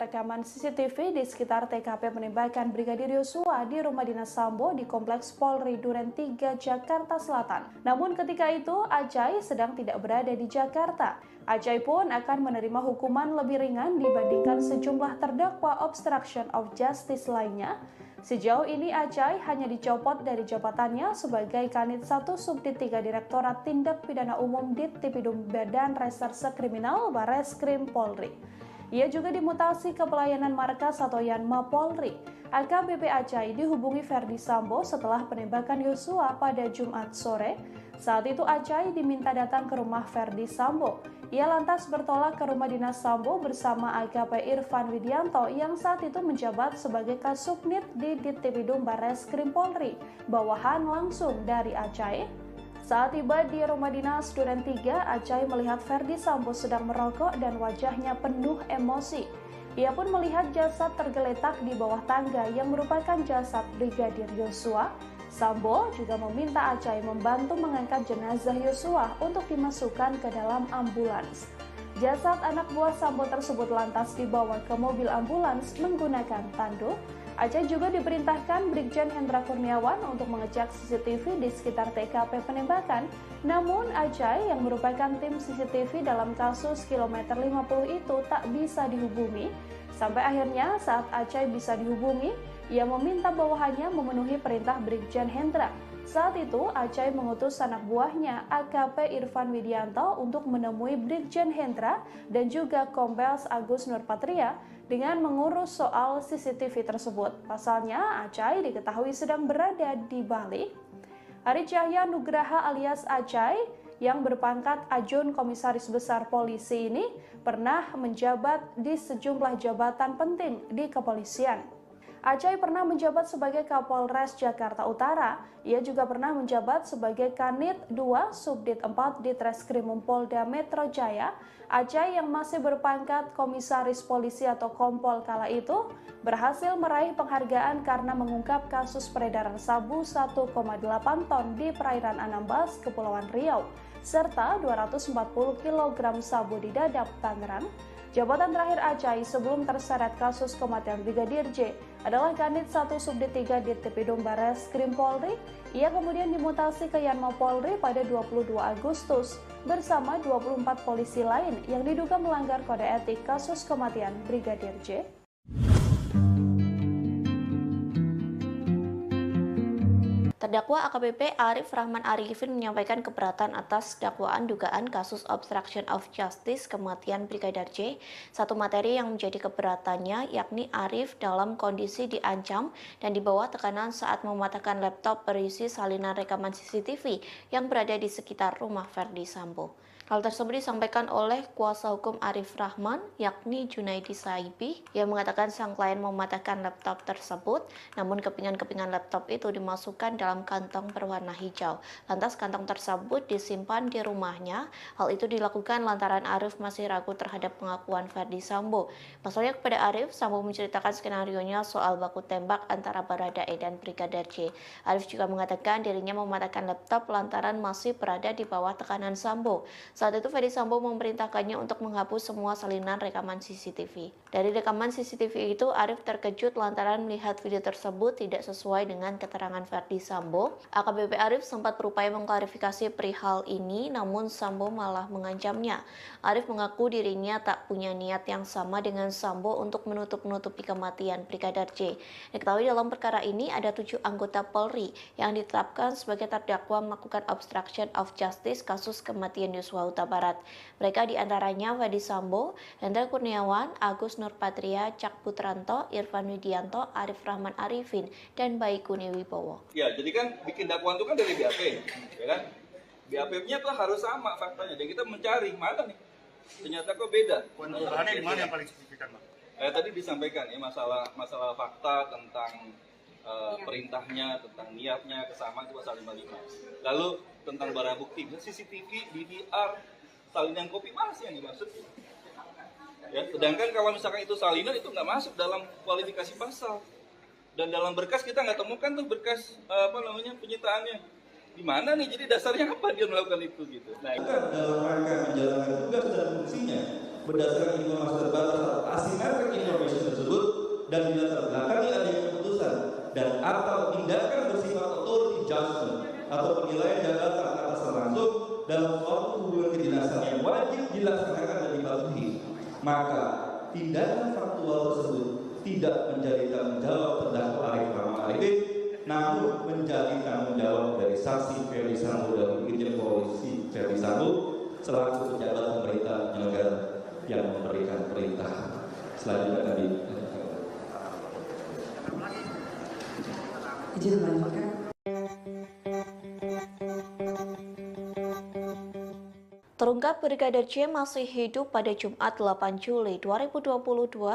rekaman CCTV di sekitar TKP penembakan Brigadir Yosua di rumah dinas Sambo di Kompleks Polri Duren 3, Jakarta Selatan. Namun ketika itu, Acai sedang tidak berada di Jakarta. Acai pun akan menerima hukuman lebih ringan dibandingkan sejumlah terdakwa obstruction of justice lainnya. Sejauh ini Acai hanya dicopot dari jabatannya sebagai Kanit 1 Subdit 3 Direktorat Tindak Pidana Umum Dittipidum Badan Reserse Kriminal Bareskrim Polri. Ia juga dimutasi ke pelayanan markas atau Yanma Polri. AKBP Acai dihubungi Ferdi Sambo setelah penembakan Yosua pada Jumat sore. Saat itu Acai diminta datang ke rumah Ferdi Sambo. Ia lantas bertolak ke rumah dinas Sambo bersama AKP Irfan Widianto yang saat itu menjabat sebagai Kasubnit di Dittipidum Bareskrim Polri, bawahan langsung dari Acai. Saat tiba di rumah dinas Duren 3, Acai melihat Ferdi Sambo sedang merokok dan wajahnya penuh emosi. Ia pun melihat jasad tergeletak di bawah tangga yang merupakan jasad Brigadir Yosua. Sambo juga meminta Acai membantu mengangkat jenazah Yosua untuk dimasukkan ke dalam ambulans. Jasad anak buah Sambo tersebut lantas dibawa ke mobil ambulans menggunakan tandu. Acai juga diperintahkan Brigjen Hendra Kurniawan untuk mengecek CCTV di sekitar TKP penembakan. Namun Acai yang merupakan tim CCTV dalam kasus kilometer 50 itu tak bisa dihubungi. Sampai akhirnya saat Acai bisa dihubungi, ia meminta bawahannya memenuhi perintah Brigjen Hendra. Saat itu, Acai mengutus anak buahnya AKP Irfan Widianto untuk menemui Brigjen Hendra dan juga Kombes Agus Nurpatria dengan mengurus soal CCTV tersebut. Pasalnya, Acai diketahui sedang berada di Bali. Ari Cahya Nugraha alias Acai yang berpangkat Ajun Komisaris Besar Polisi ini pernah menjabat di sejumlah jabatan penting di kepolisian. Acai pernah menjabat sebagai Kapolres Jakarta Utara. Ia juga pernah menjabat sebagai Kanit 2 Subdit 4 di Treskrimum Polda Metro Jaya. Acai yang masih berpangkat Komisaris Polisi atau Kompol kala itu berhasil meraih penghargaan karena mengungkap kasus peredaran sabu 1,8 ton di perairan Anambas, Kepulauan Riau, serta 240 kg sabu di Dadap, Tangerang. Jabatan terakhir Acai sebelum terseret kasus kematian Brigadir J adalah Kanit 1 Subdit 3 Dittipidum Bareskrim Polri. Ia kemudian dimutasi ke Yanma Polri pada 22 Agustus bersama 24 polisi lain yang diduga melanggar kode etik kasus kematian Brigadir J. Terdakwa AKBP Arif Rahman Arifin menyampaikan keberatan atas dakwaan dugaan kasus obstruction of justice kematian Brigadir J. Satu materi yang menjadi keberatannya yakni Arif dalam kondisi diancam dan di bawah tekanan saat mematahkan laptop berisi salinan rekaman CCTV yang berada di sekitar rumah Ferdi Sambo. Hal tersebut disampaikan oleh kuasa hukum Arif Rahman, yakni Junaidi Saibi, yang mengatakan sang klien mematahkan laptop tersebut, namun kepingan-kepingan laptop itu dimasukkan dalam kantong berwarna hijau. Lantas kantong tersebut disimpan di rumahnya. Hal itu dilakukan lantaran Arif masih ragu terhadap pengakuan Ferdi Sambo. Pasalnya kepada Arif, Sambo menceritakan skenarionya soal baku tembak antara Baradae dan Brigadir J. Arif juga mengatakan dirinya mematahkan laptop lantaran masih berada di bawah tekanan Sambo. Saat itu Ferdi Sambo memerintahkannya untuk menghapus semua salinan rekaman CCTV. Dari rekaman CCTV itu, Arif terkejut lantaran melihat video tersebut tidak sesuai dengan keterangan Ferdi Sambo. AKBP Arif sempat berupaya mengklarifikasi perihal ini, namun Sambo malah mengancamnya. Arif mengaku dirinya tak punya niat yang sama dengan Sambo untuk menutup-nutupi kematian Brigadir J. Diketahui dalam perkara ini ada 7 anggota Polri yang ditetapkan sebagai terdakwa melakukan obstruction of justice kasus kematian Yosua Huta Barat. Mereka diantaranya Ferdi Sambo, Hendra Kurniawan, Agus Nurpatria, Cak Putranto, Irfan Widianto, Arif Rahman Arifin, dan Baikuni Wibowo. Ya, jadi kan bikin dakwaan itu kan dari BAP, ya kan? BAP-nya tuh harus sama faktanya. Dan kita mencari mana nih? Ternyata kok beda. Penuturannya di mana yang paling signifikan, Pak? Tadi disampaikan ya masalah fakta tentang perintahnya, tentang niatnya, kesamaan itu pasal 55. Lalu tentang barang bukti, CCTV, DVR, salinan kopi mana sih yang dimaksud? Ya, sedangkan kalau misalkan itu salinan itu nggak masuk dalam kualifikasi pasal. Dan dalam berkas kita nggak temukan tuh berkas penyitaannya. Di mana nih? Jadi dasarnya apa dia melakukan itu gitu. Nah, itu kan dalam rangka menjalankan tugas dan fungsinya berdasarkan informasi terbatas atau asymmetric information dan dilatar belakangi adanya keputusan dan atau tindakan bersifat authority judgment atau penilaian jabatan atas langsung dalam suatu hubungan kedinasan yang wajib dilaksanakan dan dipatuhi, maka tindakan faktual tersebut tidak menjadi tanggung jawab terdakwa Arif Rahman Arifin, namun menjadi tanggung jawab dari saksi Ferdi Sambo dan Irjen Polisi Ferdi Sambo selaku pejabat pemerintah negara yang memberikan perintah. Selanjutnya tadi. Izin melanjutkan. Terungkap Brigadir J masih hidup pada Jumat 8 Juli 2022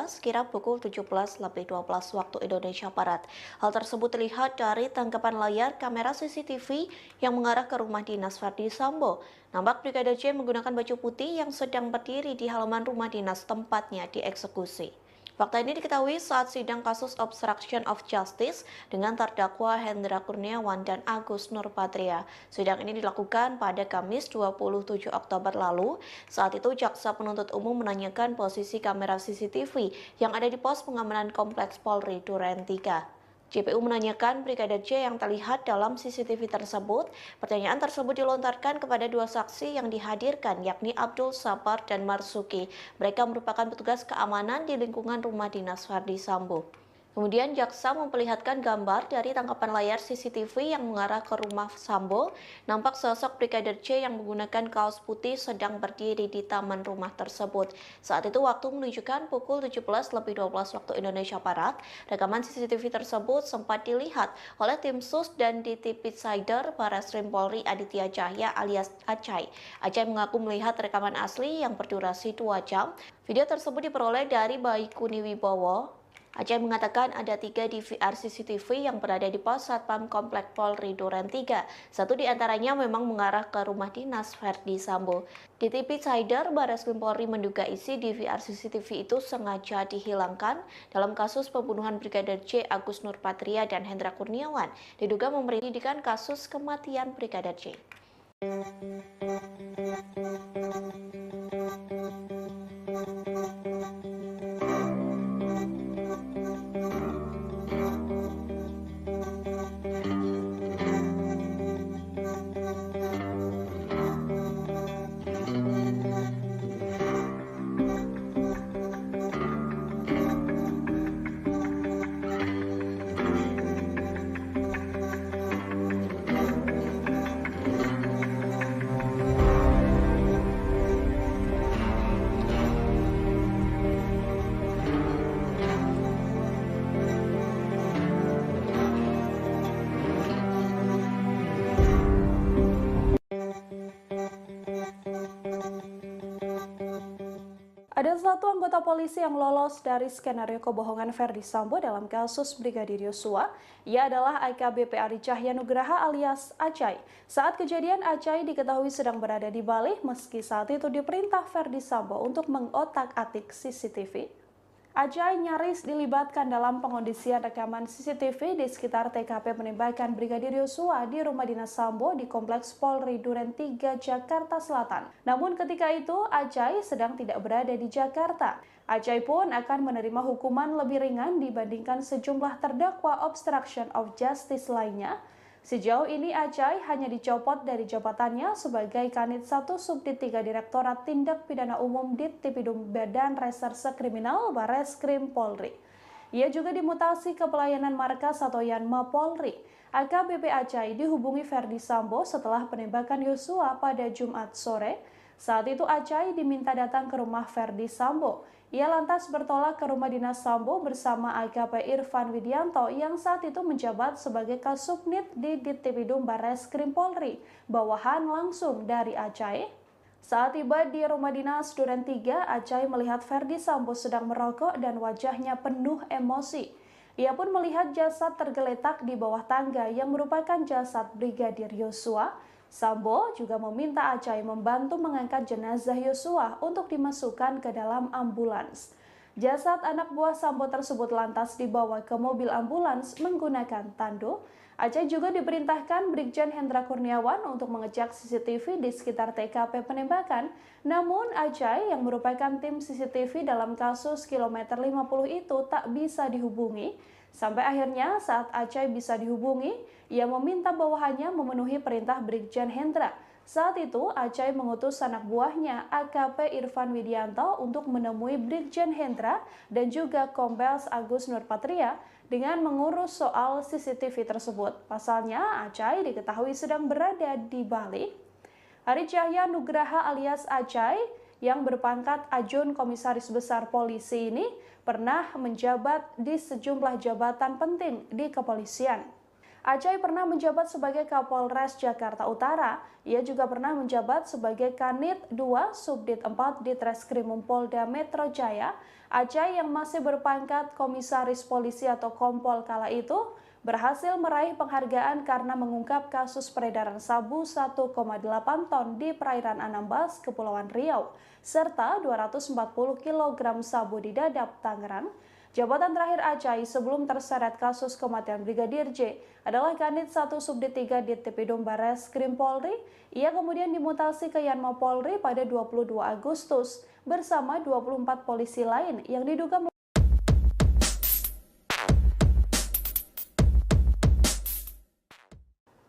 sekira pukul 17.12 waktu Indonesia Barat. Hal tersebut terlihat dari tangkapan layar kamera CCTV yang mengarah ke rumah dinas Ferdi Sambo. Nampak Brigadir J menggunakan baju putih yang sedang berdiri di halaman rumah dinas tempatnya dieksekusi. Fakta ini diketahui saat sidang kasus obstruction of justice dengan terdakwa Hendra Kurniawan dan Agus Nurpatria. Sidang ini dilakukan pada Kamis 27 Oktober lalu. Saat itu jaksa penuntut umum menanyakan posisi kamera CCTV yang ada di pos pengamanan Kompleks Polri Duren 3. JPU menanyakan Brigadir J yang terlihat dalam CCTV tersebut. Pertanyaan tersebut dilontarkan kepada dua saksi yang dihadirkan, yakni Abdul Sabar dan Marsuki. Mereka merupakan petugas keamanan di lingkungan rumah dinas Ferdi Sambo. Kemudian jaksa memperlihatkan gambar dari tangkapan layar CCTV yang mengarah ke rumah Sambo. Nampak sosok Brigadir J yang menggunakan kaos putih sedang berdiri di taman rumah tersebut. Saat itu waktu menunjukkan pukul 17.12 waktu Indonesia Barat. Rekaman CCTV tersebut sempat dilihat oleh tim SUS dan DTP Sider Barreskrim Polri Aditya Cahya alias Acai. Acai mengaku melihat rekaman asli yang berdurasi 2 jam. Video tersebut diperoleh dari Baikuni Wibowo. Acai mengatakan ada 3 DVR CCTV yang berada di pos Satpam Komplek Polri Duren 3. Satu di antaranya memang mengarah ke rumah dinas Ferdi Sambo. DTP Sider Barreskrim Polri menduga isi DVR CCTV itu sengaja dihilangkan dalam kasus pembunuhan Brigadir J, Agus Nurpatria dan Hendra Kurniawan. Diduga memeridikan kasus kematian Brigadir J. Ada satu anggota polisi yang lolos dari skenario kebohongan Ferdi Sambo dalam kasus Brigadir Yosua. Ia adalah AKBP Ari Cahya Nugraha alias Acai. Saat kejadian, Acai diketahui sedang berada di Bali meski saat itu diperintah Ferdi Sambo untuk mengotak-atik CCTV. Acai nyaris dilibatkan dalam pengondisian rekaman CCTV di sekitar TKP penembakan Brigadir Yosua di rumah dinas Sambo di Kompleks Polri Duren 3, Jakarta Selatan. Namun ketika itu, Acai sedang tidak berada di Jakarta. Acai pun akan menerima hukuman lebih ringan dibandingkan sejumlah terdakwa obstruction of justice lainnya. Sejauh ini Acai hanya dicopot dari jabatannya sebagai Kanit 1 Subdit 3 Direktorat Tindak Pidana Umum Dittipidum Badan Reserse Kriminal Barreskrim Polri. Ia juga dimutasi ke pelayanan markas atau Yanma Polri. AKBP Acai dihubungi Ferdi Sambo setelah penembakan Yosua pada Jumat sore. Saat itu Acai diminta datang ke rumah Ferdi Sambo. Ia lantas bertolak ke rumah dinas Sambo bersama AKP Irfan Widianto yang saat itu menjabat sebagai Kasubnit di Dittipidum Barreskrim Polri, bawahan langsung dari Acai. Saat tiba di rumah dinas Duren 3, Acai melihat Ferdi Sambo sedang merokok dan wajahnya penuh emosi. Ia pun melihat jasad tergeletak di bawah tangga yang merupakan jasad Brigadir Yosua. Sambo juga meminta Acai membantu mengangkat jenazah Yosua untuk dimasukkan ke dalam ambulans. Jasad anak buah Sambo tersebut lantas dibawa ke mobil ambulans menggunakan tandu. Acai juga diperintahkan Brigjen Hendra Kurniawan untuk mengecek CCTV di sekitar TKP penembakan. Namun Acai yang merupakan tim CCTV dalam kasus kilometer 50 itu tak bisa dihubungi. Sampai akhirnya saat Acai bisa dihubungi, ia meminta bawahannya memenuhi perintah Brigjen Hendra. Saat itu, Acai mengutus anak buahnya AKP Irfan Widianto untuk menemui Brigjen Hendra dan juga Kombes Agus Nurpatria dengan mengurus soal CCTV tersebut. Pasalnya, Acai diketahui sedang berada di Bali. Hari Cahya Nugraha alias Acai yang berpangkat Ajun Komisaris Besar Polisi ini pernah menjabat di sejumlah jabatan penting di kepolisian. Acai pernah menjabat sebagai Kapolres Jakarta Utara. Ia juga pernah menjabat sebagai Kanit 2 Subdit 4 di Treskrimum Polda Metro Jaya. Acai yang masih berpangkat Komisaris Polisi atau Kompol kala itu berhasil meraih penghargaan karena mengungkap kasus peredaran sabu 1,8 ton di perairan Anambas, Kepulauan Riau, serta 240 kg sabu di Dadap, Tangerang. Jabatan terakhir Acai sebelum terseret kasus kematian Brigadir J adalah Kanit 1 Subdit 3 di Tipidum Barreskrim Polri. Ia kemudian dimutasi ke Yanma Polri pada 22 Agustus bersama 24 polisi lain yang diduga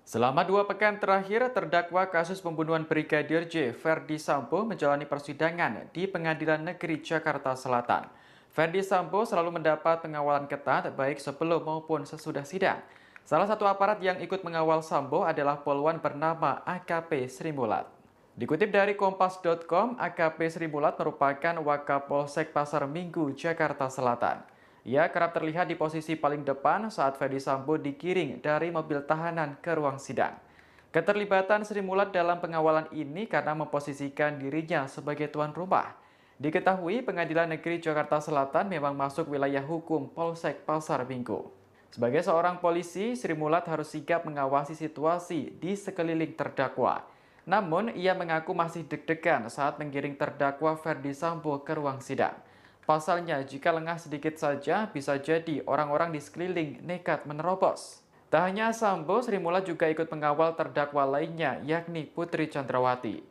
Selama 2 pekan terakhir, terdakwa kasus pembunuhan Brigadir J, Ferdi Sambo, menjalani persidangan di Pengadilan Negeri Jakarta Selatan. Ferdi Sambo selalu mendapat pengawalan ketat baik sebelum maupun sesudah sidang. Salah satu aparat yang ikut mengawal Sambo adalah polwan bernama AKP Sri Mulat. Dikutip dari Kompas.com, AKP Sri Mulat merupakan Wakapolsek Pasar Minggu, Jakarta Selatan. Ia kerap terlihat di posisi paling depan saat Ferdi Sambo digiring dari mobil tahanan ke ruang sidang. Keterlibatan Sri Mulat dalam pengawalan ini karena memposisikan dirinya sebagai tuan rumah. Diketahui Pengadilan Negeri Jakarta Selatan memang masuk wilayah hukum Polsek Pasar Minggu. Sebagai seorang polisi, Sri Mulat harus sigap mengawasi situasi di sekeliling terdakwa. Namun, ia mengaku masih deg-degan saat menggiring terdakwa Ferdi Sambo ke ruang sidang. Pasalnya, jika lengah sedikit saja, bisa jadi orang-orang di sekeliling nekat menerobos. Tak hanya Sambo, Sri Mulat juga ikut mengawal terdakwa lainnya, yakni Putri Chandrawati.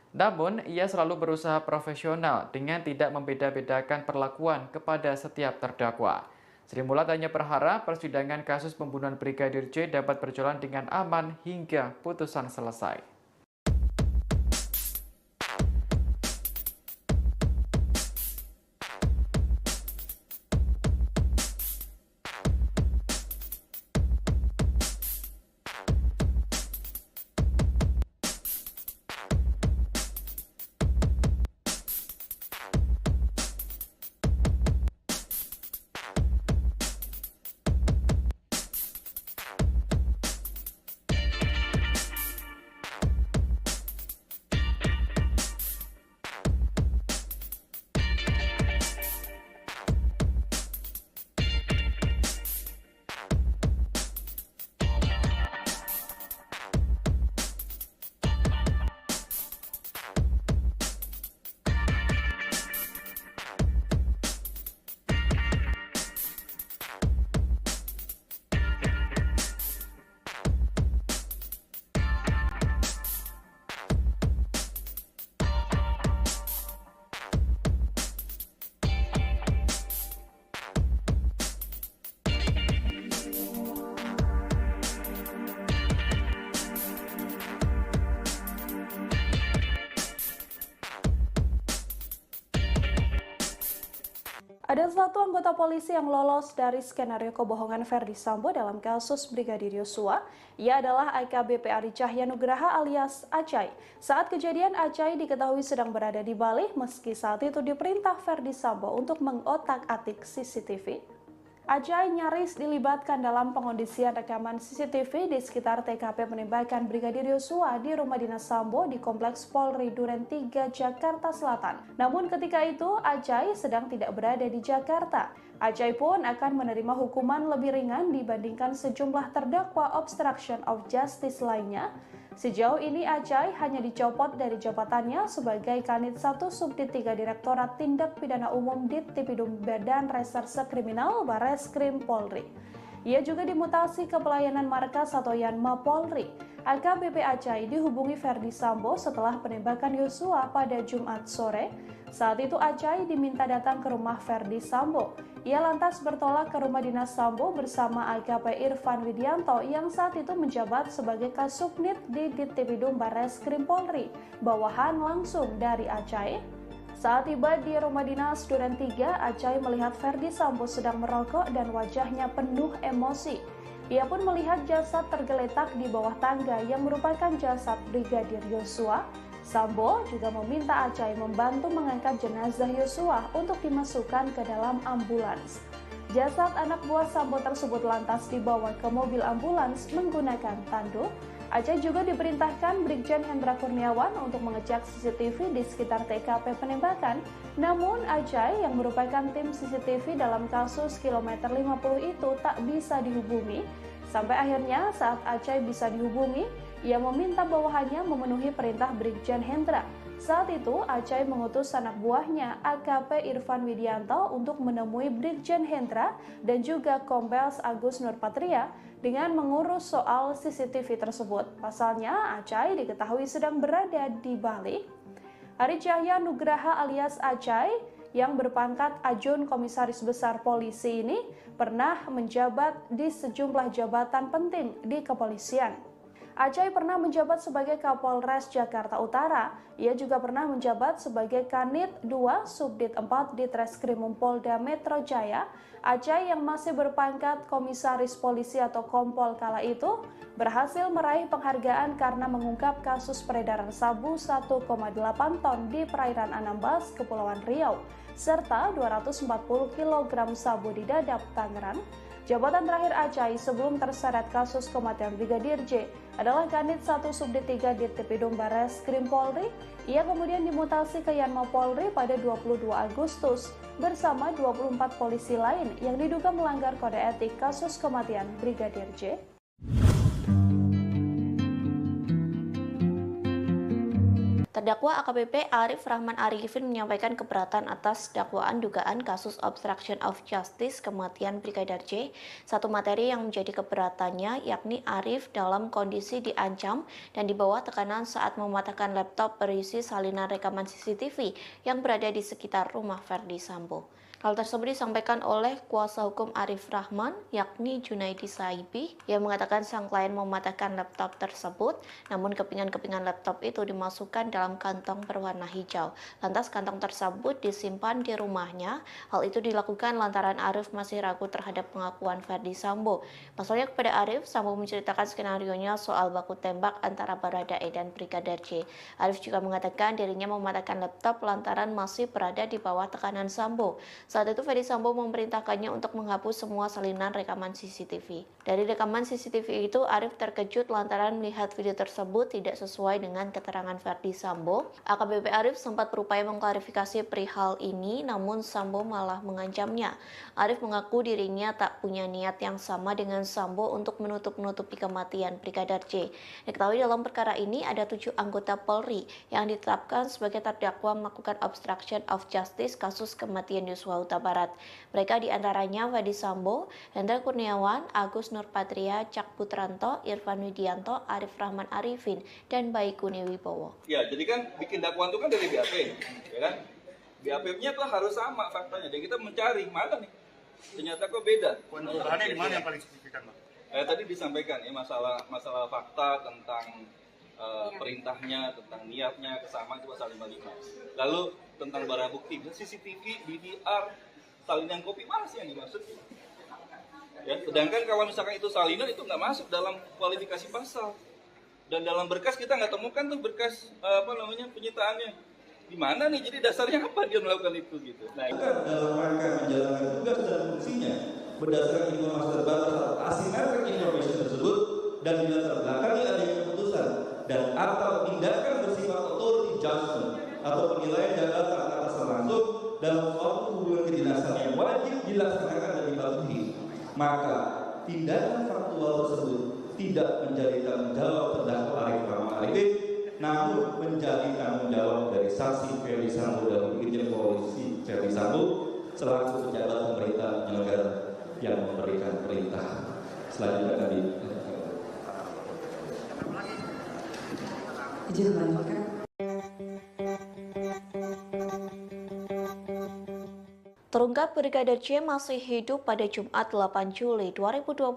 Namun, ia selalu berusaha profesional dengan tidak membeda-bedakan perlakuan kepada setiap terdakwa. Sri Mulat hanya berharap persidangan kasus pembunuhan Brigadir J dapat berjalan dengan aman hingga putusan selesai. Ada satu anggota polisi yang lolos dari skenario kebohongan Ferdi Sambo dalam kasus Brigadir Yosua. Ia adalah AKBP Ari Cahya Nugraha alias Acai. Saat kejadian, Acai diketahui sedang berada di Bali meski saat itu diperintah Ferdi Sambo untuk mengotak-atik CCTV. Acai nyaris dilibatkan dalam pengondisian rekaman CCTV di sekitar TKP penembakan Brigadir Yosua di rumah dinas Sambo di Kompleks Polri Duren 3, Jakarta Selatan. Namun ketika itu, Acai sedang tidak berada di Jakarta. Acai pun akan menerima hukuman lebih ringan dibandingkan sejumlah terdakwa obstruction of justice lainnya. Sejauh ini Acai hanya dicopot dari jabatannya sebagai Kanit 1 Subdit 3 Direktorat Tindak Pidana Umum Dittipidum Badan Reserse Kriminal Bareskrim Polri. Ia juga dimutasi ke pelayanan markas atau Yanma Polri. AKBP Acai dihubungi Ferdi Sambo setelah penembakan Yosua pada Jumat sore. Saat itu Acai diminta datang ke rumah Ferdi Sambo. Ia lantas bertolak ke rumah dinas Sambo bersama AKP Irfan Widianto yang saat itu menjabat sebagai Kasubnit di Dittipidum Bareskrim Polri, bawahan langsung dari Acai. Saat tiba di rumah dinas Duren 3, Acai melihat Ferdi Sambo sedang merokok dan wajahnya penuh emosi. Ia pun melihat jasad tergeletak di bawah tangga yang merupakan jasad Brigadir Yosua. Sambo juga meminta Acai membantu mengangkat jenazah Yosua untuk dimasukkan ke dalam ambulans. Jasad anak buah Sambo tersebut lantas dibawa ke mobil ambulans menggunakan tandu. Acai juga diperintahkan Brigjen Hendra Kurniawan untuk mengecek CCTV di sekitar TKP penembakan. Namun Acai yang merupakan tim CCTV dalam kasus kilometer 50 itu tak bisa dihubungi. Sampai akhirnya saat Acai bisa dihubungi, ia meminta bawahannya memenuhi perintah Brigjen Hendra. Saat itu, Acai mengutus anak buahnya AKP Irfan Widianto untuk menemui Brigjen Hendra dan juga Kombes Agus Nurpatria dengan mengurus soal CCTV tersebut. Pasalnya, Acai diketahui sedang berada di Bali. Hari Cahya Nugraha alias Acai yang berpangkat Ajun Komisaris Besar Polisi ini pernah menjabat di sejumlah jabatan penting di kepolisian. Acai pernah menjabat sebagai Kapolres Jakarta Utara. Ia juga pernah menjabat sebagai Kanit 2 Subdit 4 di Treskrimum Polda Metro Jaya. Acai yang masih berpangkat Komisaris Polisi atau Kompol kala itu berhasil meraih penghargaan karena mengungkap kasus peredaran sabu 1,8 ton di perairan Anambas, Kepulauan Riau, serta 240 kg sabu di Dadap, Tangerang. Jabatan terakhir Acai sebelum terseret kasus kematian Brigadir J adalah Kanit 1 Subdit 3 Dittipidum Bareskrim Polri. Ia kemudian dimutasi ke Yanma Polri pada 22 Agustus bersama 24 polisi lain yang diduga melanggar kode etik kasus kematian Brigadir J. Terdakwa AKBP Arif Rahman Arifin menyampaikan keberatan atas dakwaan dugaan kasus obstruction of justice kematian Brigadir J. Satu materi yang menjadi keberatannya yakni Arif dalam kondisi diancam dan di bawah tekanan saat mematahkan laptop berisi salinan rekaman CCTV yang berada di sekitar rumah Ferdi Sambo. Hal tersebut disampaikan oleh kuasa hukum Arif Rahman, yakni Junaidi Saibi, yang mengatakan sang klien mematahkan laptop tersebut, namun kepingan-kepingan laptop itu dimasukkan dalam kantong berwarna hijau. Lantas kantong tersebut disimpan di rumahnya. Hal itu dilakukan lantaran Arif masih ragu terhadap pengakuan Ferdi Sambo. Pasalnya kepada Arif, Sambo menceritakan skenarionya soal baku tembak antara Baradae dan Brigadir J. Arif juga mengatakan dirinya mematahkan laptop lantaran masih berada di bawah tekanan Sambo. Saat itu Ferdi Sambo memerintahkannya untuk menghapus semua salinan rekaman CCTV. Dari rekaman CCTV itu, Arif terkejut lantaran melihat video tersebut tidak sesuai dengan keterangan Ferdi Sambo. AKBP Arif sempat berupaya mengklarifikasi perihal ini, namun Sambo malah mengancamnya. Arif mengaku dirinya tak punya niat yang sama dengan Sambo untuk menutup-nutupi kematian Brigadir J. Diketahui dalam perkara ini ada 7 anggota Polri yang ditetapkan sebagai terdakwa melakukan obstruction of justice kasus kematian Yosua Huta Barat. Mereka diantaranya Ferdi Sambo, Hendra Kurniawan, Agus Nurpatria, Cak Putranto, Irfan Widianto, Arif Rahman Arifin, dan Baikuni Wibowo. Ya, jadi kan bikin dakwaan itu kan dari BAP, ya kan? BAP-nya tuh harus sama faktanya. Dan kita mencari mana nih? Ternyata kok beda. Poin perubahannya di mana yang paling signifikan, Bang? Tadi disampaikan ya masalah fakta tentang perintahnya, tentang niatnya, kesamaan itu pasal 55. Lalu tentang barang bukti, CCTV, DVR, salinan kopi, mana sih yang dimaksud? Ya, sedangkan kalau misalkan itu salinan itu nggak masuk dalam kualifikasi pasal. Dan dalam berkas kita nggak temukan tuh berkas penyitaannya. Di mana nih? Jadi dasarnya apa dia melakukan itu gitu. Nah, dalam rangka menjalankan tugas dan fungsinya berdasarkan informasi terbatas atau asimetrik informasi tersebut dan dilatar belakangi adanya keputusan dan atau tindakan bersifat authority judgment atau penilaian jabatan atas langsung dalam suatu hubungan kedinasan yang wajib dilaksanakan dan dipatuhi, maka tindakan faktual tersebut tidak menjadi tanggung jawab terdakwa Arif Rahman Arifin, namun menjadi tanggung jawab dari saksi Ferdi Sambo dan Irjen Polisi Ferdi Sambo selaku pejabat pemerintah negara yang memberikan perintah. Selanjutnya kami izin melanjutkan. Terungkap Brigadir J masih hidup pada Jumat 8 Juli 2022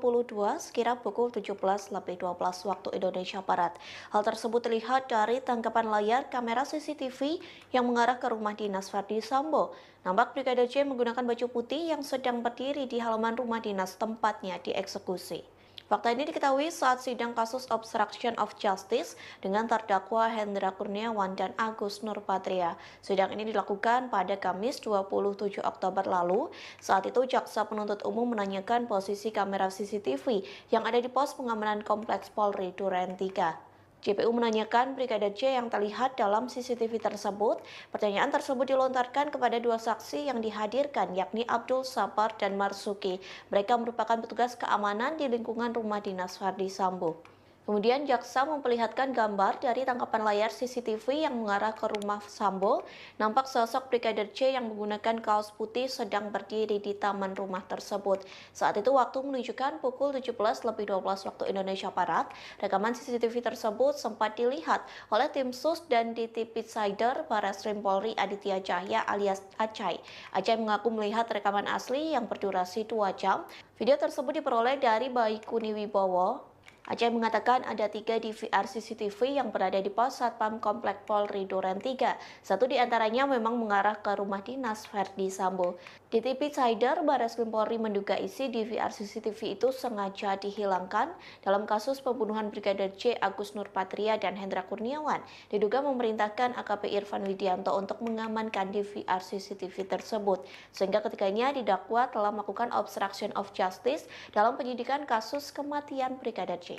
sekira pukul 17.12 waktu Indonesia Barat. Hal tersebut terlihat dari tangkapan layar kamera CCTV yang mengarah ke rumah dinas Ferdi Sambo. Nampak Brigadir J menggunakan baju putih yang sedang berdiri di halaman rumah dinas tempatnya dieksekusi. Fakta ini diketahui saat sidang kasus obstruction of justice dengan terdakwa Hendra Kurniawan dan Agus Nurpatria. Sidang ini dilakukan pada Kamis 27 Oktober lalu. Saat itu jaksa penuntut umum menanyakan posisi kamera CCTV yang ada di pos pengamanan Kompleks Polri Duren 3. JPU menanyakan Brigadir J yang terlihat dalam CCTV tersebut. Pertanyaan tersebut dilontarkan kepada dua saksi yang dihadirkan, yakni Abdul Sabar dan Marsuki. Mereka merupakan petugas keamanan di lingkungan rumah dinas Ferdi Sambo. Kemudian jaksa memperlihatkan gambar dari tangkapan layar CCTV yang mengarah ke rumah Sambo. Nampak sosok Brigadir J yang menggunakan kaos putih sedang berdiri di taman rumah tersebut. Saat itu waktu menunjukkan pukul 17.12 waktu Indonesia Barat. Rekaman CCTV tersebut sempat dilihat oleh tim SUS dan DTP Sider Barreskrim Polri Aditya Cahya alias Acai. Acai mengaku melihat rekaman asli yang berdurasi 2 jam. Video tersebut diperoleh dari Baikuni Wibowo. Acai mengatakan ada 3 DVR CCTV yang berada di pos Satpam Komplek Polri Duren 3. Satu di antaranya memang mengarah ke rumah dinas Ferdi Sambo. DTP Sider Barreskrim Polri menduga isi DVR CCTV itu sengaja dihilangkan dalam kasus pembunuhan Brigadir J, Agus Nurpatria dan Hendra Kurniawan. Diduga memerintahkan AKP Irfan Widianto untuk mengamankan DVR CCTV tersebut, sehingga ketiganya didakwa telah melakukan obstruction of justice dalam penyidikan kasus kematian Brigadir J.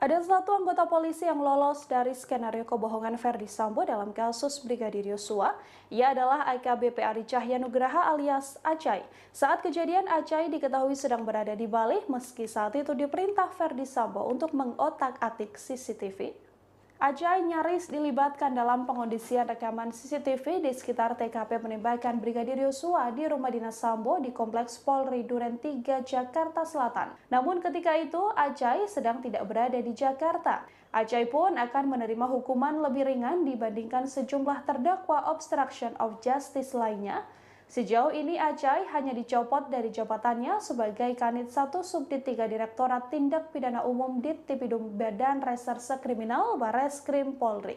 Ada satu anggota polisi yang lolos dari skenario kebohongan Ferdi Sambo dalam kasus Brigadir Yosua. Ia adalah AKBP Ari Cahya Nugraha alias Acai. Saat kejadian, Acai diketahui sedang berada di Bali meski saat itu diperintah Ferdi Sambo untuk mengotak-atik CCTV. Acai nyaris dilibatkan dalam pengondisian rekaman CCTV di sekitar TKP penembakan Brigadir Yosua di rumah dinas Sambo di Kompleks Polri Duren 3, Jakarta Selatan. Namun ketika itu, Acai sedang tidak berada di Jakarta. Acai pun akan menerima hukuman lebih ringan dibandingkan sejumlah terdakwa obstruction of justice lainnya. Sejauh ini Acai hanya dicopot dari jabatannya sebagai Kanit 1 Subdit 3 Direktorat Tindak Pidana Umum Dittipidum Badan Reserse Kriminal Barreskrim Polri.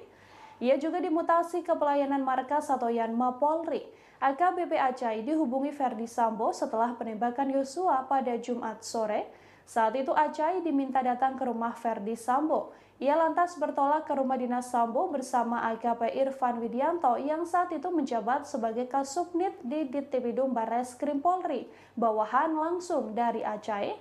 Ia juga dimutasi ke pelayanan markas atau Yanma Polri. AKBP Acai dihubungi Ferdi Sambo setelah penembakan Yosua pada Jumat sore. Saat itu Acai diminta datang ke rumah Ferdi Sambo. Ia lantas bertolak ke rumah dinas Sambo bersama AKP Irfan Widianto yang saat itu menjabat sebagai Kasubnit di Dittipidum Barreskrim Polri, bawahan langsung dari Acai.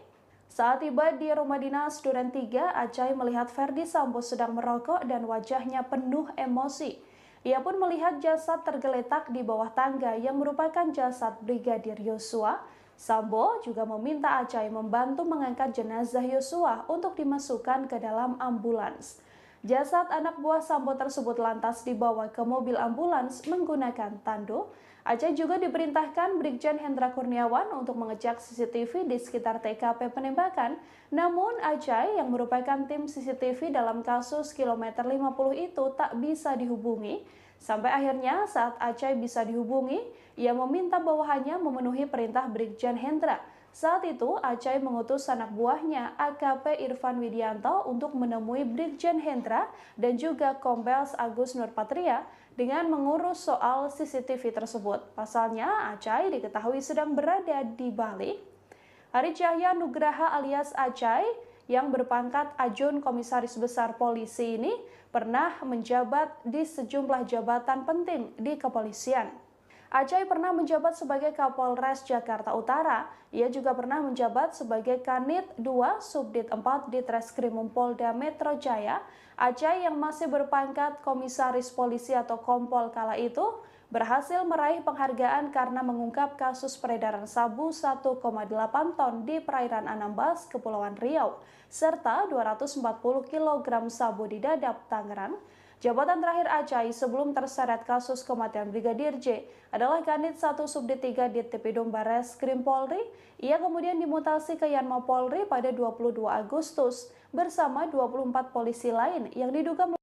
Saat tiba di rumah dinas Duren 3, Acai melihat Ferdi Sambo sedang merokok dan wajahnya penuh emosi. Ia pun melihat jasad tergeletak di bawah tangga yang merupakan jasad Brigadir Yosua. Sambo juga meminta Acai membantu mengangkat jenazah Yosua untuk dimasukkan ke dalam ambulans. Jasad anak buah Sambo tersebut lantas dibawa ke mobil ambulans menggunakan tandu. Acai juga diperintahkan Brigjen Hendra Kurniawan untuk mengecek CCTV di sekitar TKP penembakan. Namun Acai yang merupakan tim CCTV dalam kasus kilometer 50 itu tak bisa dihubungi. Sampai akhirnya saat Acai bisa dihubungi, ia meminta bawahannya memenuhi perintah Brigjen Hendra. Saat itu, Acai mengutus anak buahnya AKP Irfan Widianto untuk menemui Brigjen Hendra dan juga Kombes Agus Nurpatria dengan mengurus soal CCTV tersebut. Pasalnya, Acai diketahui sedang berada di Bali. Ari Cahya Nugraha alias Acai yang berpangkat Ajun Komisaris Besar Polisi ini pernah menjabat di sejumlah jabatan penting di kepolisian. Acai pernah menjabat sebagai Kapolres Jakarta Utara. Ia juga pernah menjabat sebagai Kanit 2 Subdit 4 di Treskrimum Polda Metro Jaya. Acai yang masih berpangkat Komisaris Polisi atau Kompol kala itu berhasil meraih penghargaan karena mengungkap kasus peredaran sabu 1,8 ton di perairan Anambas, Kepulauan Riau, serta 240 kg sabu di Dadap, Tangerang. Jabatan terakhir Acai sebelum terseret kasus kematian Brigadir J adalah Kanit 1 Subdit 3 di Tipidum Bareskrim Polri. Ia kemudian dimutasi ke Yanma Polri pada 22 Agustus bersama 24 polisi lain yang diduga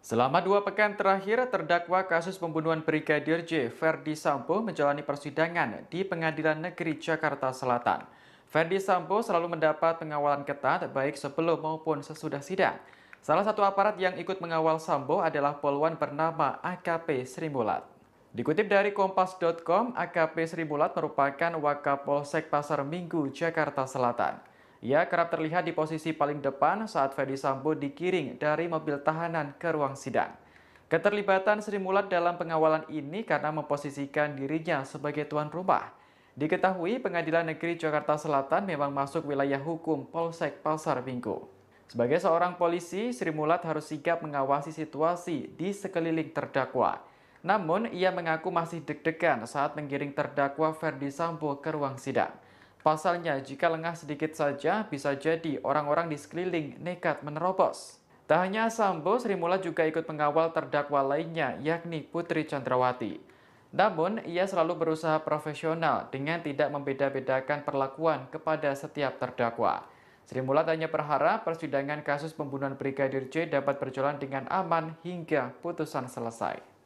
Selama 2 pekan terakhir, terdakwa kasus pembunuhan Brigadir J, Ferdi Sambo, menjalani persidangan di Pengadilan Negeri Jakarta Selatan. Ferdi Sambo selalu mendapat pengawalan ketat baik sebelum maupun sesudah sidang. Salah satu aparat yang ikut mengawal Sambo adalah polwan bernama AKP Sri Mulat. Dikutip dari Kompas.com, AKP Sri Mulat merupakan Wakapolsek Pasar Minggu, Jakarta Selatan. Ia kerap terlihat di posisi paling depan saat Ferdi Sambo digiring dari mobil tahanan ke ruang sidang. Keterlibatan Sri Mulat dalam pengawalan ini karena memposisikan dirinya sebagai tuan rumah. Diketahui Pengadilan Negeri Jakarta Selatan memang masuk wilayah hukum Polsek Pasar Minggu. Sebagai seorang polisi, Sri Mulat harus sigap mengawasi situasi di sekeliling terdakwa. Namun, ia mengaku masih deg-degan saat menggiring terdakwa Ferdi Sambo ke ruang sidang. Pasalnya, jika lengah sedikit saja, bisa jadi orang-orang di sekeliling nekat menerobos. Tak hanya Sambo, Sri Mulat juga ikut mengawal terdakwa lainnya, yakni Putri Chandrawati. Namun, ia selalu berusaha profesional dengan tidak membeda-bedakan perlakuan kepada setiap terdakwa. Sri Mulat hanya berharap persidangan kasus pembunuhan Brigadir J dapat berjalan dengan aman hingga putusan selesai.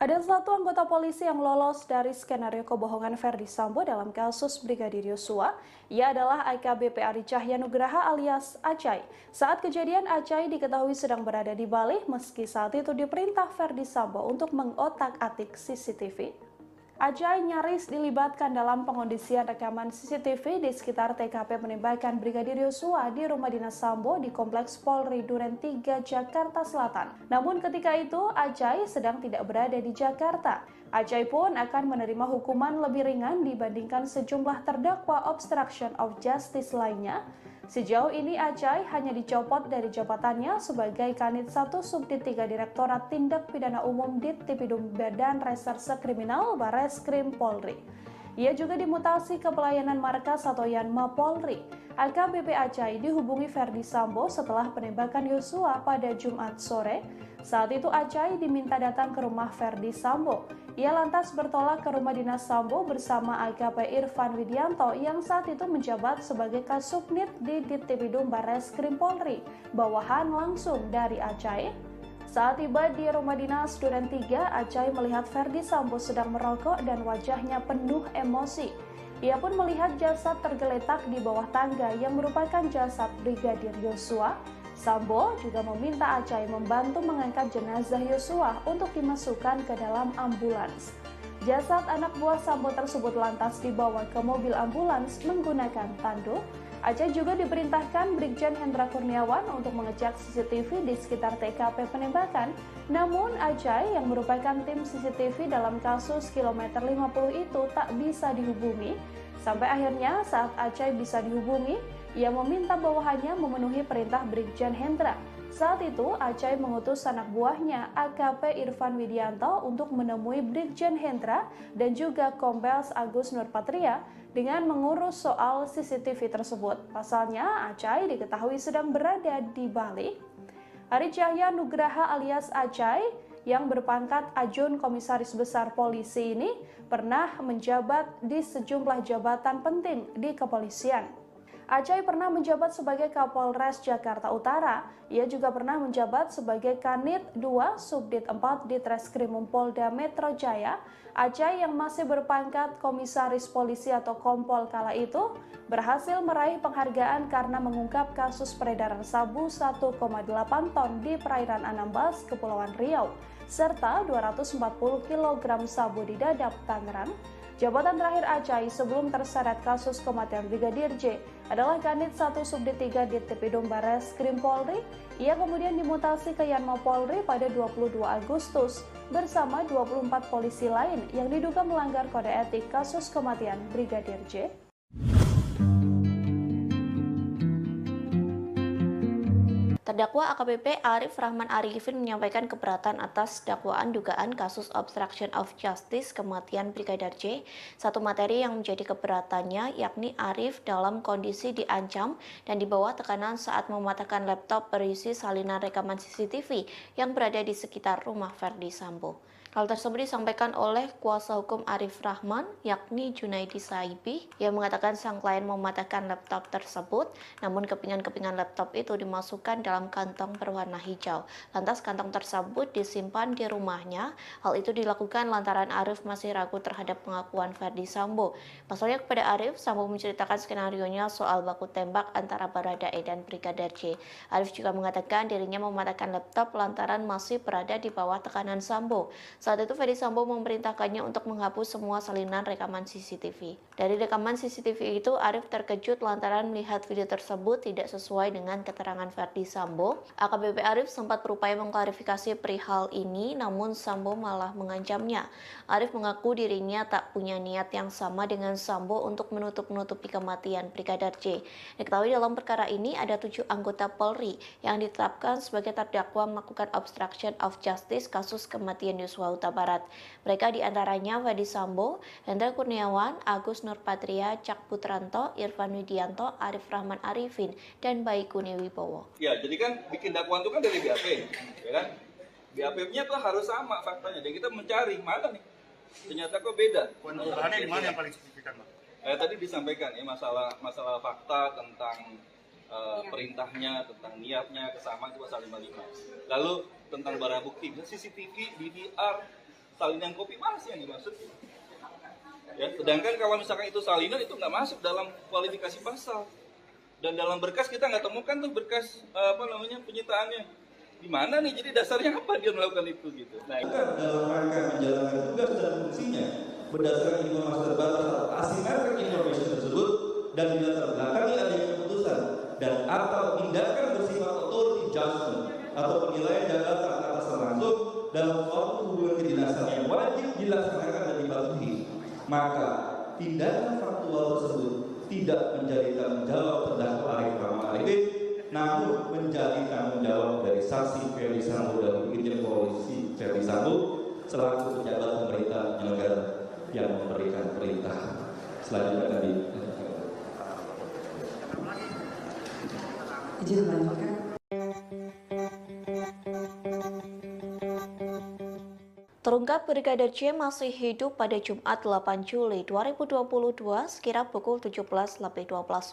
Ada satu anggota polisi yang lolos dari skenario kebohongan Ferdi Sambo dalam kasus Brigadir Yosua. Ia adalah AKBP Ari Cahya Nugraha alias Acai. Saat kejadian, Acai diketahui sedang berada di Bali meski saat itu diperintah Ferdi Sambo untuk mengotak-atik CCTV. Acai nyaris dilibatkan dalam pengondisian rekaman CCTV di sekitar TKP penembakan Brigadir Yosua di rumah dinas Sambo di Kompleks Polri Duren 3, Jakarta Selatan. Namun ketika itu, Acai sedang tidak berada di Jakarta. Acai pun akan menerima hukuman lebih ringan dibandingkan sejumlah terdakwa obstruction of justice lainnya. Sejauh ini Acai hanya dicopot dari jabatannya sebagai Kanit 1 Subdit 3 Direktorat Tindak Pidana Umum di Tipidum Badan Reserse Kriminal Bareskrim Polri. Ia juga dimutasi ke pelayanan markas atau Yanma Polri. AKBP Acai dihubungi Ferdi Sambo setelah penembakan Yosua pada Jumat sore. Saat itu Acai diminta datang ke rumah Ferdi Sambo. Ia lantas bertolak ke rumah dinas Sambo bersama AKP Irfan Widianto yang saat itu menjabat sebagai Kasubnit di Ditripidum Barreskrim Polri, bawahan langsung dari Acai. Saat tiba di rumah dinas Duren 3, Acai melihat Ferdi Sambo sedang merokok dan wajahnya penuh emosi. Ia pun melihat jasad tergeletak di bawah tangga yang merupakan jasad Brigadir Yosua. Sambo juga meminta Acai membantu mengangkat jenazah Yosua untuk dimasukkan ke dalam ambulans. Jasad anak buah Sambo tersebut lantas dibawa ke mobil ambulans menggunakan tandu. Acai juga diperintahkan Brigjen Hendra Kurniawan untuk mengecek CCTV di sekitar TKP penembakan. Namun Acai yang merupakan tim CCTV dalam kasus kilometer 50 itu tak bisa dihubungi. Sampai akhirnya saat Acai bisa dihubungi, ia meminta bawahannya memenuhi perintah Brigjen Hendra. Saat itu Acai mengutus anak buahnya AKP Irfan Widianto untuk menemui Brigjen Hendra dan juga Kombes Agus Nurpatria dengan mengurus soal CCTV tersebut. Pasalnya, Acai diketahui sedang berada di Bali. Ari Cahya Nugraha alias Acai yang berpangkat Ajun Komisaris Besar Polisi ini pernah menjabat di sejumlah jabatan penting di kepolisian. Acai pernah menjabat sebagai Kapolres Jakarta Utara. Ia juga pernah menjabat sebagai Kanit 2 Subdit 4 di Treskrimum Polda Metro Jaya. Acai yang masih berpangkat Komisaris Polisi atau Kompol kala itu berhasil meraih penghargaan karena mengungkap kasus peredaran sabu 1,8 ton di perairan Anambas, Kepulauan Riau, serta 240 kg sabu di Dadap, Tangerang. Jabatan terakhir Acai sebelum terseret kasus kematian Brigadir J adalah Kanit 1 Subdit 3 di Ditripidum Barreskrim Polri. Ia kemudian dimutasi ke Yanma Polri pada 22 Agustus bersama 24 polisi lain yang diduga melanggar kode etik kasus kematian Brigadir J. Terdakwa AKBP Arif Rahman Arifin menyampaikan keberatan atas dakwaan dugaan kasus obstruction of justice kematian Brigadir J. Satu materi yang menjadi keberatannya yakni Arif dalam kondisi diancam dan di bawah tekanan saat mematahkan laptop berisi salinan rekaman CCTV yang berada di sekitar rumah Ferdi Sambo. Hal tersebut disampaikan oleh kuasa hukum Arif Rahman, yakni Junaidi Saibi, yang mengatakan sang klien mematahkan laptop tersebut, namun kepingan-kepingan laptop itu dimasukkan dalam kantong berwarna hijau. Lantas kantong tersebut disimpan di rumahnya. Hal itu dilakukan lantaran Arif masih ragu terhadap pengakuan Ferdi Sambo. Pasalnya kepada Arif, Sambo menceritakan skenarionya soal baku tembak antara Baradae dan Brigadir J. Arif juga mengatakan dirinya mematahkan laptop lantaran masih berada di bawah tekanan Sambo. Saat itu Ferdi Sambo memerintahkannya untuk menghapus semua salinan rekaman CCTV. Dari rekaman CCTV itu, Arif terkejut lantaran melihat video tersebut tidak sesuai dengan keterangan Ferdi Sambo. AKBP Arif sempat berupaya mengklarifikasi perihal ini, namun Sambo malah mengancamnya. Arif mengaku dirinya tak punya niat yang sama dengan Sambo untuk menutup-nutupi kematian Brigadir J. Diketahui dalam perkara ini ada 7 anggota Polri yang ditetapkan sebagai terdakwa melakukan obstruction of justice kasus kematian Yosua Huta Barat. Mereka diantaranya Ferdi Sambo, Hendra Kurniawan, Agus Nurpatria, Cak Putranto, Irfan Widianto, Arif Rahman Arifin, dan Baikuni Wibowo. Ya, jadi kan bikin dakwaan itu kan dari BAP, ya kan? BAP-nya tuh harus sama faktanya. Dan kita mencari mana nih? Ternyata kok beda. Bahannya di mana yang paling signifikan, Pak? Tadi disampaikan ya masalah fakta tentang perintahnya, tentang niatnya, kesamaan itu pasal 55. Lalu tentang barang bukti, CCTV, DVR, salinan kopi mana sih yang dimaksud? Ya, sedangkan kalau misalkan itu salinan itu nggak masuk dalam kualifikasi pasal. Dan dalam berkas kita nggak temukan tuh berkas penyitaannya. Di mana nih? Jadi dasarnya apa dia melakukan itu gitu. Nah, dalam rangka menjalankan tugas dan fungsinya berdasarkan informasi terbatas atau asimetric information tersebut dan dilatar belakangi adanya keputusan dan atau tindakan bersifat authority judgment atau penilaian jabatan atas langsung dalam suatu hubungan kedinasan yang wajib dilaksanakan dan dipatuhi, maka tindakan faktual tersebut tidak menjadi tanggung jawab terdakwa Arif Rahman Arifin, namun menjadi tanggung jawab dari saksi Ferdi Sambo dan Irjen Polisi Ferdi Sambo selaku pejabat pemerintah negara yang memberikan perintah. Selanjutnya tadi. Izin melanjutkan. Terduga Brigadir J masih hidup pada Jumat 8 Juli 2022 sekira pukul 17.12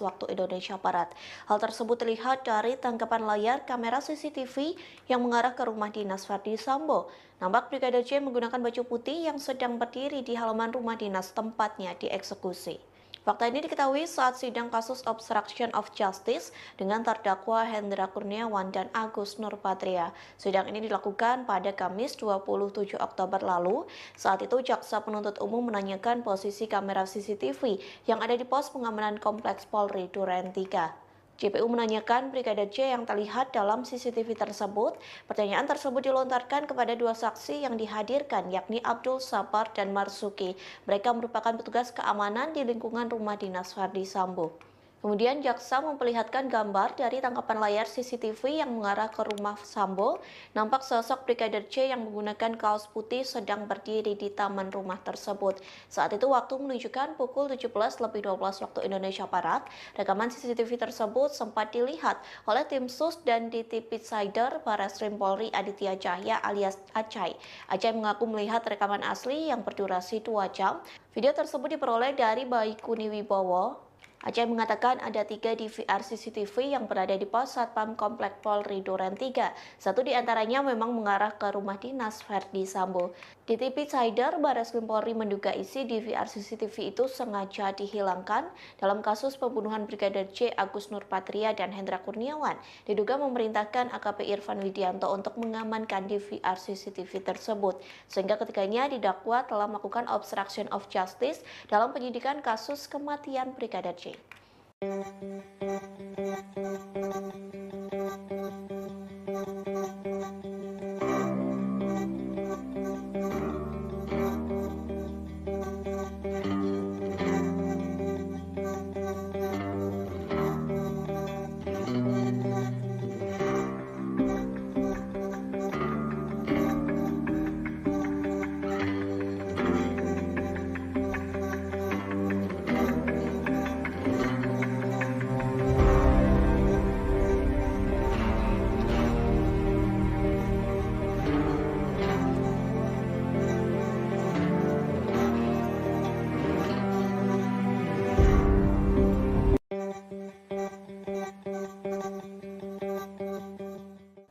waktu Indonesia Barat. Hal tersebut terlihat dari tangkapan layar kamera CCTV yang mengarah ke rumah dinas Verdi Sambo. Nampak Brigadir J menggunakan baju putih yang sedang berdiri di halaman rumah dinas tempatnya dieksekusi. Fakta ini diketahui saat sidang kasus obstruction of justice dengan terdakwa Hendra Kurniawan dan Agus Nurpatria. Sidang ini dilakukan pada Kamis 27 Oktober lalu. Saat itu jaksa penuntut umum menanyakan posisi kamera CCTV yang ada di pos pengamanan Kompleks Polri Duren 3. JPU menanyakan Brigadir J yang terlihat dalam CCTV tersebut. Pertanyaan tersebut dilontarkan kepada dua saksi yang dihadirkan, yakni Abdul Sabar dan Marsuki. Mereka merupakan petugas keamanan di lingkungan rumah dinas Verdi Sambo. Kemudian jaksa memperlihatkan gambar dari tangkapan layar CCTV yang mengarah ke rumah Sambo. Nampak sosok Brigadir J yang menggunakan kaos putih sedang berdiri di taman rumah tersebut. Saat itu waktu menunjukkan pukul 17.12 waktu Indonesia Barat. Rekaman CCTV tersebut sempat dilihat oleh tim SUS dan DTP Sider Barreskrim Polri Aditya Cahya alias Acai. Acai mengaku melihat rekaman asli yang berdurasi 2 jam. Video tersebut diperoleh dari Baikuni Wibowo. Acai mengatakan ada 3 DVR CCTV yang berada di pos Satpam Komplek Polri Duren 3. Satu di antaranya memang mengarah ke rumah dinas Verdi Sambo. DTP Sider Barreskrim Polri menduga isi DVR CCTV itu sengaja dihilangkan dalam kasus pembunuhan Brigadir J, Agus Nurpatria dan Hendra Kurniawan. Diduga memerintahkan AKP Irfan Widianto untuk mengamankan DVR CCTV tersebut, sehingga ketiganya didakwa telah melakukan obstruction of justice dalam penyidikan kasus kematian Brigadir J.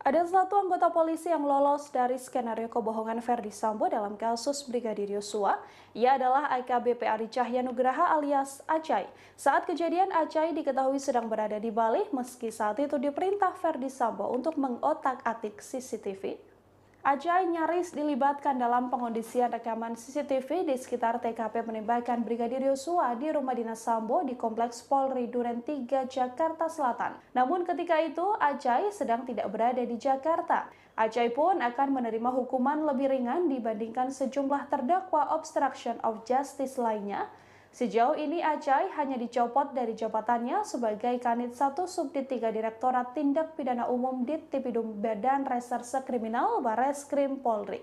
Ada satu anggota polisi yang lolos dari skenario kebohongan Verdi Sambo dalam kasus Brigadir Yosua. Ia adalah AKBP Ari Cahya Nugraha alias Acai. Saat kejadian, Acai diketahui sedang berada di Bali meski saat itu diperintah Verdi Sambo untuk mengotak-atik CCTV. Acai nyaris dilibatkan dalam pengondisian rekaman CCTV di sekitar TKP penembakan Brigadir Yosua di rumah dinas Sambo di Kompleks Polri Duren 3, Jakarta Selatan. Namun ketika itu, Acai sedang tidak berada di Jakarta. Acai pun akan menerima hukuman lebih ringan dibandingkan sejumlah terdakwa obstruction of justice lainnya. Sejauh ini Acai hanya dicopot dari jabatannya sebagai Kanit 1 Subdit 3 Direktorat Tindak Pidana Umum Dittipidum Badan Reserse Kriminal Barreskrim Polri.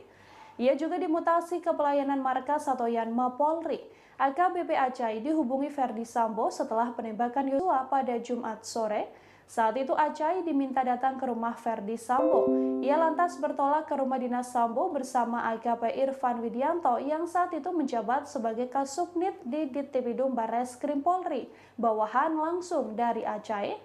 Ia juga dimutasi ke pelayanan markas atau Yanma Polri. AKBP Acai dihubungi Verdi Sambo setelah penembakan Yosua pada Jumat sore. Saat itu Acai diminta datang ke rumah Verdi Sambo. Ia lantas bertolak ke rumah dinas Sambo bersama AKP Irfan Widianto yang saat itu menjabat sebagai Kasubnit di Dittipidum Barreskrim Polri, bawahan langsung dari Acai.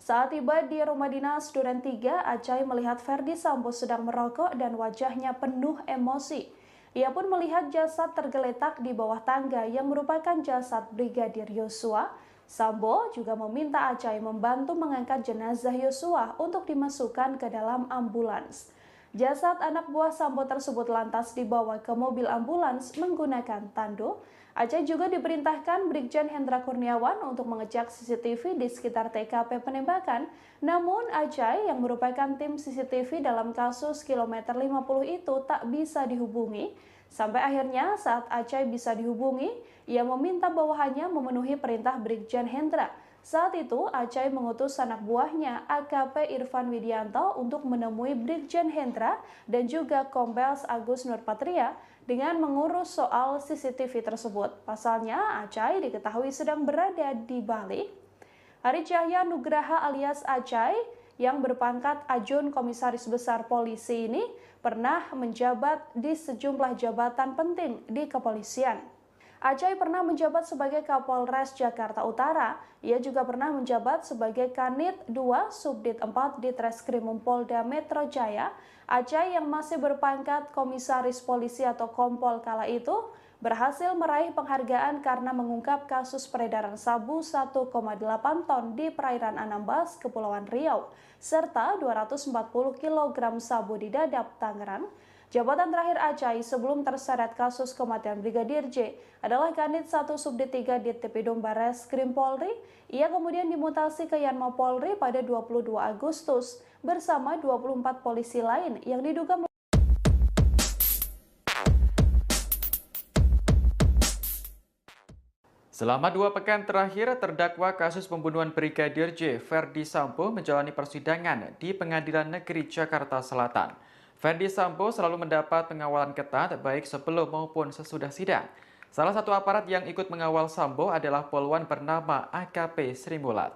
Saat tiba di rumah dinas Duren 3, Acai melihat Verdi Sambo sedang merokok dan wajahnya penuh emosi. Ia pun melihat jasad tergeletak di bawah tangga yang merupakan jasad Brigadir Yosua. Sambo juga meminta Acai membantu mengangkat jenazah Yosua untuk dimasukkan ke dalam ambulans. Jasad anak buah Sambo tersebut lantas dibawa ke mobil ambulans menggunakan tandu. Acai juga diperintahkan Brigjen Hendra Kurniawan untuk mengecek CCTV di sekitar TKP penembakan. Namun Acai yang merupakan tim CCTV dalam kasus kilometer 50 itu tak bisa dihubungi. Sampai akhirnya saat Acai bisa dihubungi, ia meminta bawahannya memenuhi perintah Brigjen Hendra. Saat itu Acai mengutus anak buahnya AKP Irfan Widianto untuk menemui Brigjen Hendra dan juga Kombes Agus Nurpatria dengan mengurus soal CCTV tersebut. Pasalnya Acai diketahui sedang berada di Bali. Ari Cahya Nugraha alias Acai yang berpangkat Ajun Komisaris Besar Polisi ini pernah menjabat di sejumlah jabatan penting di kepolisian. Acai pernah menjabat sebagai Kapolres Jakarta Utara. Ia juga pernah menjabat sebagai Kanit 2 Subdit 4 di Treskrimum Polda Metro Jaya. Acai yang masih berpangkat Komisaris Polisi atau Kompol kala itu berhasil meraih penghargaan karena mengungkap kasus peredaran sabu 1,8 ton di perairan Anambas, Kepulauan Riau, serta 240 kg sabu di Dadap, Tangerang. Jabatan terakhir Acai sebelum terseret kasus kematian Brigadir J adalah Kanit 1 Subdit 3 di Tipidum Barreskrim Polri. Ia kemudian dimutasi ke Yanma Polri pada 22 Agustus bersama 24 polisi lain yang diduga Selama 2 pekan terakhir, terdakwa kasus pembunuhan Brigadir J, Ferdi Sambo, menjalani persidangan di Pengadilan Negeri Jakarta Selatan. Ferdi Sambo selalu mendapat pengawalan ketat baik sebelum maupun sesudah sidang. Salah satu aparat yang ikut mengawal Sambo adalah polwan bernama AKP Sri Mulat.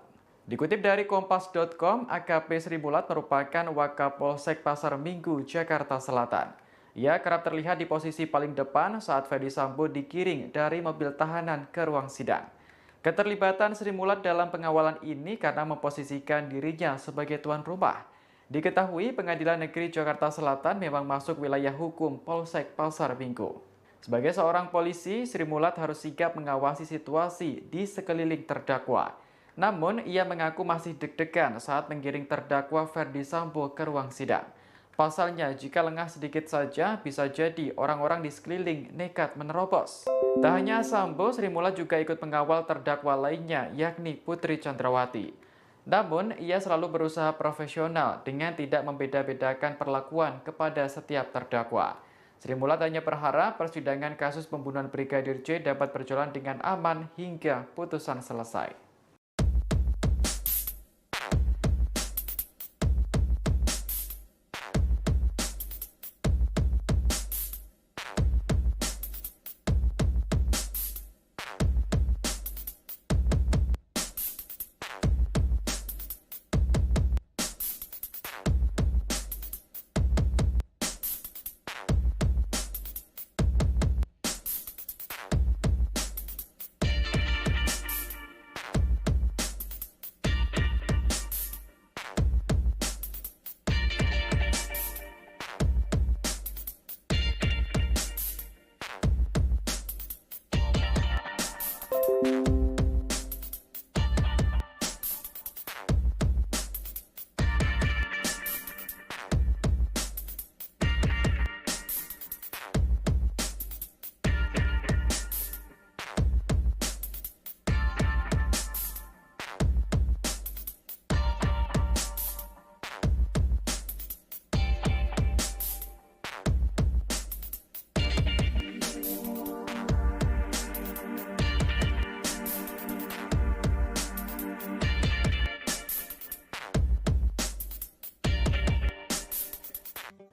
Dikutip dari Kompas.com, AKP Sri Mulat merupakan Wakapolsek Pasar Minggu, Jakarta Selatan. Ia kerap terlihat di posisi paling depan saat Ferdi Sambo digiring dari mobil tahanan ke ruang sidang. Keterlibatan Sri Mulat dalam pengawalan ini karena memposisikan dirinya sebagai tuan rumah. Diketahui Pengadilan Negeri Jakarta Selatan memang masuk wilayah hukum Polsek Pasar Minggu. Sebagai seorang polisi, Sri Mulat harus sigap mengawasi situasi di sekeliling terdakwa. Namun, ia mengaku masih deg-degan saat menggiring terdakwa Ferdi Sambo ke ruang sidang. Pasalnya, jika lengah sedikit saja, bisa jadi orang-orang di sekeliling nekat menerobos. Tak hanya Sambo, Sri Mulat juga ikut mengawal terdakwa lainnya, yakni Putri Chandrawati. Namun, ia selalu berusaha profesional dengan tidak membeda-bedakan perlakuan kepada setiap terdakwa. Sri Mulat hanya berharap persidangan kasus pembunuhan Brigadir J dapat berjalan dengan aman hingga putusan selesai.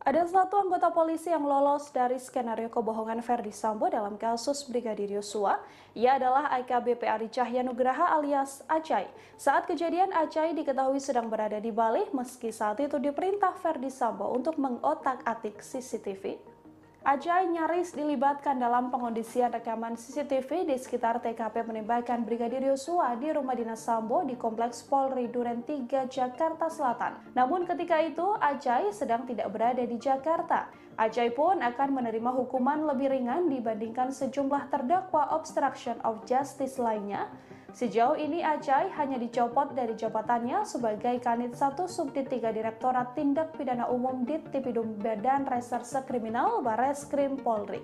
Ada satu anggota polisi yang lolos dari skenario kebohongan Ferdi Sambo dalam kasus Brigadir Yosua. Ia adalah AKBP Ari Cahyanugraha alias Acai. Saat kejadian, Acai diketahui sedang berada di Bali meski saat itu diperintah Ferdi Sambo untuk mengotak-atik CCTV. Acai nyaris dilibatkan dalam pengondisian rekaman CCTV di sekitar TKP penembakan Brigadir Yosua di rumah dinas Sambo di Kompleks Polri Duren 3, Jakarta Selatan. Namun ketika itu, Acai sedang tidak berada di Jakarta. Acai pun akan menerima hukuman lebih ringan dibandingkan sejumlah terdakwa obstruction of justice lainnya. Sejauh ini Acai hanya dicopot dari jabatannya sebagai Kanit 1 Subdit 3 Direktorat Tindak Pidana Umum Ditipidum Badan Reserse Kriminal Barreskrim Polri.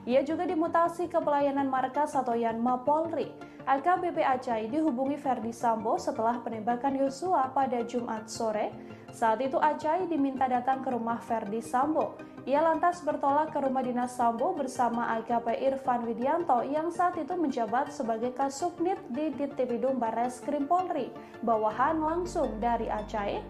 Ia juga dimutasi ke pelayanan markas atau Yanma Polri. AKBP Acai dihubungi Ferdi Sambo setelah penembakan Yosua pada Jumat sore. Saat itu Acai diminta datang ke rumah Ferdi Sambo. Ia lantas bertolak ke rumah dinas Sambo bersama AKP Irfan Widianto yang saat itu menjabat sebagai Kasubnit di Ditipidum Barreskrim Polri, bawahan langsung dari Acai.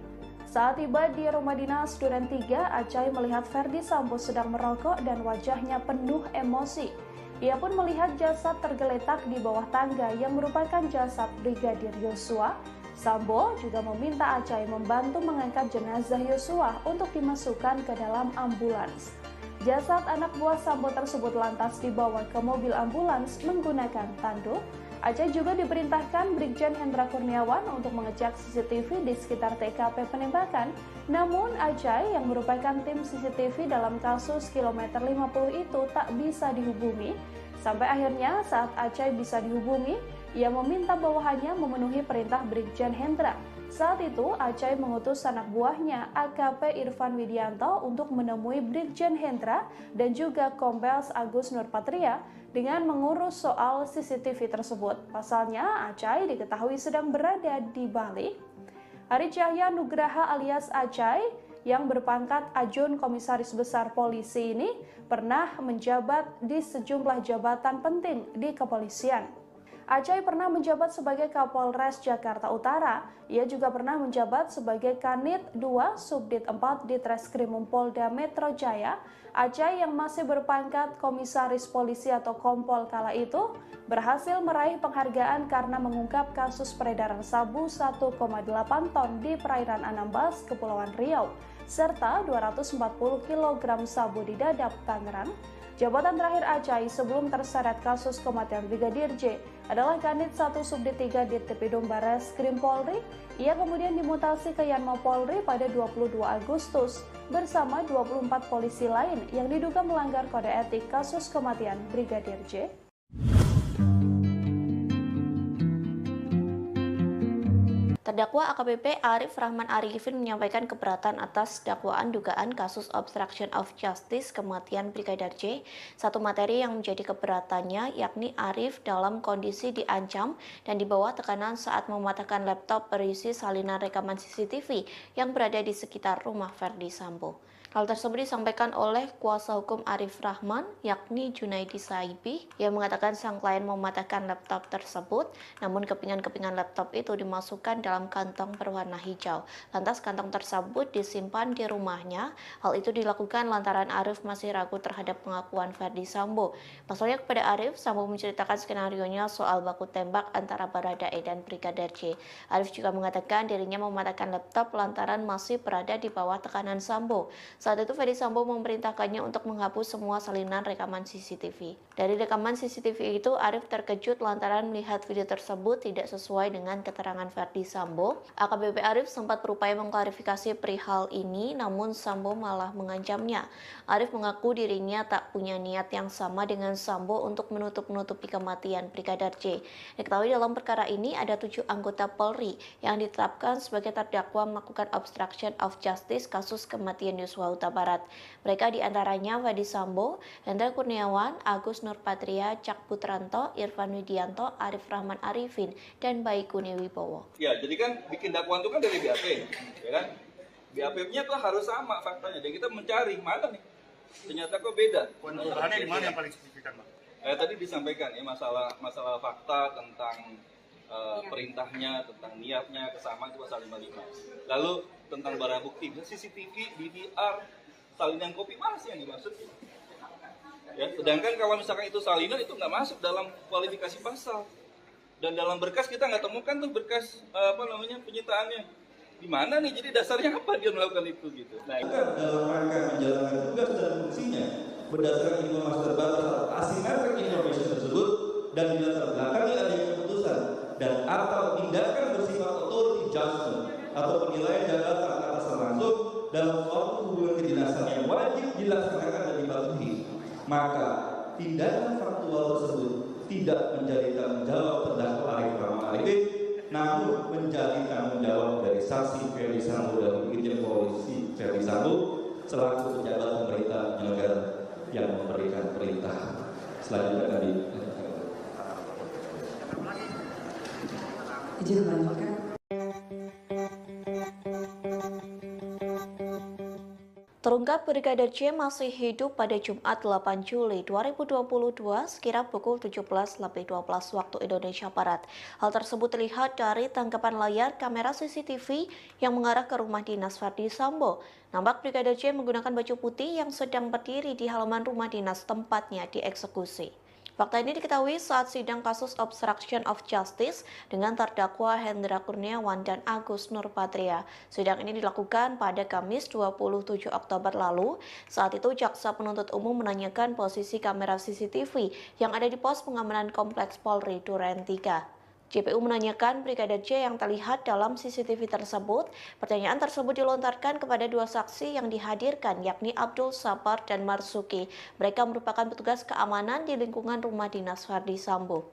Saat tiba di rumah dinas Duren 3, Acai melihat Ferdi Sambo sedang merokok dan wajahnya penuh emosi. Ia pun melihat jasad tergeletak di bawah tangga yang merupakan jasad Brigadir Yosua. Sambo juga meminta Acai membantu mengangkat jenazah Yosua untuk dimasukkan ke dalam ambulans. Jasad anak buah Sambo tersebut lantas dibawa ke mobil ambulans menggunakan tanduk. Acai juga diperintahkan Brigjen Hendra Kurniawan untuk mengecek CCTV di sekitar TKP penembakan. Namun Acai yang merupakan tim CCTV dalam kasus kilometer 50 itu tak bisa dihubungi. Sampai akhirnya saat Acai bisa dihubungi, ia meminta bawahannya memenuhi perintah Brigjen Hendra. Saat itu Acai mengutus anak buahnya AKP Irfan Widianto untuk menemui Brigjen Hendra dan juga Kombes Agus Nurpatria dengan mengurus soal CCTV tersebut. Pasalnya Acai diketahui sedang berada di Bali. Ari Cahya Nugraha alias Acai yang berpangkat Ajun Komisaris Besar Polisi ini pernah menjabat di sejumlah jabatan penting di kepolisian. Acai pernah menjabat sebagai Kapolres Jakarta Utara. Ia juga pernah menjabat sebagai Kanit 2 Subdit 4 di Treskrimum Polda Metro Jaya. Acai yang masih berpangkat Komisaris Polisi atau Kompol kala itu berhasil meraih penghargaan karena mengungkap kasus peredaran sabu 1,8 ton di perairan Anambas, Kepulauan Riau, serta 240 kg sabu di Dadap, Tangerang. Jabatan terakhir Acai sebelum terseret kasus kematian Brigadir J adalah Kanit 1 Subdit 3 di Tipidum Barreskrim Polri. Ia kemudian dimutasi ke Yanma Polri pada 22 Agustus bersama 24 polisi lain yang diduga melanggar kode etik kasus kematian Brigadir J. Terdakwa AKBP Arif Rahman Arifin menyampaikan keberatan atas dakwaan dugaan kasus obstruction of justice kematian Brigadir J. Satu materi yang menjadi keberatannya yakni Arif dalam kondisi diancam dan di bawah tekanan saat mematahkan laptop berisi salinan rekaman CCTV yang berada di sekitar rumah Verdi Sambo. Hal tersebut disampaikan oleh kuasa hukum Arif Rahman, yakni Junaidi Saibi, yang mengatakan sang klien mematahkan laptop tersebut, namun kepingan-kepingan laptop itu dimasukkan dalam kantong berwarna hijau. Lantas kantong tersebut disimpan di rumahnya. Hal itu dilakukan lantaran Arif masih ragu terhadap pengakuan Verdi Sambo. Pasalnya kepada Arif, Sambo menceritakan skenarionya soal baku tembak antara Baradae dan Brigadir J. Arif juga mengatakan dirinya mematahkan laptop lantaran masih berada di bawah tekanan Sambo. Saat itu Verdi Sambo memerintahkannya untuk menghapus semua salinan rekaman CCTV. Dari rekaman CCTV itu, Arif terkejut lantaran melihat video tersebut tidak sesuai dengan keterangan Verdi Sambo. AKBP Arif sempat berupaya mengklarifikasi perihal ini, namun Sambo malah mengancamnya. Arif mengaku dirinya tak punya niat yang sama dengan Sambo untuk menutup-nutupi kematian Brigadir J. Diketahui dalam perkara ini ada 7 anggota Polri yang ditetapkan sebagai terdakwa melakukan obstruction of justice kasus kematian Yosua Huta Barat. Mereka diantaranya Verdi Sambo, Hendra Kurniawan, Agus Nurpatria, Cak Putranto, Irfan Widianto, Arif Rahman Arifin, dan Baikuni Wibowo. Ya, jadi kan bikin dakwaan itu kan dari BAP, ya kan? BAP-nya tuh harus sama faktanya. Dan kita mencari mana nih? Ternyata kok beda. Perubahannya di mana yang paling signifikan, Pak? Tadi disampaikan ya masalah fakta tentang perintahnya, tentang niatnya, kesamaan itu pasal 55. Lalu tentang barang bukti, CCTV, DVR, salinan kopi mana sih yang dimaksud? Ya, sedangkan kalau misalkan itu salinan itu nggak masuk dalam kualifikasi pasal. Dan dalam berkas kita nggak temukan tuh berkas penyitaannya. Di mana nih? Jadi dasarnya apa dia melakukan itu gitu? Nah, dalam rangka menjalankan tugas dan fungsinya berdasarkan informasi terbatas atau asymmetric information tersebut dan dilatar belakangi adanya keputusan dan atau tindakan bersifat authority judgment atau penilaian jabatan atas langsung dalam suatu hubungan kedinasan yang wajib dilaksanakan dan dipatuhi, maka tindakan faktual tersebut tidak menjadi tanggung jawab terdakwa Arif Rahman Arifin, namun menjadi tanggung jawab dari saksi Verdi Sambo dan Brigjen Polisi Verdi Sambo selaku pejabat pemerintah penyelenggara yang memberikan perintah. Selanjutnya tadi. Izin melanjutkan. Terungkap Brigadir J masih hidup pada Jumat 8 Juli 2022 sekira pukul 17.12 waktu Indonesia Barat. Hal tersebut terlihat dari tangkapan layar kamera CCTV yang mengarah ke rumah dinas Verdi Sambo. Nampak Brigadir J menggunakan baju putih yang sedang berdiri di halaman rumah dinas tempatnya dieksekusi. Fakta ini diketahui saat sidang kasus obstruction of justice dengan terdakwa Hendra Kurniawan dan Agus Nurpatria. Sidang ini dilakukan pada Kamis 27 Oktober lalu. Saat itu jaksa penuntut umum menanyakan posisi kamera CCTV yang ada di pos pengamanan Kompleks Polri Duren 3. JPU menanyakan Brigadir J yang terlihat dalam CCTV tersebut. Pertanyaan tersebut dilontarkan kepada dua saksi yang dihadirkan, yakni Abdul Sabar dan Marsuki. Mereka merupakan petugas keamanan di lingkungan rumah dinas Ferdi Sambo.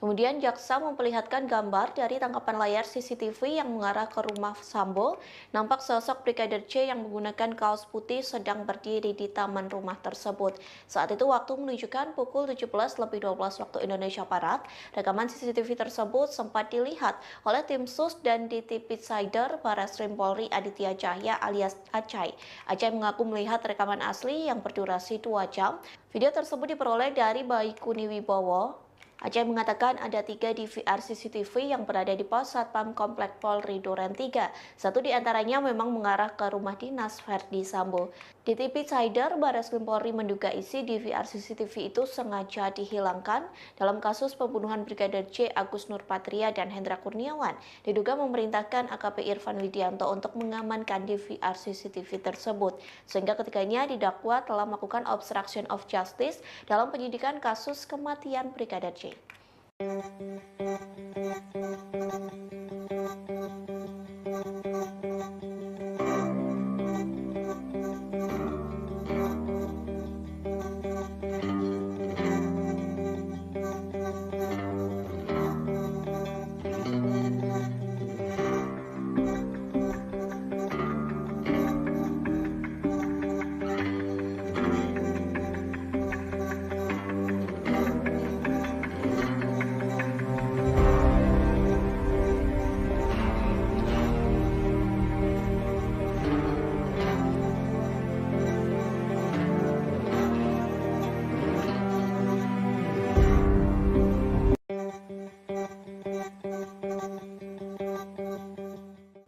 Kemudian jaksa memperlihatkan gambar dari tangkapan layar CCTV yang mengarah ke rumah Sambo. Nampak sosok Brigadir J yang menggunakan kaos putih sedang berdiri di taman rumah tersebut. Saat itu waktu menunjukkan pukul 17.12 waktu Indonesia Barat. Rekaman CCTV tersebut sempat dilihat oleh tim SUS dan DTP Sider Barreskrim Polri Aditya Cahya alias Acai. Acai mengaku melihat rekaman asli yang berdurasi 2 jam. Video tersebut diperoleh dari Baikuni Wibowo. Acai mengatakan ada 3 DVR CCTV yang berada di pos Satpam Komplek Polri Duren 3. Satu di antaranya memang mengarah ke rumah dinas Ferdi Sambo. DTP Sider Barreskrim Polri menduga isi DVR CCTV itu sengaja dihilangkan dalam kasus pembunuhan Brigadir J, Agus Nurpatria dan Hendra Kurniawan. Diduga memerintahkan AKP Irfan Widianto untuk mengamankan DVR CCTV tersebut, sehingga ketiganya didakwa telah melakukan obstruction of justice dalam penyidikan kasus kematian Brigadir J.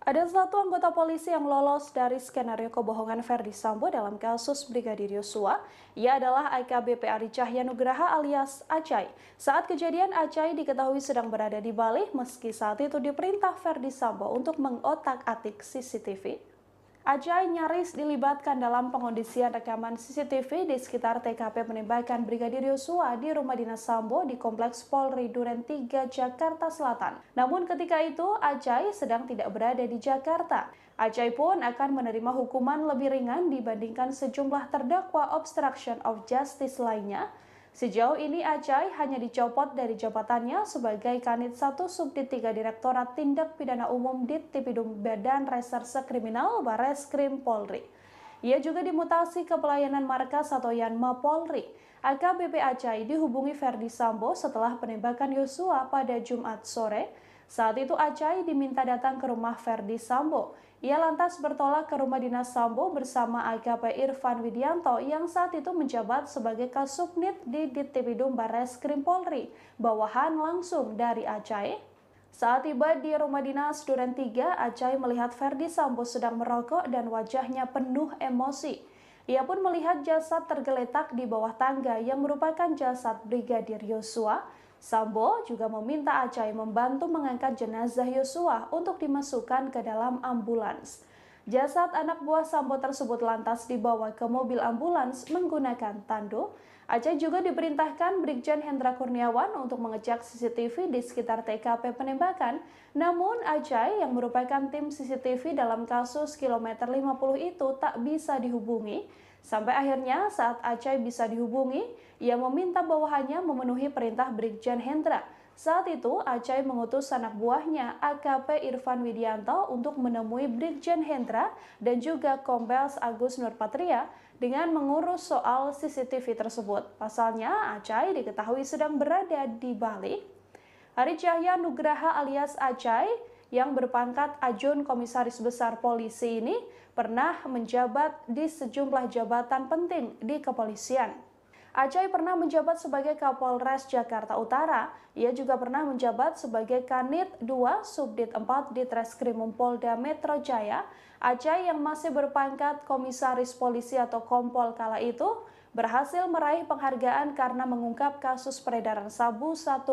Ada satu anggota polisi yang lolos dari skenario kebohongan Ferdi Sambo dalam kasus Brigadir Yosua. Ia adalah AKBP Ari Cahya Nugraha alias Acai. Saat kejadian, Acai diketahui sedang berada di Bali meski saat itu diperintah Ferdi Sambo untuk mengotak-atik CCTV. Acai nyaris dilibatkan dalam pengondisian rekaman CCTV di sekitar TKP penembakan Brigadir Yosua di rumah dinas Sambo di Kompleks Polri Duren 3, Jakarta Selatan. Namun ketika itu, Acai sedang tidak berada di Jakarta. Acai pun akan menerima hukuman lebih ringan dibandingkan sejumlah terdakwa obstruction of justice lainnya. Sejauh ini Acai hanya dicopot dari jabatannya sebagai Kanit 1 Subdit 3 Direktorat Tindak Pidana Umum Dittipidum Badan Reserse Kriminal Barreskrim Polri. Ia juga dimutasi ke pelayanan markas atau Yanma Polri. AKBP Acai dihubungi Ferdi Sambo setelah penembakan Yosua pada Jumat sore. Saat itu Acai diminta datang ke rumah Ferdi Sambo. Ia lantas bertolak ke rumah dinas Sambo bersama AKP Irfan Widianto yang saat itu menjabat sebagai Kasubnit di Dittipidum Barreskrim Polri, bawahan langsung dari Acai. Saat tiba di rumah dinas Duren 3, Acai melihat Ferdi Sambo sedang merokok dan wajahnya penuh emosi. Ia pun melihat jasad tergeletak di bawah tangga yang merupakan jasad Brigadir Yosua. Sambo juga meminta Acai membantu mengangkat jenazah Yosua untuk dimasukkan ke dalam ambulans. Jasad anak buah Sambo tersebut lantas dibawa ke mobil ambulans menggunakan tandu. Acai juga diperintahkan Brigjen Hendra Kurniawan untuk mengecek CCTV di sekitar TKP penembakan. Namun Acai yang merupakan tim CCTV dalam kasus kilometer 50 itu tak bisa dihubungi. Sampai akhirnya saat Acai bisa dihubungi, ia meminta bawahannya memenuhi perintah Brigjen Hendra. Saat itu Acai mengutus anak buahnya AKP Irfan Widianto untuk menemui Brigjen Hendra dan juga Kombes Agus Nurpatria dengan mengurus soal CCTV tersebut. Pasalnya Acai diketahui sedang berada di Bali. Ari Cahya Nugraha alias Acai yang berpangkat Ajun Komisaris Besar Polisi ini pernah menjabat di sejumlah jabatan penting di kepolisian. Acai pernah menjabat sebagai Kapolres Jakarta Utara. Ia juga pernah menjabat sebagai Kanit 2 Subdit 4 Ditreskrimum Polda Metro Jaya. Acai yang masih berpangkat Komisaris Polisi atau Kompol kala itu berhasil meraih penghargaan karena mengungkap kasus peredaran sabu 1,8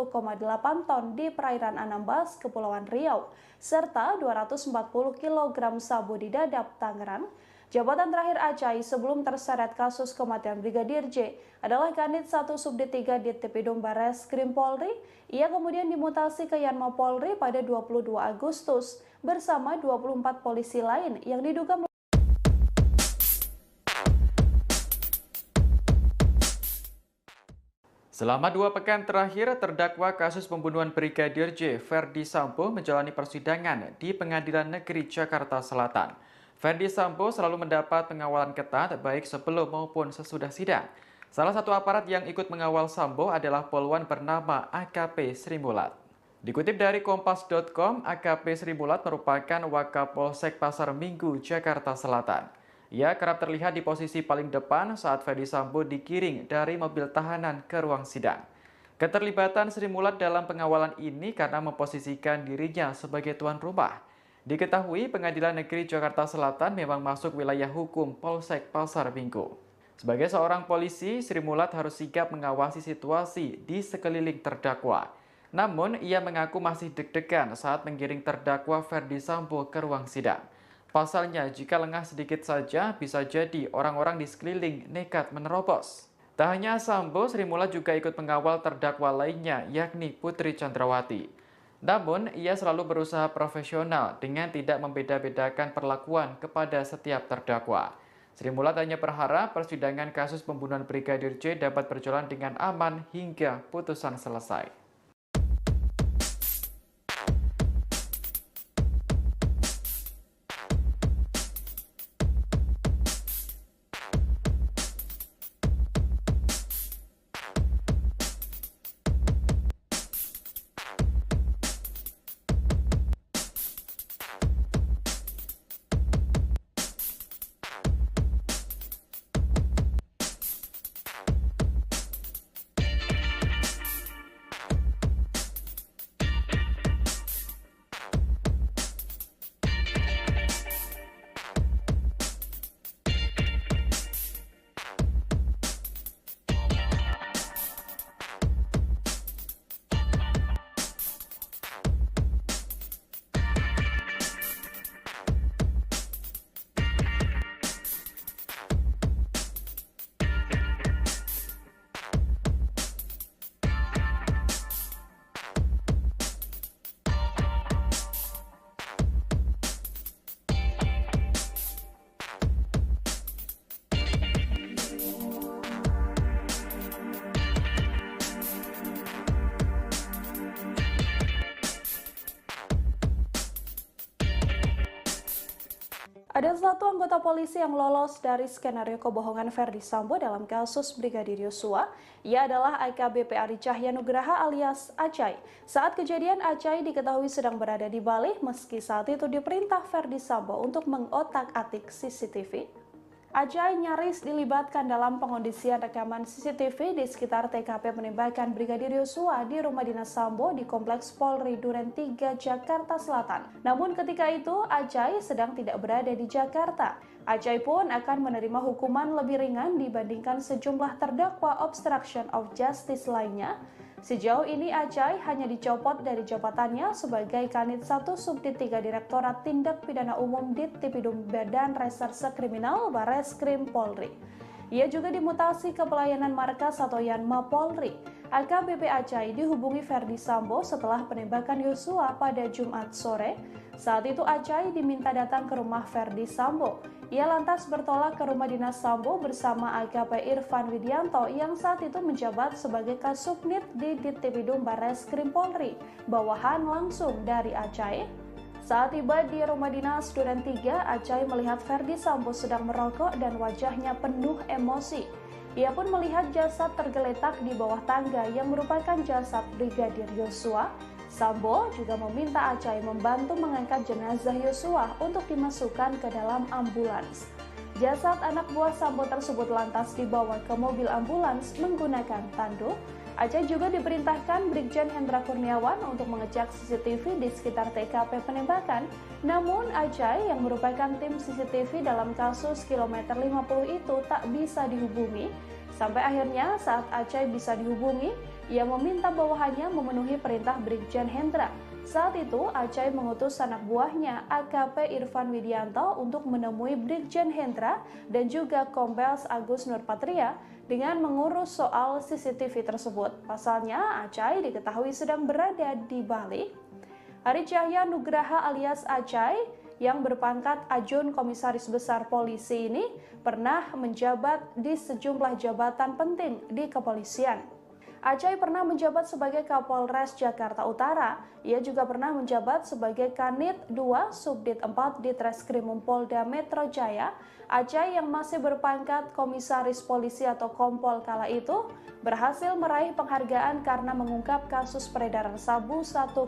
ton di perairan Anambas, Kepulauan Riau, serta 240 kg sabu di Dadap, Tangerang. Jabatan terakhir Acai sebelum terseret kasus kematian Brigadir J adalah Kanit 1 Subdit 3 Dittipidum Barreskrim Polri. Ia kemudian dimutasi ke Yanma Polri pada 22 Agustus bersama 24 polisi lain yang diduga Selama 2 pekan terakhir, terdakwa kasus pembunuhan Brigadir J, Ferdi Sambo, menjalani persidangan di Pengadilan Negeri Jakarta Selatan. Ferdi Sambo selalu mendapat pengawalan ketat baik sebelum maupun sesudah sidang. Salah satu aparat yang ikut mengawal Sambo adalah poluan bernama AKP Sri Mulat. Dikutip dari Kompas.com, AKP Sri Mulat merupakan Wakapolsek Pasar Minggu, Jakarta Selatan. Ia kerap terlihat di posisi paling depan saat Ferdi Sambo digiring dari mobil tahanan ke ruang sidang. Keterlibatan Sri Mulat dalam pengawalan ini karena memposisikan dirinya sebagai tuan rumah. Diketahui Pengadilan Negeri Jakarta Selatan memang masuk wilayah hukum Polsek Pasar Minggu. Sebagai seorang polisi, Sri Mulat harus sigap mengawasi situasi di sekeliling terdakwa. Namun, ia mengaku masih deg-degan saat menggiring terdakwa Ferdi Sambo ke ruang sidang. Pasalnya, jika lengah sedikit saja, bisa jadi orang-orang di sekeliling nekat menerobos. Tak hanya Sambo, Sri Mulat juga ikut mengawal terdakwa lainnya, yakni Putri Chandrawati. Namun, ia selalu berusaha profesional dengan tidak membeda-bedakan perlakuan kepada setiap terdakwa. Sri Mulat hanya berharap persidangan kasus pembunuhan Brigadir J dapat berjalan dengan aman hingga putusan selesai. Ada satu anggota polisi yang lolos dari skenario kebohongan Ferdi Sambo dalam kasus Brigadir Yosua. Ia adalah AKBP Ari Cahyanugraha alias Acai. Saat kejadian, Acai diketahui sedang berada di Bali meski saat itu diperintah Ferdi Sambo untuk mengotak-atik CCTV. Acai nyaris dilibatkan dalam pengondisian rekaman CCTV di sekitar TKP penembakan Brigadir Yosua di rumah dinas Sambo di Kompleks Polri Duren 3, Jakarta Selatan. Namun ketika itu, Acai sedang tidak berada di Jakarta. Acai pun akan menerima hukuman lebih ringan dibandingkan sejumlah terdakwa obstruction of justice lainnya. Sejauh ini Acai hanya dicopot dari jabatannya sebagai Kanit 1 Subdit 3 Direktorat Tindak Pidana Umum Dittipidum Badan Reserse Kriminal Barreskrim Polri. Ia juga dimutasi ke pelayanan markas atau Yanma Polri. AKBP Acai dihubungi Ferdi Sambo setelah penembakan Yosua pada Jumat sore. Saat itu Acai diminta datang ke rumah Ferdi Sambo. Ia lantas bertolak ke rumah dinas Sambo bersama AKP Irfan Widianto yang saat itu menjabat sebagai Kasubnit di Dittipidum Barreskrim Polri, bawahan langsung dari Acai. Saat tiba di rumah dinas Duren 3, Acai melihat Ferdi Sambo sedang merokok dan wajahnya penuh emosi. Ia pun melihat jasad tergeletak di bawah tangga yang merupakan jasad Brigadir Yosua. Sambo juga meminta Acai membantu mengangkat jenazah Yosua untuk dimasukkan ke dalam ambulans. Jasad anak buah Sambo tersebut lantas dibawa ke mobil ambulans menggunakan tanduk. Acai juga diperintahkan Brigjen Hendra Kurniawan untuk mengecek CCTV di sekitar TKP penembakan. Namun Acai yang merupakan tim CCTV dalam kasus kilometer 50 itu tak bisa dihubungi. Sampai akhirnya saat Acai bisa dihubungi, ia meminta bawahannya memenuhi perintah Brigjen Hendra. Saat itu Acai mengutus anak buahnya AKP Irfan Widianto untuk menemui Brigjen Hendra dan juga Kombes Agus Nurpatria dengan mengurus soal CCTV tersebut. Pasalnya, Acai diketahui sedang berada di Bali. Ari Cahya Nugraha alias Acai yang berpangkat Ajun Komisaris Besar Polisi ini pernah menjabat di sejumlah jabatan penting di kepolisian. Acai pernah menjabat sebagai Kapolres Jakarta Utara. Ia juga pernah menjabat sebagai Kanit 2 Subdit 4 di Treskrimum Polda Metro Jaya. Acai yang masih berpangkat Komisaris Polisi atau Kompol kala itu berhasil meraih penghargaan karena mengungkap kasus peredaran sabu 1,8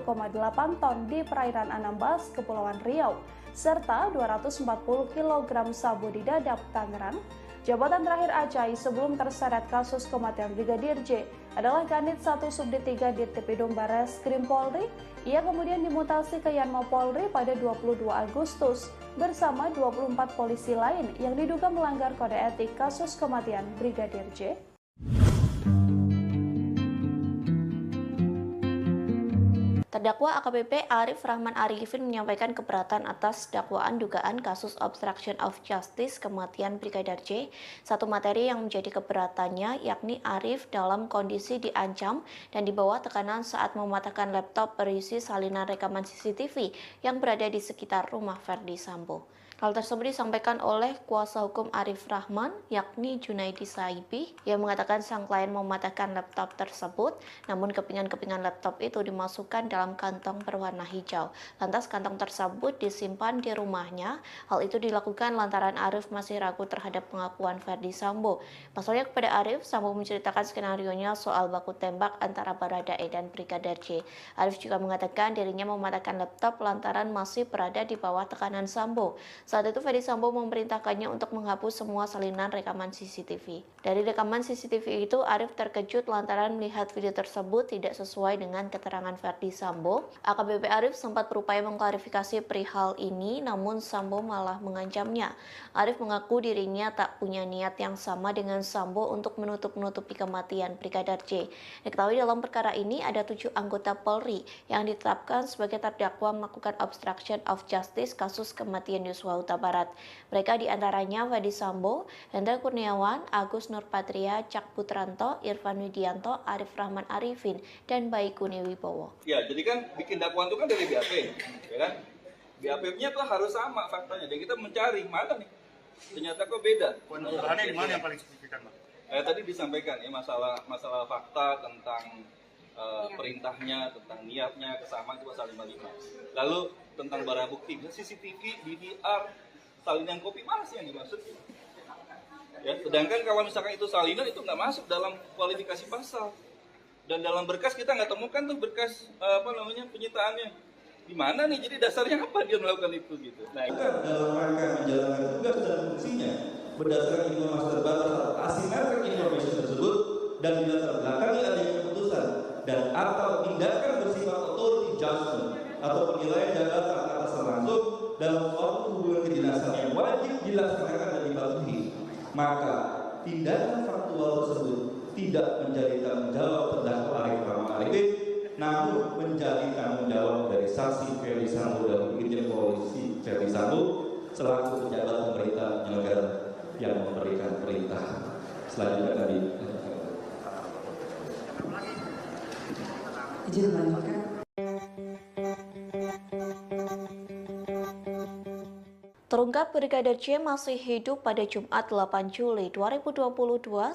ton di perairan Anambas, Kepulauan Riau, serta 240 kg sabu di Dadap, Tangerang. Jabatan terakhir Acai sebelum terseret kasus kematian Brigadir J adalah Kanit 1 Subdit 3 di Tipidum Barreskrim Polri. Ia kemudian dimutasi ke Yanma Polri pada 22 Agustus bersama 24 polisi lain yang diduga melanggar kode etik kasus kematian Brigadir J. Terdakwa AKBP Arif Rahman Arifin menyampaikan keberatan atas dakwaan dugaan kasus obstruction of justice kematian Brigadir J. Satu materi yang menjadi keberatannya yakni Arif dalam kondisi diancam dan di bawah tekanan saat mematahkan laptop berisi salinan rekaman CCTV yang berada di sekitar rumah Ferdi Sambo. Hal tersebut disampaikan oleh kuasa hukum Arif Rahman, yakni Junaidi Saibi, yang mengatakan sang klien mematahkan laptop tersebut, namun kepingan-kepingan laptop itu dimasukkan dalam kantong berwarna hijau. Lantas kantong tersebut disimpan di rumahnya. Hal itu dilakukan lantaran Arif masih ragu terhadap pengakuan Ferdi Sambo. Pasalnya kepada Arif, Sambo menceritakan skenarionya soal baku tembak antara Baradae dan Brigadir J. Arif juga mengatakan dirinya mematahkan laptop lantaran masih berada di bawah tekanan Sambo. Saat itu Ferdi Sambo memerintahkannya untuk menghapus semua salinan rekaman CCTV. Dari rekaman CCTV itu, Arif terkejut lantaran melihat video tersebut tidak sesuai dengan keterangan Ferdi Sambo. AKBP Arif sempat berupaya mengklarifikasi perihal ini, namun Sambo malah mengancamnya. Arif mengaku dirinya tak punya niat yang sama dengan Sambo untuk menutup-nutupi kematian Brigadir J. Diketahui dalam perkara ini ada 7 anggota Polri yang ditetapkan sebagai terdakwa melakukan obstruction of justice kasus kematian Yosua Huta Barat. Mereka diantaranya Ferdi Sambo, Hendra Kurniawan, Agus Nurpatria, Cak Putranto, Irfan Widianto, Arif Rahman Arifin, dan Baikuni Wibowo. Ya, jadi kan bikin dakwaan itu kan dari BAP, ya kan? BAP-nya tuh harus sama faktanya. Dan kita mencari mana nih? Ternyata kok beda. Perubahannya di mana yang paling signifikan, Pak? Tadi disampaikan ya masalah fakta tentang perintahnya, tentang niatnya, kesamaan itu pasal 55. Lalu tentang barang bukti, CCTV, DVR, salinan kopi mana sih yang dimaksud? Ya, sedangkan kalau misalkan itu salinan itu nggak masuk dalam kualifikasi pasal. Dan dalam berkas kita nggak temukan tuh berkas penyitaannya. Di mana nih? Jadi dasarnya apa dia melakukan itu gitu? Nah, dalam rangka menjalankan tugas dan fungsinya berdasarkan informasi terbatas atau asymmetric information tersebut dan dilatar belakangi adanya keputusan dan atau tindakan bersifat authority judgment atau penilaian jabatan atas langsung dalam suatu hubungan kedinasan yang wajib dilaksanakan dan dipatuhi, maka tindakan faktual tersebut tidak menjadi tanggung jawab terdakwa Arif Rahman Arifin, namun menjadi tanggung jawab dari saksi Ferdi Sambo dan Brigjen Polisi Ferdi Sambo selaku pejabat pemerintah negara yang memberikan perintah. Selanjutnya tadi izin melanjutkan. Terungkap Brigadir J masih hidup pada Jumat 8 Juli 2022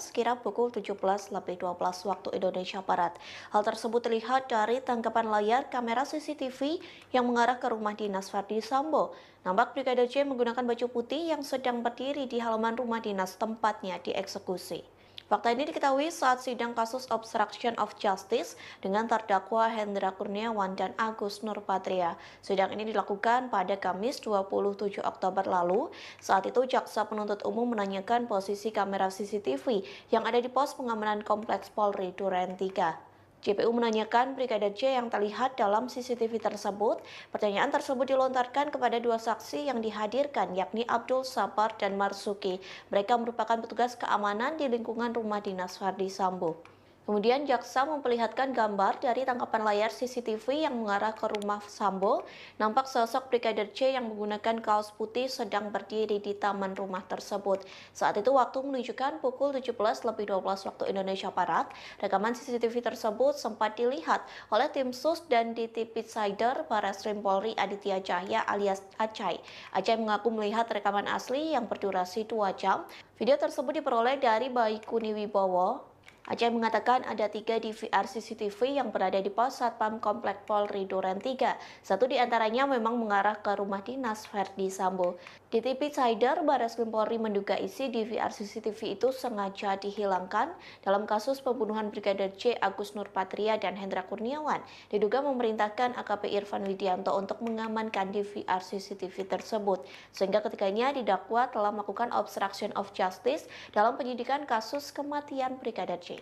sekira pukul 17.12 waktu Indonesia Barat. Hal tersebut terlihat dari tangkapan layar kamera CCTV yang mengarah ke rumah dinas Ferdi Sambo. Nampak Brigadir J menggunakan baju putih yang sedang berdiri di halaman rumah dinas tempatnya dieksekusi. Fakta ini diketahui saat sidang kasus obstruction of justice dengan terdakwa Hendra Kurniawan dan Agus Nurpatria. Sidang ini dilakukan pada Kamis 27 Oktober lalu. Saat itu jaksa penuntut umum menanyakan posisi kamera CCTV yang ada di pos pengamanan Kompleks Polri Duren 3. JPU menanyakan Brigadir J yang terlihat dalam CCTV tersebut. Pertanyaan tersebut dilontarkan kepada dua saksi yang dihadirkan, yakni Abdul Sabar dan Marsuki. Mereka merupakan petugas keamanan di lingkungan rumah dinas Ferdi Sambo. Kemudian jaksa memperlihatkan gambar dari tangkapan layar CCTV yang mengarah ke rumah Sambo. Nampak sosok Brigadir J yang menggunakan kaos putih sedang berdiri di taman rumah tersebut. Saat itu waktu menunjukkan pukul 17.12 waktu Indonesia Barat. Rekaman CCTV tersebut sempat dilihat oleh tim SUS dan DTP Sider Barreskrim Polri Aditya Cahya alias Acai. Acai mengaku melihat rekaman asli yang berdurasi 2 jam. Video tersebut diperoleh dari Baikuni Wibowo. Acai mengatakan ada 3 DVR CCTV yang berada di pos Satpam Komplek Polri Duren 3. Satu di antaranya memang mengarah ke rumah dinas Ferdi Sambo. DTP Sider Barreskrim Polri menduga isi DVR CCTV itu sengaja dihilangkan dalam kasus pembunuhan Brigadir J, Agus Nurpatria dan Hendra Kurniawan. Diduga memerintahkan AKP Irfan Widianto untuk mengamankan DVR CCTV tersebut, sehingga ketiganya didakwa telah melakukan obstruction of justice dalam penyidikan kasus kematian Brigadir J.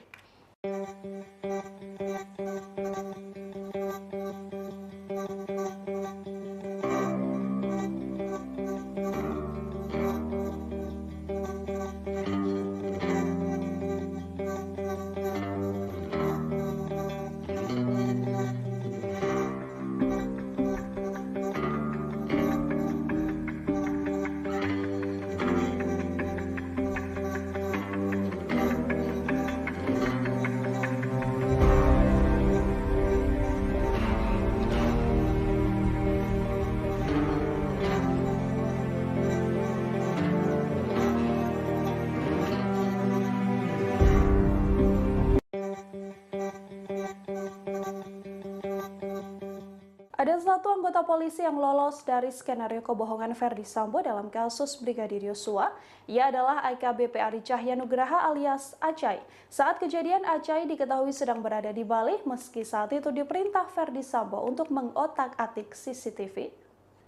Ada satu anggota polisi yang lolos dari skenario kebohongan Ferdi Sambo dalam kasus Brigadir Yosua. Ia adalah AKBP Ari Cahya Nugraha alias Acai. Saat kejadian, Acai diketahui sedang berada di Bali meski saat itu diperintah Ferdi Sambo untuk mengotak-atik CCTV.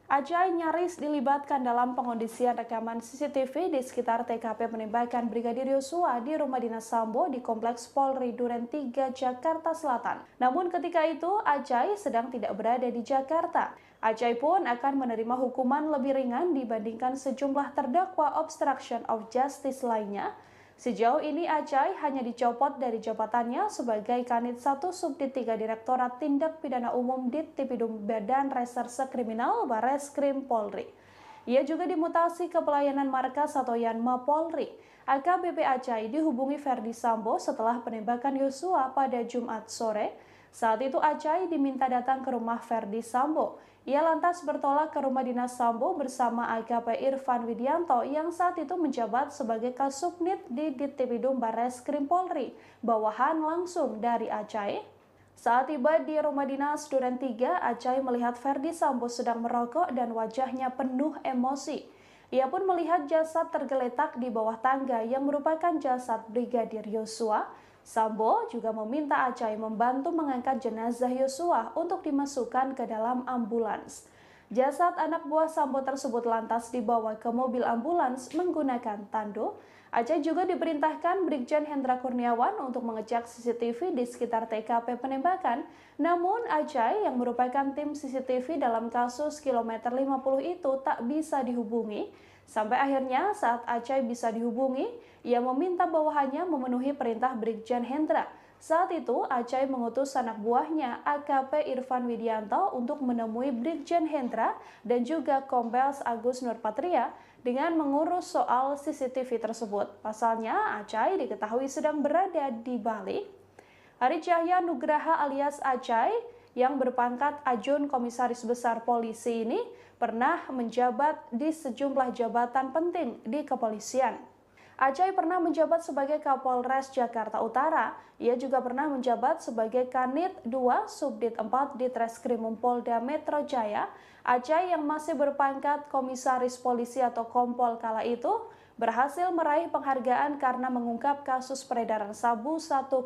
Acai nyaris dilibatkan dalam pengondisian rekaman CCTV di sekitar TKP penembakan Brigadir Yosua di rumah dinas Sambo di Kompleks Polri Duren 3, Jakarta Selatan. Namun ketika itu, Acai sedang tidak berada di Jakarta. Acai pun akan menerima hukuman lebih ringan dibandingkan sejumlah terdakwa obstruction of justice lainnya. Sejauh ini Acai hanya dicopot dari jabatannya sebagai Kanit 1 Subdit 3 Direktorat Tindak Pidana Umum Dittipidum Badan Reserse Kriminal Barreskrim Polri. Ia juga dimutasi ke pelayanan markas atau Yanma Polri. AKBP Acai dihubungi Ferdi Sambo setelah penembakan Yosua pada Jumat sore. Saat itu Acai diminta datang ke rumah Ferdi Sambo. Ia lantas bertolak ke rumah dinas Sambo bersama AKP Irfan Widianto yang saat itu menjabat sebagai Kasubnit di Dittipidum Barreskrim Polri, bawahan langsung dari Acai. Saat tiba di rumah dinas Duren 3, Acai melihat Ferdi Sambo sedang merokok dan wajahnya penuh emosi. Ia pun melihat jasad tergeletak di bawah tangga yang merupakan jasad Brigadir Yosua. Sambo juga meminta Acai membantu mengangkat jenazah Yosua untuk dimasukkan ke dalam ambulans. Jasad anak buah Sambo tersebut lantas dibawa ke mobil ambulans menggunakan tandu. Acai juga diperintahkan Brigjen Hendra Kurniawan untuk mengecek CCTV di sekitar TKP penembakan. Namun Acai yang merupakan tim CCTV dalam kasus kilometer 50 itu tak bisa dihubungi. Sampai akhirnya saat Acai bisa dihubungi, ia meminta bawahannya memenuhi perintah Brigjen Hendra. Saat itu Acai mengutus anak buahnya AKP Irfan Widianto untuk menemui Brigjen Hendra dan juga Kombes Agus Nurpatria dengan mengurus soal CCTV tersebut. Pasalnya Acai diketahui sedang berada di Bali. Ari Cahya Nugraha alias Acai yang berpangkat Ajun Komisaris Besar Polisi ini pernah menjabat di sejumlah jabatan penting di kepolisian. Acai pernah menjabat sebagai Kapolres Jakarta Utara. Ia juga pernah menjabat sebagai Kanit 2 Subdit 4 di Treskrimum Polda Metro Jaya. Acai yang masih berpangkat Komisaris Polisi atau Kompol kala itu berhasil meraih penghargaan karena mengungkap kasus peredaran sabu 1,8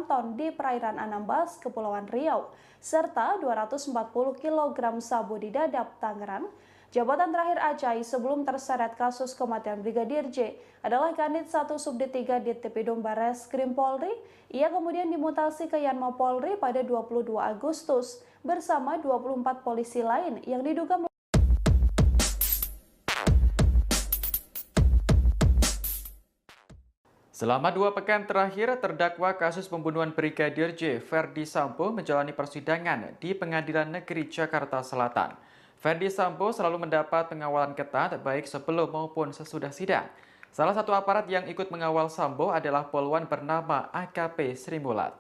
ton di perairan Anambas, Kepulauan Riau, serta 240 kg sabu di Dadap, Tangerang. Jabatan terakhir Acai sebelum terseret kasus kematian Brigadir J adalah Kanit 1 Subdit 3 Dittipidum Barreskrim Polri. Ia kemudian dimutasi ke Yanma Polri pada 22 Agustus bersama 24 polisi lain yang diduga Selama 2 pekan terakhir, terdakwa kasus pembunuhan Brigadir J, Ferdi Sambo, menjalani persidangan di Pengadilan Negeri Jakarta Selatan. Ferdi Sambo selalu mendapat pengawalan ketat baik sebelum maupun sesudah sidang. Salah satu aparat yang ikut mengawal Sambo adalah poluan bernama AKP Sri Mulat.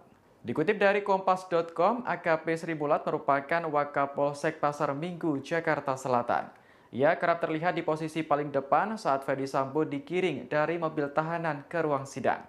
Dikutip dari Kompas.com, AKP Sri Mulat merupakan Wakapolsek Pasar Minggu, Jakarta Selatan. Ia kerap terlihat di posisi paling depan saat Ferdi Sambo digiring dari mobil tahanan ke ruang sidang.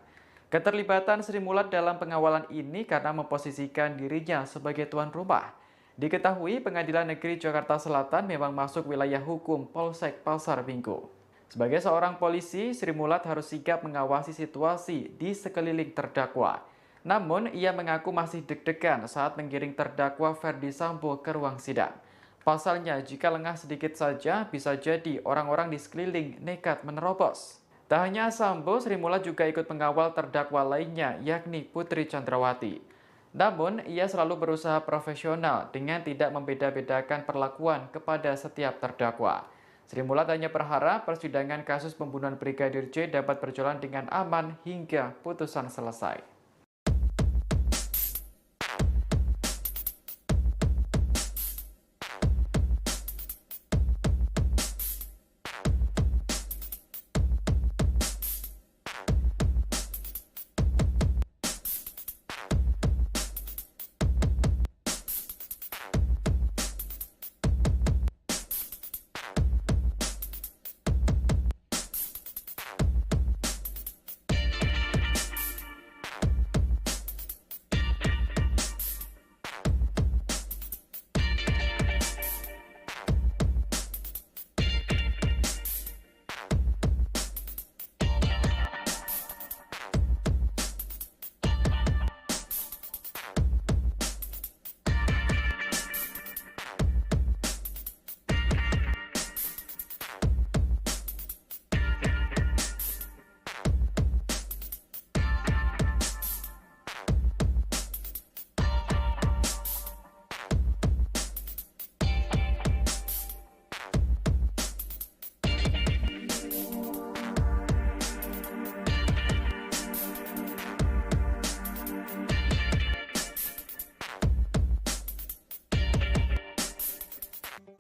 Keterlibatan Sri Mulat dalam pengawalan ini karena memposisikan dirinya sebagai tuan rumah. Diketahui Pengadilan Negeri Jakarta Selatan memang masuk wilayah hukum Polsek Pasar Minggu. Sebagai seorang polisi, Sri Mulat harus sigap mengawasi situasi di sekeliling terdakwa. Namun, ia mengaku masih deg-degan saat menggiring terdakwa Ferdi Sambo ke ruang sidang. Pasalnya, jika lengah sedikit saja, bisa jadi orang-orang di sekeliling nekat menerobos. Tak hanya Sambo, Sri Mulat juga ikut mengawal terdakwa lainnya, yakni Putri Chandrawati. Namun, ia selalu berusaha profesional dengan tidak membeda-bedakan perlakuan kepada setiap terdakwa. Sri Mulat hanya berharap persidangan kasus pembunuhan Brigadir J dapat berjalan dengan aman hingga putusan selesai.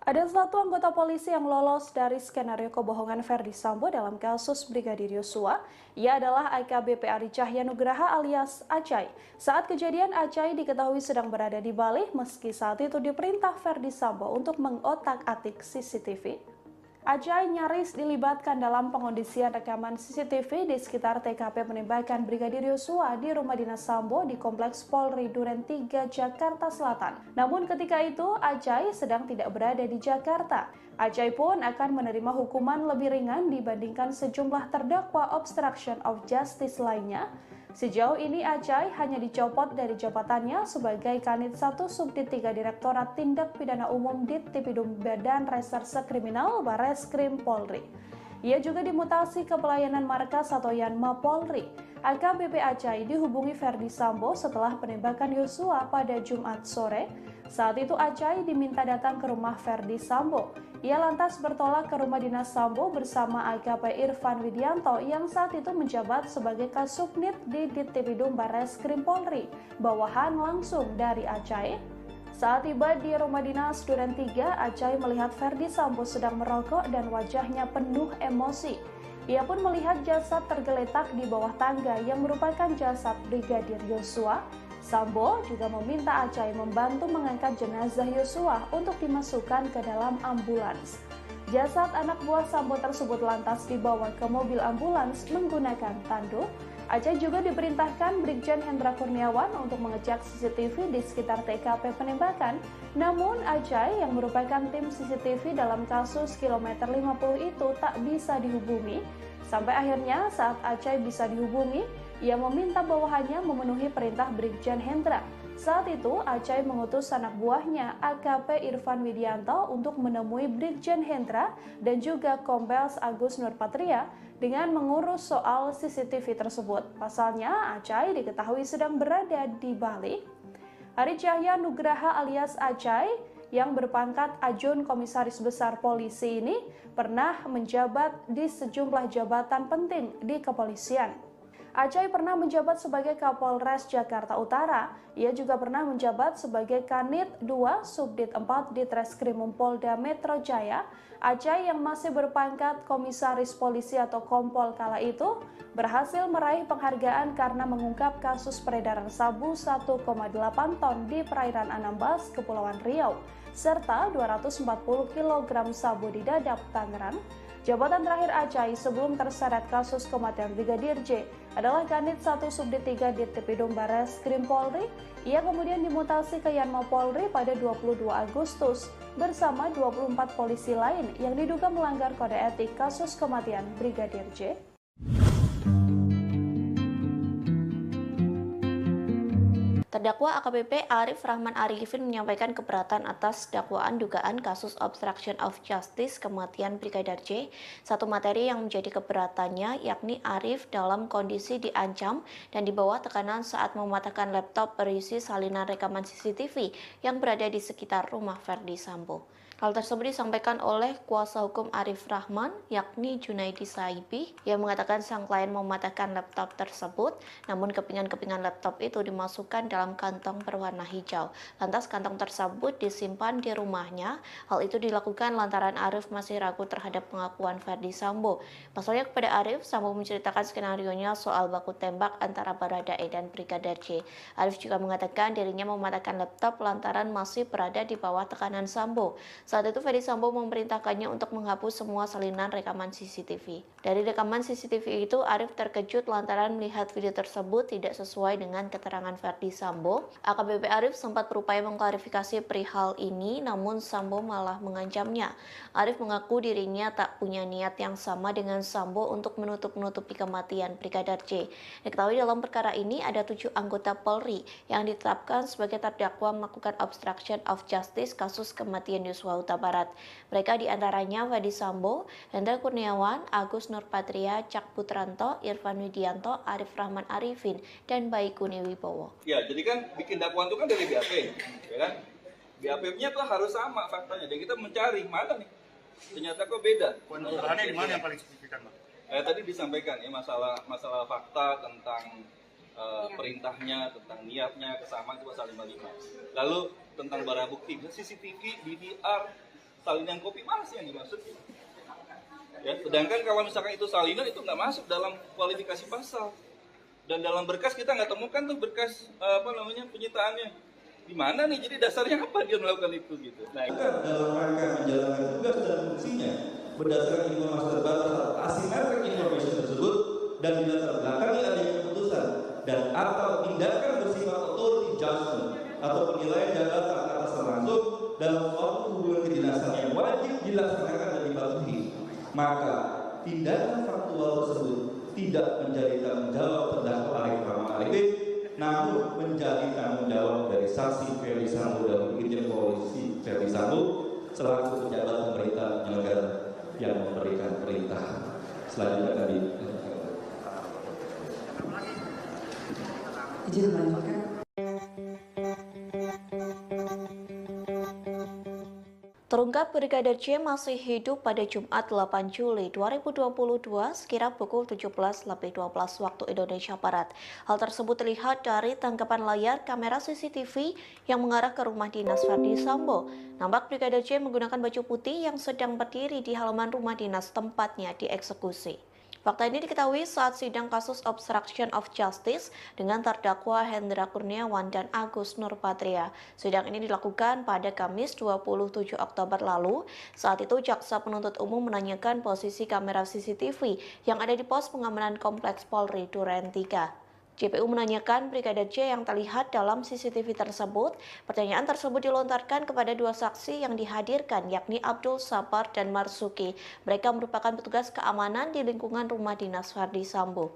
Ada satu anggota polisi yang lolos dari skenario kebohongan Ferdi Sambo dalam kasus Brigadir Yosua. Ia adalah AKBP Ari Cahyanugraha alias Acai. Saat kejadian, Acai diketahui sedang berada di Bali meski saat itu diperintah Ferdi Sambo untuk mengotak-atik CCTV. Acai nyaris dilibatkan dalam pengondisian rekaman CCTV di sekitar TKP penembakan Brigadir Yosua di rumah dinas Sambo di Kompleks Polri Duren 3, Jakarta Selatan. Namun ketika itu, Acai sedang tidak berada di Jakarta. Acai pun akan menerima hukuman lebih ringan dibandingkan sejumlah terdakwa obstruction of justice lainnya. Sejauh ini Acai hanya dicopot dari jabatannya sebagai Kanit 1 Subdit 3 Direktorat Tindak Pidana Umum Dittipidum Badan Reserse Kriminal Barreskrim Polri. Ia juga dimutasi ke pelayanan markas atau Yanma Polri. AKBP Acai dihubungi Ferdi Sambo setelah penembakan Yosua pada Jumat sore. Saat itu Acai diminta datang ke rumah Ferdi Sambo. Ia lantas bertolak ke rumah dinas Sambo bersama AKP Irfan Widianto yang saat itu menjabat sebagai Kasubnit di Dittipidum Barreskrim Polri, bawahan langsung dari Acai. Saat tiba di rumah dinas Duren 3, Acai melihat Ferdi Sambo sedang merokok dan wajahnya penuh emosi. Ia pun melihat jasad tergeletak di bawah tangga yang merupakan jasad Brigadir Yosua. Sambo juga meminta Acai membantu mengangkat jenazah Yosua untuk dimasukkan ke dalam ambulans. Jasad anak buah Sambo tersebut lantas dibawa ke mobil ambulans menggunakan tanduk. Acai juga diperintahkan Brigjen Hendra Kurniawan untuk mengecek CCTV di sekitar TKP penembakan. Namun Acai yang merupakan tim CCTV dalam kasus kilometer 50 itu tak bisa dihubungi. Sampai akhirnya saat Acai bisa dihubungi, ia meminta bawahannya memenuhi perintah Brigjen Hendra. Saat itu Acai mengutus anak buahnya AKP Irfan Widianto untuk menemui Brigjen Hendra dan juga Kombes Agus Nurpatria dengan mengurus soal CCTV tersebut. Pasalnya, Acai diketahui sedang berada di Bali. Hari Cahya Nugraha alias Acai yang berpangkat Ajun Komisaris Besar Polisi ini pernah menjabat di sejumlah jabatan penting di kepolisian. Acai pernah menjabat sebagai Kapolres Jakarta Utara. Ia juga pernah menjabat sebagai Kanit 2 Subdit 4 di Treskrimum Polda Metro Jaya. Acai yang masih berpangkat Komisaris Polisi atau Kompol kala itu berhasil meraih penghargaan karena mengungkap kasus peredaran sabu 1,8 ton di perairan Anambas, Kepulauan Riau, serta 240 kg sabu di Dadap, Tangerang. Jabatan terakhir Acai sebelum terseret kasus kematian Brigadir J adalah Kanit 1 Subdit 3 di Tipidum Barreskrim Polri. Ia kemudian dimutasi ke Yanma Polri pada 22 Agustus bersama 24 polisi lain yang diduga melanggar kode etik kasus kematian Brigadir J. Terdakwa AKBP Arif Rahman Arifin menyampaikan keberatan atas dakwaan dugaan kasus obstruction of justice kematian Brigadir J. Satu materi yang menjadi keberatannya yakni Arif dalam kondisi diancam dan di bawah tekanan saat mematahkan laptop berisi salinan rekaman CCTV yang berada di sekitar rumah Ferdi Sambo. Hal tersebut disampaikan oleh kuasa hukum Arif Rahman, yakni Junaidi Saibi, yang mengatakan sang klien mematahkan laptop tersebut, namun kepingan-kepingan laptop itu dimasukkan dalam kantong berwarna hijau. Lantas kantong tersebut disimpan di rumahnya. Hal itu dilakukan lantaran Arif masih ragu terhadap pengakuan Ferdi Sambo. Pasalnya kepada Arif, Sambo menceritakan skenarionya soal baku tembak antara Baradae dan Brigadir J. Arif juga mengatakan dirinya mematahkan laptop lantaran masih berada di bawah tekanan Sambo. Saat itu Ferdi Sambo memerintahkannya untuk menghapus semua salinan rekaman CCTV. Dari rekaman CCTV itu, Arif terkejut lantaran melihat video tersebut tidak sesuai dengan keterangan Ferdi Sambo. AKBP Arif sempat berupaya mengklarifikasi perihal ini, namun Sambo malah mengancamnya. Arif mengaku dirinya tak punya niat yang sama dengan Sambo untuk menutup-nutupi kematian Brigadir J. Diketahui dalam perkara ini ada 7 anggota Polri yang ditetapkan sebagai terdakwa melakukan obstruction of justice kasus kematian Yosua Huta Barat. Mereka diantaranya Ferdi Sambo, Hendra Kurniawan, Agus Nurpatria, Cak Putranto, Irfan Widianto, Arif Rahman Arifin, dan Baikuni Wibowo. Ya, jadi kan bikin dakwaan itu kan dari BAP, ya kan? BAP-nya tuh harus sama faktanya. Dan kita mencari mana nih? Ternyata kok beda. Poin perubahannya di mana yang paling signifikan, Bang? Tadi disampaikan ya masalah fakta tentang perintahnya, tentang niatnya, kesamaan itu pasal 55. Lalu tentang barang bukti, CCTV, DVR, salinan kopi mana sih yang dimaksud? Ya, sedangkan kalau misalkan itu salinan itu nggak masuk dalam kualifikasi pasal. Dan dalam berkas kita nggak temukan tuh berkas penyitaannya. Di mana nih? Jadi dasarnya apa dia melakukan itu gitu? Nah, dalam rangka menjalankan tugas dan fungsinya berdasarkan informasi terbatas atau asymmetric information tersebut dan di latar belakangnya adanya keputusan dan atau tindakan bersifat authority judgment atau penilaian jabatan atas termasuk dalam suatu hubungan kedinasan yang wajib dilaksanakan dan dipatuhi, maka tindakan faktual tersebut tidak menjadi tanggung jawab terdakwa Arif Rahman Arifin, namun menjadi tanggung jawab dari saksi Ferdi Sambo dan Brigjen Polisi Ferdi Sambo selaku pejabat pemerintah penyelenggara yang memberikan perintah. Selanjutnya kami izin melanjutkan. Terungkap Brigadir J masih hidup pada Jumat 8 Juli 2022 sekira pukul 17.12 waktu Indonesia Barat. Hal tersebut terlihat dari tangkapan layar kamera CCTV yang mengarah ke rumah dinas Ferdi Sambo. Nampak Brigadir J menggunakan baju putih yang sedang berdiri di halaman rumah dinas tempatnya dieksekusi. Fakta ini diketahui saat sidang kasus obstruction of justice dengan terdakwa Hendra Kurniawan dan Agus Nurpatria. Sidang ini dilakukan pada Kamis 27 Oktober lalu. Saat itu jaksa penuntut umum menanyakan posisi kamera CCTV yang ada di pos pengamanan Kompleks Polri Duren 3. JPU menanyakan Brigadir J yang terlihat dalam CCTV tersebut. Pertanyaan tersebut dilontarkan kepada dua saksi yang dihadirkan, yakni Abdul Sabar dan Marsuki. Mereka merupakan petugas keamanan di lingkungan rumah dinas Ferdi Sambo.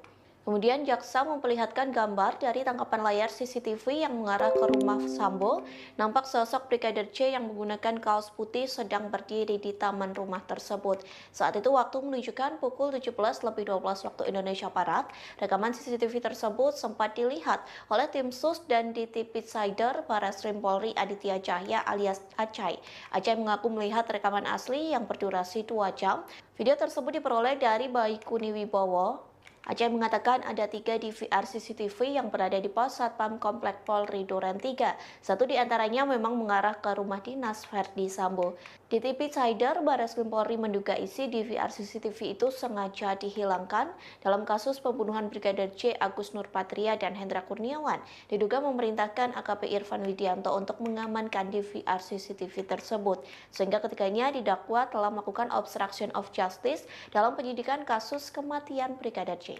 Kemudian jaksa memperlihatkan gambar dari tangkapan layar CCTV yang mengarah ke rumah Sambo. Nampak sosok Brigadir J yang menggunakan kaos putih sedang berdiri di taman rumah tersebut. Saat itu waktu menunjukkan pukul 17.12 waktu Indonesia Barat. Rekaman CCTV tersebut sempat dilihat oleh tim SUS dan DT Sider Barreskrim Polri Aditya Cahya alias Acai. Acai mengaku melihat rekaman asli yang berdurasi 2 jam. Video tersebut diperoleh dari Baikuni Wibowo. Acai mengatakan ada 3 DVR CCTV yang berada di pos Satpam Komplek Polri Duren 3. Satu di antaranya memang mengarah ke rumah dinas Ferdi Sambo. DT Sider Barreskrim Polri menduga isi DVR CCTV itu sengaja dihilangkan dalam kasus pembunuhan Brigadir J, Agus Nurpatria dan Hendra Kurniawan. Diduga memerintahkan AKP Irfan Widianto untuk mengamankan DVR CCTV tersebut, sehingga ketiganya didakwa telah melakukan obstruction of justice dalam penyidikan kasus kematian Brigadir J.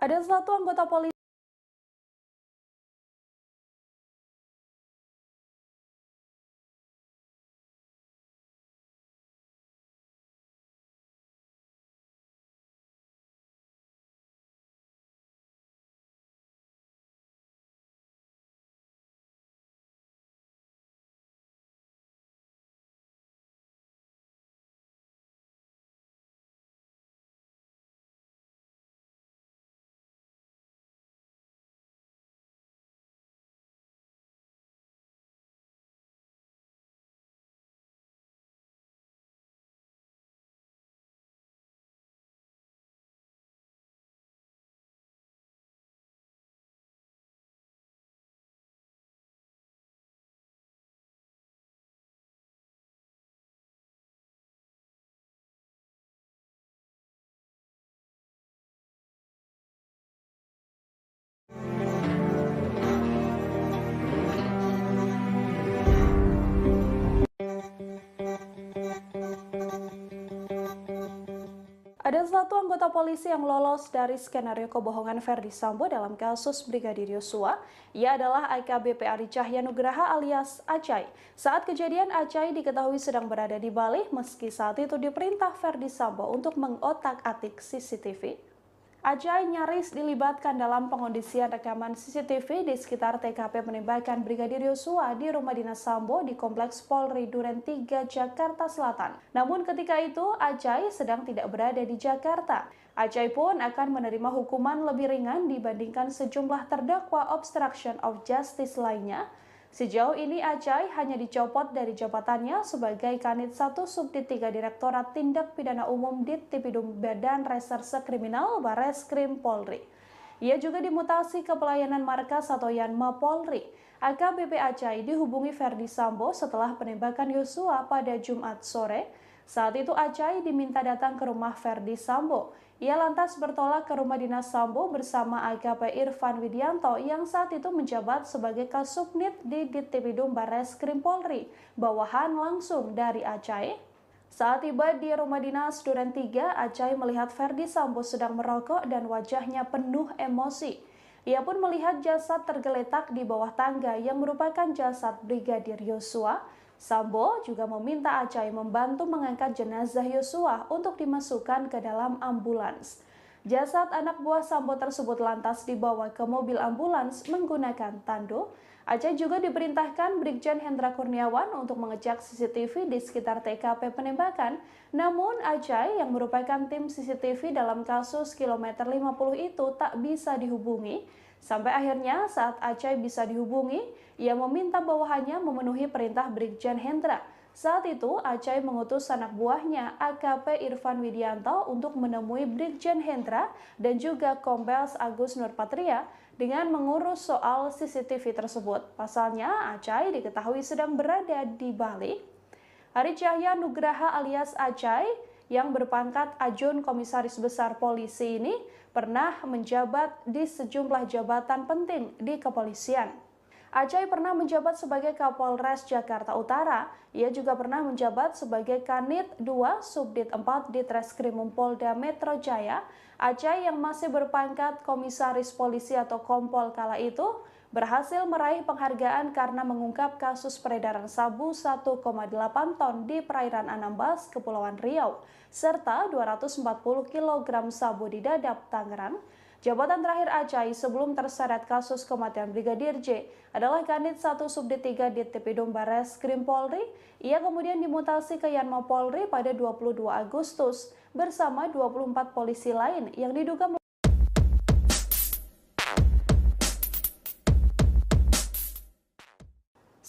Ada satu anggota polisi Ada satu anggota polisi yang lolos dari skenario kebohongan Ferdi Sambo dalam kasus Brigadir Yosua. Ia adalah AKBP Ari Cahya Nugraha alias Acai. Saat kejadian, Acai diketahui sedang berada di Bali meski saat itu diperintah Ferdi Sambo untuk mengotak-atik CCTV. Acai nyaris dilibatkan dalam pengondisian rekaman CCTV di sekitar TKP penembakan Brigadir Yosua di rumah dinas Sambo di Kompleks Polri Duren 3, Jakarta Selatan. Namun ketika itu, Acai sedang tidak berada di Jakarta. Acai pun akan menerima hukuman lebih ringan dibandingkan sejumlah terdakwa obstruction of justice lainnya. Sejauh ini Acai hanya dicopot dari jabatannya sebagai Kanit 1 Subdit 3 Direktorat Tindak Pidana Umum Dittipidum Badan Reserse Kriminal Barreskrim Polri. Ia juga dimutasi ke pelayanan markas atau Yanma Polri. AKBP Acai dihubungi Ferdi Sambo setelah penembakan Yosua pada Jumat sore. Saat itu Acai diminta datang ke rumah Ferdi Sambo. Ia lantas bertolak ke rumah dinas Sambo bersama AKP Irfan Widianto yang saat itu menjabat sebagai Kasubnit di Dittipidum Barreskrim Polri, bawahan langsung dari Acai. Saat tiba di rumah dinas Duren 3, Acai melihat Ferdi Sambo sedang merokok dan wajahnya penuh emosi. Ia pun melihat jasad tergeletak di bawah tangga yang merupakan jasad Brigadir Yosua. Sambo juga meminta Acai membantu mengangkat jenazah Yosua untuk dimasukkan ke dalam ambulans. Jasad anak buah Sambo tersebut lantas dibawa ke mobil ambulans menggunakan tando. Acai juga diperintahkan Brigjen Hendra Kurniawan untuk mengecek CCTV di sekitar TKP penembakan. Namun Acai yang merupakan tim CCTV dalam kasus kilometer 50 itu tak bisa dihubungi. Sampai akhirnya saat Acai bisa dihubungi, ia meminta bawahannya memenuhi perintah Brigjen Hendra. Saat itu, Acai mengutus anak buahnya AKP Irfan Widianto untuk menemui Brigjen Hendra dan juga Kombes Agus Nurpatria dengan mengurus soal CCTV tersebut. Pasalnya, Acai diketahui sedang berada di Bali. Hari Cahya Nugraha alias Acai yang berpangkat Ajun Komisaris Besar Polisi ini pernah menjabat di sejumlah jabatan penting di kepolisian. Acai pernah menjabat sebagai Kapolres Jakarta Utara. Ia juga pernah menjabat sebagai Kanit 2 Subdit 4 di Treskrimum Polda Metro Jaya. Acai yang masih berpangkat Komisaris Polisi atau Kompol kala itu berhasil meraih penghargaan karena mengungkap kasus peredaran sabu 1,8 ton di perairan Anambas, Kepulauan Riau, serta 240 kg sabu di Dadap, Tangerang. Jabatan terakhir Acai sebelum terseret kasus kematian Brigadir J adalah Kanit 1 Subdit 3 di Tipidum Barreskrim Polri. Ia kemudian dimutasi ke Yanma Polri pada 22 Agustus bersama 24 polisi lain yang diduga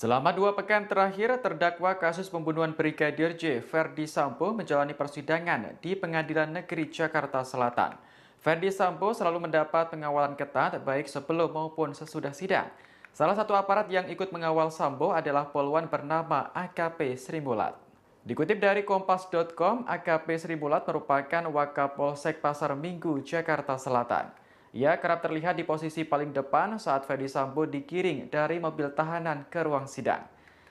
Selama 2 pekan terakhir, terdakwa kasus pembunuhan Brigadir J, Verdi Sambo, menjalani persidangan di Pengadilan Negeri Jakarta Selatan. Verdi Sambo selalu mendapat pengawalan ketat baik sebelum maupun sesudah sidang. Salah satu aparat yang ikut mengawal Sambo adalah poluan bernama AKP Sri Mulat. Dikutip dari Kompas.com, AKP Sri Mulat merupakan Wakapolsek Pasar Minggu, Jakarta Selatan. Ia kerap terlihat di posisi paling depan saat Verdi Sambo digiring dari mobil tahanan ke ruang sidang.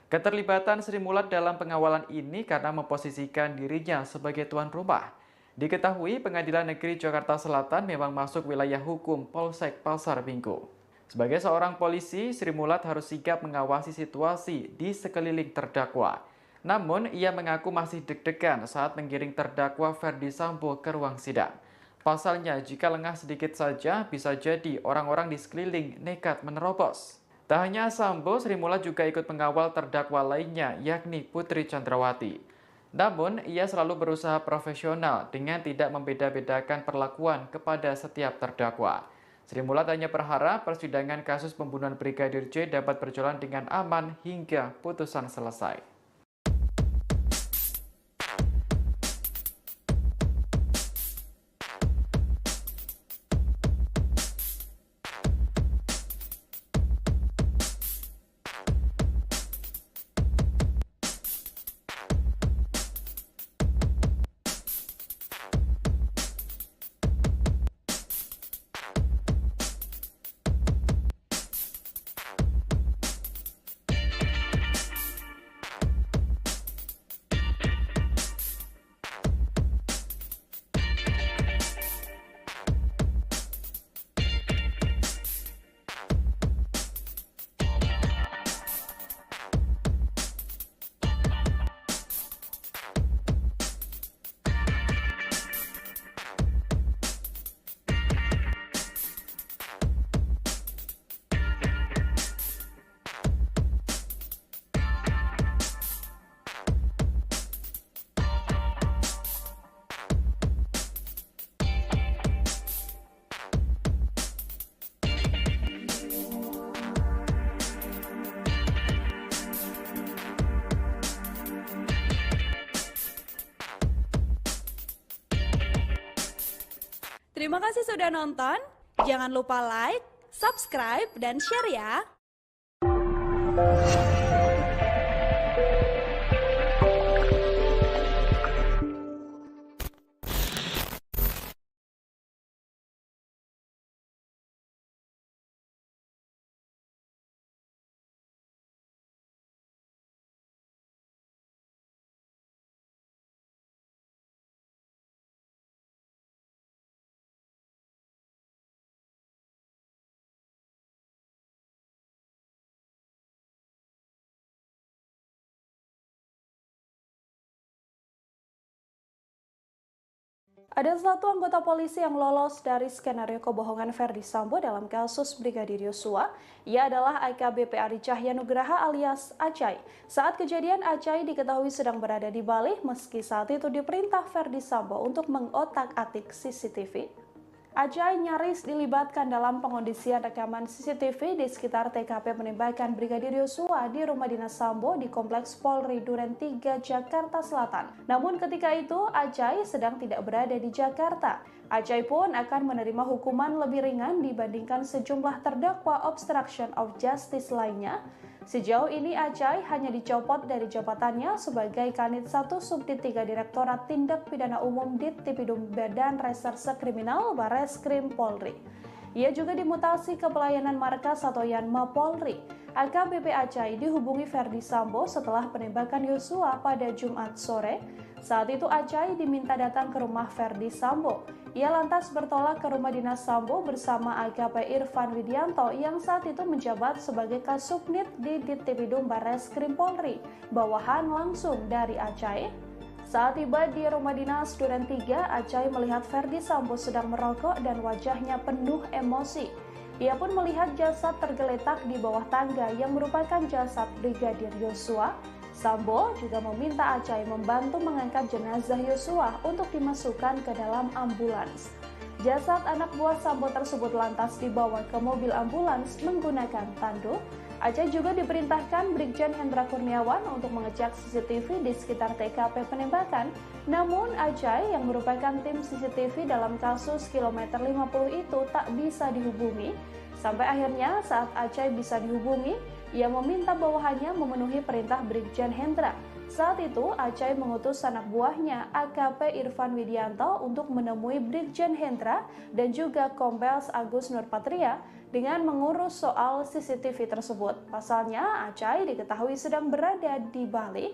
Keterlibatan Sri Mulat dalam pengawalan ini karena memposisikan dirinya sebagai tuan rumah. Diketahui Pengadilan Negeri Jakarta Selatan memang masuk wilayah hukum Polsek Pasar Minggu. Sebagai seorang polisi, Sri Mulat harus sigap mengawasi situasi di sekeliling terdakwa. Namun, ia mengaku masih deg-degan saat menggiring terdakwa Verdi Sambo ke ruang sidang. Pasalnya, jika lengah sedikit saja, bisa jadi orang-orang di sekeliling nekat menerobos. Tak hanya Sambo, Sri Mulat juga ikut mengawal terdakwa lainnya, yakni Putri Chandrawati. Namun, ia selalu berusaha profesional dengan tidak membeda-bedakan perlakuan kepada setiap terdakwa. Sri Mulat hanya berharap persidangan kasus pembunuhan Brigadir J dapat berjalan dengan aman hingga putusan selesai. Terima kasih sudah nonton. Jangan lupa like, subscribe, dan share ya. Ada satu anggota polisi yang lolos dari skenario kebohongan Ferdi Sambo dalam kasus Brigadir Yosua. Ia adalah AKBP Ari Cahya Nugraha alias Acai. Saat kejadian, Acai diketahui sedang berada di Bali meski saat itu diperintah Ferdi Sambo untuk mengotak-atik CCTV. Acai nyaris dilibatkan dalam pengondisian rekaman CCTV di sekitar TKP penembakan Brigadir Yosua di rumah dinas Sambo di Kompleks Polri Duren 3, Jakarta Selatan. Namun ketika itu, Acai sedang tidak berada di Jakarta. Acai pun akan menerima hukuman lebih ringan dibandingkan sejumlah terdakwa obstruction of justice lainnya. Sejauh ini Acai hanya dicopot dari jabatannya sebagai Kanit 1 Subdit 3 Direktorat Tindak Pidana Umum Dittipidum Badan Reserse Kriminal Bareskrim Polri. Ia juga dimutasi ke pelayanan markas atau Yanma Polri. AKBP Acai dihubungi Ferdi Sambo setelah penembakan Yosua pada Jumat sore. Saat itu Acai diminta datang ke rumah Ferdi Sambo. Ia lantas bertolak ke rumah dinas Sambo bersama AKP Irfan Widianto yang saat itu menjabat sebagai Kasubnit di Dittipidum Bareskrim Polri, bawahan langsung dari Acai. Saat tiba di rumah dinas Duren 3, Acai melihat Ferdi Sambo sedang merokok dan wajahnya penuh emosi. Ia pun melihat jasad tergeletak di bawah tangga yang merupakan jasad Brigadir Yosua. Sambo juga meminta Acai membantu mengangkat jenazah Yosua untuk dimasukkan ke dalam ambulans. Jasad anak buah Sambo tersebut lantas dibawa ke mobil ambulans menggunakan tandu. Acai juga diperintahkan Brigjen Hendra Kurniawan untuk mengecek CCTV di sekitar TKP penembakan. Namun Acai yang merupakan tim CCTV dalam kasus kilometer 50 itu tak bisa dihubungi. Sampai akhirnya saat Acai bisa dihubungi, ia meminta bawahannya memenuhi perintah Brigjen Hendra. Saat itu, Acai mengutus anak buahnya, AKP Irfan Widianto, untuk menemui Brigjen Hendra dan juga Kombes Agus Nurpatria dengan mengurus soal CCTV tersebut. Pasalnya, Acai diketahui sedang berada di Bali.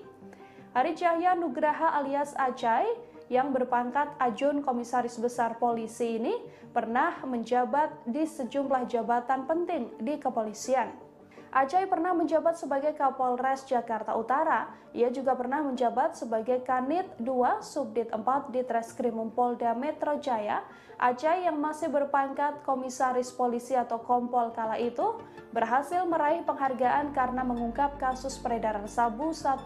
Ari Cahya Nugraha alias Acai yang berpangkat Ajun Komisaris Besar Polisi ini pernah menjabat di sejumlah jabatan penting di kepolisian. Acai pernah menjabat sebagai Kapolres Jakarta Utara. Ia juga pernah menjabat sebagai Kanit 2 Subdit 4 di Treskrimum Polda Metro Jaya. Acai yang masih berpangkat Komisaris Polisi atau Kompol kala itu berhasil meraih penghargaan karena mengungkap kasus peredaran sabu 1,8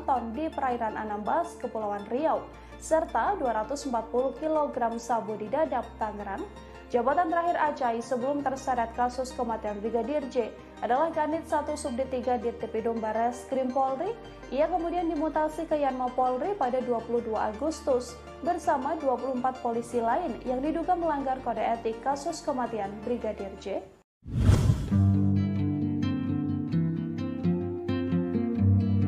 ton di perairan Anambas, Kepulauan Riau, serta 240 kg sabu di Dadap, Tangerang. Jabatan terakhir Acai sebelum terseret kasus kematian Brigadir J adalah Kanit 1 Subdit 3 Dittipidum Bareskrim Polri. Ia kemudian dimutasi ke Yanma Polri pada 22 Agustus bersama 24 polisi lain yang diduga melanggar kode etik kasus kematian Brigadir J.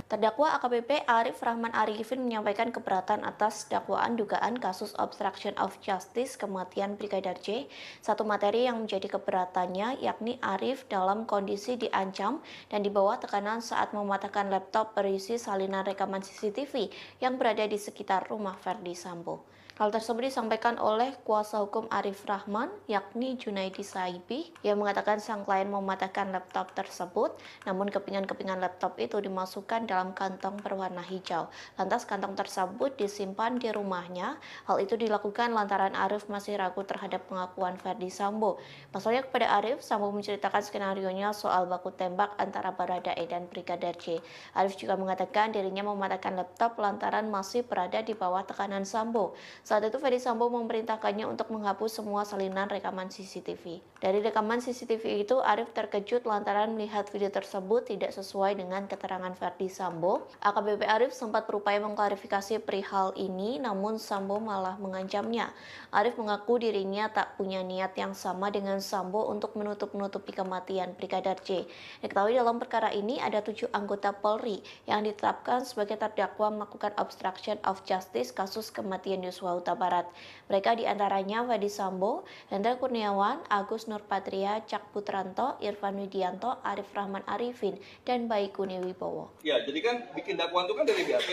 Terdakwa AKBP Arif Rahman Arifin menyampaikan keberatan atas dakwaan dugaan kasus obstruction of justice kematian Brigadir J. Satu materi yang menjadi keberatannya yakni Arif dalam kondisi diancam dan di bawah tekanan saat mematahkan laptop berisi salinan rekaman CCTV yang berada di sekitar rumah Ferdi Sambo. Hal tersebut disampaikan oleh kuasa hukum Arif Rahman, yakni Junaidi Saibi, yang mengatakan sang klien mematahkan laptop tersebut, namun kepingan-kepingan laptop itu dimasukkan dalam kantong berwarna hijau. Lantas kantong tersebut disimpan di rumahnya. Hal itu dilakukan lantaran Arif masih ragu terhadap pengakuan Ferdi Sambo. Pasalnya kepada Arif, Sambo menceritakan skenarionya soal baku tembak antara Baradae dan Brigadir J. Arif juga mengatakan dirinya mematahkan laptop lantaran masih berada di bawah tekanan Sambo. Saat itu Ferdi Sambo memerintahkannya untuk menghapus semua salinan rekaman CCTV. Dari rekaman CCTV itu, Arif terkejut lantaran melihat video tersebut tidak sesuai dengan keterangan Ferdi Sambo. AKBP Arif sempat berupaya mengklarifikasi perihal ini, namun Sambo malah mengancamnya. Arif mengaku dirinya tak punya niat yang sama dengan Sambo untuk menutup-nutupi kematian Brigadir J. Diketahui dalam perkara ini ada 7 anggota Polri yang ditetapkan sebagai terdakwa melakukan obstruction of justice kasus kematian Yosua Huta Barat. Mereka diantaranya Ferdi Sambo, Hendra Kurniawan, Agus Nurpatria, Cak Putranto, Irfan Widianto, Arif Rahman Arifin, dan Baikuni Wibowo. Ya, jadi kan bikin dakwaan itu kan dari BAP,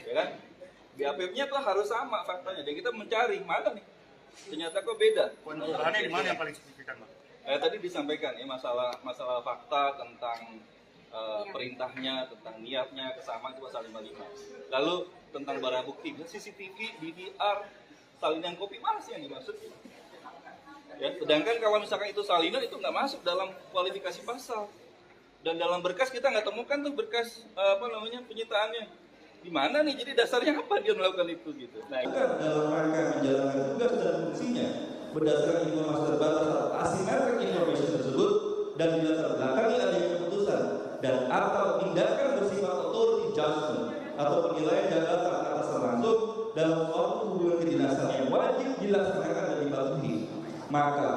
ya kan? BAP-nya tuh harus sama faktanya. Dan kita mencari mana nih? Ternyata kok beda. Bahannya di mana yang paling signifikan, Bang? Tadi disampaikan ya masalah fakta tentang perintahnya, tentang niatnya, kesamaan itu pasal 55. Lalu tentang barang bukti, CCTV, DVR, salinan kopi mana sih yang dimaksud? Ya, sedangkan kalau misalkan itu salinan itu nggak masuk dalam kualifikasi pasal. Dan dalam berkas kita nggak temukan tuh berkas penyitaannya. Di mana nih? Jadi dasarnya apa dia melakukan itu gitu. Nah, dalam rangka menjalankan tugas dan fungsinya berdasarkan informasi terbatas atau asymmetric information tersebut dan dilatar belakangi adanya keputusan dan atau tindakan bersifat authority judgment atau penilaian jabatan atas langsung dalam suatu hubungan kedinasan yang wajib dilaksanakan dan dipatuhi, maka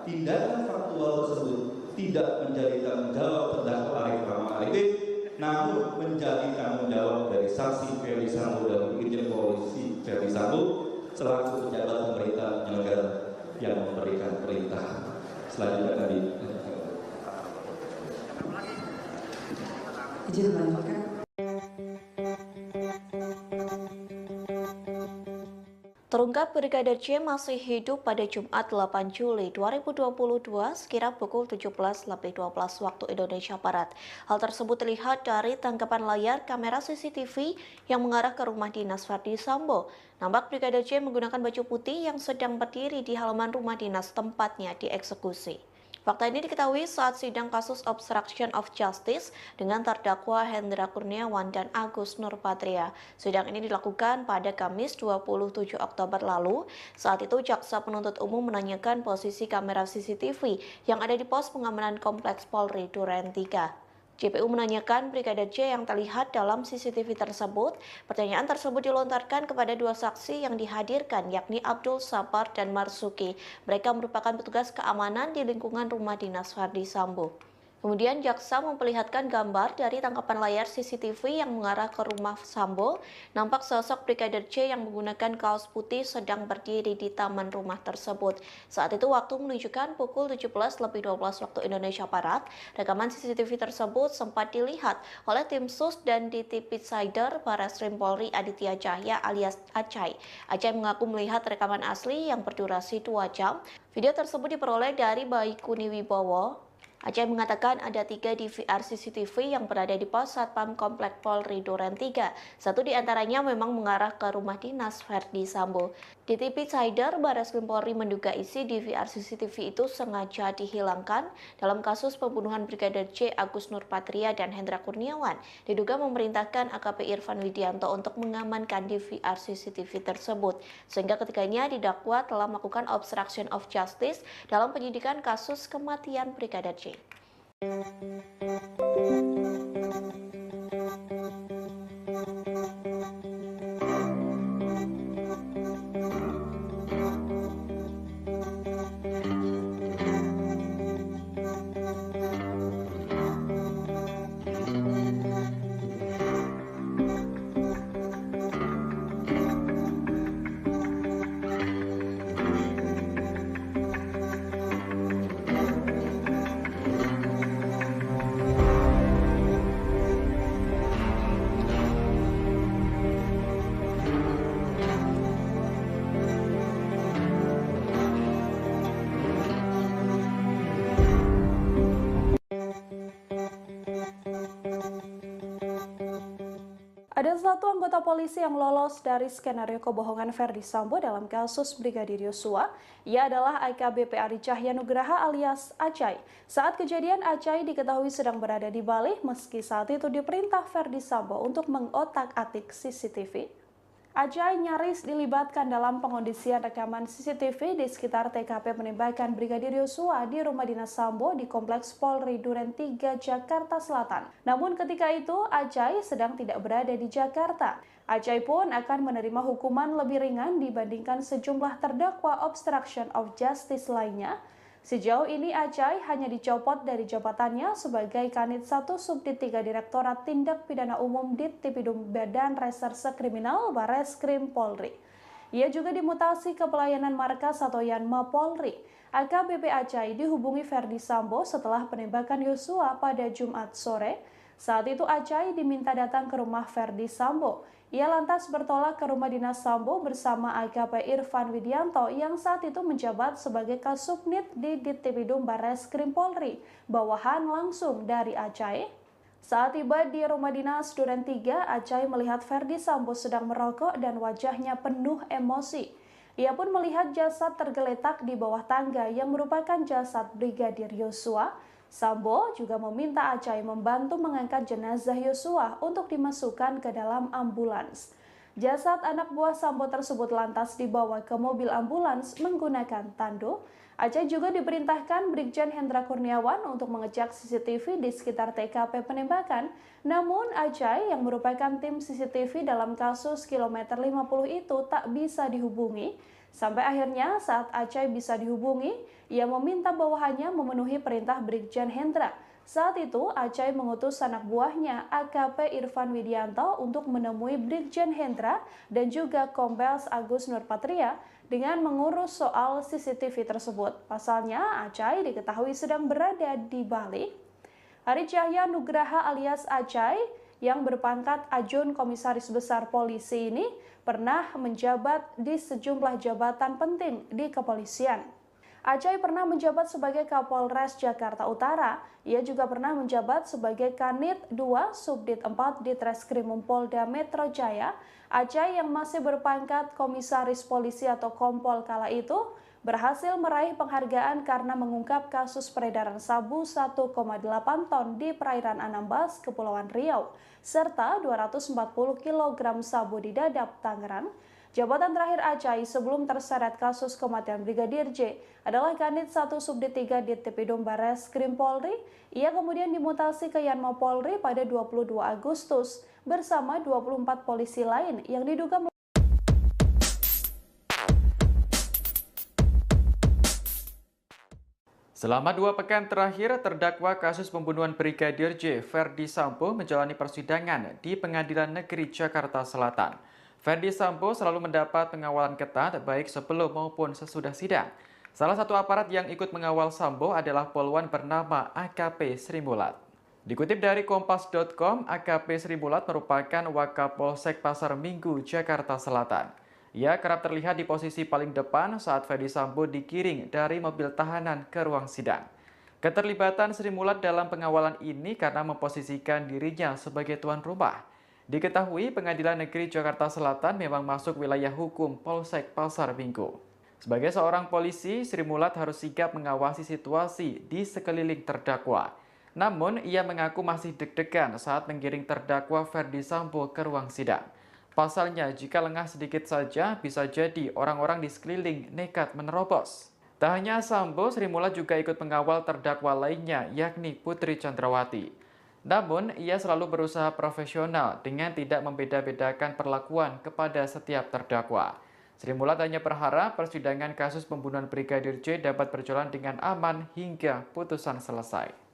tindakan faktual tersebut tidak menjadi tanggung jawab terdakwa Arif Rahman Arifin, namun menjadi tanggung jawab dari saksi Ferdi Sambo dan Irjen Polisi Ferdi Sambo selaku pejabat pemerintah penyelenggara yang memberikan perintah. Selanjutnya tadi izin melanjutkan. Terungkap Brigadir J masih hidup pada Jumat 8 Juli 2022 sekira pukul 17.12 waktu Indonesia Barat. Hal tersebut terlihat dari tangkapan layar kamera CCTV yang mengarah ke rumah dinas Ferdi Sambo. Nampak Brigadir J menggunakan baju putih yang sedang berdiri di halaman rumah dinas tempatnya dieksekusi. Fakta ini diketahui saat sidang kasus obstruction of justice dengan terdakwa Hendra Kurniawan dan Agus Nurpatria. Sidang ini dilakukan pada Kamis 27 Oktober lalu. Saat itu jaksa penuntut umum menanyakan posisi kamera CCTV yang ada di pos pengamanan Kompleks Polri Duren 3. JPU menanyakan Brigadir J yang terlihat dalam CCTV tersebut. Pertanyaan tersebut dilontarkan kepada dua saksi yang dihadirkan, yakni Abdul Sabar dan Marsuki. Mereka merupakan petugas keamanan di lingkungan rumah dinas Ferdi Sambo. Kemudian jaksa memperlihatkan gambar dari tangkapan layar CCTV yang mengarah ke rumah Sambo. Nampak sosok Brigadir J yang menggunakan kaos putih sedang berdiri di taman rumah tersebut. Saat itu waktu menunjukkan pukul 17.12 waktu Indonesia Barat. Rekaman CCTV tersebut sempat dilihat oleh tim SUS dan DTP Sider Barreskrim Polri Aditya Cahya alias Acai. Acai mengaku melihat rekaman asli yang berdurasi 2 jam. Video tersebut diperoleh dari Baikuni Wibowo. Acai mengatakan ada 3 DVR CCTV yang berada di pos Satpam Komplek Polri Duren 3. Satu di antaranya memang mengarah ke rumah dinas Ferdi Sambo. DTP Sider Barreskrim Polri menduga isi DVR CCTV itu sengaja dihilangkan dalam kasus pembunuhan Brigadir J, Agus Nurpatria dan Hendra Kurniawan. Diduga memerintahkan AKP Irfan Widianto untuk mengamankan DVR CCTV tersebut, sehingga ketiganya didakwa telah melakukan obstruction of justice dalam penyidikan kasus kematian Brigadir J. Ada satu anggota polisi yang lolos dari skenario kebohongan Ferdi Sambo dalam kasus Brigadir Yosua. Ia adalah AKBP Ari Cahya Nugraha alias Acai. Saat kejadian, Acai diketahui sedang berada di Bali meski saat itu diperintah Ferdi Sambo untuk mengotak-atik CCTV. Acai nyaris dilibatkan dalam pengondisian rekaman CCTV di sekitar TKP penembakan Brigadir Yosua di rumah dinas Sambo di Kompleks Polri Duren 3, Jakarta Selatan. Namun ketika itu, Acai sedang tidak berada di Jakarta. Acai pun akan menerima hukuman lebih ringan dibandingkan sejumlah terdakwa obstruction of justice lainnya. Sejauh ini Acai hanya dicopot dari jabatannya sebagai Kanit 1 Subdit 3 Direktorat Tindak Pidana Umum Dittipidum Badan Reserse Kriminal Barreskrim Polri. Ia juga dimutasi ke pelayanan markas atau Yanma Polri. AKBP Acai dihubungi Ferdi Sambo setelah penembakan Yosua pada Jumat sore. Saat itu Acai diminta datang ke rumah Ferdi Sambo. Ia lantas bertolak ke rumah dinas Sambo bersama AKP Irfan Widianto yang saat itu menjabat sebagai Kasubnit di Dittipidum Barreskrim Polri, bawahan langsung dari Acai. Saat tiba di rumah dinas Duren 3, Acai melihat Ferdi Sambo sedang merokok dan wajahnya penuh emosi. Ia pun melihat jasad tergeletak di bawah tangga yang merupakan jasad Brigadir Yosua. Sambo juga meminta Acai membantu mengangkat jenazah Yosua untuk dimasukkan ke dalam ambulans. Jasad anak buah Sambo tersebut lantas dibawa ke mobil ambulans menggunakan tandu. Acai juga diperintahkan Brigjen Hendra Kurniawan untuk mengecek CCTV di sekitar TKP penembakan. Namun Acai yang merupakan tim CCTV dalam kasus kilometer 50 itu tak bisa dihubungi. Sampai akhirnya saat Acai bisa dihubungi, ia meminta bawahannya memenuhi perintah Brigjen Hendra. Saat itu, Acai mengutus anak buahnya AKP Irfan Widianto untuk menemui Brigjen Hendra dan juga Kombes Agus Nurpatria dengan mengurus soal CCTV tersebut. Pasalnya, Acai diketahui sedang berada di Bali. Hari Cahya Nugraha alias Acai yang berpangkat Ajun Komisaris Besar Polisi ini pernah menjabat di sejumlah jabatan penting di kepolisian. Acai pernah menjabat sebagai Kapolres Jakarta Utara. Ia juga pernah menjabat sebagai Kanit 2 Subdit 4 di Treskrimum Polda Metro Jaya. Acai yang masih berpangkat Komisaris Polisi atau Kompol kala itu berhasil meraih penghargaan karena mengungkap kasus peredaran sabu 1,8 ton di perairan Anambas, Kepulauan Riau, serta 240 kg sabu di Dadap, Tangerang. Jabatan terakhir Acai sebelum terseret kasus kematian Brigadir J adalah Kanit 1 Subdit 3 di Tipidum Barreskrim Polri. Ia kemudian dimutasi ke Yanma Polri pada 22 Agustus bersama 24 polisi lain yang diduga Selama 2 pekan terakhir, terdakwa kasus pembunuhan Brigadir J, Ferdi Sambo, menjalani persidangan di Pengadilan Negeri Jakarta Selatan. Ferdi Sambo selalu mendapat pengawalan ketat baik sebelum maupun sesudah sidang. Salah satu aparat yang ikut mengawal Sambo adalah polwan bernama AKP Sri Mulat. Dikutip dari Kompas.com, AKP Sri Mulat merupakan Wakapolsek Pasar Minggu, Jakarta Selatan. Ia kerap terlihat di posisi paling depan saat Ferdi Sambo digiring dari mobil tahanan ke ruang sidang. Keterlibatan Sri Mulat dalam pengawalan ini karena memposisikan dirinya sebagai tuan rumah. Diketahui Pengadilan Negeri Jakarta Selatan memang masuk wilayah hukum Polsek Pasar Minggu. Sebagai seorang polisi, Sri Mulat harus sigap mengawasi situasi di sekeliling terdakwa. Namun, ia mengaku masih deg-degan saat menggiring terdakwa Ferdi Sambo ke ruang sidang. Pasalnya, jika lengah sedikit saja, bisa jadi orang-orang di sekeliling nekat menerobos. Tak hanya Sambo, Sri Mulat juga ikut mengawal terdakwa lainnya, yakni Putri Chandrawati. Namun, ia selalu berusaha profesional dengan tidak membeda-bedakan perlakuan kepada setiap terdakwa. Sri Mulat hanya berharap persidangan kasus pembunuhan Brigadir J dapat berjalan dengan aman hingga putusan selesai.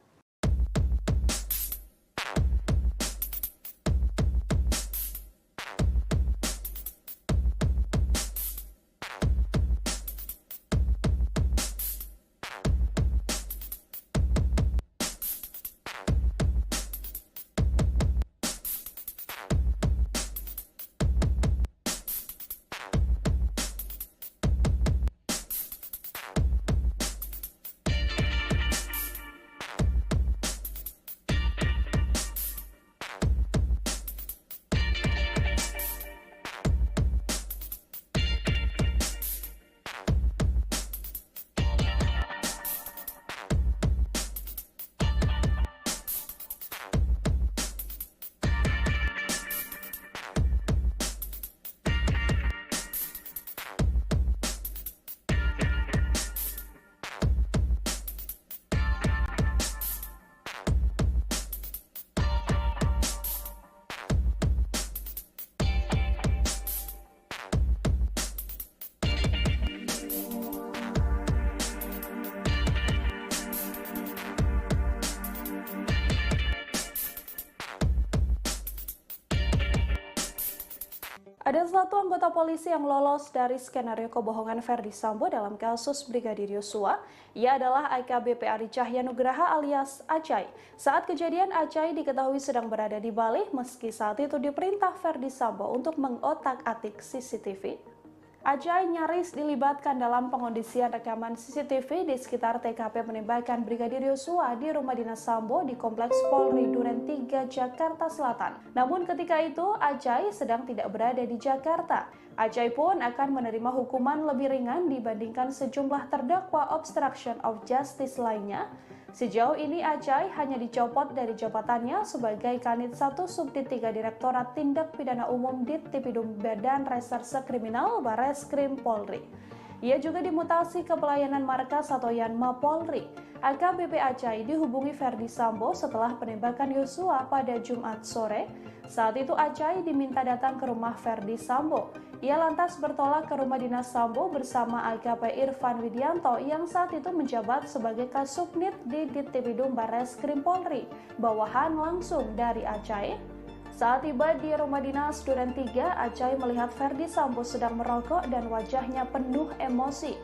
Ada satu anggota polisi yang lolos dari skenario kebohongan Ferdi Sambo dalam kasus Brigadir Yosua. Ia adalah AKBP Ari Cahya Nugraha alias Acai. Saat kejadian, Acai diketahui sedang berada di Bali meski saat itu diperintah Ferdi Sambo untuk mengotak-atik CCTV. Ajay nyaris dilibatkan dalam pengondisian rekaman CCTV di sekitar TKP penembakan Brigadir Yosua di rumah dinas Sambo di Kompleks Polri Duren 3, Jakarta Selatan. Namun ketika itu, Ajay sedang tidak berada di Jakarta. Ajay pun akan menerima hukuman lebih ringan dibandingkan sejumlah terdakwa obstruction of justice lainnya. Sejauh ini Ajay hanya dicopot dari jabatannya sebagai Kanit 1 Subdit 3 Direktorat Tindak Pidana Umum Dittipidum Badan Reserse Kriminal Bareskrim Polri. Ia juga dimutasi ke pelayanan markas atau Yanma Polri. AKBP Ajay dihubungi Ferdi Sambo setelah penembakan Yosua pada Jumat sore. Saat itu Ajay diminta datang ke rumah Ferdi Sambo. Ia lantas bertolak ke rumah dinas Sambo bersama AKP Irfan Widianto yang saat itu menjabat sebagai Kasubnit di Dittipidum Bareskrim Polri, bawahan langsung dari Ajay. Saat tiba di rumah dinas Duren 3, Ajay melihat Ferdi Sambo sedang merokok dan wajahnya penuh emosi.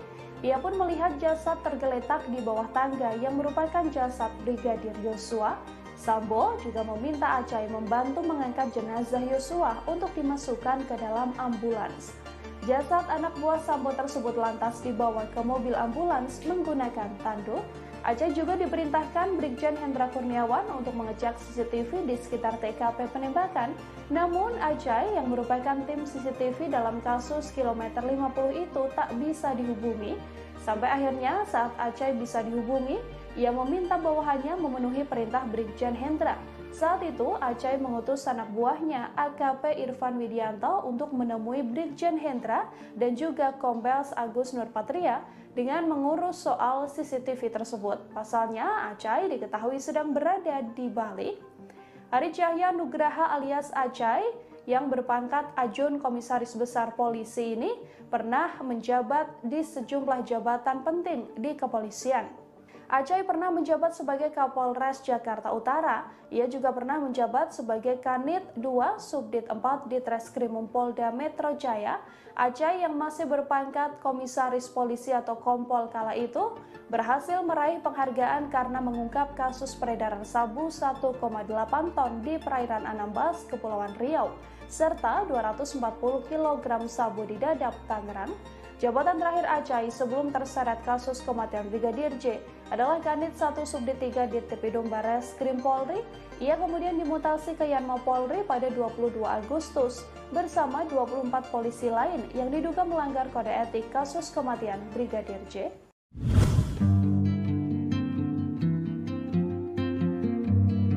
Ia pun melihat jasad tergeletak di bawah tangga yang merupakan jasad Brigadir Yosua. Sambo juga meminta Ajay membantu mengangkat jenazah Yosua untuk dimasukkan ke dalam ambulans. Jasad anak buah Sambo tersebut lantas dibawa ke mobil ambulans menggunakan tandu. Ajay juga diperintahkan Brigjen Hendra Kurniawan untuk mengecek CCTV di sekitar TKP penembakan. Namun Ajay yang merupakan tim CCTV dalam kasus kilometer 50 itu tak bisa dihubungi. Sampai akhirnya saat Ajay bisa dihubungi, ia meminta bawahannya memenuhi perintah Brigjen Hendra. Saat itu, Ajay mengutus anak buahnya AKP Irfan Widianto untuk menemui Brigjen Hendra dan juga Kombes Agus Nurpatria dengan mengurus soal CCTV tersebut. Pasalnya, Ajay diketahui sedang berada di Bali. Ari Cahya Nugraha alias Ajay yang berpangkat Ajun Komisaris Besar Polisi ini pernah menjabat di sejumlah jabatan penting di kepolisian. Ajay pernah menjabat sebagai Kapolres Jakarta Utara. Ia juga pernah menjabat sebagai Kanit 2 Subdit 4 di Treskrimum Polda Metro Jaya. Ajay yang masih berpangkat Komisaris Polisi atau Kompol kala itu berhasil meraih penghargaan karena mengungkap kasus peredaran sabu 1,8 ton di perairan Anambas, Kepulauan Riau, serta 240 kg sabu di Dadap, Tangerang. Jabatan terakhir Ajay sebelum terseret kasus kematian Brigadir J adalah Kanit 1 Subdit 3 Dittipidum Bareskrim Polri. Ia kemudian dimutasi ke Yanma Polri pada 22 Agustus bersama 24 polisi lain yang diduga melanggar kode etik kasus kematian Brigadir J.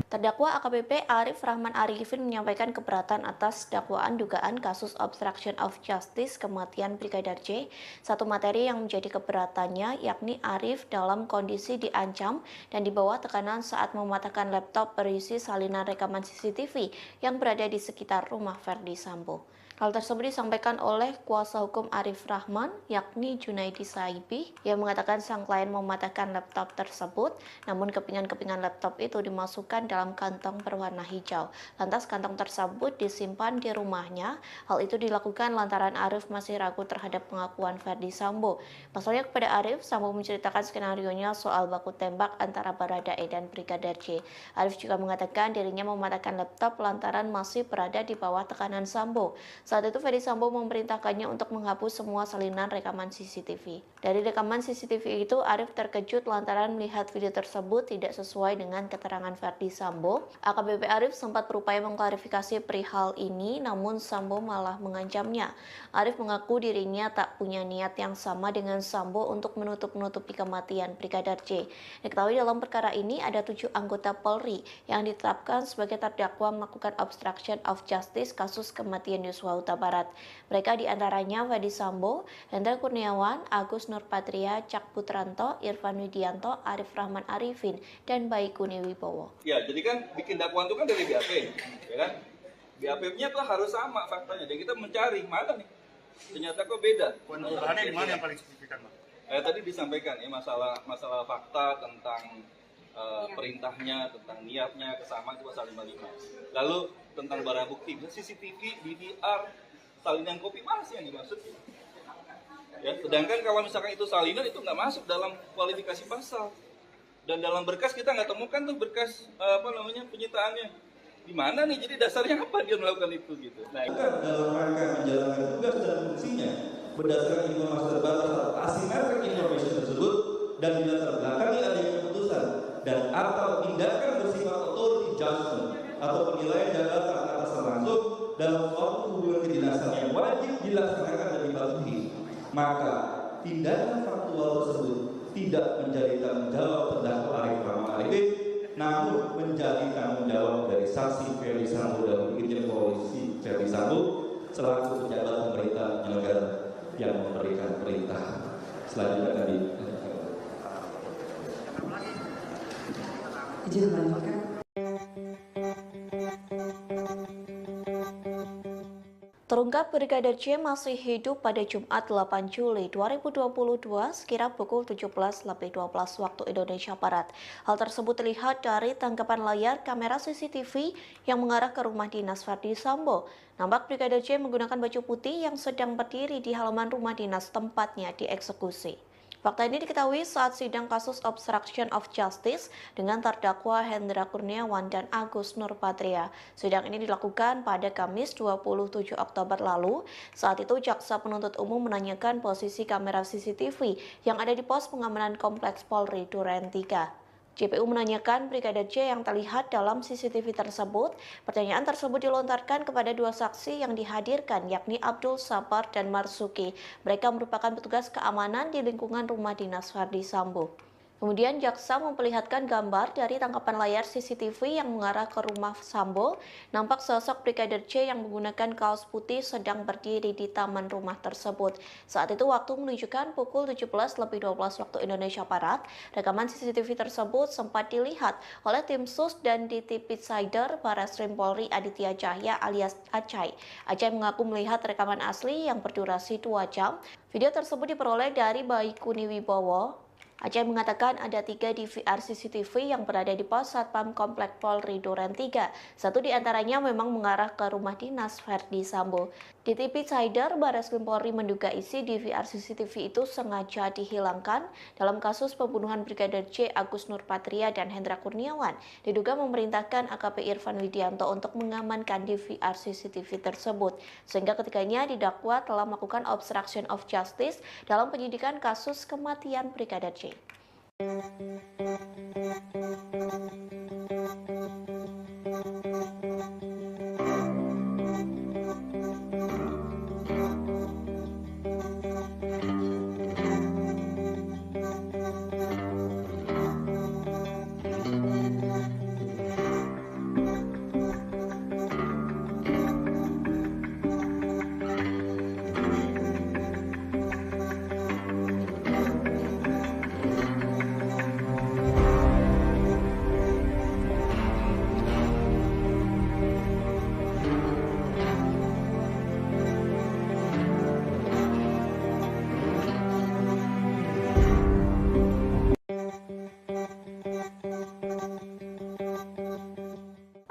Terdakwa AKBP Arif Rahman Arifin menyampaikan keberatan atas dakwaan dugaan kasus obstruction of justice kematian Brigadir J. Satu materi yang menjadi keberatannya yakni Arif dalam kondisi diancam dan di bawah tekanan saat mematahkan laptop berisi salinan rekaman CCTV yang berada di sekitar rumah Ferdi Sambo. Hal tersebut disampaikan oleh kuasa hukum Arif Rahman, yakni Junaidi Saibi, yang mengatakan sang klien mematahkan laptop tersebut, namun kepingan-kepingan laptop itu dimasukkan dalam kantong berwarna hijau. Lantas kantong tersebut disimpan di rumahnya. Hal itu dilakukan lantaran Arif masih ragu terhadap pengakuan Ferdi Sambo. Pasalnya kepada Arif, Sambo menceritakan skenarionya soal baku tembak antara Baradae dan Brigadir J. Arif juga mengatakan dirinya mematahkan laptop lantaran masih berada di bawah tekanan Sambo. Saat itu Ferdi Sambo memerintahkannya untuk menghapus semua salinan rekaman CCTV. Dari rekaman CCTV itu, Arif terkejut lantaran melihat video tersebut tidak sesuai dengan keterangan Ferdi Sambo. AKBP Arif sempat berupaya mengklarifikasi perihal ini, namun Sambo malah mengancamnya. Arif mengaku dirinya tak punya niat yang sama dengan Sambo untuk menutup-nutupi kematian Brigadir J. Diketahui dalam perkara ini ada 7 anggota Polri yang ditetapkan sebagai terdakwa melakukan obstruction of justice kasus kematian Yosua Huta Barat. Mereka diantaranya Ferdi Sambo, Hendra Kurniawan, Agus Nurpatria, Cak Putranto, Irfan Widianto, Arif Rahman Arifin, dan Baikuni Wibowo. Ya, jadi kan bikin dakwaan itu kan dari BAP, ya kan? BAP-nya tuh harus sama faktanya. Jadi kita mencari mana nih? Ternyata kok beda. Penuturannya di mana yang paling signifikan, Pak? Tadi disampaikan ya masalah fakta tentang perintahnya, tentang niatnya, kesamaan itu pasal 55. Lalu tentang barang bukti, CCTV, DVR, salinan kopi mana sih yang dimaksud? Ya, sedangkan kalau misalkan itu salinan itu nggak masuk dalam kualifikasi pasal. Dan dalam berkas kita nggak temukan tuh berkas penyitaannya. Di mana nih? Jadi dasarnya apa dia melakukan itu gitu. Nah, dalam rangka menjalankan tugas dan fungsinya berdasarkan informasi terbatas atau asymmetric information tersebut dan dilatar belakangi adanya keputusan dan atau tindakan bersifat authority judgment atau penilaian jabatan atas langsung dalam suatu hubungan kedinasan yang wajib dilaksanakan dan dipatuhi, maka tindakan faktual tersebut tidak menjadi tanggung jawab terdakwa Arif Rahman Arifin, namun menjadi tanggung jawab dari saksi Ferdi Sambo dan Irjen Polisi Ferdi Sambo selaku pejabat pemerintah negara yang memberikan perintah. Selanjutnya tadi izin melanjutkan. Terungkap Brigadir J masih hidup pada Jumat 8 Juli 2022 sekira pukul 17.12 waktu Indonesia Barat. Hal tersebut terlihat dari tangkapan layar kamera CCTV yang mengarah ke rumah dinas Ferdi Sambo. Nampak Brigadir J menggunakan baju putih yang sedang berdiri di halaman rumah dinas tempatnya dieksekusi. Fakta ini diketahui saat sidang kasus obstruction of justice dengan terdakwa Hendra Kurniawan dan Agus Nurpatria. Sidang ini dilakukan pada Kamis 27 Oktober lalu. Saat itu jaksa penuntut umum menanyakan posisi kamera CCTV yang ada di pos pengamanan Kompleks Polri Duren 3. JPU menanyakan Brigadir J yang terlihat dalam CCTV tersebut. Pertanyaan tersebut dilontarkan kepada dua saksi yang dihadirkan, yakni Abdul Sabar dan Marsuki. Mereka merupakan petugas keamanan di lingkungan rumah dinas Ferdi Sambo. Kemudian jaksa memperlihatkan gambar dari tangkapan layar CCTV yang mengarah ke rumah Sambo. Nampak sosok Brigadir J yang menggunakan kaos putih sedang berdiri di taman rumah tersebut. Saat itu waktu menunjukkan pukul 17.12 waktu Indonesia Barat. Rekaman CCTV tersebut sempat dilihat oleh tim SUS dan DTP Cyber Barreskrim Polri Aditya Cahya alias Acai. Acai mengaku melihat rekaman asli yang berdurasi 2 jam. Video tersebut diperoleh dari Baikuni Wibowo. Acai mengatakan ada 3 DVR CCTV yang berada di pos Satpam Komplek Polri Duren 3. Satu di antaranya memang mengarah ke rumah dinas Ferdi Sambo. DTP Cyber Barreskrim Polri menduga isi DVR CCTV itu sengaja dihilangkan dalam kasus pembunuhan Brigadir J, Agus Nurpatria dan Hendra Kurniawan. Diduga memerintahkan AKP Irfan Widianto untuk mengamankan DVR CCTV tersebut, sehingga ketiganya didakwa telah melakukan obstruction of justice dalam penyidikan kasus kematian Brigadir J.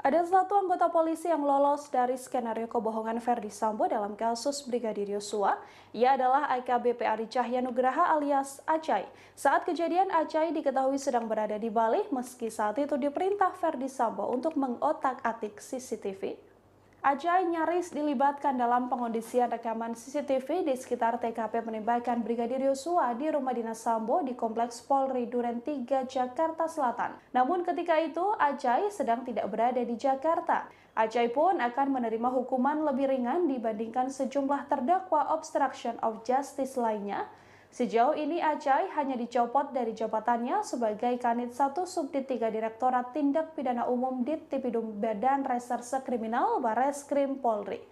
Ada satu anggota polisi yang lolos dari skenario kebohongan Ferdi Sambo dalam kasus Brigadir Yosua. Ia adalah AKBP Ari Cahya Nugraha alias Acai. Saat kejadian, Acai diketahui sedang berada di Bali meski saat itu diperintah Ferdi Sambo untuk mengotak-atik CCTV. Acai nyaris dilibatkan dalam pengondisian rekaman CCTV di sekitar TKP penembakan Brigadir Yosua di rumah dinas Sambo di Kompleks Polri Duren 3, Jakarta Selatan. Namun ketika itu, Acai sedang tidak berada di Jakarta. Acai pun akan menerima hukuman lebih ringan dibandingkan sejumlah terdakwa obstruction of justice lainnya. Sejauh ini Acai hanya dicopot dari jabatannya sebagai Kanit 1 Subdit 3 Direktorat Tindak Pidana Umum Dittipidum Badan Reserse Kriminal Barreskrim Polri.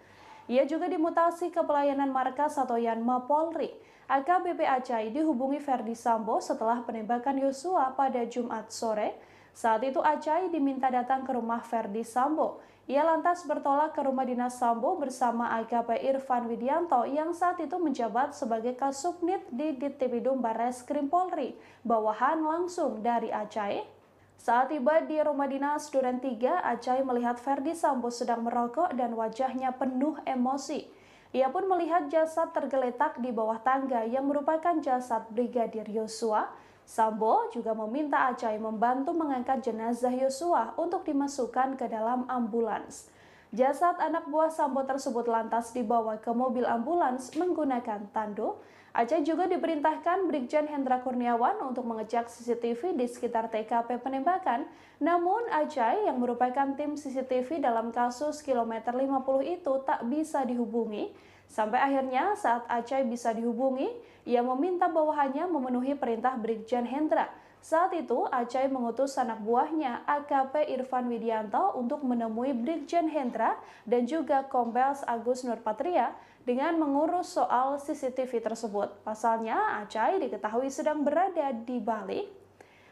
Ia juga dimutasi ke pelayanan markas atau Yanma Polri. AKBP Acai dihubungi Ferdi Sambo setelah penembakan Yosua pada Jumat sore. Saat itu Acai diminta datang ke rumah Ferdi Sambo. Ia lantas bertolak ke rumah dinas Sambo bersama AKP Irfan Widianto yang saat itu menjabat sebagai Kasubnit di Dittipidum Barreskrim Polri, bawahan langsung dari Acai. Saat tiba di rumah dinas Duren 3, Acai melihat Ferdi Sambo sedang merokok dan wajahnya penuh emosi. Ia pun melihat jasad tergeletak di bawah tangga yang merupakan jasad Brigadir Yosua. Sambo juga meminta Acai membantu mengangkat jenazah Yosua untuk dimasukkan ke dalam ambulans. Jasad anak buah Sambo tersebut lantas dibawa ke mobil ambulans menggunakan tandu. Acai juga diperintahkan Brigjen Hendra Kurniawan untuk mengecek CCTV di sekitar TKP penembakan. Namun Acai yang merupakan tim CCTV dalam kasus kilometer 50 itu tak bisa dihubungi. Sampai akhirnya saat Acai bisa dihubungi, ia meminta bawahannya memenuhi perintah Brigjen Hendra. Saat itu, Acai mengutus anak buahnya AKP Irfan Widianto untuk menemui Brigjen Hendra dan juga Kombes Agus Nurpatria dengan mengurus soal CCTV tersebut. Pasalnya, Acai diketahui sedang berada di Bali.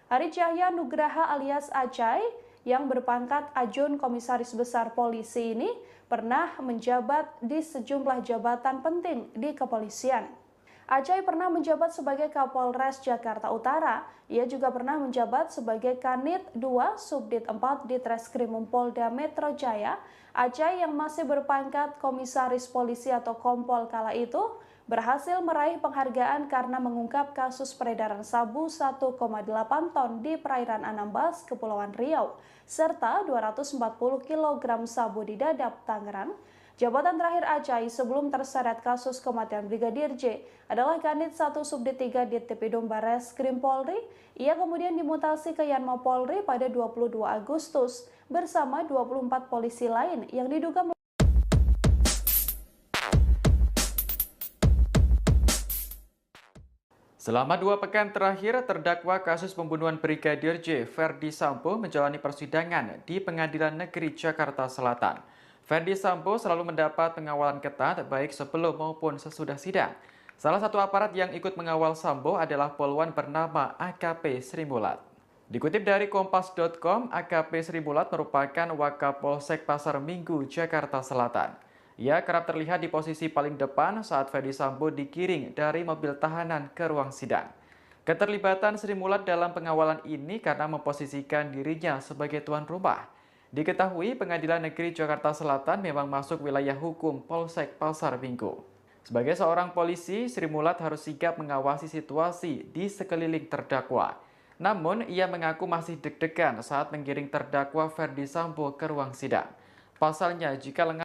Ari Cahya Nugraha alias Acai yang berpangkat Ajun Komisaris Besar Polisi ini pernah menjabat di sejumlah jabatan penting di kepolisian. Acai pernah menjabat sebagai Kapolres Jakarta Utara. Ia juga pernah menjabat sebagai Kanit 2 Subdit 4 di Treskrimum Polda Metro Jaya. Acai yang masih berpangkat Komisaris Polisi atau Kompol kala itu berhasil meraih penghargaan karena mengungkap kasus peredaran sabu 1,8 ton di perairan Anambas, Kepulauan Riau, serta 240 kg sabu di Dadap, Tangerang. Jabatan terakhir Acai sebelum terseret kasus kematian Brigadir J adalah Kanit 1 Subdit 3 Ditripidum Barreskrim Polri. Ia kemudian dimutasi ke Yanma Polri pada 22 Agustus bersama 24 polisi lain yang diduga Selama 2 pekan terakhir, terdakwa kasus pembunuhan Brigadir J, Ferdi Sambo, menjalani persidangan di Pengadilan Negeri Jakarta Selatan. Ferdi Sambo selalu mendapat pengawalan ketat baik sebelum maupun sesudah sidang. Salah satu aparat yang ikut mengawal Sambo adalah polwan bernama AKP Sri Mulat. Dikutip dari Kompas.com, AKP Sri Mulat merupakan Wakapolsek Pasar Minggu, Jakarta Selatan. Ia kerap terlihat di posisi paling depan saat Ferdi Sambo digiring dari mobil tahanan ke ruang sidang. Keterlibatan Sri Mulat dalam pengawalan ini karena memposisikan dirinya sebagai tuan rumah. Diketahui Pengadilan Negeri Jakarta Selatan memang masuk wilayah hukum Polsek Pasar Minggu. Sebagai seorang polisi, Sri Mulat harus sigap mengawasi situasi di sekeliling terdakwa. Namun, ia mengaku masih deg-degan saat menggiring terdakwa Ferdi Sambo ke ruang sidang. Pasalnya, jika lengan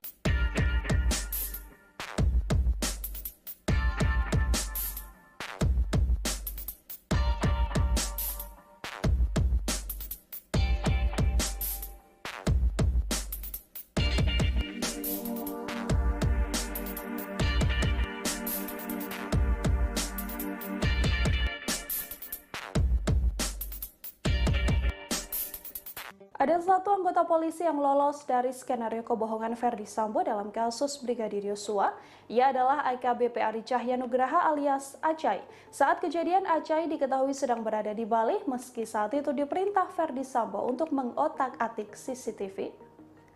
Ada satu anggota polisi yang lolos dari skenario kebohongan Ferdi Sambo dalam kasus Brigadir Yosua. Ia adalah AKBP Ari Cahya Nugraha alias Acai. Saat kejadian, Acai diketahui sedang berada di Bali meski saat itu diperintah Ferdi Sambo untuk mengotak-atik CCTV.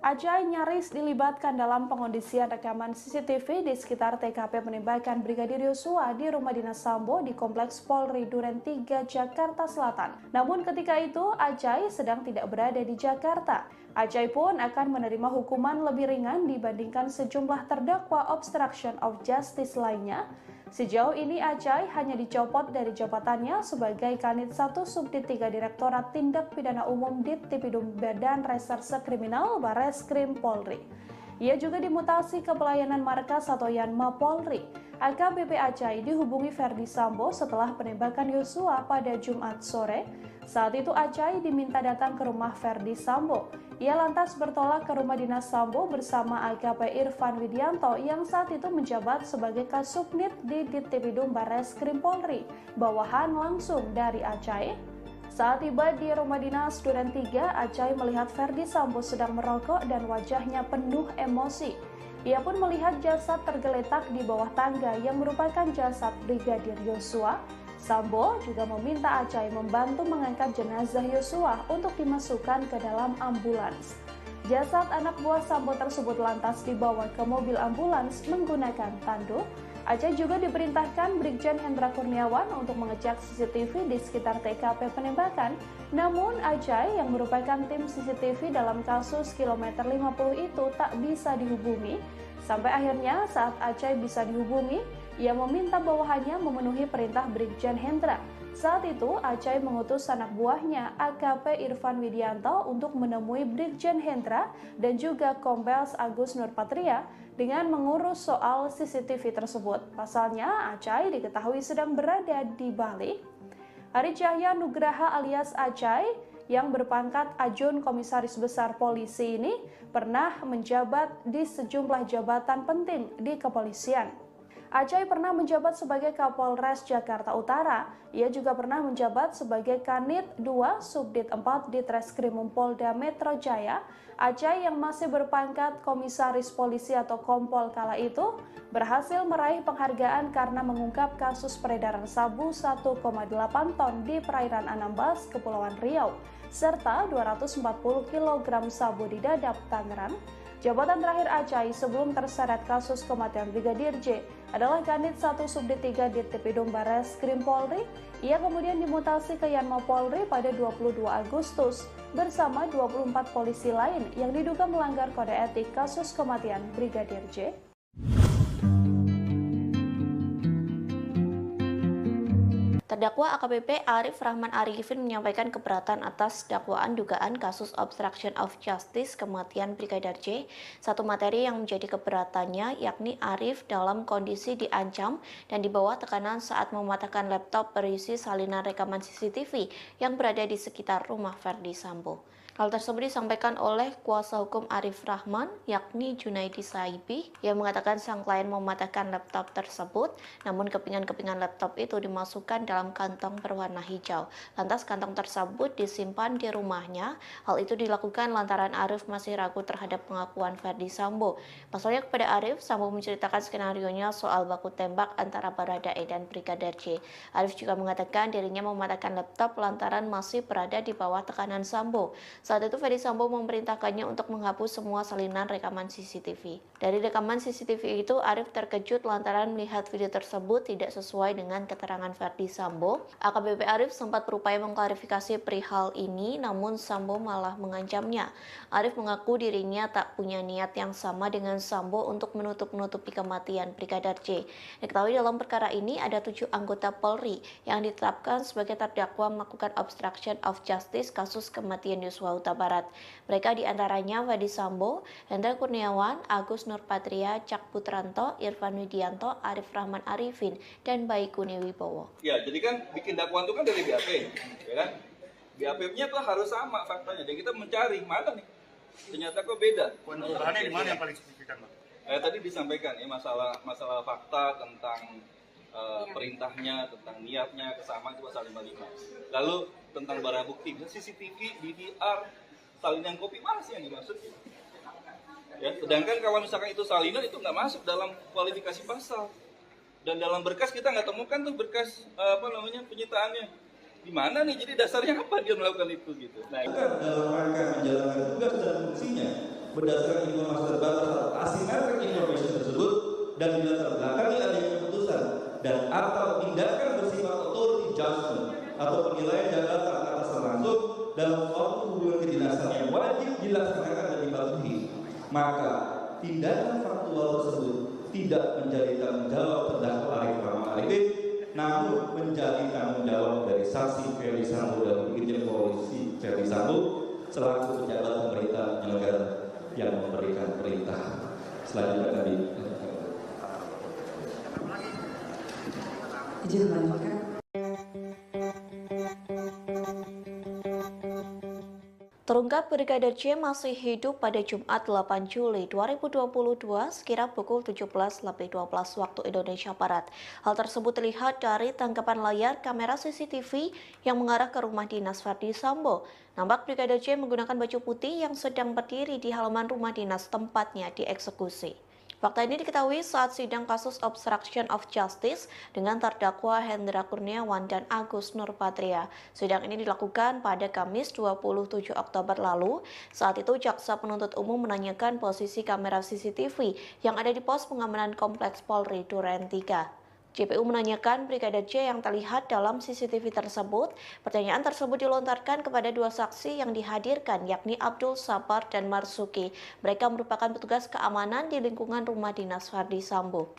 Acai nyaris dilibatkan dalam pengondisian rekaman CCTV di sekitar TKP penembakan Brigadir Yosua di rumah dinas Sambo di Kompleks Polri Duren 3, Jakarta Selatan. Namun ketika itu, Acai sedang tidak berada di Jakarta. Acai pun akan menerima hukuman lebih ringan dibandingkan sejumlah terdakwa obstruction of justice lainnya. Sejauh ini Acai hanya dicopot dari jabatannya sebagai Kanit 1 Subdit 3 Direktorat Tindak Pidana Umum Ditripidum Badan Reserse Kriminal Barreskrim Polri. Ia juga dimutasi ke pelayanan markas atau Yanma Polri. AKBP Acai dihubungi Ferdi Sambo setelah penembakan Yosua pada Jumat sore. Saat itu Acai diminta datang ke rumah Ferdi Sambo. Ia lantas bertolak ke rumah dinas Sambo bersama AKP Irfan Widianto yang saat itu menjabat sebagai Kasubnit di Ditripidum Barreskrim Polri, bawahan langsung dari Acai. Saat tiba di rumah dinas Duren 3, Acai melihat Ferdi Sambo sedang merokok dan wajahnya penuh emosi. Ia pun melihat jasad tergeletak di bawah tangga yang merupakan jasad Brigadir Yosua. Sambo juga meminta Acai membantu mengangkat jenazah Yosua untuk dimasukkan ke dalam ambulans. Jasad anak buah Sambo tersebut lantas dibawa ke mobil ambulans menggunakan tandu. Acai juga diperintahkan Brigjen Hendra Kurniawan untuk mengecek CCTV di sekitar TKP penembakan. Namun Acai yang merupakan tim CCTV dalam kasus kilometer 50 itu tak bisa dihubungi. Sampai akhirnya saat Acai bisa dihubungi, ia meminta bawahannya memenuhi perintah Brigjen Hendra. Saat itu, Acai mengutus anak buahnya AKP Irfan Widianto untuk menemui Brigjen Hendra dan juga Kombes Agus Nurpatria dengan mengurus soal CCTV tersebut. Pasalnya, Acai diketahui sedang berada di Bali. Ari Cahya Nugraha alias Acai yang berpangkat Ajun Komisaris Besar Polisi ini pernah menjabat di sejumlah jabatan penting di kepolisian. Acai pernah menjabat sebagai Kapolres Jakarta Utara. Ia juga pernah menjabat sebagai Kanit 2 Subdit 4 di Treskrimum Polda Metro Jaya. Acai yang masih berpangkat Komisaris Polisi atau Kompol kala itu berhasil meraih penghargaan karena mengungkap kasus peredaran sabu 1,8 ton di perairan Anambas, Kepulauan Riau, serta 240 kg sabu di Dadap, Tangerang. Jabatan terakhir Acai sebelum terseret kasus kematian Brigadir J adalah Kanit 1 Subdit 3 di Tipidum Barreskrim Polri. Ia kemudian dimutasi ke Yanma Polri pada 22 Agustus bersama 24 polisi lain yang diduga melanggar kode etik kasus kematian Brigadir J. Terdakwa AKBP Arif Rahman Arifin menyampaikan keberatan atas dakwaan dugaan kasus obstruction of justice kematian Brigadir J. Satu materi yang menjadi keberatannya yakni Arif dalam kondisi diancam dan di bawah tekanan saat mematahkan laptop berisi salinan rekaman CCTV yang berada di sekitar rumah Ferdi Sambo. Hal tersebut disampaikan oleh kuasa hukum Arif Rahman, yakni Junaidi Saibi, yang mengatakan sang klien mematahkan laptop tersebut, namun kepingan-kepingan laptop itu dimasukkan dalam kantong berwarna hijau. Lantas kantong tersebut disimpan di rumahnya. Hal itu dilakukan lantaran Arif masih ragu terhadap pengakuan Ferdi Sambo. Pasalnya kepada Arif, Sambo menceritakan skenarionya soal baku tembak antara Baradae dan Brigadir J. Arif juga mengatakan dirinya mematahkan laptop lantaran masih berada di bawah tekanan Sambo. Saat itu Ferdi Sambo memerintahkannya untuk menghapus semua salinan rekaman CCTV. Dari rekaman CCTV itu, Arif terkejut lantaran melihat video tersebut tidak sesuai dengan keterangan Ferdi Sambo. AKBP Arif sempat berupaya mengklarifikasi perihal ini, namun Sambo malah mengancamnya. Arif mengaku dirinya tak punya niat yang sama dengan Sambo untuk menutup-nutupi kematian Brigadir J. Diketahui dalam perkara ini ada 7 anggota Polri yang ditetapkan sebagai terdakwa melakukan obstruction of justice kasus kematian Yosua Huta Barat. Mereka diantaranya Ferdi Sambo, Hendra Kurniawan, Agus Nurpatria, Cak Putranto, Irfan Widianto, Arif Rahman Arifin, dan Baikuni Wibowo. Ya, jadi kan bikin dakwaan itu kan dari BAP, ya kan? BAP-nya tuh harus sama faktanya. Dan kita mencari mana nih? Ternyata kok beda. Perubahannya di mana yang paling signifikan, Pak? Tadi disampaikan ya masalah fakta tentang perintahnya, tentang niatnya, kesamaan itu pasal 55. Lalu tentang barang bukti, CCTV, DVR, salinan kopi mana sih yang dimaksud? Ya, sedangkan kalau misalkan itu salinan itu nggak masuk dalam kualifikasi pasal. Dan dalam berkas kita nggak temukan tuh berkas penyitaannya. Di mana nih? Jadi dasarnya apa dia melakukan itu gitu? Nah, dalam rangka menjalankan tugas dan fungsinya berdasarkan informasi terbatas atau asymmetric information tersebut dan dilatar belakangi adanya keputusan dan atau tindakan bersifat authority judgment atau penilaian jabatan atas langsung dalam suatu hubungan kedinasan yang wajib dilaksanakan dan dipatuhi, maka tindakan faktual tersebut tidak menjadi tanggung jawab terdakwa Arif Rahman Arifin, namun menjadi tanggung jawab dari saksi Ferdi Sambo dan Brigjen Polisi Ferdi Sambo selaku pejabat pemerintah negara yang memberikan perintah. Selanjutnya tadi. Izin melanjutkan. Terungkap Brigadir J masih hidup pada Jumat 8 Juli 2022 sekira pukul 17.12 waktu Indonesia Barat. Hal tersebut terlihat dari tangkapan layar kamera CCTV yang mengarah ke rumah dinas Ferdi Sambo. Nampak Brigadir J menggunakan baju putih yang sedang berdiri di halaman rumah dinas tempatnya dieksekusi. Fakta ini diketahui saat sidang kasus obstruction of justice dengan terdakwa Hendra Kurniawan dan Agus Nurpatria. Sidang ini dilakukan pada Kamis 27 Oktober lalu. Saat itu jaksa penuntut umum menanyakan posisi kamera CCTV yang ada di pos pengamanan Kompleks Polri Duren 3. JPU menanyakan Brigadir J yang terlihat dalam CCTV tersebut. Pertanyaan tersebut dilontarkan kepada 2 saksi yang dihadirkan, yakni Abdul Sabar dan Marsuki. Mereka merupakan petugas keamanan di lingkungan rumah dinas Ferdi Sambo.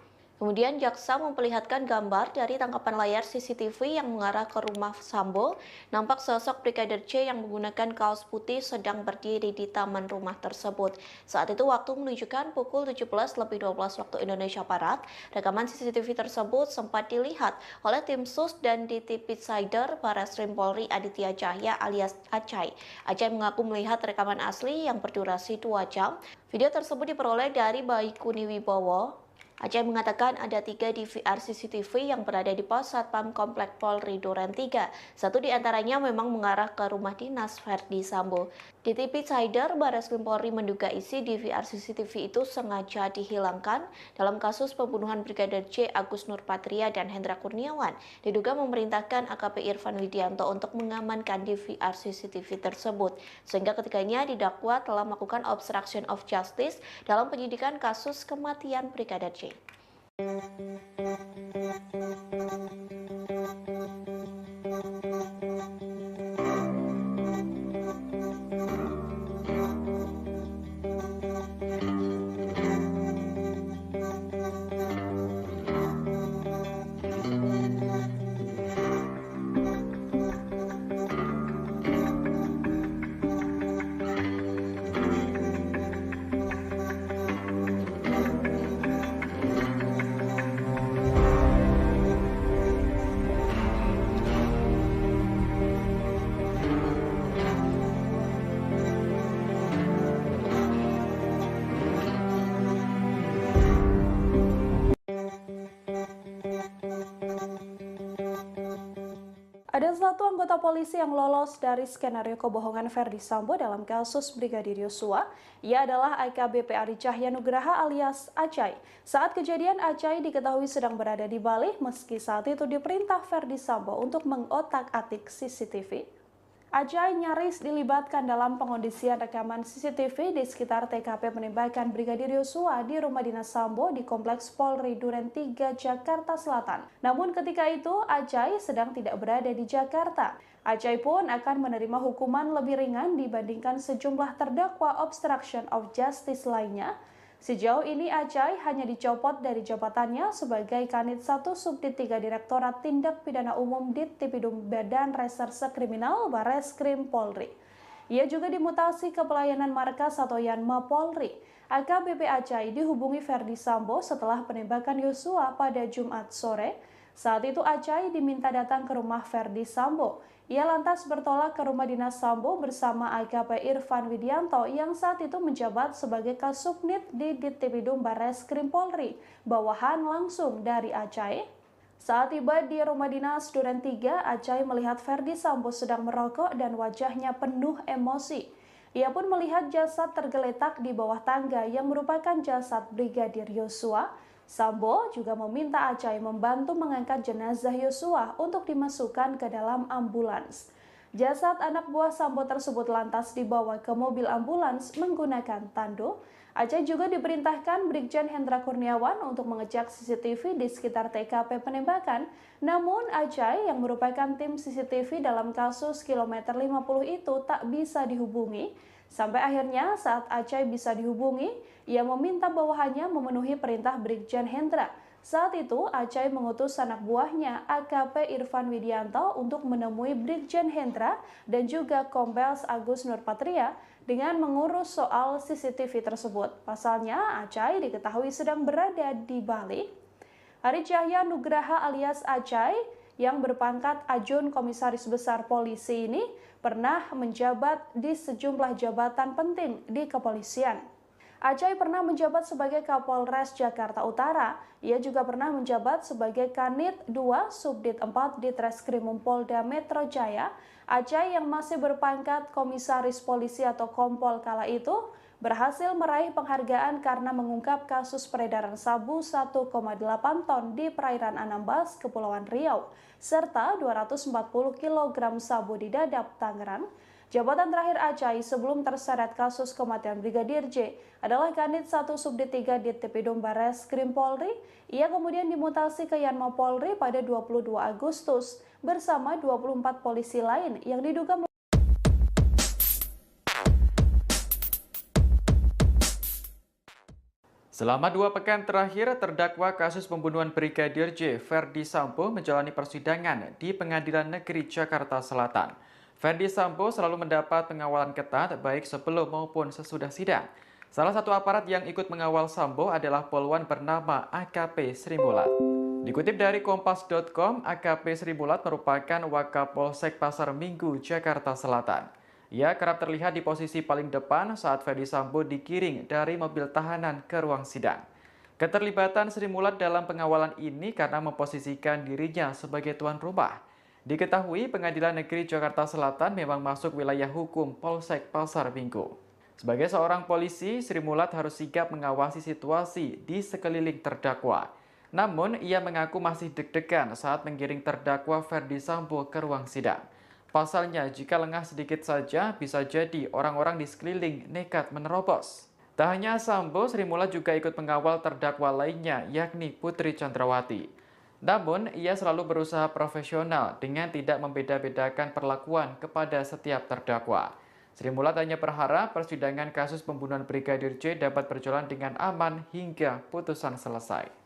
Kemudian jaksa memperlihatkan gambar dari tangkapan layar CCTV yang mengarah ke rumah Sambo. Nampak sosok Brigadir J yang menggunakan kaos putih sedang berdiri di taman rumah tersebut. Saat itu waktu menunjukkan pukul 17.12 waktu Indonesia Barat. Rekaman CCTV tersebut sempat dilihat oleh tim SUS dan DTP-Sider Barreskrim Polri Aditya Cahya alias Acai. Acai mengaku melihat rekaman asli yang berdurasi 2 jam. Video tersebut diperoleh dari Baikuni Wibowo. Acai mengatakan ada 3 DVR CCTV yang berada di pos Satpam Komplek Polri Duren 3. Satu di antaranya memang mengarah ke rumah dinas Verdi Sambo. DTP-Sider Barreskrim Polri menduga isi DVR CCTV itu sengaja dihilangkan dalam kasus pembunuhan Brigadir J Agus Nurpatria dan Hendra Kurniawan. Diduga memerintahkan AKP Irfan Widianto untuk mengamankan DVR CCTV tersebut, sehingga ketiganya didakwa telah melakukan obstruction of justice dalam penyidikan kasus kematian Brigadir J. Ada satu anggota polisi yang lolos dari skenario kebohongan Verdi Sambo dalam kasus Brigadir Yosua. Ia adalah AKBP Ari Cahya Nugraha alias Acai. Saat kejadian, Acai diketahui sedang berada di Bali meski saat itu diperintah Verdi Sambo untuk mengotak-atik CCTV. Acai nyaris dilibatkan dalam pengondisian rekaman CCTV di sekitar TKP penembakan Brigadir Yosua di rumah dinas Sambo di Kompleks Polri Duren 3, Jakarta Selatan. Namun ketika itu, Acai sedang tidak berada di Jakarta. Acai pun akan menerima hukuman lebih ringan dibandingkan sejumlah terdakwa obstruction of justice lainnya. Sejauh ini Acai hanya dicopot dari jabatannya sebagai Kanit 1 Subdit 3 Direktorat Tindak Pidana Umum Dittipidum Badan Reserse Kriminal Barreskrim Polri. Ia juga dimutasi ke pelayanan markas atau Yanma Polri. AKBP Acai dihubungi Verdi Sambo setelah penembakan Yosua pada Jumat sore. Saat itu Acai diminta datang ke rumah Verdi Sambo. Ia lantas bertolak ke rumah dinas Sambo bersama AKP Irfan Widianto yang saat itu menjabat sebagai Kasubnit di Dittipidum Barreskrim Polri, bawahan langsung dari Acai. Saat tiba di rumah dinas Duren 3, Acai melihat Verdi Sambo sedang merokok dan wajahnya penuh emosi. Ia pun melihat jasad tergeletak di bawah tangga yang merupakan jasad Brigadir Yosua. Sambo juga meminta Acai membantu mengangkat jenazah Yosua untuk dimasukkan ke dalam ambulans. Jasad anak buah Sambo tersebut lantas dibawa ke mobil ambulans menggunakan tandu. Acai juga diperintahkan Brigjen Hendra Kurniawan untuk mengecek CCTV di sekitar TKP penembakan. Namun Acai yang merupakan tim CCTV dalam kasus kilometer 50 itu tak bisa dihubungi. Sampai akhirnya saat Acai bisa dihubungi, ia meminta bawahannya memenuhi perintah Brigjen Hendra. Saat itu Acai mengutus anak buahnya AKP Irfan Widianto untuk menemui Brigjen Hendra dan juga Kombes Agus Nurpatria dengan mengurus soal CCTV tersebut. Pasalnya Acai diketahui sedang berada di Bali. Ari Cahya Nugraha alias Acai yang berpangkat Ajun Komisaris Besar Polisi ini pernah menjabat di sejumlah jabatan penting di kepolisian. Acai pernah menjabat sebagai Kapolres Jakarta Utara. Ia juga pernah menjabat sebagai Kanit 2 Subdit 4 Ditreskrimum Polda Metro Jaya. Acai yang masih berpangkat Komisaris Polisi atau Kompol kala itu berhasil meraih penghargaan karena mengungkap kasus peredaran sabu 1,8 ton di perairan Anambas, Kepulauan Riau, serta 240 kg sabu di Dadap, Tangerang. Jabatan terakhir Acai sebelum terseret kasus kematian Brigadir J adalah Kanit 1 Subdit 3 Dittipidum Barreskrim Polri. Ia kemudian dimutasi ke Yanma Polri pada 22 Agustus bersama 24 polisi lain yang diduga Selama 2 pekan terakhir, terdakwa kasus pembunuhan Brigadir J, Verdi Sambo, menjalani persidangan di Pengadilan Negeri Jakarta Selatan. Verdi Sambo selalu mendapat pengawalan ketat baik sebelum maupun sesudah sidang. Salah satu aparat yang ikut mengawal Sambo adalah polwan bernama AKP Sri Mulat. Dikutip dari kompas.com, AKP Sri Mulat merupakan Wakapolsek Pasar Minggu, Jakarta Selatan. Ia kerap terlihat di posisi paling depan saat Verdi Sambo digiring dari mobil tahanan ke ruang sidang. Keterlibatan Sri Mulat dalam pengawalan ini karena memposisikan dirinya sebagai tuan rumah. Diketahui Pengadilan Negeri Jakarta Selatan memang masuk wilayah hukum Polsek Pasar Minggu. Sebagai seorang polisi, Sri Mulat harus sigap mengawasi situasi di sekeliling terdakwa. Namun, ia mengaku masih deg-degan saat menggiring terdakwa Verdi Sambo ke ruang sidang. Pasalnya, jika lengah sedikit saja, bisa jadi orang-orang di sekeliling nekat menerobos. Tak hanya Sambo, Sri Mulat juga ikut mengawal terdakwa lainnya, yakni Putri Chandrawati. Namun, ia selalu berusaha profesional dengan tidak membeda-bedakan perlakuan kepada setiap terdakwa. Sri Mulat hanya berharap persidangan kasus pembunuhan Brigadir J dapat berjalan dengan aman hingga putusan selesai.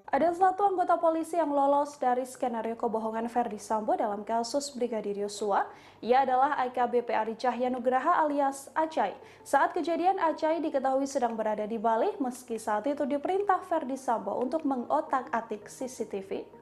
Ada satu anggota polisi yang lolos dari skenario kebohongan Verdi Sambo dalam kasus Brigadir Yosua. Ia adalah AKBP Ari Cahya Nugraha alias Acai. Saat kejadian, Acai diketahui sedang berada di Bali meski saat itu diperintah Verdi Sambo untuk mengotak-atik CCTV.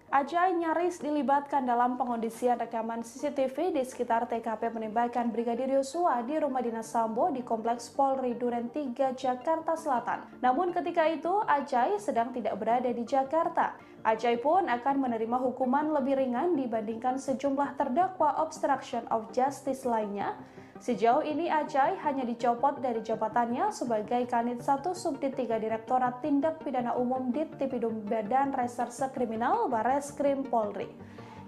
Acai nyaris dilibatkan dalam pengondisian rekaman CCTV di sekitar TKP penembakan Brigadir Yosua di rumah dinas Sambo di Kompleks Polri Duren 3, Jakarta Selatan. Namun ketika itu, Acai sedang tidak berada di Jakarta. Acai pun akan menerima hukuman lebih ringan dibandingkan sejumlah terdakwa obstruction of justice lainnya. Sejauh ini Acai hanya dicopot dari jabatannya sebagai Kanit 1 Subdit 3 Direktorat Tindak Pidana Umum Dittipidum Badan Reserse Kriminal Barreskrim Polri.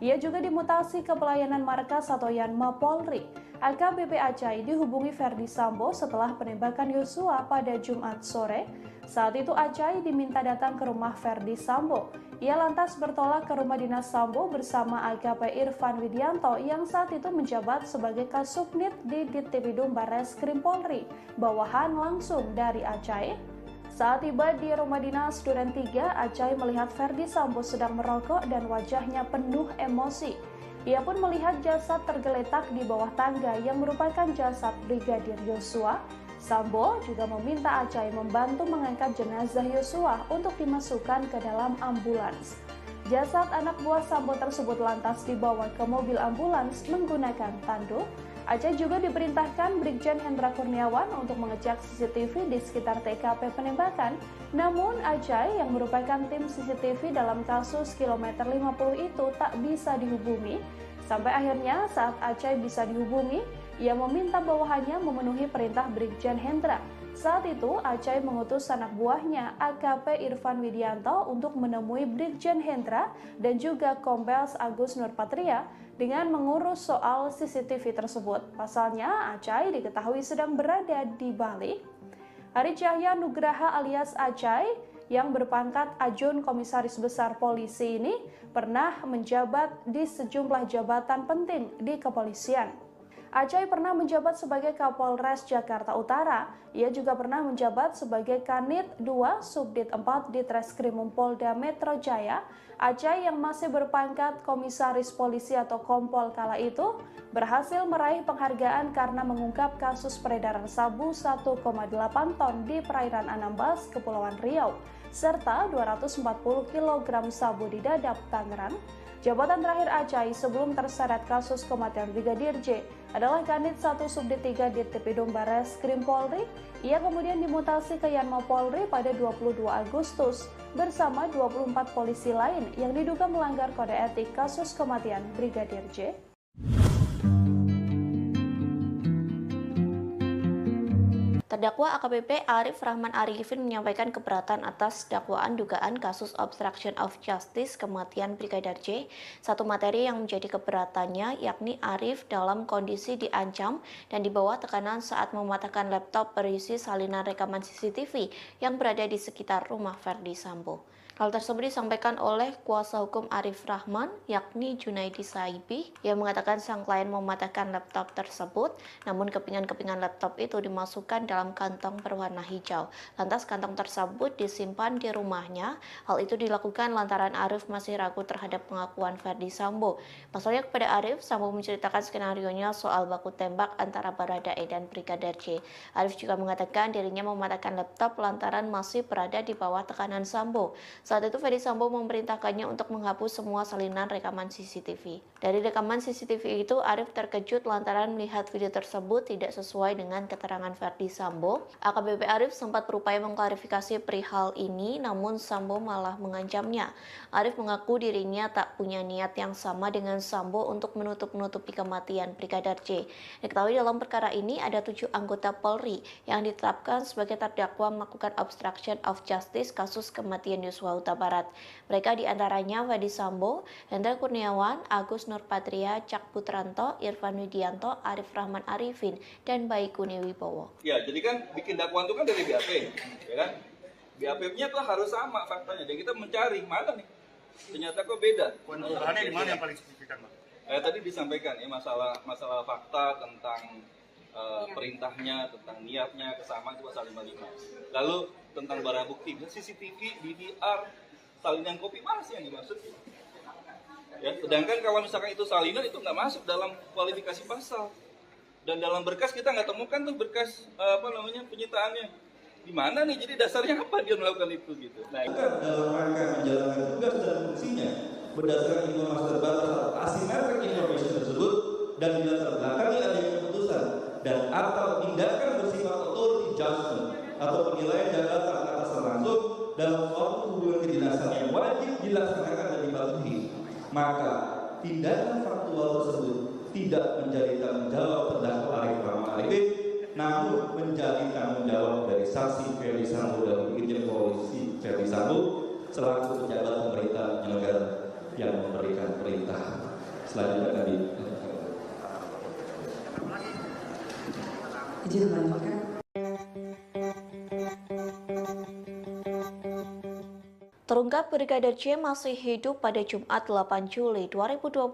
Ia juga dimutasi ke pelayanan markas atau Yanma Polri. AKBP Acai dihubungi Verdi Sambo setelah penembakan Yosua pada Jumat sore. Saat itu Acai diminta datang ke rumah Verdi Sambo. Ia lantas bertolak ke rumah dinas Sambo bersama AKP Irfan Widianto yang saat itu menjabat sebagai Kasubnit di Dittipidum Barreskrim Polri, bawahan langsung dari Acai. Saat tiba di rumah dinas Duren 3, Acai melihat Verdi Sambo sedang merokok dan wajahnya penuh emosi. Ia pun melihat jasad tergeletak di bawah tangga yang merupakan jasad Brigadir Yosua. Sambo juga meminta Acai membantu mengangkat jenazah Yosua untuk dimasukkan ke dalam ambulans. Jasad anak buah Sambo tersebut lantas dibawa ke mobil ambulans menggunakan tanduk. Acai juga diperintahkan Brigjen Hendra Kurniawan untuk mengecek CCTV di sekitar TKP penembakan. Namun Acai yang merupakan tim CCTV dalam kasus kilometer 50 itu tak bisa dihubungi. Sampai akhirnya saat Acai bisa dihubungi, ia meminta bawahannya memenuhi perintah Brigjen Hendra. Saat itu, Acai mengutus anak buahnya, AKP Irfan Widianto, untuk menemui Brigjen Hendra dan juga Kombes Agus Nurpatria dengan mengurus soal CCTV tersebut. Pasalnya, Acai diketahui sedang berada di Bali. Ari Cahya Nugraha alias Acai yang berpangkat Ajun Komisaris Besar Polisi ini pernah menjabat di sejumlah jabatan penting di kepolisian. Ajay pernah menjabat sebagai Kapolres Jakarta Utara. Ia juga pernah menjabat sebagai Kanit 2 Subdit 4 Ditreskrimum Polda Metro Jaya. Ajay yang masih berpangkat Komisaris Polisi atau Kompol kala itu berhasil meraih penghargaan karena mengungkap kasus peredaran sabu 1,8 ton di perairan Anambas, Kepulauan Riau, serta 240 kg sabu di Dadap, Tangerang. Jabatan terakhir Ajay sebelum terseret kasus kematian Brigadir J adalah Kanit 1 Subdit 3 Ditreskrim Barreskrim Polri. Ia kemudian dimutasi ke Yanma Polri pada 22 Agustus bersama 24 polisi lain yang diduga melanggar kode etik kasus kematian Brigadir J. Terdakwa AKBP Arif Rahman Arifin menyampaikan keberatan atas dakwaan dugaan kasus obstruction of justice kematian Brigadir J. Satu materi yang menjadi keberatannya yakni Arif dalam kondisi diancam dan di bawah tekanan saat mematahkan laptop berisi salinan rekaman CCTV yang berada di sekitar rumah Ferdi Sambo. Hal tersebut disampaikan oleh kuasa hukum Arif Rahman, yakni Junaidi Saibi, yang mengatakan sang klien mematahkan laptop tersebut, namun kepingan-kepingan laptop itu dimasukkan dalam kantong berwarna hijau. Lantas kantong tersebut disimpan di rumahnya. Hal itu dilakukan lantaran Arif masih ragu terhadap pengakuan Ferdi Sambo. Pasalnya kepada Arif, Sambo menceritakan skenarionya soal baku tembak antara Baradae dan Brigadir J. Arif juga mengatakan dirinya mematahkan laptop lantaran masih berada di bawah tekanan Sambo. Saat itu Ferdi Sambo memerintahkannya untuk menghapus semua salinan rekaman CCTV. Dari rekaman CCTV itu, Arif terkejut lantaran melihat video tersebut tidak sesuai dengan keterangan Ferdi Sambo. AKBP Arif sempat berupaya mengklarifikasi perihal ini, namun Sambo malah mengancamnya. Arif mengaku dirinya tak punya niat yang sama dengan Sambo untuk menutup-nutupi kematian Brigadir J. Diketahui dalam perkara ini ada 7 anggota Polri yang ditetapkan sebagai terdakwa melakukan obstruction of justice kasus kematian Yosua Huta Barat. Mereka diantaranya Ferdi Sambo, Hendra Kurniawan, Agus Nurpatria, Cak Putranto, Irfan Widianto, Arif Rahman Arifin, dan Baikuni Wibowo. Ya, jadi kan bikin dakwaan itu kan dari BAP, ya kan? BAP-nya tuh harus sama faktanya. Dan kita mencari mana nih? Ternyata kok beda. Perubahannya di mana yang paling signifikan, Pak? Tadi disampaikan ya masalah fakta tentang perintahnya, tentang niatnya, kesamaan itu pasal 55. Lalu tentang barang bukti, CCTV, DVR, salinan kopi mana sih yang dimaksud? Ya, sedangkan kalau misalkan itu salinan itu nggak masuk dalam kualifikasi pasal. Dan dalam berkas kita nggak temukan tuh berkas penyitaannya. Di mana nih? Jadi dasarnya apa dia melakukan itu gitu? Nah, dalam rangka menjalankan tugas dan fungsinya berdasarkan informasi terbatas atau asymmetric information tersebut dan dilatar belakangi adanya keputusan dan atau tindakan bersifat authority judgment atau penilaian jabatan atas langsung dalam suatu hubungan kedinasan yang wajib dilaksanakan dan dipatuhi, maka tindakan faktual tersebut tidak menjadi tanggung jawab terdakwa Arif Rahman Arifin, namun menjadi tanggung jawab dari saksi Ferdi Sambo dan Irjen Polisi Ferdi Sambo selaku pejabat pemerintah negara yang memberikan perintah. Selanjutnya tadi izin melanjutkan. Terungkap Brigadir J masih hidup pada Jumat 8 Juli 2022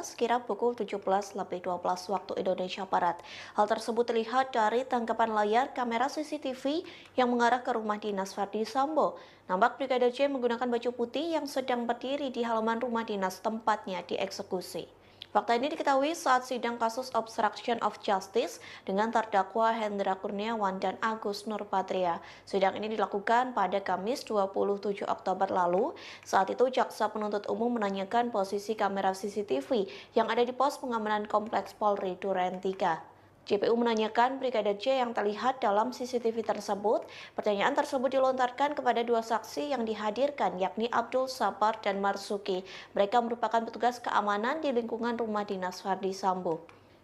sekira pukul 17.12 waktu Indonesia Barat. Hal tersebut terlihat dari tangkapan layar kamera CCTV yang mengarah ke rumah dinas Ferdi Sambo. Nampak Brigadir J menggunakan baju putih yang sedang berdiri di halaman rumah dinas tempatnya dieksekusi. Fakta ini diketahui saat sidang kasus obstruction of justice dengan terdakwa Hendra Kurniawan dan Agus Nurpatria. Sidang ini dilakukan pada Kamis 27 Oktober lalu. Saat itu jaksa penuntut umum menanyakan posisi kamera CCTV yang ada di pos pengamanan Kompleks Polri Duren 3. JPU menanyakan Brigadir J yang terlihat dalam CCTV tersebut. Pertanyaan tersebut dilontarkan kepada 2 saksi yang dihadirkan, yakni Abdul Sabar dan Marsuki. Mereka merupakan petugas keamanan di lingkungan rumah dinas Ferdi Sambo.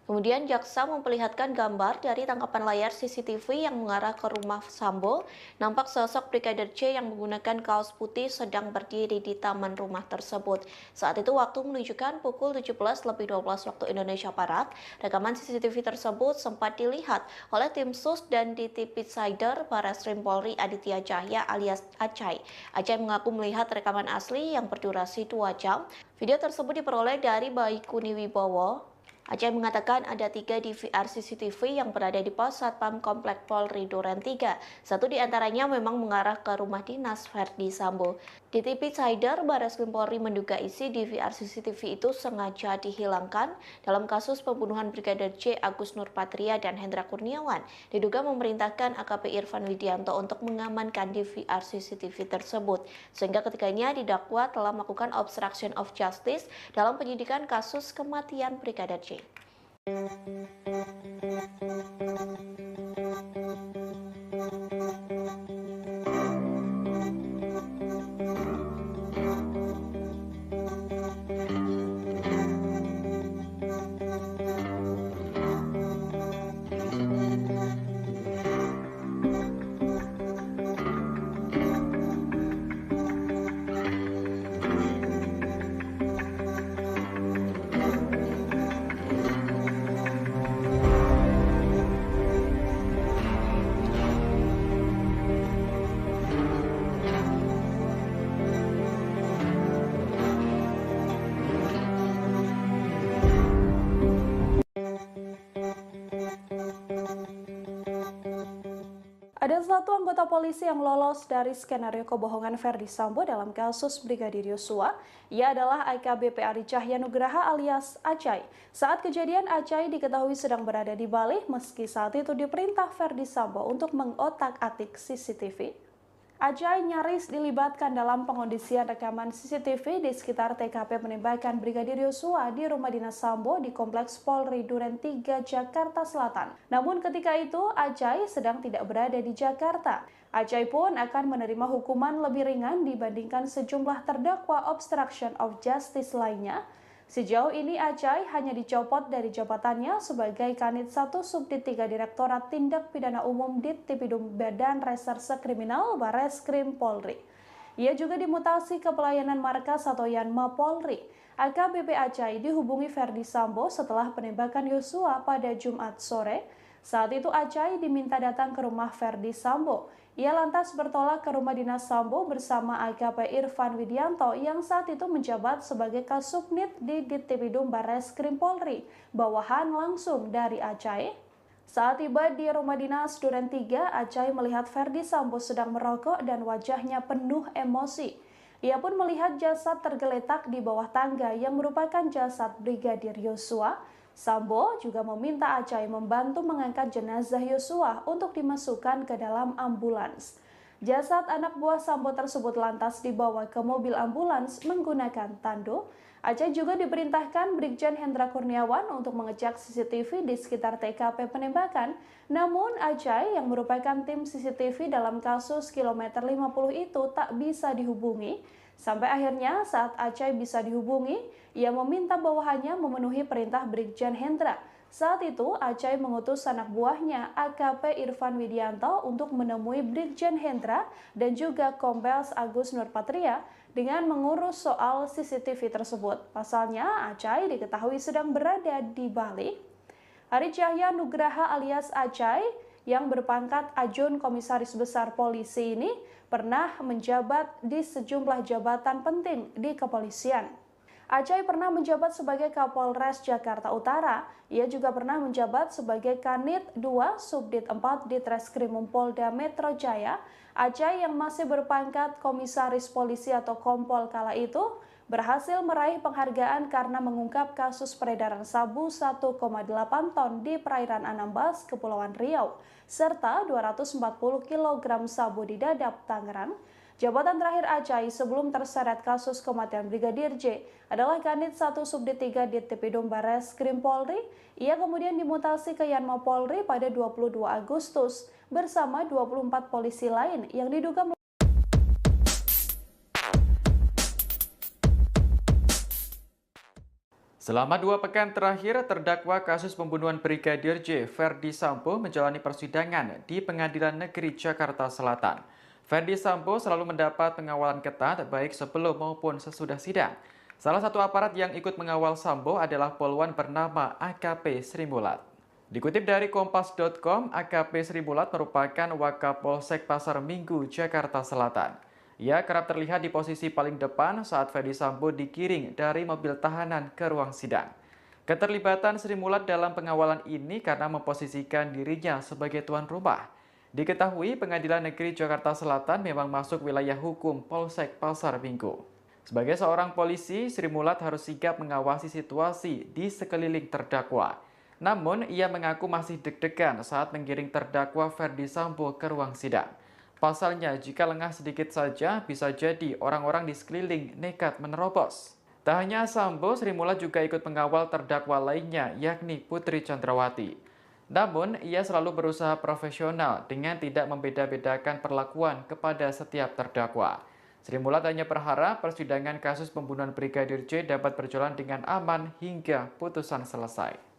Kemudian jaksa memperlihatkan gambar dari tangkapan layar CCTV yang mengarah ke rumah Sambo. Nampak sosok Brigadir J yang menggunakan kaos putih sedang berdiri di taman rumah tersebut. Saat itu waktu menunjukkan pukul 17.12 waktu Indonesia Barat. Rekaman CCTV tersebut sempat dilihat oleh tim SUS dan DT Pitsider Barreskrim Polri Aditya Cahya alias Acay. Acay mengaku melihat rekaman asli yang berdurasi 2 jam. Video tersebut diperoleh dari Baikuni Wibowo. Acai mengatakan ada 3 DVR CCTV yang berada di pos Satpam Komplek Polri Duren 3. Satu di antaranya memang mengarah ke rumah dinas Verdi Sambo. Di TV Insider, Barreskrim Polri menduga isi DVR CCTV itu sengaja dihilangkan dalam kasus pembunuhan Brigadir J. Agus Nurpatria dan Hendra Kurniawan. Diduga memerintahkan AKP Irfan Widianto untuk mengamankan DVR CCTV tersebut, sehingga ketiganya didakwa telah melakukan obstruction of justice dalam penyidikan kasus kematian Brigadir J. Ada satu anggota polisi yang lolos dari skenario kebohongan Verdi Sambo dalam kasus Brigadir Yosua. Ia adalah AKBP Ari Cahya Nugraha alias Acai. Saat kejadian, Acai diketahui sedang berada di Bali meski saat itu diperintah Verdi Sambo untuk mengotak-atik CCTV. Acai nyaris dilibatkan dalam pengondisian rekaman CCTV di sekitar TKP penembakan Brigadir Yosua di rumah dinas Sambo di Kompleks Polri Duren 3, Jakarta Selatan. Namun ketika itu, Acai sedang tidak berada di Jakarta. Acai pun akan menerima hukuman lebih ringan dibandingkan sejumlah terdakwa obstruction of justice lainnya. Sejauh ini Acai hanya dicopot dari jabatannya sebagai Kanit 1 Subdit 3 Direktorat Tindak Pidana Umum Dittipidum Badan Reserse Kriminal Barreskrim Polri. Ia juga dimutasi ke pelayanan markas atau Yanma Polri. AKBP Acai dihubungi Verdi Sambo setelah penembakan Yosua pada Jumat sore. Saat itu Acai diminta datang ke rumah Verdi Sambo. Ia lantas bertolak ke rumah dinas Sambo bersama AKP Irfan Widianto yang saat itu menjabat sebagai Kasubnit di Dittipidum Barreskrim Polri, bawahan langsung dari Acai. Saat tiba di rumah dinas Duren 3, Acai melihat Verdi Sambo sedang merokok dan wajahnya penuh emosi. Ia pun melihat jasad tergeletak di bawah tangga yang merupakan jasad Brigadir Yosua. Sambo juga meminta Acai membantu mengangkat jenazah Yosua untuk dimasukkan ke dalam ambulans. Jasad anak buah Sambo tersebut lantas dibawa ke mobil ambulans menggunakan tandu. Acai juga diperintahkan Brigjen Hendra Kurniawan untuk mengecek CCTV di sekitar TKP penembakan. Namun Acai yang merupakan tim CCTV dalam kasus kilometer 50 itu tak bisa dihubungi. Sampai akhirnya saat Acai bisa dihubungi, ia meminta bawahannya memenuhi perintah Brigjen Hendra. Saat itu Acai mengutus anak buahnya AKP Irfan Widianto untuk menemui Brigjen Hendra dan juga Kombes Agus Nurpatria dengan mengurus soal CCTV tersebut. Pasalnya Acai diketahui sedang berada di Bali. Ari Cahya Nugraha alias Acai yang berpangkat Ajun Komisaris Besar Polisi ini pernah menjabat di sejumlah jabatan penting di kepolisian. Acai pernah menjabat sebagai Kapolres Jakarta Utara. Ia juga pernah menjabat sebagai Kanit 2 Subdit 4 Ditreskrimum Polda Metro Jaya. Acai yang masih berpangkat Komisaris Polisi atau Kompol kala itu berhasil meraih penghargaan karena mengungkap kasus peredaran sabu 1,8 ton di perairan Anambas, Kepulauan Riau, serta 240 kg sabu di Dadap, Tangerang. Jabatan terakhir Acai sebelum terseret kasus kematian Brigadir J adalah Kanit 1 Subdit 3 Dittipidum Barreskrim Polri. Ia kemudian dimutasi ke Yanma Polri pada 22 Agustus bersama 24 polisi lain yang diduga Selama 2 pekan terakhir, terdakwa kasus pembunuhan Brigadir J, Verdi Sambo, menjalani persidangan di Pengadilan Negeri Jakarta Selatan. Verdi Sambo selalu mendapat pengawalan ketat baik sebelum maupun sesudah sidang. Salah satu aparat yang ikut mengawal Sambo adalah polwan bernama AKP Sri Mulat. Dikutip dari Kompas.com, AKP Sri Mulat merupakan Wakapolsek Pasar Minggu, Jakarta Selatan. Ia kerap terlihat di posisi paling depan saat Verdi Sambo digiring dari mobil tahanan ke ruang sidang. Keterlibatan Sri Mulat dalam pengawalan ini karena memposisikan dirinya sebagai tuan rumah. Diketahui Pengadilan Negeri Jakarta Selatan memang masuk wilayah hukum Polsek Pasar Minggu. Sebagai seorang polisi, Sri Mulat harus sigap mengawasi situasi di sekeliling terdakwa. Namun, ia mengaku masih deg-degan saat menggiring terdakwa Ferdi Sambo ke ruang sidang. Pasalnya, jika lengah sedikit saja, bisa jadi orang-orang di sekeliling nekat menerobos. Tak hanya Sambo, Sri Mulat juga ikut mengawal terdakwa lainnya, yakni Putri Chandrawati. Namun, ia selalu berusaha profesional dengan tidak membeda-bedakan perlakuan kepada setiap terdakwa. Sri Mulat hanya berharap persidangan kasus pembunuhan Brigadir J dapat berjalan dengan aman hingga putusan selesai.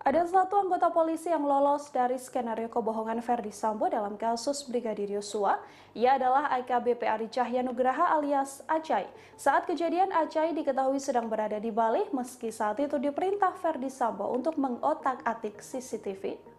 Ada satu anggota polisi yang lolos dari skenario kebohongan Ferdi Sambo dalam kasus Brigadir Yosua. Ia adalah AKBP Ari Cahya Nugraha alias Acai. Saat kejadian, Acai diketahui sedang berada di Bali meski saat itu diperintah Ferdi Sambo untuk mengotak-atik CCTV.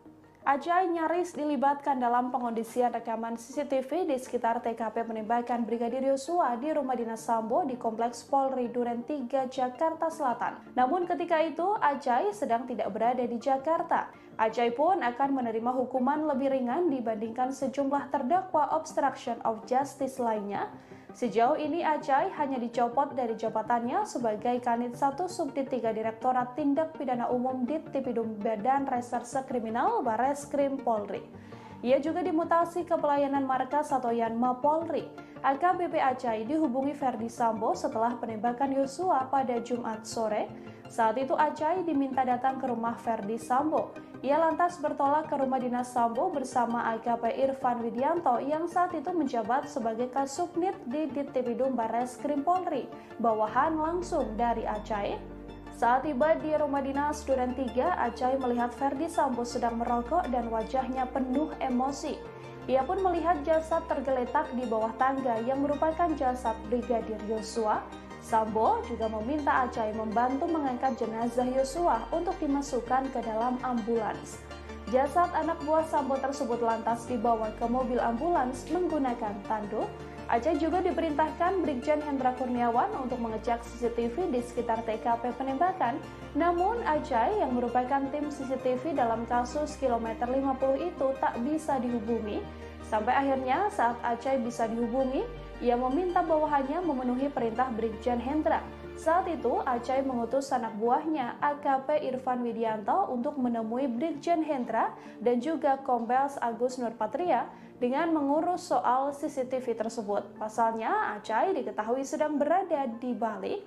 Acai nyaris dilibatkan dalam pengondisian rekaman CCTV di sekitar TKP penembakan Brigadir Yosua di rumah dinas Sambo di Kompleks Polri Duren 3, Jakarta Selatan. Namun ketika itu, Acai sedang tidak berada di Jakarta. Acai pun akan menerima hukuman lebih ringan dibandingkan sejumlah terdakwa obstruction of justice lainnya. Sejauh ini Acai hanya dicopot dari jabatannya sebagai Kanit 1 Subdit 3 Direktorat Tindak Pidana Umum Dittipidum Badan Reserse Kriminal Barreskrim Polri. Ia juga dimutasi ke pelayanan markas atau Yanma Polri. AKBP Acai dihubungi Ferdi Sambo setelah penembakan Yosua pada Jumat sore. Saat itu Acai diminta datang ke rumah Ferdi Sambo. Ia lantas bertolak ke rumah dinas Sambo bersama AKP Irfan Widianto yang saat itu menjabat sebagai Kasubnit di Dittipidum Barreskrim Polri, bawahan langsung dari Acai. Saat tiba di rumah dinas Duren 3, Acai melihat Ferdi Sambo sedang merokok dan wajahnya penuh emosi. Ia pun melihat jasad tergeletak di bawah tangga yang merupakan jasad Brigadir Yosua. Sambo juga meminta Acai membantu mengangkat jenazah Yosua untuk dimasukkan ke dalam ambulans. Jasad anak buah Sambo tersebut lantas dibawa ke mobil ambulans menggunakan tanduk. Acai juga diperintahkan Brigjen Hendra Kurniawan untuk mengecek CCTV di sekitar TKP penembakan. Namun Acai yang merupakan tim CCTV dalam kasus kilometer 50 itu tak bisa dihubungi. Sampai akhirnya saat Acai bisa dihubungi, ia meminta bawahannya memenuhi perintah Brigjen Hendra. Saat itu, Acai mengutus anak buahnya, AKP Irfan Widianto, untuk menemui Brigjen Hendra dan juga Kombes Agus Nurpatria dengan mengurus soal CCTV tersebut. Pasalnya, Acai diketahui sedang berada di Bali.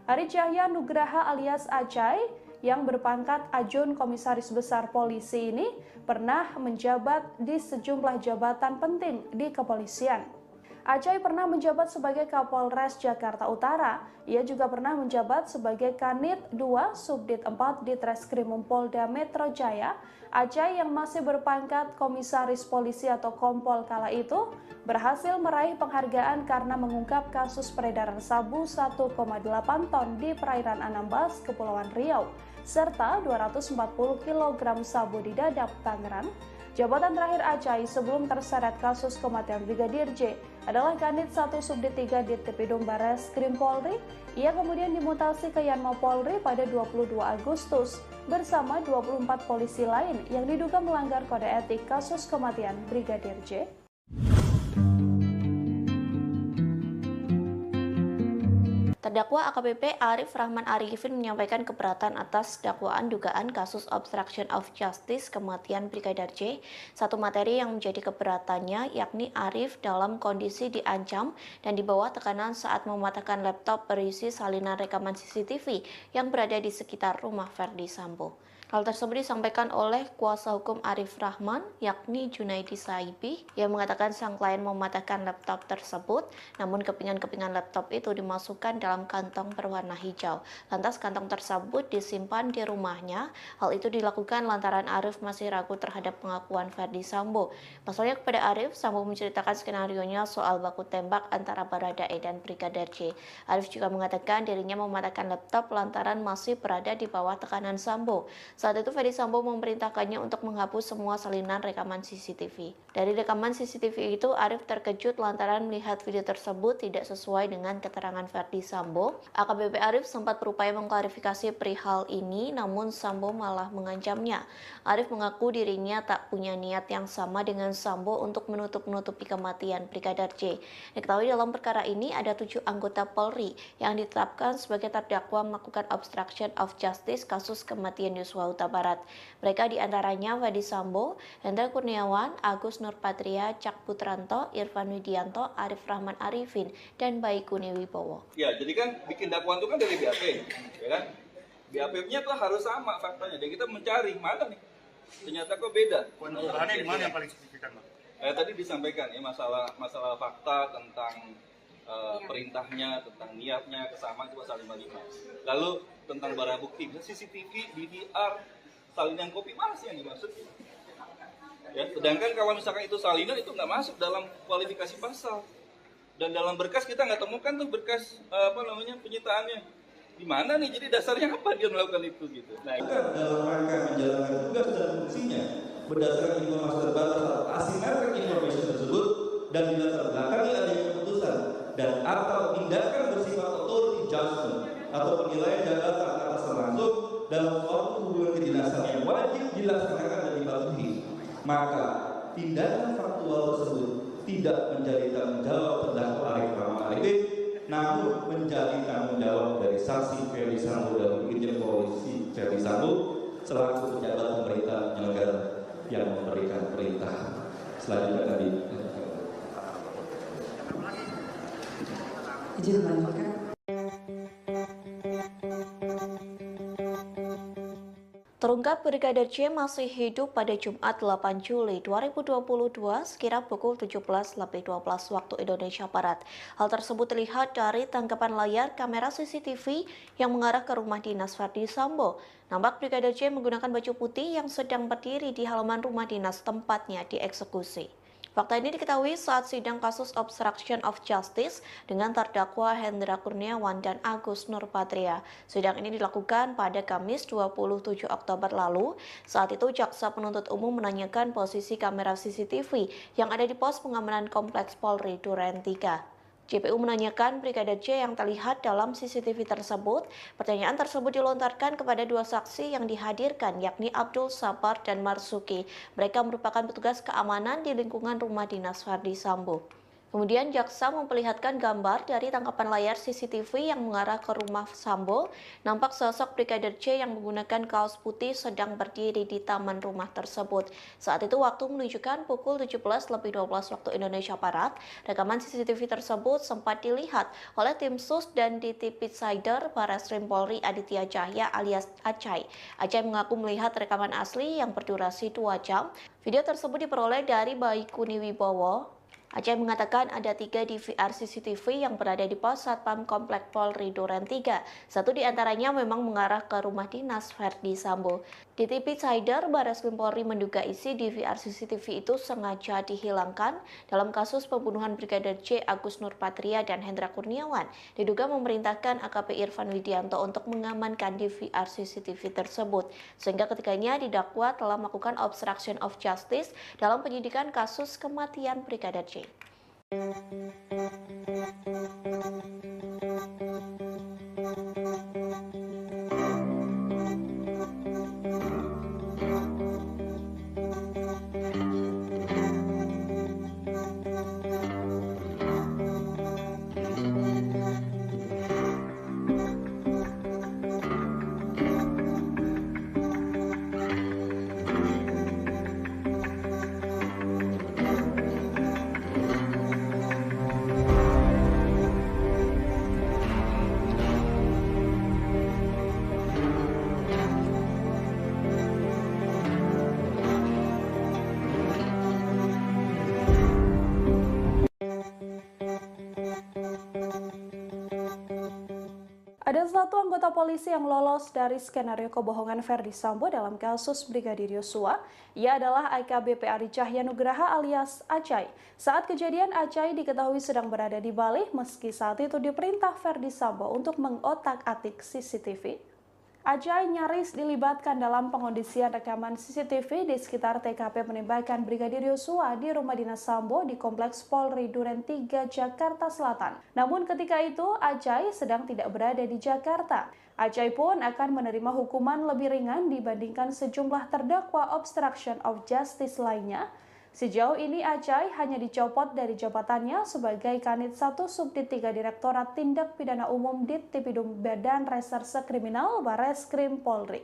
Ari Cahya Nugraha alias Acai yang berpangkat Ajun Komisaris Besar Polisi ini pernah menjabat di sejumlah jabatan penting di kepolisian. Acai pernah menjabat sebagai Kapolres Jakarta Utara. Ia juga pernah menjabat sebagai Kanit 2 Subdit 4 di Treskrimum Polda Metro Jaya. Acai yang masih berpangkat Komisaris Polisi atau Kompol kala itu berhasil meraih penghargaan karena mengungkap kasus peredaran sabu 1,8 ton di perairan Anambas, Kepulauan Riau, serta 240 kg sabu di Dadap, Tangerang. Jabatan terakhir Acai sebelum terseret kasus kematian Brigadir J adalah Kanit 1 Subdit 3 Ditripidum Barreskrim Polri. Ia kemudian dimutasi ke Yanma Polri pada 22 Agustus bersama 24 polisi lain yang diduga melanggar kode etik kasus kematian Brigadir J. Terdakwa AKBP Arif Rahman Arifin menyampaikan keberatan atas dakwaan dugaan kasus obstruction of justice kematian Brigadir J. Satu materi yang menjadi keberatannya yakni Arif dalam kondisi diancam dan di bawah tekanan saat mematahkan laptop berisi salinan rekaman CCTV yang berada di sekitar rumah Ferdi Sambo. Hal tersebut disampaikan oleh kuasa hukum Arif Rahman, yakni Junaidi Saibi, yang mengatakan sang klien mematahkan laptop tersebut, namun kepingan-kepingan laptop itu dimasukkan dalam kantong berwarna hijau. Lantas kantong tersebut disimpan di rumahnya. Hal itu dilakukan lantaran Arif masih ragu terhadap pengakuan Ferdi Sambo. Pasalnya kepada Arif, Sambo menceritakan skenarionya soal baku tembak antara Baradae dan Brigadir J. Arif juga mengatakan dirinya mematahkan laptop lantaran masih berada di bawah tekanan Sambo. Saat itu Ferdi Sambo memerintahkannya untuk menghapus semua salinan rekaman CCTV. Dari rekaman CCTV itu, Arif terkejut lantaran melihat video tersebut tidak sesuai dengan keterangan Ferdi Sambo. AKBP Arif sempat berupaya mengklarifikasi perihal ini, namun Sambo malah mengancamnya. Arif mengaku dirinya tak punya niat yang sama dengan Sambo untuk menutup-nutupi kematian Brigadir J. Diketahui dalam perkara ini ada 7 anggota Polri yang ditetapkan sebagai terdakwa melakukan obstruction of justice kasus kematian Yosua Huta Barat. Mereka diantaranya Ferdi Sambo, Hendra Kurniawan, Agus Nurpatria, Cak Putranto, Irfan Widianto, Arif Rahman Arifin, dan Baikuni Wibowo. Ya, jadi kan bikin dakwaan itu kan dari BAP, ya kan? BAP-nya tuh harus sama faktanya. Dan kita mencari mana nih? Ternyata kok beda. Perubahannya di mana yang paling signifikan, Pak? Tadi disampaikan ya masalah fakta tentang perintahnya, tentang niatnya, kesamaan itu pasal 55. Lalu tentang barang bukti, CCTV, DVR, salinan kopi mana sih yang dimaksud? Ya, sedangkan kalau misalkan itu salinan itu nggak masuk dalam kualifikasi pasal. Dan dalam berkas kita nggak temukan tuh berkas penyitaannya. Di mana nih? Jadi dasarnya apa dia melakukan itu gitu? Nah, dalam rangka menjalankan tugas dan fungsinya berdasarkan informasi terbatas atau asimetric information tersebut dan dilatar belakangi adanya keputusan dan atau tindakan bersifat authority judgment atau penilaian jabatan atas termasuk dalam suatu hubungan kedinasan yang wajib dilaksanakan dan dipatuhi, maka tindakan faktual tersebut tidak menjadi tanggung jawab terdakwa Arif Rahman Arifin, namun menjadi tanggung jawab dari saksi Ferdi Sambo dan Irjen Polisi Ferdi Sambo selaku pejabat pemerintah penyelenggara yang memberikan perintah. Selanjutnya tadi izin melanjutkan. Terungkap Brigadir J masih hidup pada Jumat 8 Juli 2022 sekira pukul 17.12 waktu Indonesia Barat. Hal tersebut terlihat dari tangkapan layar kamera CCTV yang mengarah ke rumah dinas Ferdi Sambo. Nampak Brigadir J menggunakan baju putih yang sedang berdiri di halaman rumah dinas tempatnya dieksekusi. Fakta ini diketahui saat sidang kasus obstruction of justice dengan terdakwa Hendra Kurniawan dan Agus Nurpatria. Sidang ini dilakukan pada Kamis 27 Oktober lalu. Saat itu jaksa penuntut umum menanyakan posisi kamera CCTV yang ada di pos pengamanan Kompleks Polri Duren 3. JPU menanyakan Brigadir J yang terlihat dalam CCTV tersebut. Pertanyaan tersebut dilontarkan kepada 2 saksi yang dihadirkan, yakni Abdul Sabar dan Marsuki. Mereka merupakan petugas keamanan di lingkungan rumah dinas Ferdi Sambo. Kemudian jaksa memperlihatkan gambar dari tangkapan layar CCTV yang mengarah ke rumah Sambo. Nampak sosok Brigadir J yang menggunakan kaos putih sedang berdiri di taman rumah tersebut. Saat itu waktu menunjukkan pukul 17.12 waktu Indonesia Barat. Rekaman CCTV tersebut sempat dilihat oleh tim SUS dan DTP Sider Barreskrim Polri Aditya Cahya alias Acai. Acai mengaku melihat rekaman asli yang berdurasi 2 jam. Video tersebut diperoleh dari Baikuni Wibowo. Acai mengatakan ada 3 DVR CCTV yang berada di pos Satpam Komplek Polri Duren 3. Satu di antaranya memang mengarah ke rumah dinas Ferdi Sambo. DTP Sider Barreskrim Polri menduga isi DVR CCTV itu sengaja dihilangkan dalam kasus pembunuhan Brigadir J, Agus Nurpatria dan Hendra Kurniawan. Diduga memerintahkan AKP Irfan Widianto untuk mengamankan DVR CCTV tersebut, sehingga ketiganya didakwa telah melakukan obstruction of justice dalam penyidikan kasus kematian Brigadir J. Ada satu anggota polisi yang lolos dari skenario kebohongan Ferdi Sambo dalam kasus Brigadir Yosua. Ia adalah AKBP Ari Cahyanugraha alias Acai. Saat kejadian, Acai diketahui sedang berada di Bali meski saat itu diperintah Ferdi Sambo untuk mengotak-atik CCTV. Acai nyaris dilibatkan dalam pengondisian rekaman CCTV di sekitar TKP penembakan Brigadir Yosua di rumah dinas Sambo di Kompleks Polri Duren 3, Jakarta Selatan. Namun ketika itu, Acai sedang tidak berada di Jakarta. Acai pun akan menerima hukuman lebih ringan dibandingkan sejumlah terdakwa obstruction of justice lainnya. Sejauh ini Acai hanya dicopot dari jabatannya sebagai Kanit 1 Subdit 3 Direktorat Tindak Pidana Umum Dittipidum Badan Reserse Kriminal Barreskrim Polri.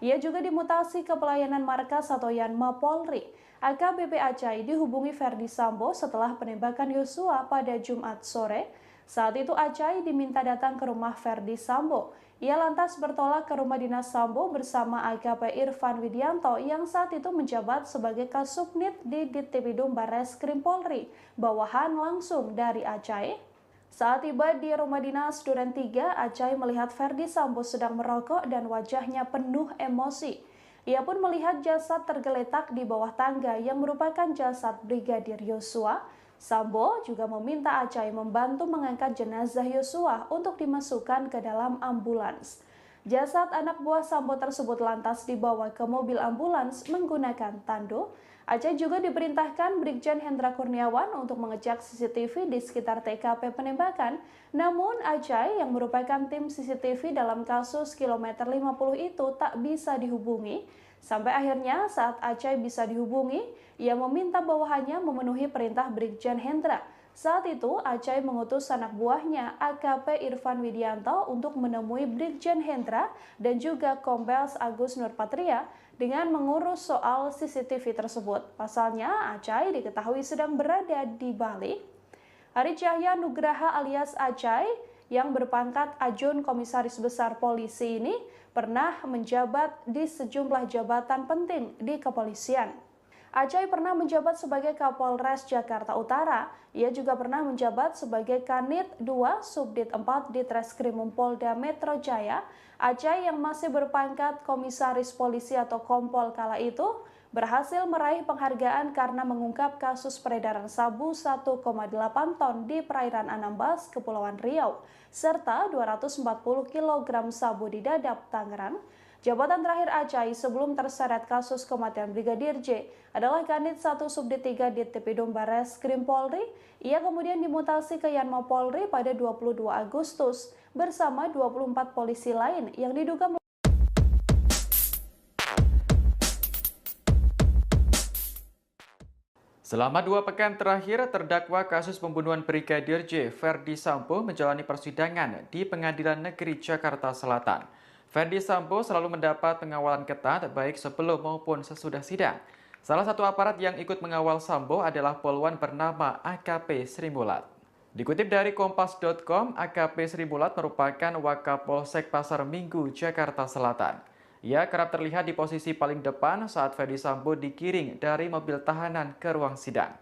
Ia juga dimutasi ke pelayanan markas atau Yanma Polri. AKBP Acai dihubungi Ferdi Sambo setelah penembakan Yosua pada Jumat sore. Saat itu Acai diminta datang ke rumah Ferdi Sambo. Ia lantas bertolak ke rumah dinas Sambo bersama AKP Irfan Widianto yang saat itu menjabat sebagai Kasubnit di Dittipidum Barreskrim Polri, bawahan langsung dari Acai. Saat tiba di rumah dinas Duren 3, Acai melihat Ferdi Sambo sedang merokok dan wajahnya penuh emosi. Ia pun melihat jasad tergeletak di bawah tangga yang merupakan jasad Brigadir Yosua. Sambo juga meminta Acai membantu mengangkat jenazah Yosua untuk dimasukkan ke dalam ambulans. Jasad anak buah Sambo tersebut lantas dibawa ke mobil ambulans menggunakan tandu. Acai juga diperintahkan Brigjen Hendra Kurniawan untuk mengecek CCTV di sekitar TKP penembakan. Namun Acai yang merupakan tim CCTV dalam kasus kilometer 50 itu tak bisa dihubungi. Sampai akhirnya saat Acai bisa dihubungi, ia meminta bawahannya memenuhi perintah Brigjen Hendra. Saat itu Acai mengutus anak buahnya AKP Irfan Widianto untuk menemui Brigjen Hendra dan juga Kombes Agus Nurpatria dengan mengurus soal CCTV tersebut. Pasalnya Acai diketahui sedang berada di Bali. Ari Cahyanugraha alias Acai yang berpangkat Ajun Komisaris Besar Polisi ini pernah menjabat di sejumlah jabatan penting di kepolisian. Acai pernah menjabat sebagai Kapolres Jakarta Utara. Ia juga pernah menjabat sebagai Kanit 2 Subdit 4 Ditreskrimum Polda Metro Jaya. Acai yang masih berpangkat Komisaris Polisi atau Kompol kala itu berhasil meraih penghargaan karena mengungkap kasus peredaran sabu 1,8 ton di perairan Anambas, Kepulauan Riau, serta 240 kg sabu di Dadap, Tangerang. Jabatan terakhir Acai sebelum terseret kasus kematian Brigadir J adalah Kanit 1 Subdit 3 Dittipidum Barreskrim Polri. Ia kemudian dimutasi ke Yanma Polri pada 22 Agustus bersama 24 polisi lain yang diduga Selama 2 pekan terakhir, terdakwa kasus pembunuhan Brigadir J, Ferdi Sambo, menjalani persidangan di Pengadilan Negeri Jakarta Selatan. Ferdi Sambo selalu mendapat pengawalan ketat baik sebelum maupun sesudah sidang. Salah satu aparat yang ikut mengawal Sambo adalah polwan bernama AKP Sri Mulat. Dikutip dari Kompas.com, AKP Sri Mulat merupakan Wakapolsek Pasar Minggu, Jakarta Selatan. Ia kerap terlihat di posisi paling depan saat Ferdi Sambo digiring dari mobil tahanan ke ruang sidang.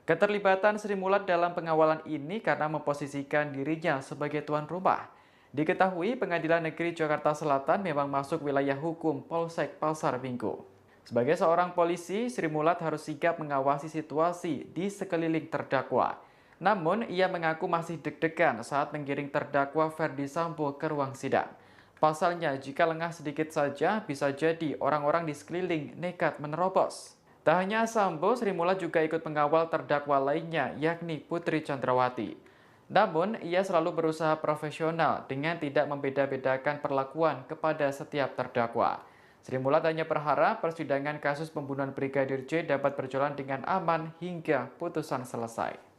Keterlibatan Sri Mulat dalam pengawalan ini karena memposisikan dirinya sebagai tuan rumah. Diketahui Pengadilan Negeri Jakarta Selatan memang masuk wilayah hukum Polsek Pasar Minggu. Sebagai seorang polisi, Sri Mulat harus sigap mengawasi situasi di sekeliling terdakwa. Namun, ia mengaku masih deg-degan saat menggiring terdakwa Ferdi Sambo ke ruang sidang. Pasalnya, jika lengah sedikit saja, bisa jadi orang-orang di sekeliling nekat menerobos. Tak hanya Sambo, Sri Mulat juga ikut mengawal terdakwa lainnya, yakni Putri Chandrawati. Namun, ia selalu berusaha profesional dengan tidak membeda-bedakan perlakuan kepada setiap terdakwa. Sri Mulat hanya berharap persidangan kasus pembunuhan Brigadir J dapat berjalan dengan aman hingga putusan selesai.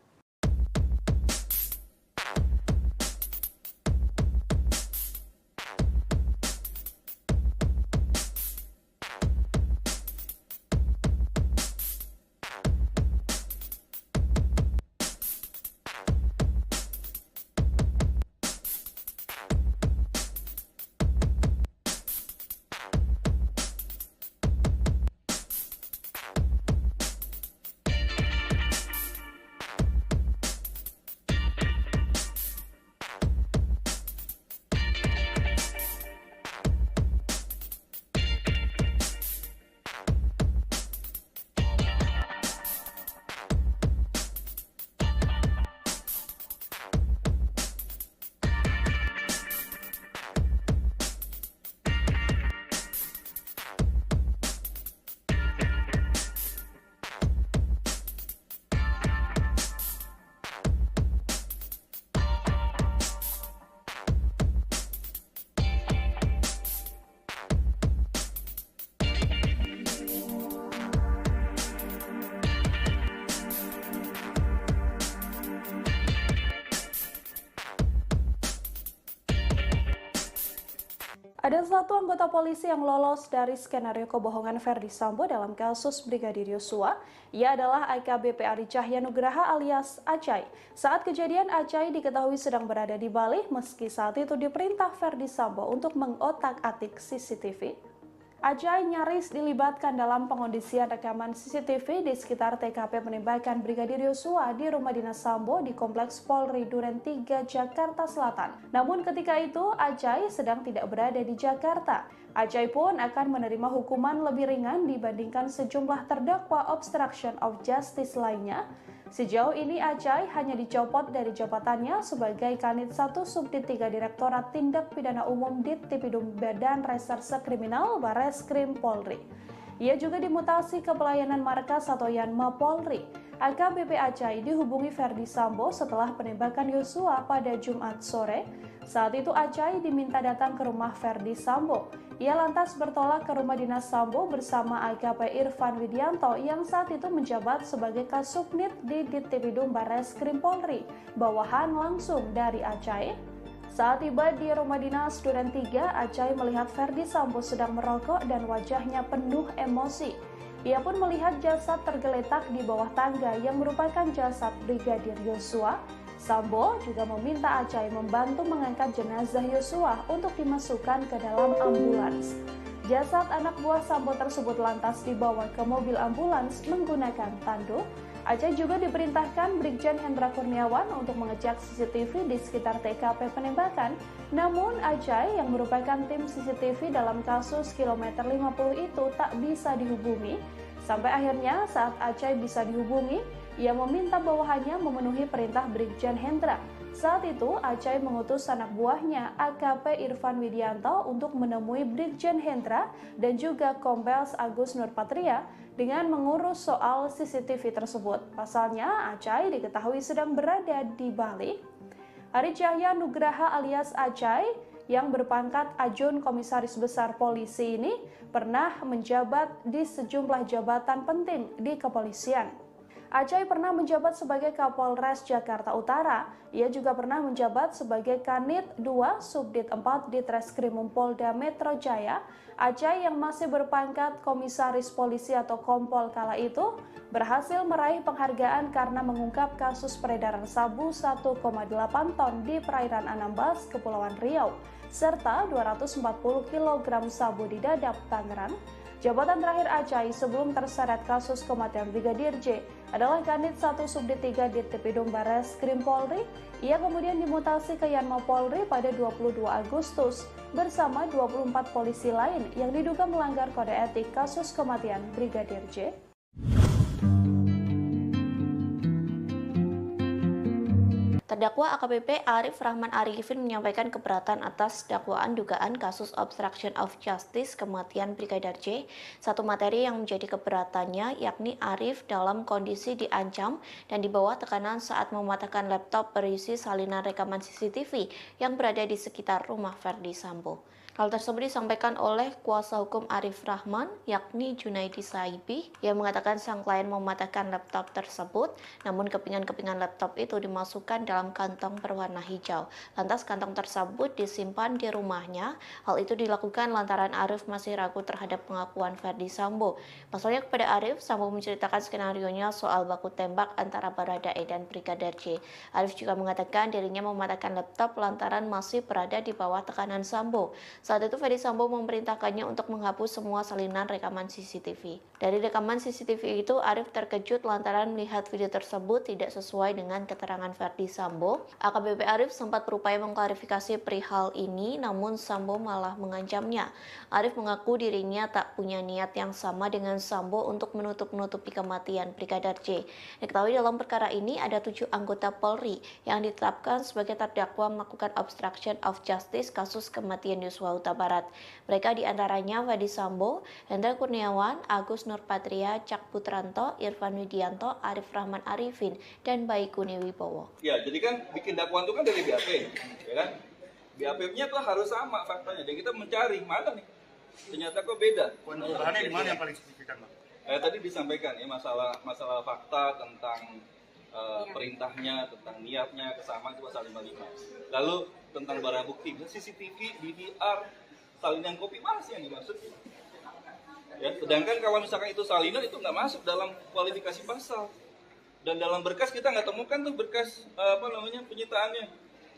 Ada satu anggota polisi yang lolos dari skenario kebohongan Ferdi Sambo dalam kasus Brigadir Yosua. Ia adalah AKBP Ari Cahya Nugraha alias Acai. Saat kejadian, Acai diketahui sedang berada di Bali meski saat itu diperintah Ferdi Sambo untuk mengotak-atik CCTV. Acai nyaris dilibatkan dalam pengondisian rekaman CCTV di sekitar TKP penembakan Brigadir Yosua di rumah dinas Sambo di Kompleks Polri Duren 3, Jakarta Selatan. Namun ketika itu, Acai sedang tidak berada di Jakarta. Acai pun akan menerima hukuman lebih ringan dibandingkan sejumlah terdakwa obstruction of justice lainnya. Sejauh ini Acai hanya dicopot dari jabatannya sebagai Kanit 1 Subdit 3 Direktorat Tindak Pidana Umum Dittipidum Badan Reserse Kriminal Barreskrim Polri. Ia juga dimutasi ke pelayanan markas atau Yanma Polri. AKBP Acai dihubungi Ferdi Sambo setelah penembakan Yosua pada Jumat sore. Saat itu Acai diminta datang ke rumah Ferdi Sambo. Ia lantas bertolak ke rumah dinas Sambo bersama AKP Irfan Widianto yang saat itu menjabat sebagai Kasubnit di Dittipidum Barreskrim Polri, bawahan langsung dari Acai. Saat tiba di rumah dinas Duren 3, Acai melihat Ferdi Sambo sedang merokok dan wajahnya penuh emosi. Ia pun melihat jasad tergeletak di bawah tangga yang merupakan jasad Brigadir Yosua. Sambo juga meminta Acai membantu mengangkat jenazah Yosua untuk dimasukkan ke dalam ambulans. Jasad anak buah Sambo tersebut lantas dibawa ke mobil ambulans menggunakan tanduk. Acai juga diperintahkan Brigjen Hendra Kurniawan untuk mengecek CCTV di sekitar TKP penembakan. Namun Acai yang merupakan tim CCTV dalam kasus kilometer 50 itu tak bisa dihubungi. Sampai akhirnya saat Acai bisa dihubungi, ia meminta bawahannya memenuhi perintah Brigjen Hendra. Saat itu, Acai mengutus anak buahnya, AKP Irfan Widianto, untuk menemui Brigjen Hendra dan juga Kombes Agus Nurpatria dengan mengurus soal CCTV tersebut. Pasalnya, Acai diketahui sedang berada di Bali. Ari Cahya Nugraha alias Acai yang berpangkat Ajun Komisaris Besar Polisi ini pernah menjabat di sejumlah jabatan penting di kepolisian. Acai pernah menjabat sebagai Kapolres Jakarta Utara. Ia juga pernah menjabat sebagai Kanit 2 Subdit 4 Ditreskrimum Polda Metro Jaya. Acai yang masih berpangkat Komisaris Polisi atau Kompol kala itu berhasil meraih penghargaan karena mengungkap kasus peredaran sabu 1,8 ton di perairan Anambas, Kepulauan Riau, serta 240 kg sabu di Dadap, Tangerang. Jabatan terakhir Acai sebelum terseret kasus kematian Brigadir J adalah Kanit 1 Subdit 3 Dittipidum Barreskrim Polri. Ia kemudian dimutasi ke Yanma Polri pada 22 Agustus bersama 24 polisi lain yang diduga melanggar kode etik kasus kematian Brigadir J. Terdakwa AKBP Arif Rahman Arifin menyampaikan keberatan atas dakwaan dugaan kasus obstruction of justice kematian Brigadir J. Satu materi yang menjadi keberatannya yakni Arif dalam kondisi diancam dan di bawah tekanan saat mematahkan laptop berisi salinan rekaman CCTV yang berada di sekitar rumah Verdi Sambo. Hal tersebut disampaikan oleh kuasa hukum Arif Rahman, yakni Junaidi Saibi, yang mengatakan sang klien mematahkan laptop tersebut, namun kepingan-kepingan laptop itu dimasukkan dalam kantong berwarna hijau. Lantas kantong tersebut disimpan di rumahnya. Hal itu dilakukan lantaran Arif masih ragu terhadap pengakuan Verdi Sambo. Pasalnya kepada Arif, Sambo menceritakan skenarionya soal baku tembak antara Baradae dan Brigadir J. Arif juga mengatakan dirinya mematahkan laptop lantaran masih berada di bawah tekanan Sambo. Saat itu Verdi Sambo memerintahkannya untuk menghapus semua salinan rekaman CCTV. Dari rekaman CCTV itu, Arif terkejut lantaran melihat video tersebut tidak sesuai dengan keterangan Verdi Sambo. AKBP Arif sempat berupaya mengklarifikasi perihal ini, namun Sambo malah mengancamnya. Arif mengaku dirinya tak punya niat yang sama dengan Sambo untuk menutup-nutupi kematian Brigadir J. Diketahui dalam perkara ini ada 7 anggota Polri yang ditetapkan sebagai terdakwa melakukan obstruction of justice kasus kematian Yosua Huta Barat. Mereka diantaranya Verdi Sambo, Hendra Kurniawan, Agus Nurpatria, Cak Putranto, Irfan Widianto, Arif Rahman Arifin, dan Baikuni Wibowo. Ya, jadi kan bikin dakwaan itu kan dari BAP, ya kan? BAP-nya tuh harus sama faktanya. Dan kita mencari mana nih? Ternyata kok beda. Poin perubahannya di mana yang paling signifikan, Bang? Tadi disampaikan ya masalah fakta tentang perintahnya, tentang niatnya, kesamaan itu pasal 55. Lalu tentang barang bukti, CCTV, DVR, salinan kopi mana sih yang dimaksud? Ya, sedangkan kalau misalkan itu salinan itu nggak masuk dalam kualifikasi pasal. Dan dalam berkas kita nggak temukan tuh berkas penyitaannya.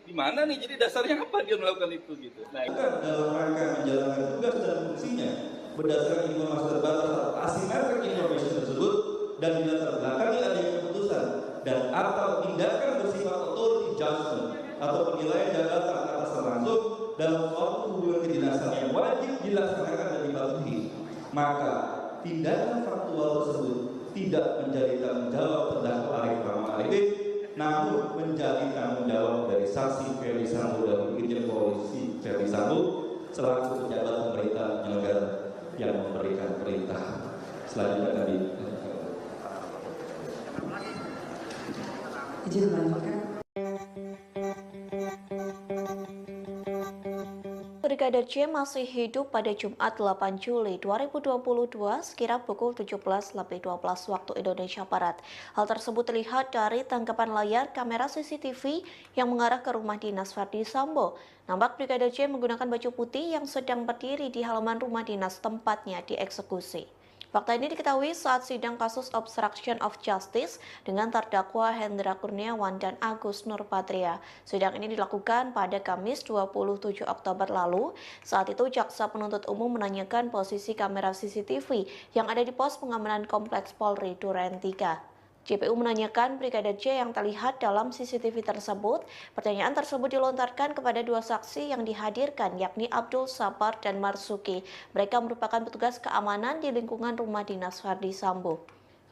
Di mana nih? Jadi dasarnya apa dia melakukan itu gitu? Nah, dalam rangka menjalankan tugas dan fungsinya berdasarkan informasi terbatas atau asymmetric information tersebut dan dilatar belakangi adanya keputusan dan atau tindakan bersifat authority judgment atau penilaian jabatan atas langsung dalam suatu hubungan kedinasan yang wajib dilaksanakan dan dipatuhi, maka tindakan faktual tersebut tidak menjadi tanggung jawab terdakwa Arif Rahman Arifin, namun menjadi tanggung jawab dari saksi Verdi Sambo dan Irjen Polisi Verdi Sambo selaku pejabat pemerintah penyelenggara yang memberikan perintah. Selanjutnya tadi izin melanjutkan. Brigadir J masih hidup pada Jumat 8 Juli 2022 sekira pukul 17.12 waktu Indonesia Barat. Hal tersebut terlihat dari tangkapan layar kamera CCTV yang mengarah ke rumah dinas Verdi Sambo. Nampak Brigadir J menggunakan baju putih yang sedang berdiri di halaman rumah dinas tempatnya dieksekusi. Fakta ini diketahui saat sidang kasus obstruction of justice dengan terdakwa Hendra Kurniawan dan Agus Nurpatria. Sidang ini dilakukan pada Kamis 27 Oktober lalu. Saat itu jaksa penuntut umum menanyakan posisi kamera CCTV yang ada di pos pengamanan Kompleks Polri Duren 3. JPU menanyakan Brigadir J yang terlihat dalam CCTV tersebut. Pertanyaan tersebut dilontarkan kepada 2 saksi yang dihadirkan, yakni Abdul Sabar dan Marsuki. Mereka merupakan petugas keamanan di lingkungan rumah dinas Verdi Sambo.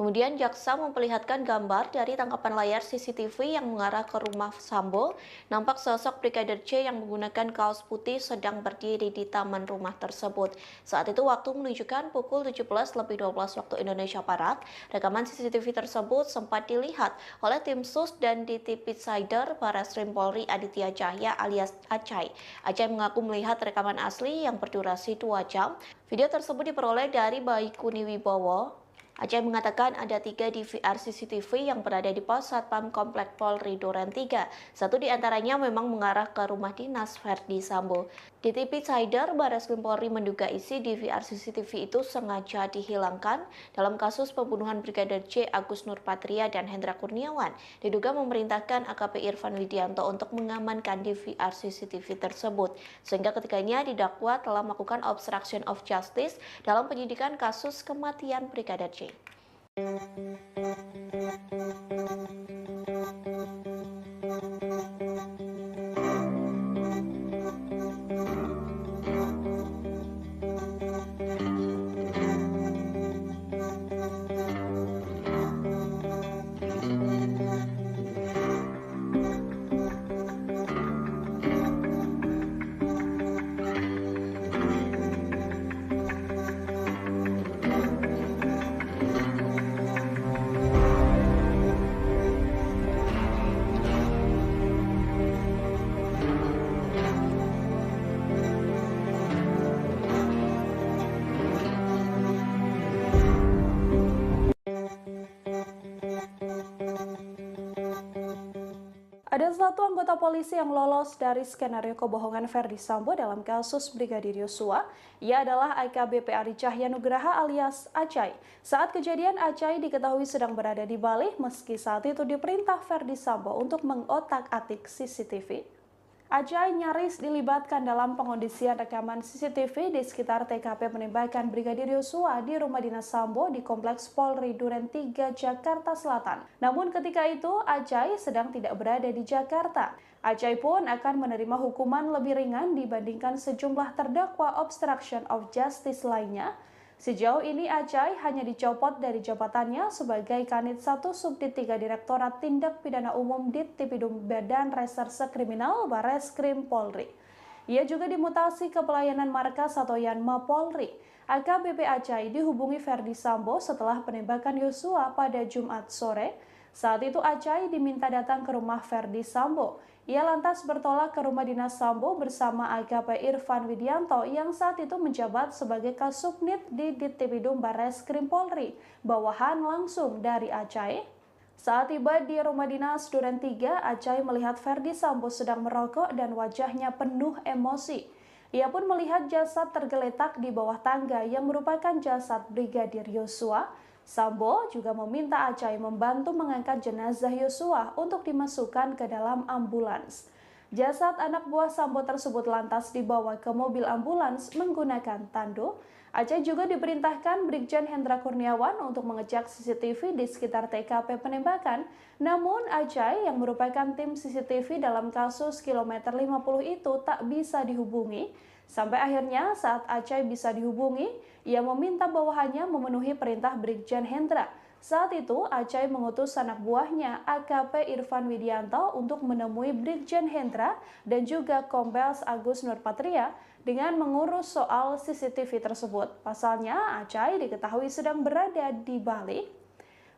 Kemudian jaksa memperlihatkan gambar dari tangkapan layar CCTV yang mengarah ke rumah Sambo. Nampak sosok Brigadir J yang menggunakan kaos putih sedang berdiri di taman rumah tersebut. Saat itu waktu menunjukkan pukul 17.12 waktu Indonesia Barat. Rekaman CCTV tersebut sempat dilihat oleh tim SUS dan DTP Sider Barreskrim Polri Aditya Cahya alias Acai. Acai mengaku melihat rekaman asli yang berdurasi 2 jam. Video tersebut diperoleh dari Baikuni Wibowo. Acai mengatakan ada 3 DVR CCTV yang berada di pos Satpam Komplek Polri Duren 3. Satu di antaranya memang mengarah ke rumah dinas Verdi Sambo. DTP Sider Barreskrim Polri menduga isi DVR CCTV itu sengaja dihilangkan dalam kasus pembunuhan Brigadir J, Agus Nurpatria dan Hendra Kurniawan. Diduga memerintahkan AKP Irfan Widianto untuk mengamankan DVR CCTV tersebut, sehingga ketiganya didakwa telah melakukan obstruction of justice dalam penyidikan kasus kematian Brigadir J. satu anggota polisi yang lolos dari skenario kebohongan Ferdi Sambo dalam kasus Brigadir Yosua, ia adalah AKBP Ari Cahya Nugraha alias Acai. Saat kejadian, Acai diketahui sedang berada di Bali meski saat itu diperintah Ferdi Sambo untuk mengotak-atik CCTV. Acai nyaris dilibatkan dalam pengondisian rekaman CCTV di sekitar TKP penembakan Brigadir Yosua di rumah dinas Sambo di Kompleks Polri Duren 3, Jakarta Selatan. Namun ketika itu, Acai sedang tidak berada di Jakarta. Acai pun akan menerima hukuman lebih ringan dibandingkan sejumlah terdakwa obstruction of justice lainnya. Sejauh ini Acai hanya dicopot dari jabatannya sebagai Kanit 1 Subdit 3 Direktorat Tindak Pidana Umum Dittipidum Badan Reserse Kriminal Barreskrim Polri. Ia juga dimutasi ke pelayanan markas atau Yanma Polri. AKBP Acai dihubungi Ferdi Sambo setelah penembakan Yosua pada Jumat sore. Saat itu Acai diminta datang ke rumah Ferdi Sambo. Ia lantas bertolak ke rumah dinas Sambo bersama AKP Irfan Widianto yang saat itu menjabat sebagai Kasubnit di Dittipidum Barreskrim Polri, bawahan langsung dari Acai. Saat tiba di rumah dinas Duren 3, Acai melihat Ferdi Sambo sedang merokok dan wajahnya penuh emosi. Ia pun melihat jasad tergeletak di bawah tangga yang merupakan jasad Brigadir Yosua. Sambo juga meminta Acai membantu mengangkat jenazah Yosua untuk dimasukkan ke dalam ambulans. Jasad anak buah Sambo tersebut lantas dibawa ke mobil ambulans menggunakan tandu. Acai juga diperintahkan Brigjen Hendra Kurniawan untuk mengecek CCTV di sekitar TKP penembakan. Namun Acai yang merupakan tim CCTV dalam kasus kilometer 50 itu tak bisa dihubungi. Sampai akhirnya saat Acai bisa dihubungi, ia meminta bawahannya memenuhi perintah Brigjen Hendra. Saat itu Acai mengutus anak buahnya AKP Irfan Widianto untuk menemui Brigjen Hendra dan juga Kombes Agus Nurpatria dengan mengurus soal CCTV tersebut. Pasalnya Acai diketahui sedang berada di Bali.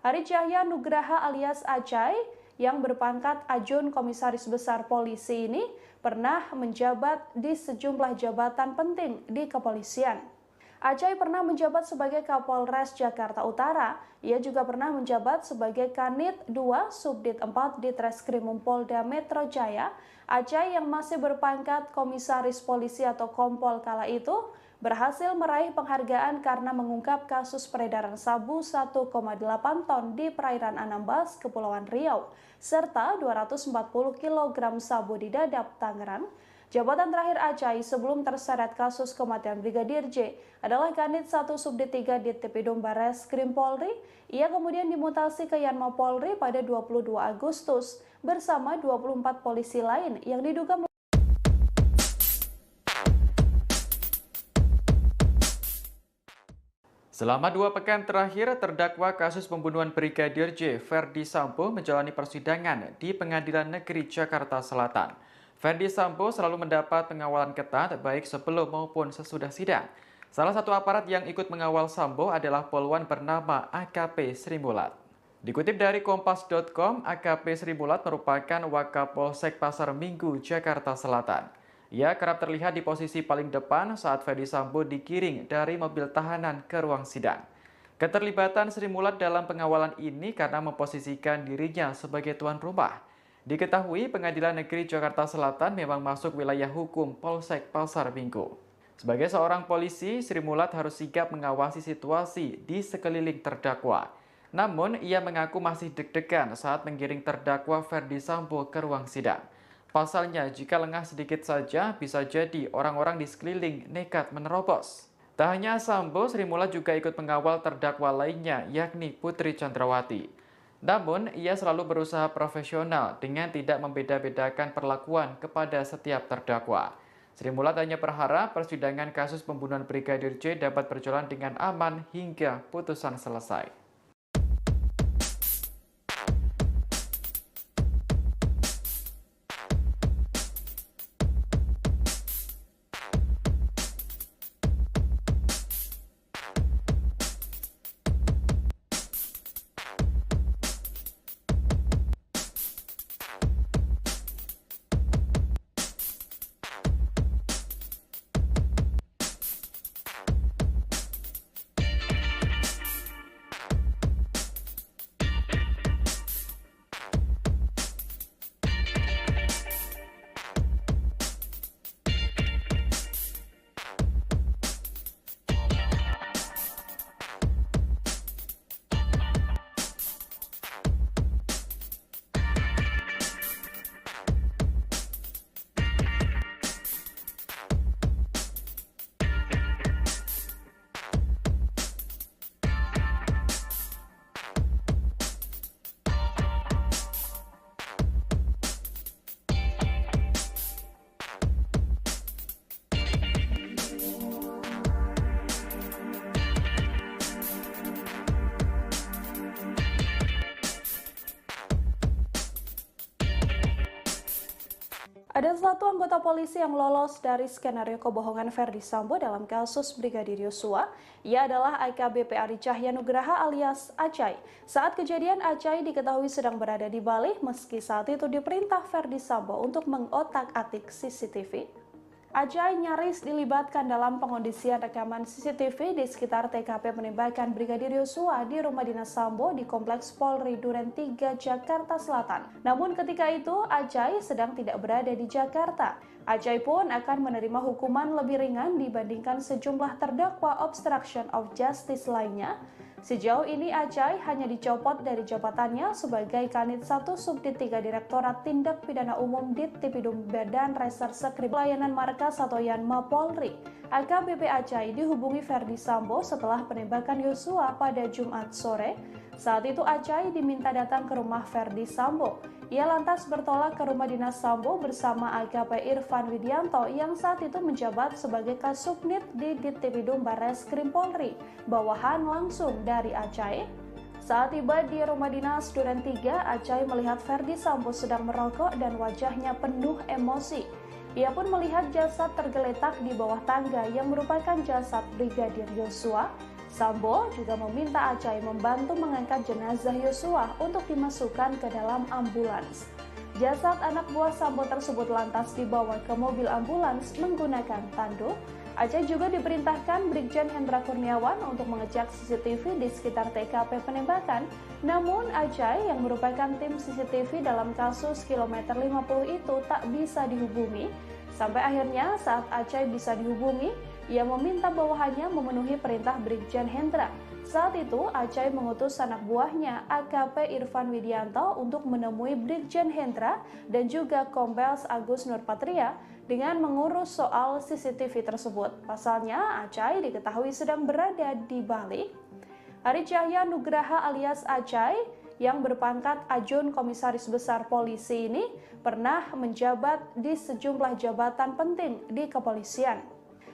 Ari Cahya Nugraha alias Acai yang berpangkat Ajun Komisaris Besar Polisi ini pernah menjabat di sejumlah jabatan penting di kepolisian. Acai pernah menjabat sebagai Kapolres Jakarta Utara. Ia juga pernah menjabat sebagai Kanit 2 Subdit 4 di Treskrimum Polda Metro Jaya. Acai yang masih berpangkat Komisaris Polisi atau Kompol kala itu berhasil meraih penghargaan karena mengungkap kasus peredaran sabu 1,8 ton di perairan Anambas, Kepulauan Riau, serta 240 kg sabu di Dadap, Tangerang. Jabatan terakhir Acai sebelum terseret kasus kematian Brigadir J adalah Kanit 1 Subdit 3 Dittipidum Barreskrim Polri. Ia kemudian dimutasi ke Yanma Polri pada 22 Agustus bersama 24 polisi lain yang diduga Selama 2 pekan terakhir, terdakwa kasus pembunuhan Brigadir J, Ferdi Sambo, menjalani persidangan di Pengadilan Negeri Jakarta Selatan. Ferdi Sambo selalu mendapat pengawalan ketat baik sebelum maupun sesudah sidang. Salah satu aparat yang ikut mengawal Sambo adalah poluan bernama AKP Sri Mulat. Dikutip dari Kompas.com, AKP Sri Mulat merupakan Wakapolsek Pasar Minggu, Jakarta Selatan. Ia kerap terlihat di posisi paling depan saat Ferdi Sambo digiring dari mobil tahanan ke ruang sidang. Keterlibatan Sri Mulat dalam pengawalan ini karena memposisikan dirinya sebagai tuan rumah. Diketahui Pengadilan Negeri Jakarta Selatan memang masuk wilayah hukum Polsek Pasar Minggu. Sebagai seorang polisi, Sri Mulat harus sigap mengawasi situasi di sekeliling terdakwa. Namun, ia mengaku masih deg-degan saat menggiring terdakwa Ferdi Sambo ke ruang sidang. Pasalnya, jika lengah sedikit saja, bisa jadi orang-orang di sekeliling nekat menerobos. Tak hanya Sambo, Sri Mulat juga ikut mengawal terdakwa lainnya, yakni Putri Chandrawati. Namun, ia selalu berusaha profesional dengan tidak membeda-bedakan perlakuan kepada setiap terdakwa. Sri Mulat hanya berharap persidangan kasus pembunuhan Brigadir J dapat berjalan dengan aman hingga putusan selesai. Ada satu anggota polisi yang lolos dari skenario kebohongan Ferdi Sambo dalam kasus Brigadir Yosua. Ia adalah AKBP Ari Cahya Nugraha alias Acai. Saat kejadian, Acai diketahui sedang berada di Bali meski saat itu diperintah Ferdi Sambo untuk mengotak-atik CCTV. Acai nyaris dilibatkan dalam pengondisian rekaman CCTV di sekitar TKP penembakan Brigadir Yosua di rumah dinas Sambo di Kompleks Polri Duren 3, Jakarta Selatan. Namun ketika itu, Acai sedang tidak berada di Jakarta. Acai pun akan menerima hukuman lebih ringan dibandingkan sejumlah terdakwa obstruction of justice lainnya. Sejauh ini Acai hanya dicopot dari jabatannya sebagai Kanit 1 Subdit 3 Direktorat Tindak Pidana Umum Dittipidum Badan Reserse Kriminal Pelayanan Markas atau Yanma Polri. AKBP Acai dihubungi Ferdi Sambo setelah penembakan Yosua pada Jumat sore. Saat itu Acai diminta datang ke rumah Ferdi Sambo. Ia lantas bertolak ke rumah dinas Sambo bersama AKP Irfan Widianto yang saat itu menjabat sebagai Kasubnit di Dittipidum Barreskrim Polri, bawahan langsung dari Acai. Saat tiba di rumah dinas Duren 3, Acai melihat Ferdi Sambo sedang merokok dan wajahnya penuh emosi. Ia pun melihat jasad tergeletak di bawah tangga yang merupakan jasad Brigadir Yosua. Sambo juga meminta Acai membantu mengangkat jenazah Yosua untuk dimasukkan ke dalam ambulans. Jasad anak buah Sambo tersebut lantas dibawa ke mobil ambulans menggunakan tandu. Acai juga diperintahkan Brigjen Hendra Kurniawan untuk mengecek CCTV di sekitar TKP penembakan. Namun Acai yang merupakan tim CCTV dalam kasus kilometer 50 itu tak bisa dihubungi. Sampai akhirnya saat Acai bisa dihubungi, ia meminta bawahannya memenuhi perintah Brigjen Hendra. Saat itu, Acai mengutus anak buahnya AKP Irfan Widianto untuk menemui Brigjen Hendra dan juga Kombes Agus Nurpatria dengan mengurus soal CCTV tersebut. Pasalnya, Acai diketahui sedang berada di Bali. Ari Cahya Nugraha alias Acai yang berpangkat Ajun Komisaris Besar Polisi ini pernah menjabat di sejumlah jabatan penting di kepolisian.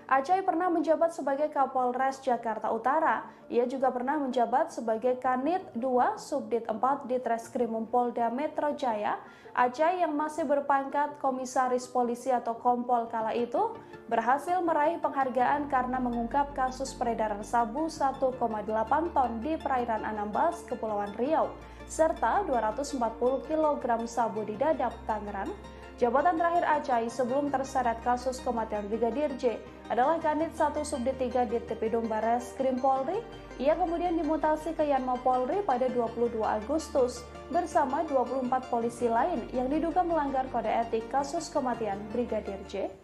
Acai pernah menjabat sebagai Kapolres Jakarta Utara. Ia juga pernah menjabat sebagai Kanit 2 Subdit 4 Ditreskrimum Polda Metro Jaya. Acai yang masih berpangkat Komisaris Polisi atau Kompol kala itu berhasil meraih penghargaan karena mengungkap kasus peredaran sabu 1,8 ton di perairan Anambas, Kepulauan Riau, serta 240 kg sabu di Dadap, Tangerang. Jabatan terakhir Acai sebelum terseret kasus kematian Brigadir J adalah Kanit 1 Subdit 3 Dittipidum Barreskrim Polri. Ia kemudian dimutasi ke Yanma Polri pada 22 Agustus bersama 24 polisi lain yang diduga melanggar kode etik kasus kematian Brigadir J.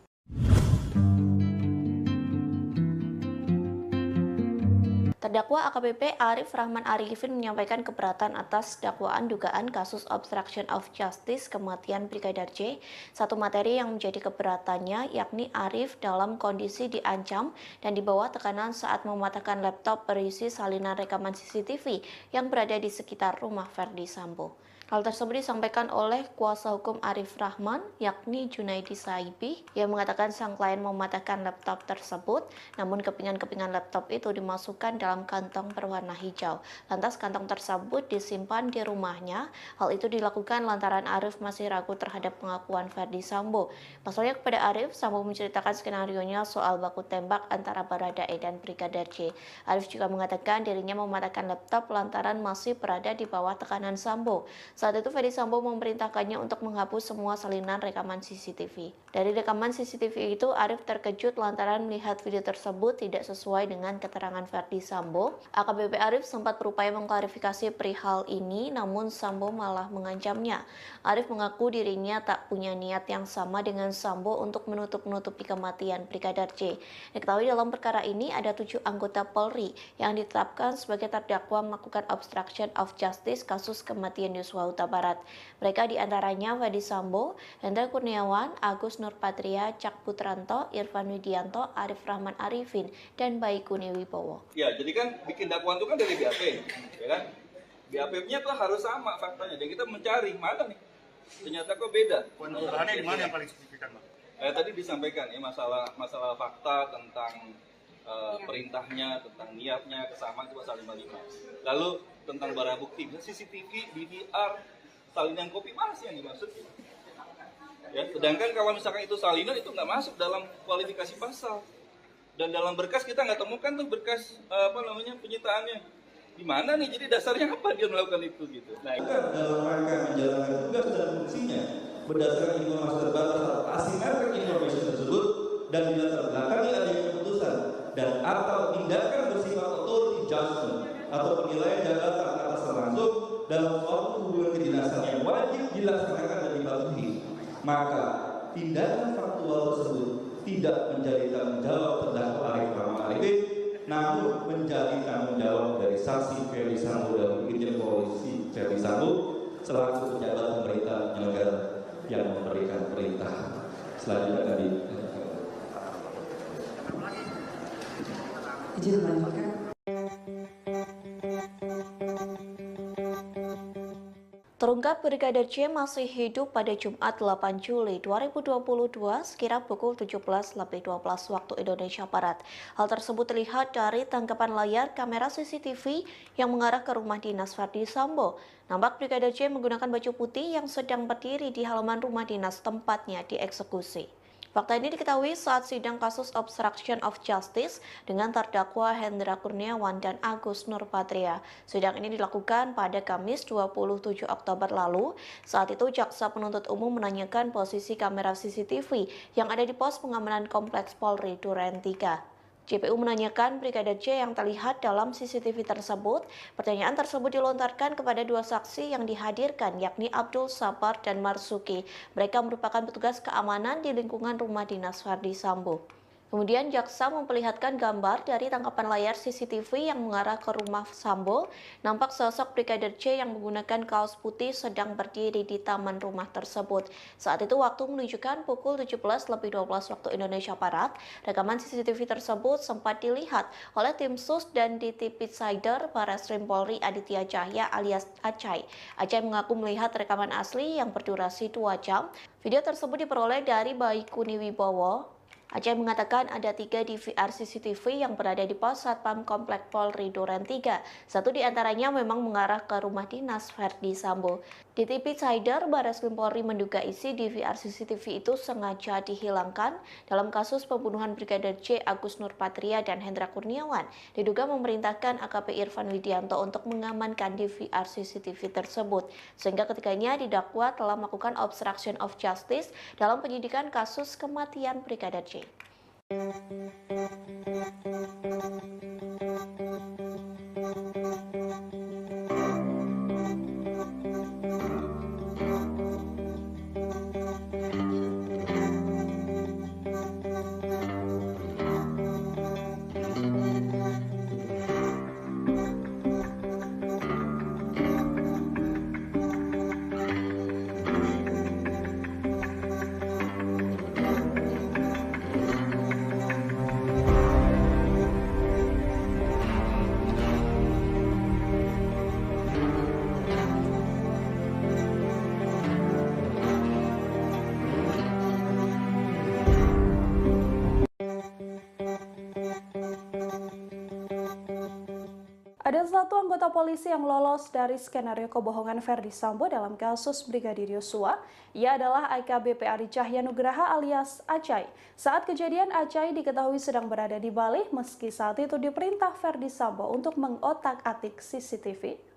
Terdakwa AKBP Arif Rahman Arifin menyampaikan keberatan atas dakwaan dugaan kasus obstruction of justice kematian Brigadir J. Satu materi yang menjadi keberatannya yakni Arif dalam kondisi diancam dan di bawah tekanan saat mematahkan laptop berisi salinan rekaman CCTV yang berada di sekitar rumah Ferdi Sambo. Hal tersebut disampaikan oleh kuasa hukum Arif Rahman, yakni Junaidi Saibi, yang mengatakan sang klien mematahkan laptop tersebut, namun kepingan-kepingan laptop itu dimasukkan dalam kantong berwarna hijau. Lantas kantong tersebut disimpan di rumahnya. Hal itu dilakukan lantaran Arif masih ragu terhadap pengakuan Ferdi Sambo. Pasalnya kepada Arif, Sambo menceritakan skenarionya soal baku tembak antara Baradae dan Brigadir J. Arif juga mengatakan dirinya mematahkan laptop lantaran masih berada di bawah tekanan Sambo. Saat itu Ferdi Sambo memerintahkannya untuk menghapus semua salinan rekaman CCTV. Dari rekaman CCTV itu, Arif terkejut lantaran melihat video tersebut tidak sesuai dengan keterangan Ferdi Sambo. AKBP Arif sempat berupaya mengklarifikasi perihal ini, namun Sambo malah mengancamnya. Arif mengaku dirinya tak punya niat yang sama dengan Sambo untuk menutup-nutupi kematian Brigadir J. Diketahui dalam perkara ini ada 7 anggota Polri yang ditetapkan sebagai terdakwa melakukan obstruction of justice kasus kematian Yosua Huta Barat. Mereka diantaranya Ferdi Sambo, Hendra Kurniawan, Agus Nurpatria, Cak Putranto, Irfan Widianto, Arif Rahman Arifin, dan Baikuni Wibowo. Ya, jadi kan bikin dakwaan itu kan dari BAP, ya kan? BAP-nya tuh harus sama faktanya. Dan kita mencari mana nih? Ternyata kok beda. Poin perubahannya di mana yang paling signifikan, Bang? Tadi disampaikan ya masalah fakta tentang perintahnya, tentang niatnya, kesamaan itu pasal 55. Lalu tentang barang bukti, CCTV, DVR, salinan kopi mana sih yang dimaksud? Ya, sedangkan kalau misalkan itu salinan itu nggak masuk dalam kualifikasi pasal. Dan dalam berkas kita nggak temukan tuh berkas penyitaannya. Di mana nih? Jadi dasarnya apa dia melakukan itu gitu. Nah, dalam rangka menjalankan tugas dan fungsinya berdasarkan informasi terbatas atau asymmetric information tersebut dan dilatar belakangi adanya keputusan dan atau tindakan bersifat authority judgment atau penilaian jabatan atas langsung dalam suatu hubungan kedinasan yang wajib dilaksanakan dan dipatuhi, maka tindakan faktual tersebut tidak menjadi tanggung jawab terdakwa Arif Rahman Arifin, namun menjadi tanggung jawab dari saksi Ferdi Sambo dan Irjen Polisi Ferdi Sambo selaku pejabat pemerintah negara yang memberikan perintah. Selanjutnya tadi izin melanjutkan. Terungkap Brigadir J masih hidup pada Jumat 8 Juli 2022 sekira pukul 17.12 waktu Indonesia Barat. Hal tersebut terlihat dari tangkapan layar kamera CCTV yang mengarah ke rumah dinas Ferdi Sambo. Nampak Brigadir J menggunakan baju putih yang sedang berdiri di halaman rumah dinas tempatnya dieksekusi. Fakta ini diketahui saat sidang kasus obstruction of justice dengan terdakwa Hendra Kurniawan dan Agus Nurpatria. Sidang ini dilakukan pada Kamis 27 Oktober lalu. Saat itu jaksa penuntut umum menanyakan posisi kamera CCTV yang ada di pos pengamanan Kompleks Polri Duren 3. JPU menanyakan Brigadir J yang terlihat dalam CCTV tersebut. Pertanyaan tersebut dilontarkan kepada dua saksi yang dihadirkan, yakni Abdul Sabar dan Marsuki. Mereka merupakan petugas keamanan di lingkungan rumah dinas Ferdi Sambo. Kemudian jaksa memperlihatkan gambar dari tangkapan layar CCTV yang mengarah ke rumah Sambo. Nampak sosok Brigadir J yang menggunakan kaos putih sedang berdiri di taman rumah tersebut. Saat itu waktu menunjukkan pukul 17.12 waktu Indonesia Barat. Rekaman CCTV tersebut sempat dilihat oleh tim SUS dan DTP Sider Barreskrim Polri Aditya Cahya alias Acai. Acai mengaku melihat rekaman asli yang berdurasi 2 jam. Video tersebut diperoleh dari Baikuni Wibowo. Acai mengatakan ada 3 DVR CCTV yang berada di pos Satpam Komplek Polri Duren 3. Satu di antaranya memang mengarah ke rumah dinas Ferdi Sambo. DTP Sider Barreskrim Polri menduga isi DVR CCTV itu sengaja dihilangkan dalam kasus pembunuhan Brigadir J, Agus Nurpatria dan Hendra Kurniawan. Diduga memerintahkan AKP Irfan Widianto untuk mengamankan DVR CCTV tersebut, sehingga ketiganya didakwa telah melakukan obstruction of justice dalam penyidikan kasus kematian Brigadir J. Ada satu anggota polisi yang lolos dari skenario kebohongan Ferdi Sambo dalam kasus Brigadir Yosua. Ia adalah AKBP Ari Cahya Nugraha alias Acai. Saat kejadian, Acai diketahui sedang berada di Bali meski saat itu diperintah Ferdi Sambo untuk mengotak-atik CCTV.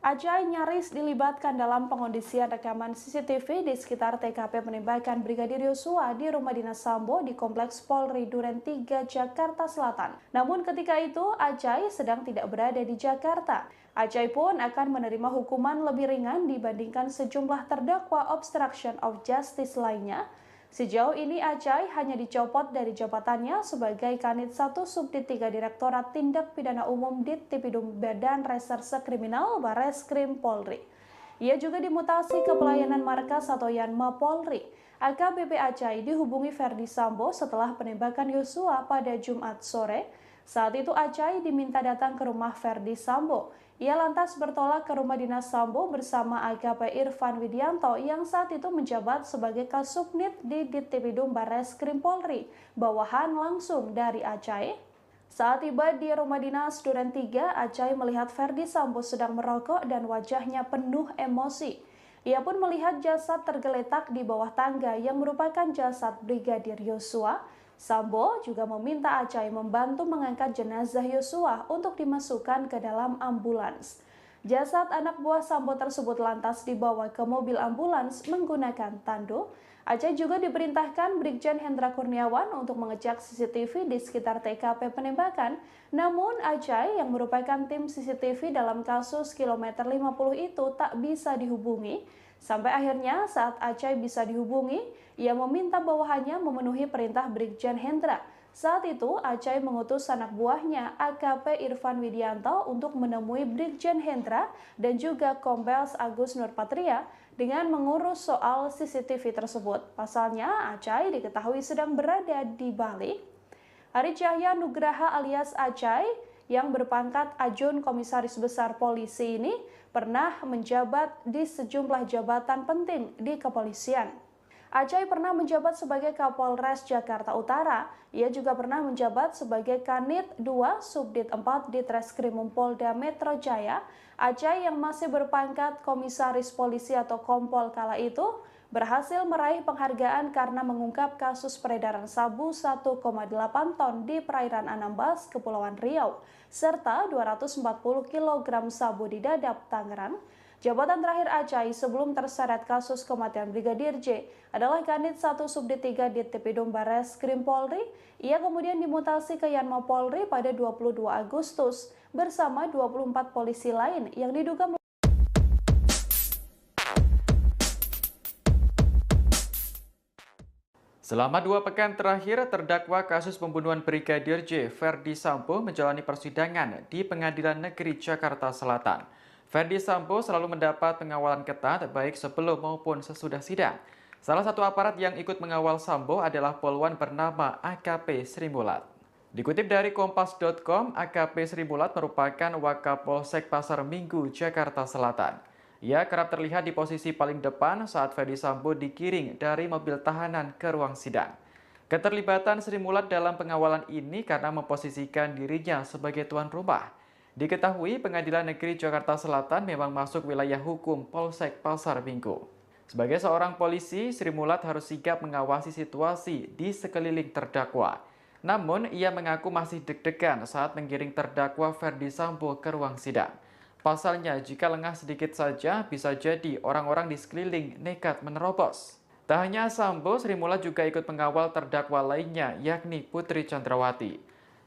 Acai nyaris dilibatkan dalam pengondisian rekaman CCTV di sekitar TKP penembakan Brigadir Yosua di rumah dinas Sambo di Kompleks Polri Duren 3, Jakarta Selatan. Namun ketika itu, Acai sedang tidak berada di Jakarta. Acai pun akan menerima hukuman lebih ringan dibandingkan sejumlah terdakwa obstruction of justice lainnya. Sejauh ini Acai hanya dicopot dari jabatannya sebagai Kanit 1 Subdit 3 Direktorat Tindak Pidana Umum Dittipidum Badan Reserse Kriminal Barreskrim Polri. Ia juga dimutasi ke pelayanan markas atau Yanma Polri. AKBP Acai dihubungi Ferdi Sambo setelah penembakan Yosua pada Jumat sore. Saat itu Acai diminta datang ke rumah Ferdi Sambo. Ia lantas bertolak ke rumah dinas Sambo bersama AKP Irfan Widianto yang saat itu menjabat sebagai Kasubnit di Dittipidum Barreskrim Polri, bawahan langsung dari Acai. Saat tiba di rumah dinas Duren 3, Acai melihat Ferdi Sambo sedang merokok dan wajahnya penuh emosi. Ia pun melihat jasad tergeletak di bawah tangga yang merupakan jasad Brigadir Yosua. Sambo juga meminta Acai membantu mengangkat jenazah Yosua untuk dimasukkan ke dalam ambulans. Jasad anak buah Sambo tersebut lantas dibawa ke mobil ambulans menggunakan tandu. Acai juga diperintahkan Brigjen Hendra Kurniawan untuk mengecek CCTV di sekitar TKP penembakan. Namun Acai yang merupakan tim CCTV dalam kasus kilometer 50 itu tak bisa dihubungi. Sampai akhirnya saat Acai bisa dihubungi, ia meminta bawahannya memenuhi perintah Brigjen Hendra. Saat itu, Acai mengutus anak buahnya AKP Irfan Widianto untuk menemui Brigjen Hendra dan juga Kombes Agus Nurpatria dengan mengurus soal CCTV tersebut. Pasalnya, Acai diketahui sedang berada di Bali. Ari Cahya Nugraha alias Acai yang berpangkat Ajun Komisaris Besar Polisi ini pernah menjabat di sejumlah jabatan penting di kepolisian. Acai pernah menjabat sebagai Kapolres Jakarta Utara. Ia juga pernah menjabat sebagai Kanit 2 Subdit 4 di Treskrimum Polda Metro Jaya. Acai yang masih berpangkat Komisaris Polisi atau Kompol kala itu berhasil meraih penghargaan karena mengungkap kasus peredaran sabu 1,8 ton di perairan Anambas, Kepulauan Riau, serta 240 kg sabu di Dadap, Tangerang. Jabatan terakhir Acai sebelum terseret kasus kematian Brigadir J adalah Kanit 1 Subdit 3 di Tipidum Bares Krim Polri. Ia kemudian dimutasi ke Yanma Polri pada 22 Agustus bersama 24 polisi lain yang diduga Selama 2 pekan terakhir, terdakwa kasus pembunuhan Brigadir J, Ferdi Sambo, menjalani persidangan di Pengadilan Negeri Jakarta Selatan. Ferdi Sambo selalu mendapat pengawalan ketat baik sebelum maupun sesudah sidang. Salah satu aparat yang ikut mengawal Sambo adalah poluan bernama AKP Sri Mulat. Dikutip dari Kompas.com, AKP Sri Mulat merupakan Wakapolsek Pasar Minggu, Jakarta Selatan. Ia kerap terlihat di posisi paling depan saat Ferdi Sambo digiring dari mobil tahanan ke ruang sidang. Keterlibatan Sri Mulat dalam pengawalan ini karena memposisikan dirinya sebagai tuan rumah. Diketahui Pengadilan Negeri Jakarta Selatan memang masuk wilayah hukum Polsek Pasar Minggu. Sebagai seorang polisi, Sri Mulat harus sigap mengawasi situasi di sekeliling terdakwa. Namun, ia mengaku masih deg-degan saat menggiring terdakwa Ferdi Sambo ke ruang sidang. Pasalnya, jika lengah sedikit saja, bisa jadi orang-orang di sekeliling nekat menerobos. Tak hanya Sambo, Sri Mulat juga ikut mengawal terdakwa lainnya, yakni Putri Chandrawati.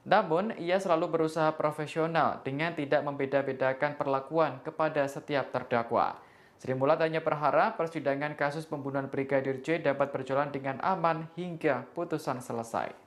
Namun, ia selalu berusaha profesional dengan tidak membeda-bedakan perlakuan kepada setiap terdakwa. Sri Mulat hanya berharap persidangan kasus pembunuhan Brigadir J dapat berjalan dengan aman hingga putusan selesai.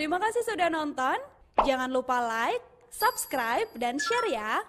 Terima kasih sudah nonton. Jangan lupa like, subscribe, dan share ya.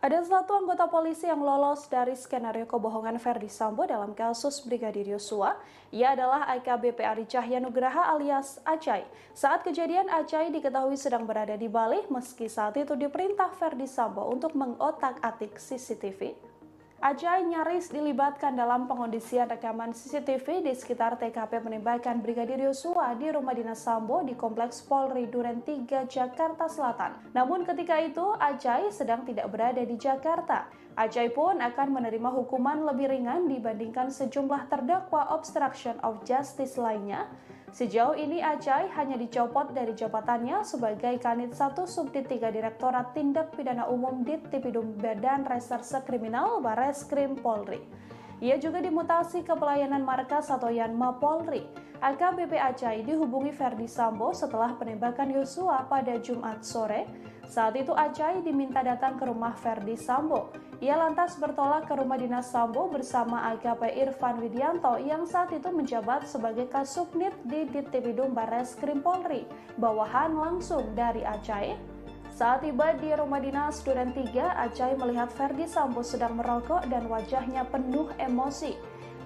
Ada satu anggota polisi yang lolos dari skenario kebohongan Ferdi Sambo dalam kasus Brigadir Yosua. Ia adalah AKBP Ari Cahya Nugraha alias Acai. Saat kejadian, Acai diketahui sedang berada di Bali meski saat itu diperintah Ferdi Sambo untuk mengotak-atik CCTV. Acai nyaris dilibatkan dalam pengondisian rekaman CCTV di sekitar TKP penembakan Brigadir Yosua di rumah dinas Sambo di Kompleks Polri Duren 3, Jakarta Selatan. Namun ketika itu, Acai sedang tidak berada di Jakarta. Acai pun akan menerima hukuman lebih ringan dibandingkan sejumlah terdakwa obstruction of justice lainnya. Sejauh ini Acai hanya dicopot dari jabatannya sebagai Kanit 1 Subdit 3 Direktorat Tindak Pidana Umum Dittipidum Badan Reserse Kriminal Bareskrim Polri. Ia juga dimutasi ke pelayanan markas atau Yanma Polri. AKBP Acai dihubungi Ferdi Sambo setelah penembakan Yosua pada Jumat sore. Saat itu Acai diminta datang ke rumah Ferdi Sambo. Ia lantas bertolak ke rumah dinas Sambo bersama AKP Irfan Widianto yang saat itu menjabat sebagai Kasubnit di Dittipidum Bareskrim Polri, bawahan langsung dari Acai. Saat tiba di rumah dinas Duren 3, Acai melihat Ferdi Sambo sedang merokok dan wajahnya penuh emosi.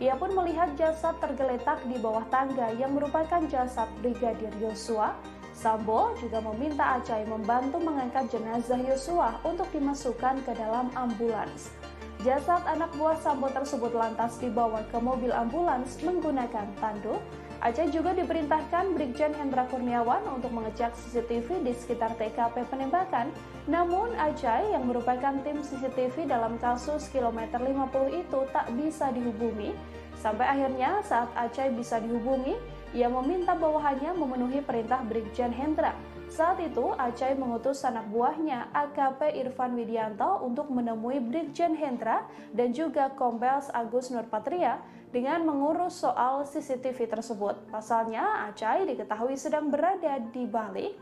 Ia pun melihat jasad tergeletak di bawah tangga yang merupakan jasad Brigadir Yosua. Sambo juga meminta Acai membantu mengangkat jenazah Yosua untuk dimasukkan ke dalam ambulans. Jasad anak buah Sambo tersebut lantas dibawa ke mobil ambulans menggunakan tandu. Acai juga diperintahkan Brigjen Hendra Kurniawan untuk mengecek CCTV di sekitar TKP penembakan. Namun Acai yang merupakan tim CCTV dalam kasus kilometer 50 itu tak bisa dihubungi. Sampai akhirnya saat Acai bisa dihubungi, ia meminta bawahannya memenuhi perintah Brigjen Hendra. Saat itu, Acai mengutus anak buahnya, AKP Irfan Widianto, untuk menemui Brigjen Hendra dan juga Kombes Agus Nurpatria dengan mengurus soal CCTV tersebut. Pasalnya, Acai diketahui sedang berada di Bali.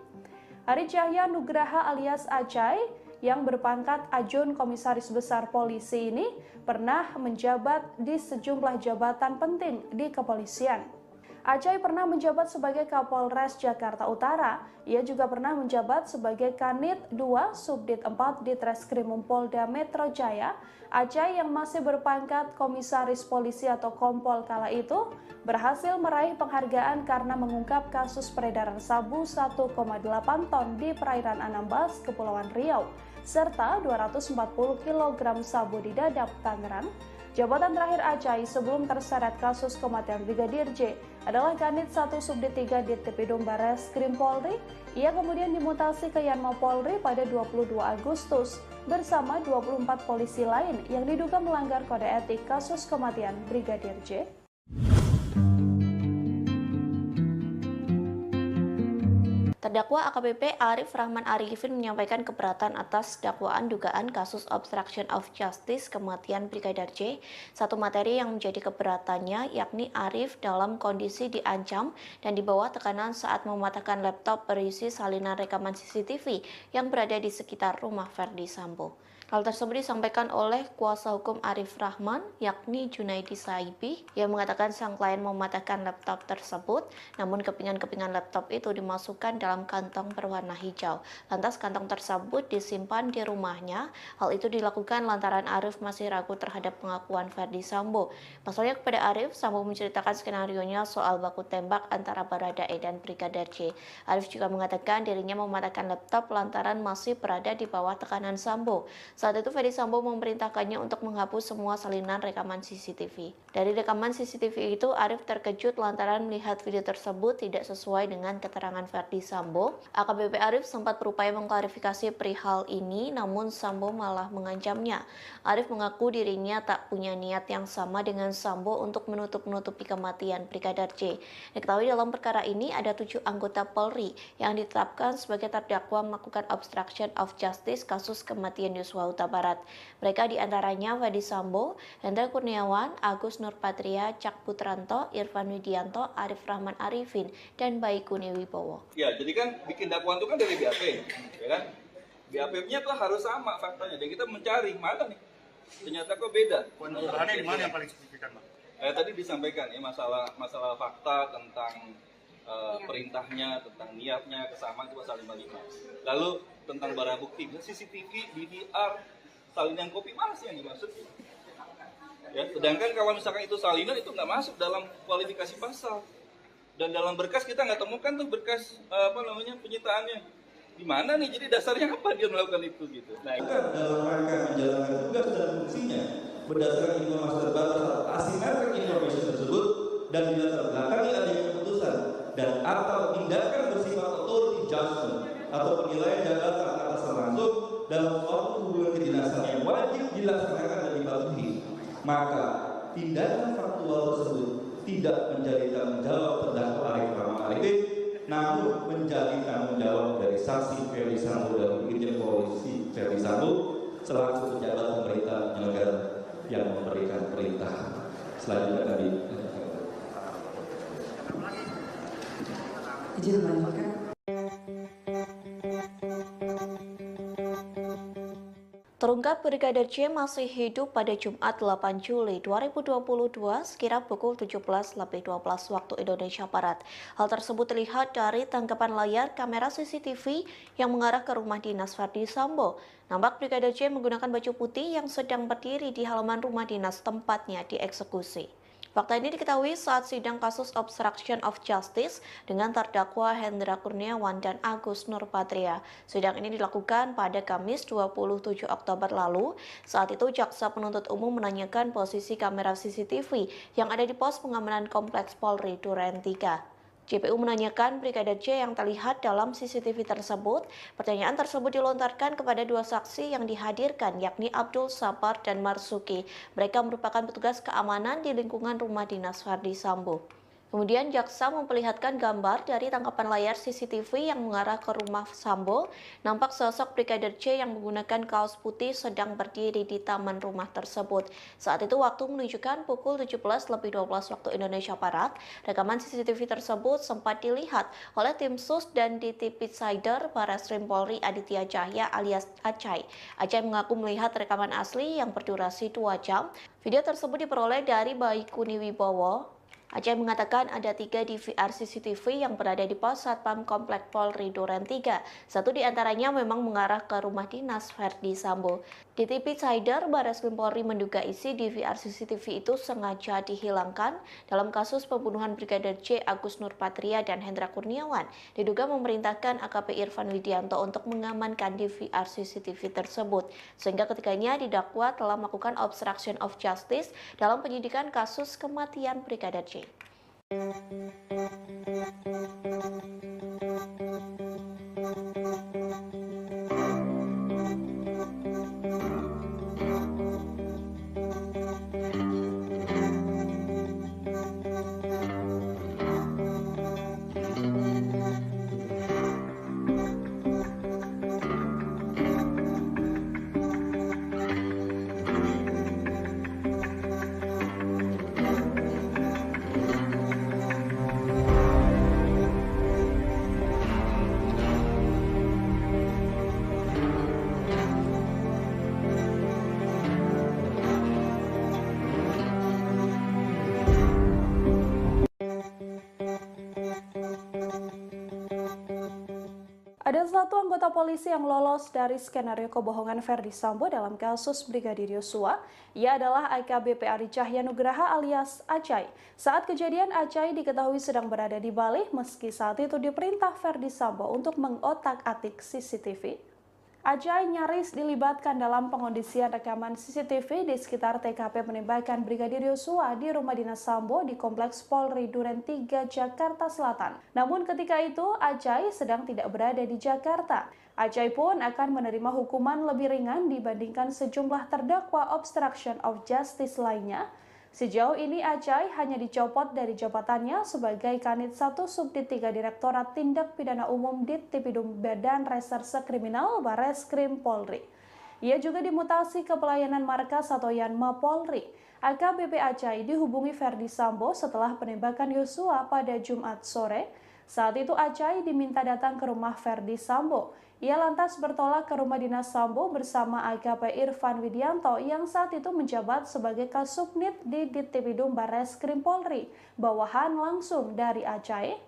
Ari Cahya Nugraha alias Acai yang berpangkat Ajun Komisaris Besar Polisi ini pernah menjabat di sejumlah jabatan penting di kepolisian. Acai pernah menjabat sebagai Kapolres Jakarta Utara. Ia juga pernah menjabat sebagai Kanit 2 Subdit 4 Ditreskrimum Polda Metro Jaya. Acai yang masih berpangkat Komisaris Polisi atau Kompol kala itu berhasil meraih penghargaan karena mengungkap kasus peredaran sabu 1,8 ton di perairan Anambas, Kepulauan Riau, serta 240 kg sabu di Dadap, Tangerang. Jabatan terakhir Acai sebelum terseret kasus kematian Brigadir J adalah Kanit 1 Subdit 3 Dittipidum Bareskrim Polri. Ia kemudian dimutasi ke Yanma Polri pada 22 Agustus bersama 24 polisi lain yang diduga melanggar kode etik kasus kematian Brigadir J. Terdakwa AKBP Arif Rahman Arifin menyampaikan keberatan atas dakwaan dugaan kasus obstruction of justice kematian Brigadir J. Satu materi yang menjadi keberatannya yakni Arif dalam kondisi diancam dan di bawah tekanan saat mematahkan laptop berisi salinan rekaman CCTV yang berada di sekitar rumah Ferdi Sambo. Hal tersebut disampaikan oleh kuasa hukum Arif Rahman, yakni Junaidi Saibi, yang mengatakan sang klien mematahkan laptop tersebut, namun kepingan-kepingan laptop itu dimasukkan dalam kantong berwarna hijau. Lantas kantong tersebut disimpan di rumahnya. Hal itu dilakukan lantaran Arif masih ragu terhadap pengakuan Ferdi Sambo. Pasalnya kepada Arif, Sambo menceritakan skenarionya soal baku tembak antara Baradae dan Brigadir J. Arif juga mengatakan dirinya mematahkan laptop lantaran masih berada di bawah tekanan Sambo. Saat itu Ferdi Sambo memerintahkannya untuk menghapus semua salinan rekaman CCTV. Dari rekaman CCTV itu, Arif terkejut lantaran melihat video tersebut tidak sesuai dengan keterangan Ferdi Sambo. AKBP Arif sempat berupaya mengklarifikasi perihal ini, namun Sambo malah mengancamnya. Arif mengaku dirinya tak punya niat yang sama dengan Sambo untuk menutup-nutupi kematian Brigadir J. Diketahui dalam perkara ini ada 7 anggota Polri yang ditetapkan sebagai terdakwa melakukan obstruction of justice kasus kematian Yosua Huta Barat. Mereka diantaranya Ferdi Sambo, Hendra Kurniawan, Agus Nurpatria, Cak Putranto, Irfan Widianto, Arif Rahman Arifin, dan Baikuni Wibowo. Ya, jadi kan bikin dakwaan itu kan dari BAP, ya kan? BAP-nya tuh harus sama faktanya. Dan kita mencari mana nih? Ternyata kok beda. Perubahannya di mana yang paling signifikan, Bang? Tadi disampaikan ya masalah fakta tentang perintahnya, tentang niatnya, kesamaan itu pasal 55. Lalu tentang barang bukti, CCTV, DVR, salinan kopi mana sih yang dimaksud? Ya, sedangkan kalau misalkan itu salinan itu nggak masuk dalam kualifikasi pasal. Dan dalam berkas kita nggak temukan tuh berkas penyitaannya. Di mana nih? Jadi dasarnya apa dia melakukan itu gitu. Nah, dalam rangka menjalankan tugas dan fungsinya berdasarkan informasi terbatas atau asymmetric information tersebut dan dilatar belakangi adanya keputusan dan atau tindakan bersifat authority judgment atau penilaian jabatan atas langsung dalam suatu hubungan kedinasan yang wajib dilaksanakan dan dipatuhi, maka tindakan faktual tersebut tidak menjadi tanggung jawab terdakwa Arif Rahman Arifin, namun menjadi tanggung jawab dari saksi Ferdi Sambo dan Brigjen Polisi Ferdi Sambo selaku pejabat pemerintah negara yang memberikan perintah. Selanjutnya kami izin melanjutkan. Terungkap Brigadir J masih hidup pada Jumat 8 Juli 2022 sekira pukul 17.12 waktu Indonesia Barat. Hal tersebut terlihat dari tangkapan layar kamera CCTV yang mengarah ke rumah dinas Ferdi Sambo. Nampak Brigadir J menggunakan baju putih yang sedang berdiri di halaman rumah dinas tempatnya dieksekusi. Fakta ini diketahui saat sidang kasus obstruction of justice dengan terdakwa Hendra Kurniawan dan Agus Nurpatria. Sidang ini dilakukan pada Kamis 27 Oktober lalu. Saat itu jaksa penuntut umum menanyakan posisi kamera CCTV yang ada di pos pengamanan Kompleks Polri Duren 3. JPU menanyakan Brigadir J yang terlihat dalam CCTV tersebut. Pertanyaan tersebut dilontarkan kepada dua saksi yang dihadirkan, yakni Abdul Sabar dan Marsuki. Mereka merupakan petugas keamanan di lingkungan rumah dinas Ferdi Sambo. Kemudian jaksa memperlihatkan gambar dari tangkapan layar CCTV yang mengarah ke rumah Sambo. Nampak sosok Brigadir J yang menggunakan kaos putih sedang berdiri di taman rumah tersebut. Saat itu waktu menunjukkan pukul 17.12 waktu Indonesia Barat. Rekaman CCTV tersebut sempat dilihat oleh tim SUS dan DTP-Sider Barreskrim Polri Aditya Cahya alias Acai. Acai mengaku melihat rekaman asli yang berdurasi 2 jam. Video tersebut diperoleh dari Baikuni Wibowo. Acai mengatakan ada 3 DVR CCTV yang berada di pos Satpam Komplek Polri Duren 3. Satu di antaranya memang mengarah ke rumah dinas Ferdi Sambo. DTP-Sider Barreskrim Polri menduga isi DVR CCTV itu sengaja dihilangkan dalam kasus pembunuhan Brigadir J, Agus Nurpatria dan Hendra Kurniawan. Diduga memerintahkan AKP Irfan Widianto untuk mengamankan DVR CCTV tersebut, sehingga ketiganya didakwa telah melakukan obstruction of justice dalam penyidikan kasus kematian Brigadir J. Ada satu anggota polisi yang lolos dari skenario kebohongan Ferdi Sambo dalam kasus Brigadir Yosua. Ia adalah AKBP Ari Cahya Nugraha alias Acai. Saat kejadian, Acai diketahui sedang berada di Bali meski saat itu diperintah Ferdi Sambo untuk mengotak-atik CCTV. Acai nyaris dilibatkan dalam pengondisian rekaman CCTV di sekitar TKP penembakan Brigadir Yosua di rumah dinas Sambo di Kompleks Polri Duren 3, Jakarta Selatan. Namun ketika itu, Acai sedang tidak berada di Jakarta. Acai pun akan menerima hukuman lebih ringan dibandingkan sejumlah terdakwa obstruction of justice lainnya. Sejauh ini Acai hanya dicopot dari jabatannya sebagai Kanit 1 Subdit 3 Direktorat Tindak Pidana Umum Dittipidum Badan Reserse Kriminal Barreskrim Polri. Ia juga dimutasi ke pelayanan markas atau Yanma Polri. AKBP Acai dihubungi Ferdi Sambo setelah penembakan Yosua pada Jumat sore. Saat itu Acai diminta datang ke rumah Ferdi Sambo. Ia lantas bertolak ke rumah dinas Sambo bersama AKP Irfan Widianto yang saat itu menjabat sebagai Kasubnit di Dittipidum Barreskrim Polri, bawahan langsung dari Acai.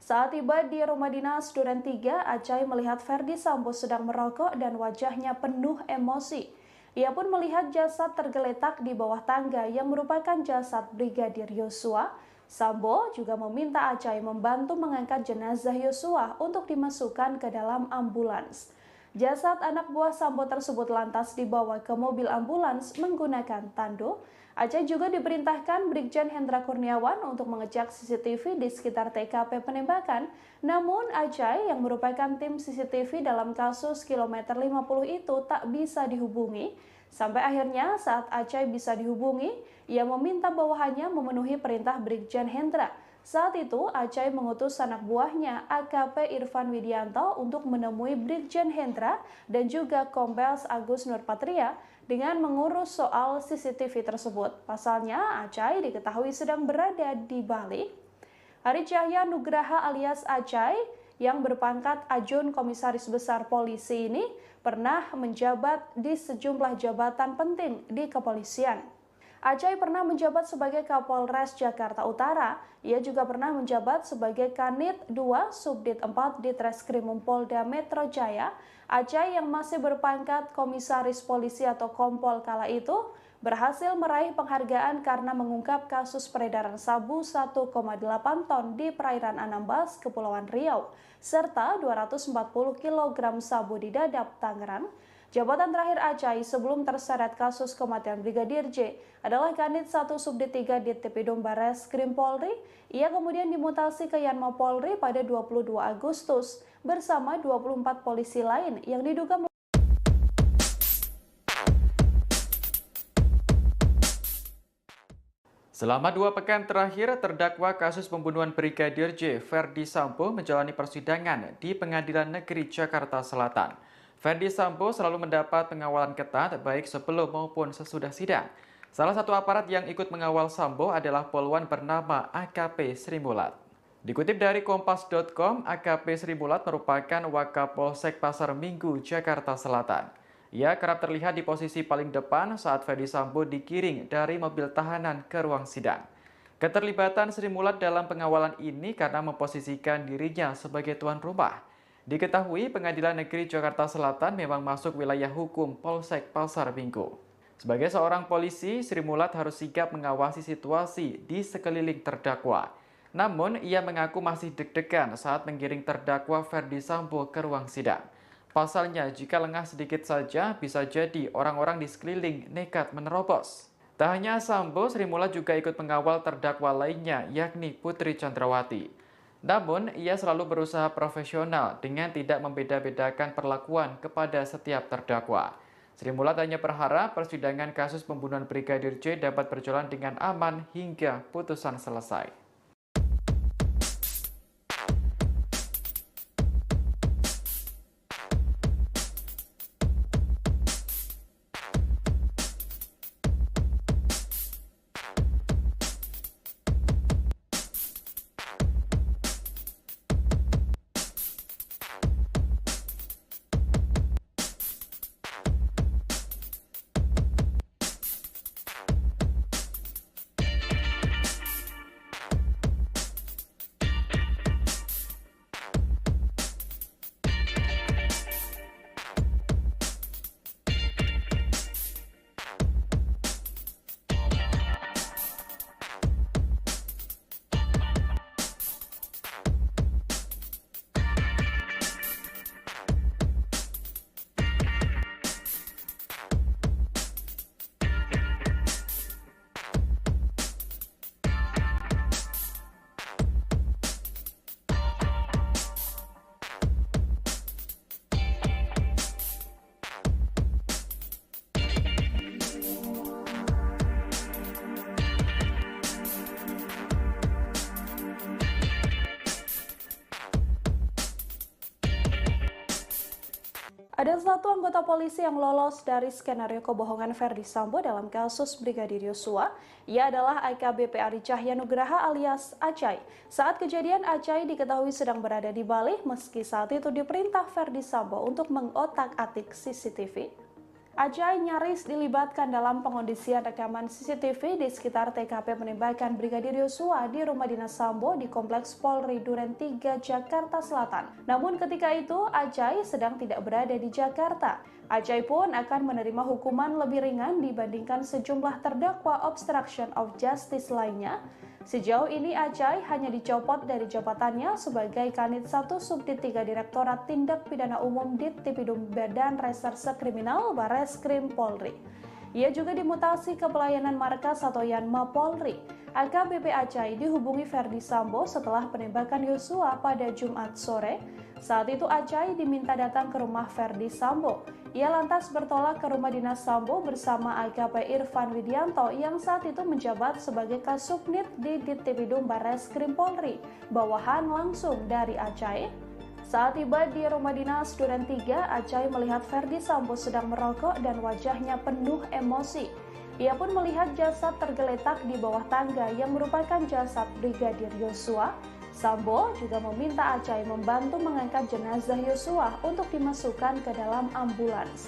Saat tiba di rumah dinas Duren 3, Acai melihat Ferdi Sambo sedang merokok dan wajahnya penuh emosi. Ia pun melihat jasad tergeletak di bawah tangga yang merupakan jasad Brigadir Yosua. Sambo juga meminta Acai membantu mengangkat jenazah Yosua untuk dimasukkan ke dalam ambulans. Jasad anak buah Sambo tersebut lantas dibawa ke mobil ambulans menggunakan tando. Acai juga diperintahkan Brigjen Hendra Kurniawan untuk mengecek CCTV di sekitar TKP penembakan. Namun Acai yang merupakan tim CCTV dalam kasus kilometer 50 itu tak bisa dihubungi. Sampai akhirnya saat Acai bisa dihubungi, ia meminta bawahannya memenuhi perintah Brigjen Hendra. Saat itu, Acai mengutus anak buahnya AKP Irfan Widianto untuk menemui Brigjen Hendra dan juga Kombes Agus Nurpatria dengan mengurus soal CCTV tersebut. Pasalnya, Acai diketahui sedang berada di Bali. Ari Cahya Nugraha alias Acai yang berpangkat Ajun Komisaris Besar Polisi ini pernah menjabat di sejumlah jabatan penting di kepolisian. Acai pernah menjabat sebagai Kapolres Jakarta Utara. Ia juga pernah menjabat sebagai Kanit 2 Subdit 4 di Treskrimum Polda Metro Jaya. Acai yang masih berpangkat Komisaris Polisi atau Kompol kala itu berhasil meraih penghargaan karena mengungkap kasus peredaran sabu 1,8 ton di perairan Anambas, Kepulauan Riau, serta 240 kg sabu di Dadap, Tangerang. Jabatan terakhir Acai sebelum terseret kasus kematian Brigadir J adalah Kanit 1 Subdit 3 di Tipidum Barreskrim Polri. Ia kemudian dimutasi ke Yanma Polri pada 22 Agustus bersama 24 polisi lain yang diduga Selama 2 pekan terakhir, terdakwa kasus pembunuhan Brigadir J, Ferdi Sambo, menjalani persidangan di Pengadilan Negeri Jakarta Selatan. Ferdi Sambo selalu mendapat pengawalan ketat baik sebelum maupun sesudah sidang. Salah satu aparat yang ikut mengawal Sambo adalah poluan bernama AKP Sri Mulat. Dikutip dari Kompas.com, AKP Sri Mulat merupakan Wakapolsek Pasar Minggu, Jakarta Selatan. Ia kerap terlihat di posisi paling depan saat Ferdi Sambo digiring dari mobil tahanan ke ruang sidang. Keterlibatan Sri Mulat dalam pengawalan ini karena memposisikan dirinya sebagai tuan rumah. Diketahui Pengadilan Negeri Jakarta Selatan memang masuk wilayah hukum Polsek Pasar Minggu. Sebagai seorang polisi, Sri Mulat harus sigap mengawasi situasi di sekeliling terdakwa. Namun, ia mengaku masih deg-degan saat menggiring terdakwa Ferdi Sambo ke ruang sidang. Pasalnya, jika lengah sedikit saja, bisa jadi orang-orang di sekeliling nekat menerobos. Tak hanya Sambo, Sri Mulat juga ikut mengawal terdakwa lainnya, yakni Putri Chandrawati. Namun, ia selalu berusaha profesional dengan tidak membeda-bedakan perlakuan kepada setiap terdakwa. Sri Mulat hanya berharap persidangan kasus pembunuhan Brigadir J dapat berjalan dengan aman hingga putusan selesai. Ada satu anggota polisi yang lolos dari skenario kebohongan Ferdi Sambo dalam kasus Brigadir Yosua. Ia adalah AKBP Ari Cahya Nugraha alias Acai. Saat kejadian, Acai diketahui sedang berada di Bali meski saat itu diperintah Ferdi Sambo untuk mengotak-atik CCTV. Ajay nyaris dilibatkan dalam pengondisian rekaman CCTV di sekitar TKP penembakan Brigadir Yosua di rumah dinas Sambo di Kompleks Polri Duren 3, Jakarta Selatan. Namun ketika itu Ajay sedang tidak berada di Jakarta. Ajay pun akan menerima hukuman lebih ringan dibandingkan sejumlah terdakwa obstruction of justice lainnya. Sejauh ini Ajay hanya dicopot dari jabatannya sebagai Kanit 1 Subdit 3 Direktorat Tindak Pidana Umum Dittipidum Badan Reserse Kriminal Bareskrim Polri. Ia juga dimutasi ke pelayanan markas atau Yanma Polri. AKBP Ajay dihubungi Ferdi Sambo setelah penembakan Yosua pada Jumat sore. Saat itu Ajay diminta datang ke rumah Ferdi Sambo. Ia lantas bertolak ke rumah dinas Sambo bersama AKP Irfan Widianto yang saat itu menjabat sebagai Kasubnit di Dittipidum Bareskrim Polri, bawahan langsung dari Ajay. Saat tiba di rumah dinas Duren 3, Ajay melihat Ferdi Sambo sedang merokok dan wajahnya penuh emosi. Ia pun melihat jasad tergeletak di bawah tangga yang merupakan jasad Brigadir Yosua. Sambo juga meminta Ajay membantu mengangkat jenazah Yosua untuk dimasukkan ke dalam ambulans.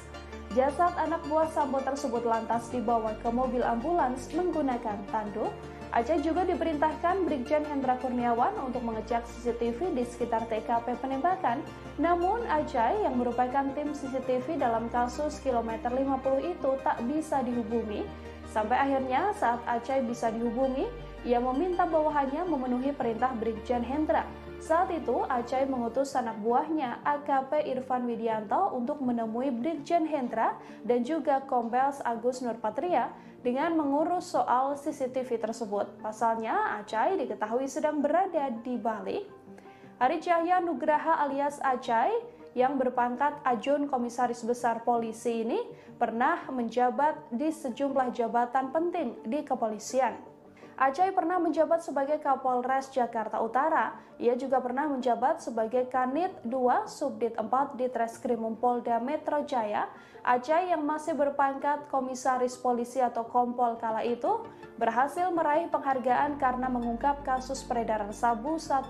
Jasad anak buah Sambo tersebut lantas dibawa ke mobil ambulans menggunakan tandu. Ajay juga diperintahkan Brigjen Hendra Kurniawan untuk mengecek CCTV di sekitar TKP penembakan. Namun Ajay yang merupakan tim CCTV dalam kasus kilometer 50 itu tak bisa dihubungi. Sampai akhirnya saat Ajay bisa dihubungi, ia meminta bawahannya memenuhi perintah Brigjen Hendra. Saat itu, Ajay mengutus anak buahnya, AKP Irfan Widianto, untuk menemui Brigjen Hendra dan juga Kombes Agus Nurpatria dengan mengurus soal CCTV tersebut. Pasalnya, Ajay diketahui sedang berada di Bali. Hari Cahya Nugraha alias Ajay yang berpangkat Ajun Komisaris Besar Polisi ini pernah menjabat di sejumlah jabatan penting di kepolisian. Ajay pernah menjabat sebagai Kapolres Jakarta Utara. Ia juga pernah menjabat sebagai Kanit 2 Subdit 4 di Treskrimum Polda Metro Jaya. Ajay yang masih berpangkat Komisaris Polisi atau Kompol kala itu berhasil meraih penghargaan karena mengungkap kasus peredaran sabu 1,8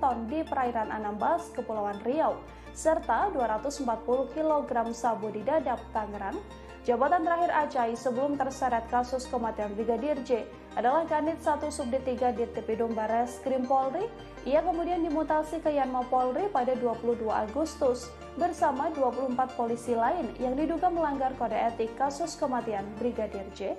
ton di perairan Anambas, Kepulauan Riau, serta 240 kg sabu di Dadap, Tangerang. Jabatan terakhir Ajay sebelum terseret kasus kematian Brigadir J adalah Kanit 1 Subdit 3 Dittipidum Bareskrim Polri. Ia kemudian dimutasi ke Yanma Polri pada 22 Agustus bersama 24 polisi lain yang diduga melanggar kode etik kasus kematian Brigadir J.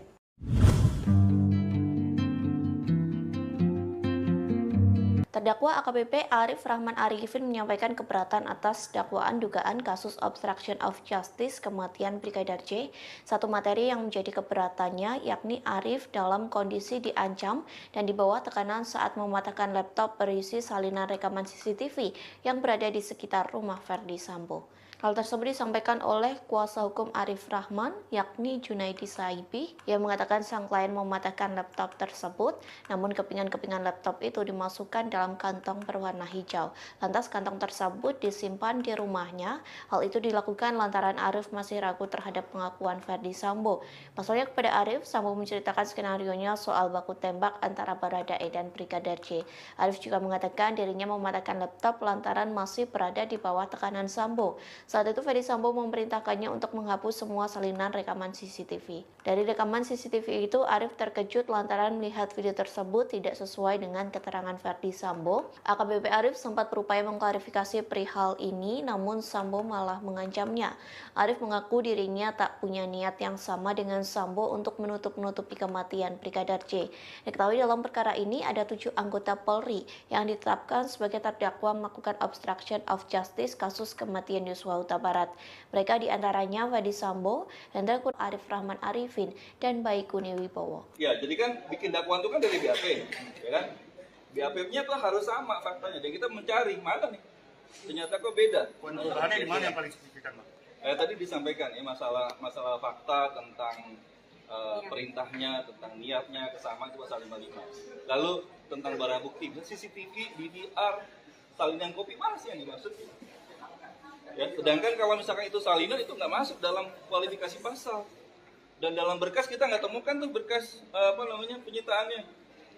Terdakwa AKBP Arif Rahman Arifin menyampaikan keberatan atas dakwaan dugaan kasus obstruction of justice kematian Brigadir J. Satu materi yang menjadi keberatannya yakni Arif dalam kondisi diancam dan di bawah tekanan saat mematahkan laptop berisi salinan rekaman CCTV yang berada di sekitar rumah Ferdi Sambo. Hal tersebut disampaikan oleh kuasa hukum Arif Rahman, yakni Junaidi Saibi, yang mengatakan sang klien mematahkan laptop tersebut, namun kepingan-kepingan laptop itu dimasukkan dalam kantong berwarna hijau. Lantas kantong tersebut disimpan di rumahnya. Hal itu dilakukan lantaran Arif masih ragu terhadap pengakuan Ferdi Sambo. Pasalnya kepada Arif, Sambo menceritakan skenarionya soal baku tembak antara Baradae dan Brigadir J. Arif juga mengatakan dirinya mematahkan laptop lantaran masih berada di bawah tekanan Sambo. Saat itu Ferdi Sambo memerintahkannya untuk menghapus semua salinan rekaman CCTV. Dari rekaman CCTV itu, Arif terkejut lantaran melihat video tersebut tidak sesuai dengan keterangan Ferdi Sambo. AKBP Arif sempat berupaya mengklarifikasi perihal ini, namun Sambo malah mengancamnya. Arif mengaku dirinya tak punya niat yang sama dengan Sambo untuk menutup-nutupi kematian Brigadir J. Diketahui dalam perkara ini ada 7 anggota Polri yang ditetapkan sebagai terdakwa melakukan obstruction of justice kasus kematian Yosua Huta Barat. Mereka diantaranya Ferdi Sambo, Hendra Arif Rahman Arifin, dan Baikuni Wibowo. Ya, jadi kan bikin dakwaan itu kan dari BAP, ya kan? BAP-nya tuh harus sama faktanya. Dan kita mencari mana nih? Ternyata kok beda. Bahannya di mana yang paling signifikan, Bang? Tadi disampaikan ya masalah fakta tentang perintahnya, tentang niatnya, kesamaan itu pasal 55. Lalu tentang barang bukti, CCTV, DVR, salinan kopi, mana sih yang dimaksud? Ya, sedangkan kalau misalkan itu salinan itu nggak masuk dalam kualifikasi pasal, dan dalam berkas kita nggak temukan tuh berkas penyitaannya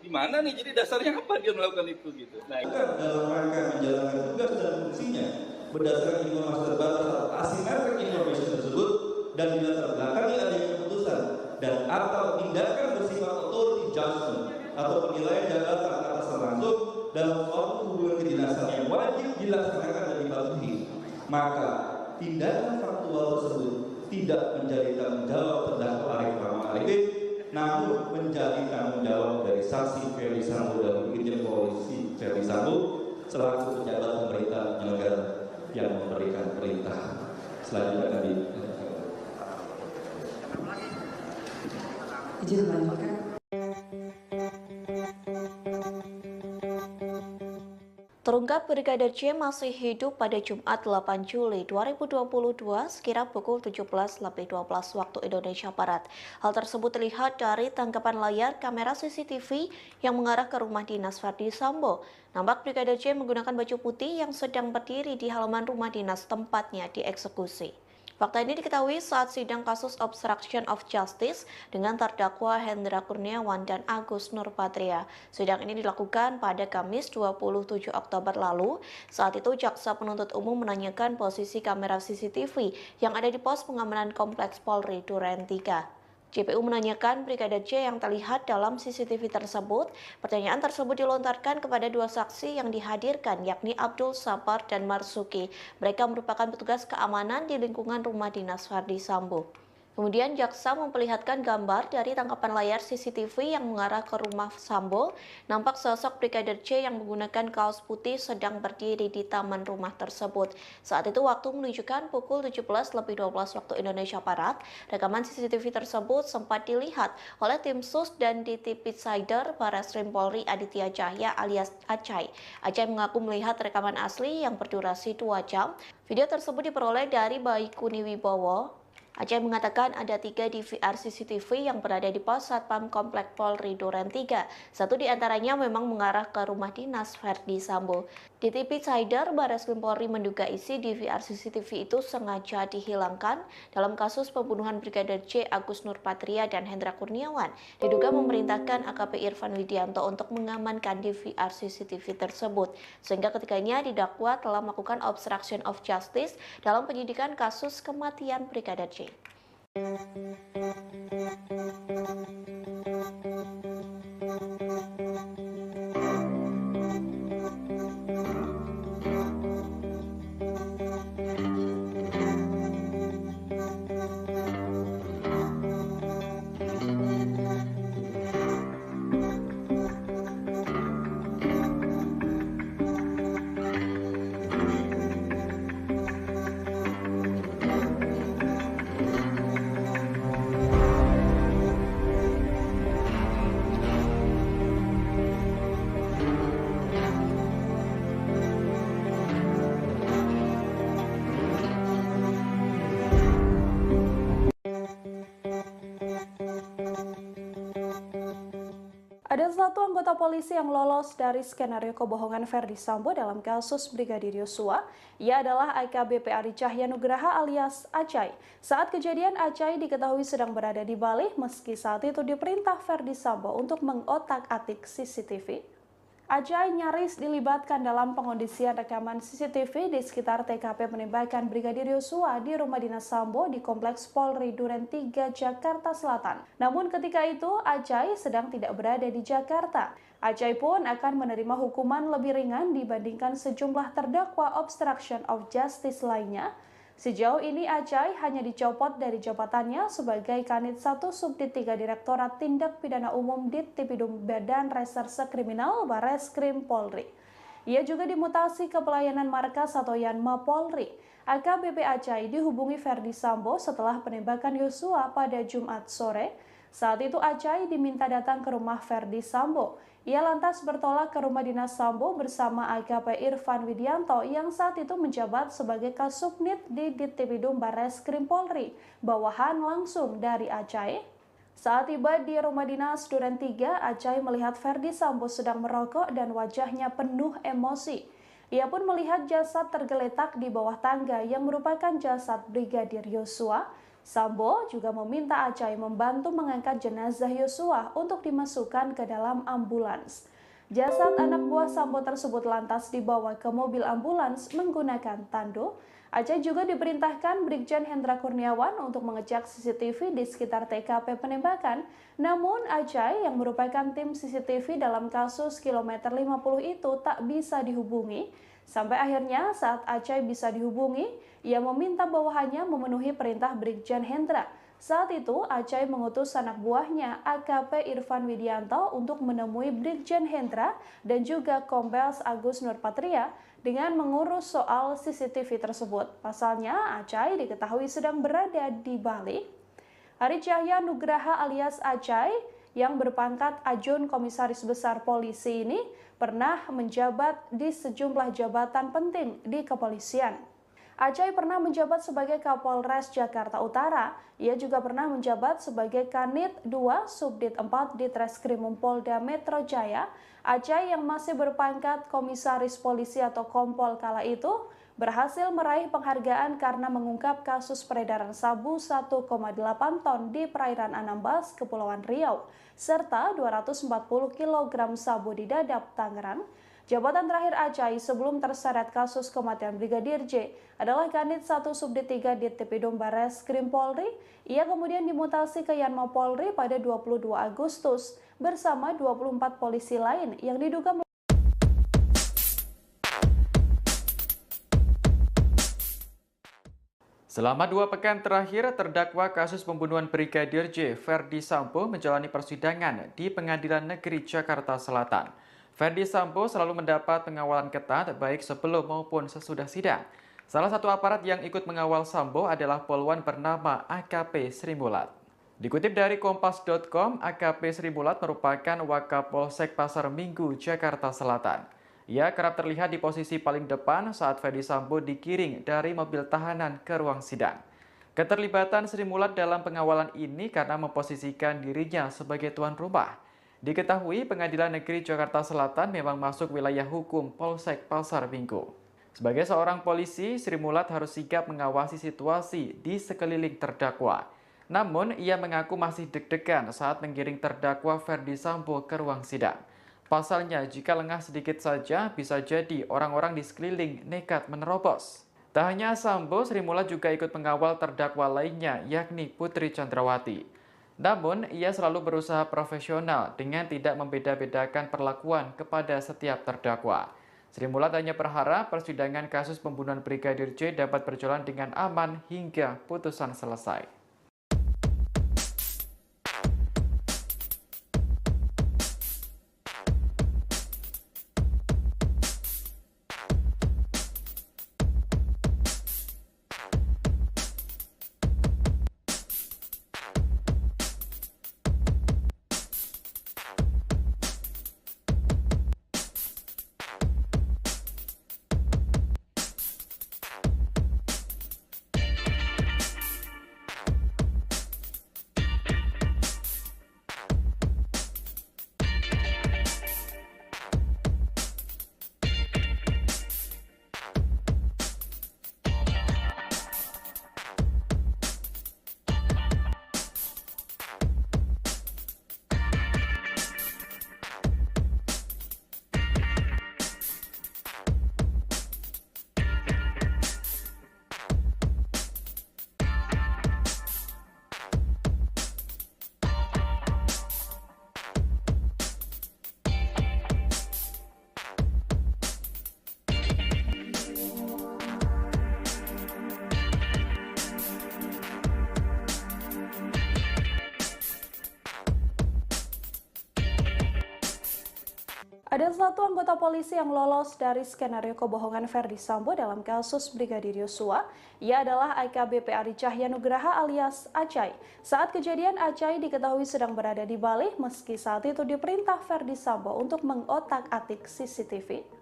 di mana nih, jadi dasarnya apa dia melakukan itu gitu. Nah, dalam rangka menjalankan tugas dan fungsinya berdasarkan informasi terbatas atau asymmetric information tersebut, dan dilatar belakangi adanya keputusan dan atau tindakan bersifat authority judgment atau penilaian jabatan atas langsung dalam suatu hubungan kedinasan yang wajib dilaksanakan dan dipatuhi, maka tindakan faktual tersebut tidak menjadi tanggung jawab terdakwa Arif Rahman Arifin, namun menjadi tanggung jawab dari saksi Ferdi Sambo dan Irjen Polisi Ferdi Sambo selaku pejabat pemerintah negara yang memberikan perintah. Selanjutnya kami izin melanjutkan. Terungkap Brigadir J masih hidup pada Jumat 8 Juli 2022 sekira pukul 17.12 waktu Indonesia Barat. Hal tersebut terlihat dari tangkapan layar kamera CCTV yang mengarah ke rumah dinas Ferdi Sambo. Nampak Brigadir J menggunakan baju putih yang sedang berdiri di halaman rumah dinas tempatnya dieksekusi. Fakta ini diketahui saat sidang kasus obstruction of justice dengan terdakwa Hendra Kurniawan dan Agus Nurpatria. Sidang ini dilakukan pada Kamis 27 Oktober lalu. Saat itu jaksa penuntut umum menanyakan posisi kamera CCTV yang ada di pos pengamanan Kompleks Polri Duren 3. JPU menanyakan Brigadir J yang terlihat dalam CCTV tersebut. Pertanyaan tersebut dilontarkan kepada dua saksi yang dihadirkan, yakni Abdul Sabar dan Marsuki. Mereka merupakan petugas keamanan di lingkungan rumah dinas Ferdi Sambo. Kemudian jaksa memperlihatkan gambar dari tangkapan layar CCTV yang mengarah ke rumah Sambo. Nampak sosok Brigadir J yang menggunakan kaos putih sedang berdiri di taman rumah tersebut. Saat itu waktu menunjukkan pukul 17.12 waktu Indonesia Barat. Rekaman CCTV tersebut sempat dilihat oleh tim SUS dan DTP Sider Barreskrim Polri Aditya Cahya alias Acai. Acai mengaku melihat rekaman asli yang berdurasi 2 jam. Video tersebut diperoleh dari Baikuni Wibowo. Acai mengatakan ada 3 DVR CCTV yang berada di pos Satpam Komplek Polri Duren 3. Satu di antaranya memang mengarah ke rumah dinas Ferdi Sambo. DTP Sider Barreskrim Polri menduga isi DVR CCTV itu sengaja dihilangkan dalam kasus pembunuhan Brigadir J, Agus Nurpatria dan Hendra Kurniawan. Diduga memerintahkan AKP Irfan Widianto untuk mengamankan DVR CCTV tersebut, sehingga ketiganya didakwa telah melakukan obstruction of justice dalam penyidikan kasus kematian Brigadir J. Ada satu anggota polisi yang lolos dari skenario kebohongan Ferdi Sambo dalam kasus Brigadir Yosua. Ia adalah AKBP Ari Cahya Nugraha alias Acai. Saat kejadian, Acai diketahui sedang berada di Bali meski saat itu diperintah Ferdi Sambo untuk mengotak-atik CCTV. Acai nyaris dilibatkan dalam pengondisian rekaman CCTV di sekitar TKP penembakan Brigadir Yosua di rumah dinas Sambo di Kompleks Polri Duren 3, Jakarta Selatan. Namun ketika itu, Acai sedang tidak berada di Jakarta. Acai pun akan menerima hukuman lebih ringan dibandingkan sejumlah terdakwa obstruction of justice lainnya. Sejauh ini Acai hanya dicopot dari jabatannya sebagai Kanit 1 Subdit 3 Direktorat Tindak Pidana Umum Dittipidum Badan Reserse Kriminal Barreskrim Polri. Ia juga dimutasi ke pelayanan markas atau Yanma Polri. AKBP Acai dihubungi Ferdi Sambo setelah penembakan Yosua pada Jumat sore. Saat itu Acai diminta datang ke rumah Ferdi Sambo. Ia lantas bertolak ke rumah dinas Sambo bersama AKP Irfan Widianto yang saat itu menjabat sebagai Kasubnit di Dittipidum Barreskrim Polri, bawahan langsung dari Acai. Saat tiba di rumah dinas Duren 3, Acai melihat Ferdi Sambo sedang merokok dan wajahnya penuh emosi. Ia pun melihat jasad tergeletak di bawah tangga yang merupakan jasad Brigadir Yosua. Sambo juga meminta Acai membantu mengangkat jenazah Yosua untuk dimasukkan ke dalam ambulans. Jasad anak buah Sambo tersebut lantas dibawa ke mobil ambulans menggunakan tandu. Acai juga diperintahkan Brigjen Hendra Kurniawan untuk mengecek CCTV di sekitar TKP penembakan. Namun Acai yang merupakan tim CCTV dalam kasus kilometer 50 itu tak bisa dihubungi. Sampai akhirnya saat Acai bisa dihubungi, ia meminta bawahannya memenuhi perintah Brigjen Hendra. Saat itu Acai mengutus anak buahnya AKP Irfan Widianto untuk menemui Brigjen Hendra dan juga Kombes Agus Nurpatria dengan mengurus soal CCTV tersebut. Pasalnya Acai diketahui sedang berada di Bali. Hari Cahya Nugraha alias Acai yang berpangkat Ajun Komisaris Besar Polisi ini pernah menjabat di sejumlah jabatan penting di kepolisian. Acai pernah menjabat sebagai Kapolres Jakarta Utara. Ia juga pernah menjabat sebagai Kanit 2 Subdit 4 di Treskrimum Polda Metro Jaya. Acai yang masih berpangkat Komisaris Polisi atau Kompol kala itu berhasil meraih penghargaan karena mengungkap kasus peredaran sabu 1,8 ton di perairan Anambas, Kepulauan Riau, serta 240 kg sabu di Dadap, Tangerang. Jabatan terakhir Acai sebelum terseret kasus kematian Brigadir J adalah Kanit 1 Subdit 3 di Tipidum Barreskrim Polri. Ia kemudian dimutasi ke Yanma Polri pada 22 Agustus bersama 24 polisi lain yang diduga Selama 2 pekan terakhir, terdakwa kasus pembunuhan Brigadir J, Ferdi Sambo, menjalani persidangan di Pengadilan Negeri Jakarta Selatan. Ferdi Sambo selalu mendapat pengawalan ketat baik sebelum maupun sesudah sidang. Salah satu aparat yang ikut mengawal Sambo adalah polwan bernama AKP Sri Mulat. Dikutip dari Kompas.com, AKP Sri Mulat merupakan Wakapolsek Pasar Minggu, Jakarta Selatan. Ia kerap terlihat di posisi paling depan saat Ferdi Sambo digiring dari mobil tahanan ke ruang sidang. Keterlibatan Sri Mulat dalam pengawalan ini karena memposisikan dirinya sebagai tuan rumah. Diketahui Pengadilan Negeri Jakarta Selatan memang masuk wilayah hukum Polsek Pasar Minggu. Sebagai seorang polisi, Sri Mulat harus sigap mengawasi situasi di sekeliling terdakwa. Namun, ia mengaku masih deg-degan saat menggiring terdakwa Ferdi Sambo ke ruang sidang. Pasalnya, jika lengah sedikit saja, bisa jadi orang-orang di sekeliling nekat menerobos. Tak hanya Sambo, Sri Mulat juga ikut mengawal terdakwa lainnya, yakni Putri Chandrawati. Namun, ia selalu berusaha profesional dengan tidak membeda-bedakan perlakuan kepada setiap terdakwa. Sri Mulat hanya berharap persidangan kasus pembunuhan Brigadir J dapat berjalan dengan aman hingga putusan selesai. Ada satu anggota polisi yang lolos dari skenario kebohongan Ferdi Sambo dalam kasus Brigadir Yosua. Ia adalah AKBP Ari Cahya Nugraha alias Acai. Saat kejadian, Acai diketahui sedang berada di Bali meski saat itu diperintah Ferdi Sambo untuk mengotak-atik CCTV.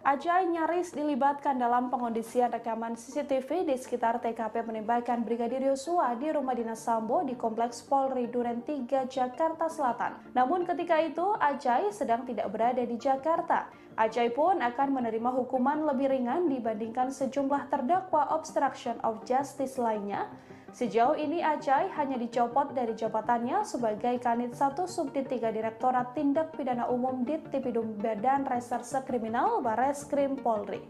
Acai nyaris dilibatkan dalam pengondisian rekaman CCTV di sekitar TKP penembakan Brigadir Yosua di rumah dinas Sambo di Kompleks Polri Duren 3, Jakarta Selatan. Namun ketika itu, Acai sedang tidak berada di Jakarta. Acai pun akan menerima hukuman lebih ringan dibandingkan sejumlah terdakwa obstruction of justice lainnya. Sejauh ini Acai hanya dicopot dari jabatannya sebagai Kanit 1 Subdit 3 Direktorat Tindak Pidana Umum Dit Tipidum Badan Reserse Kriminal Barreskrim Polri.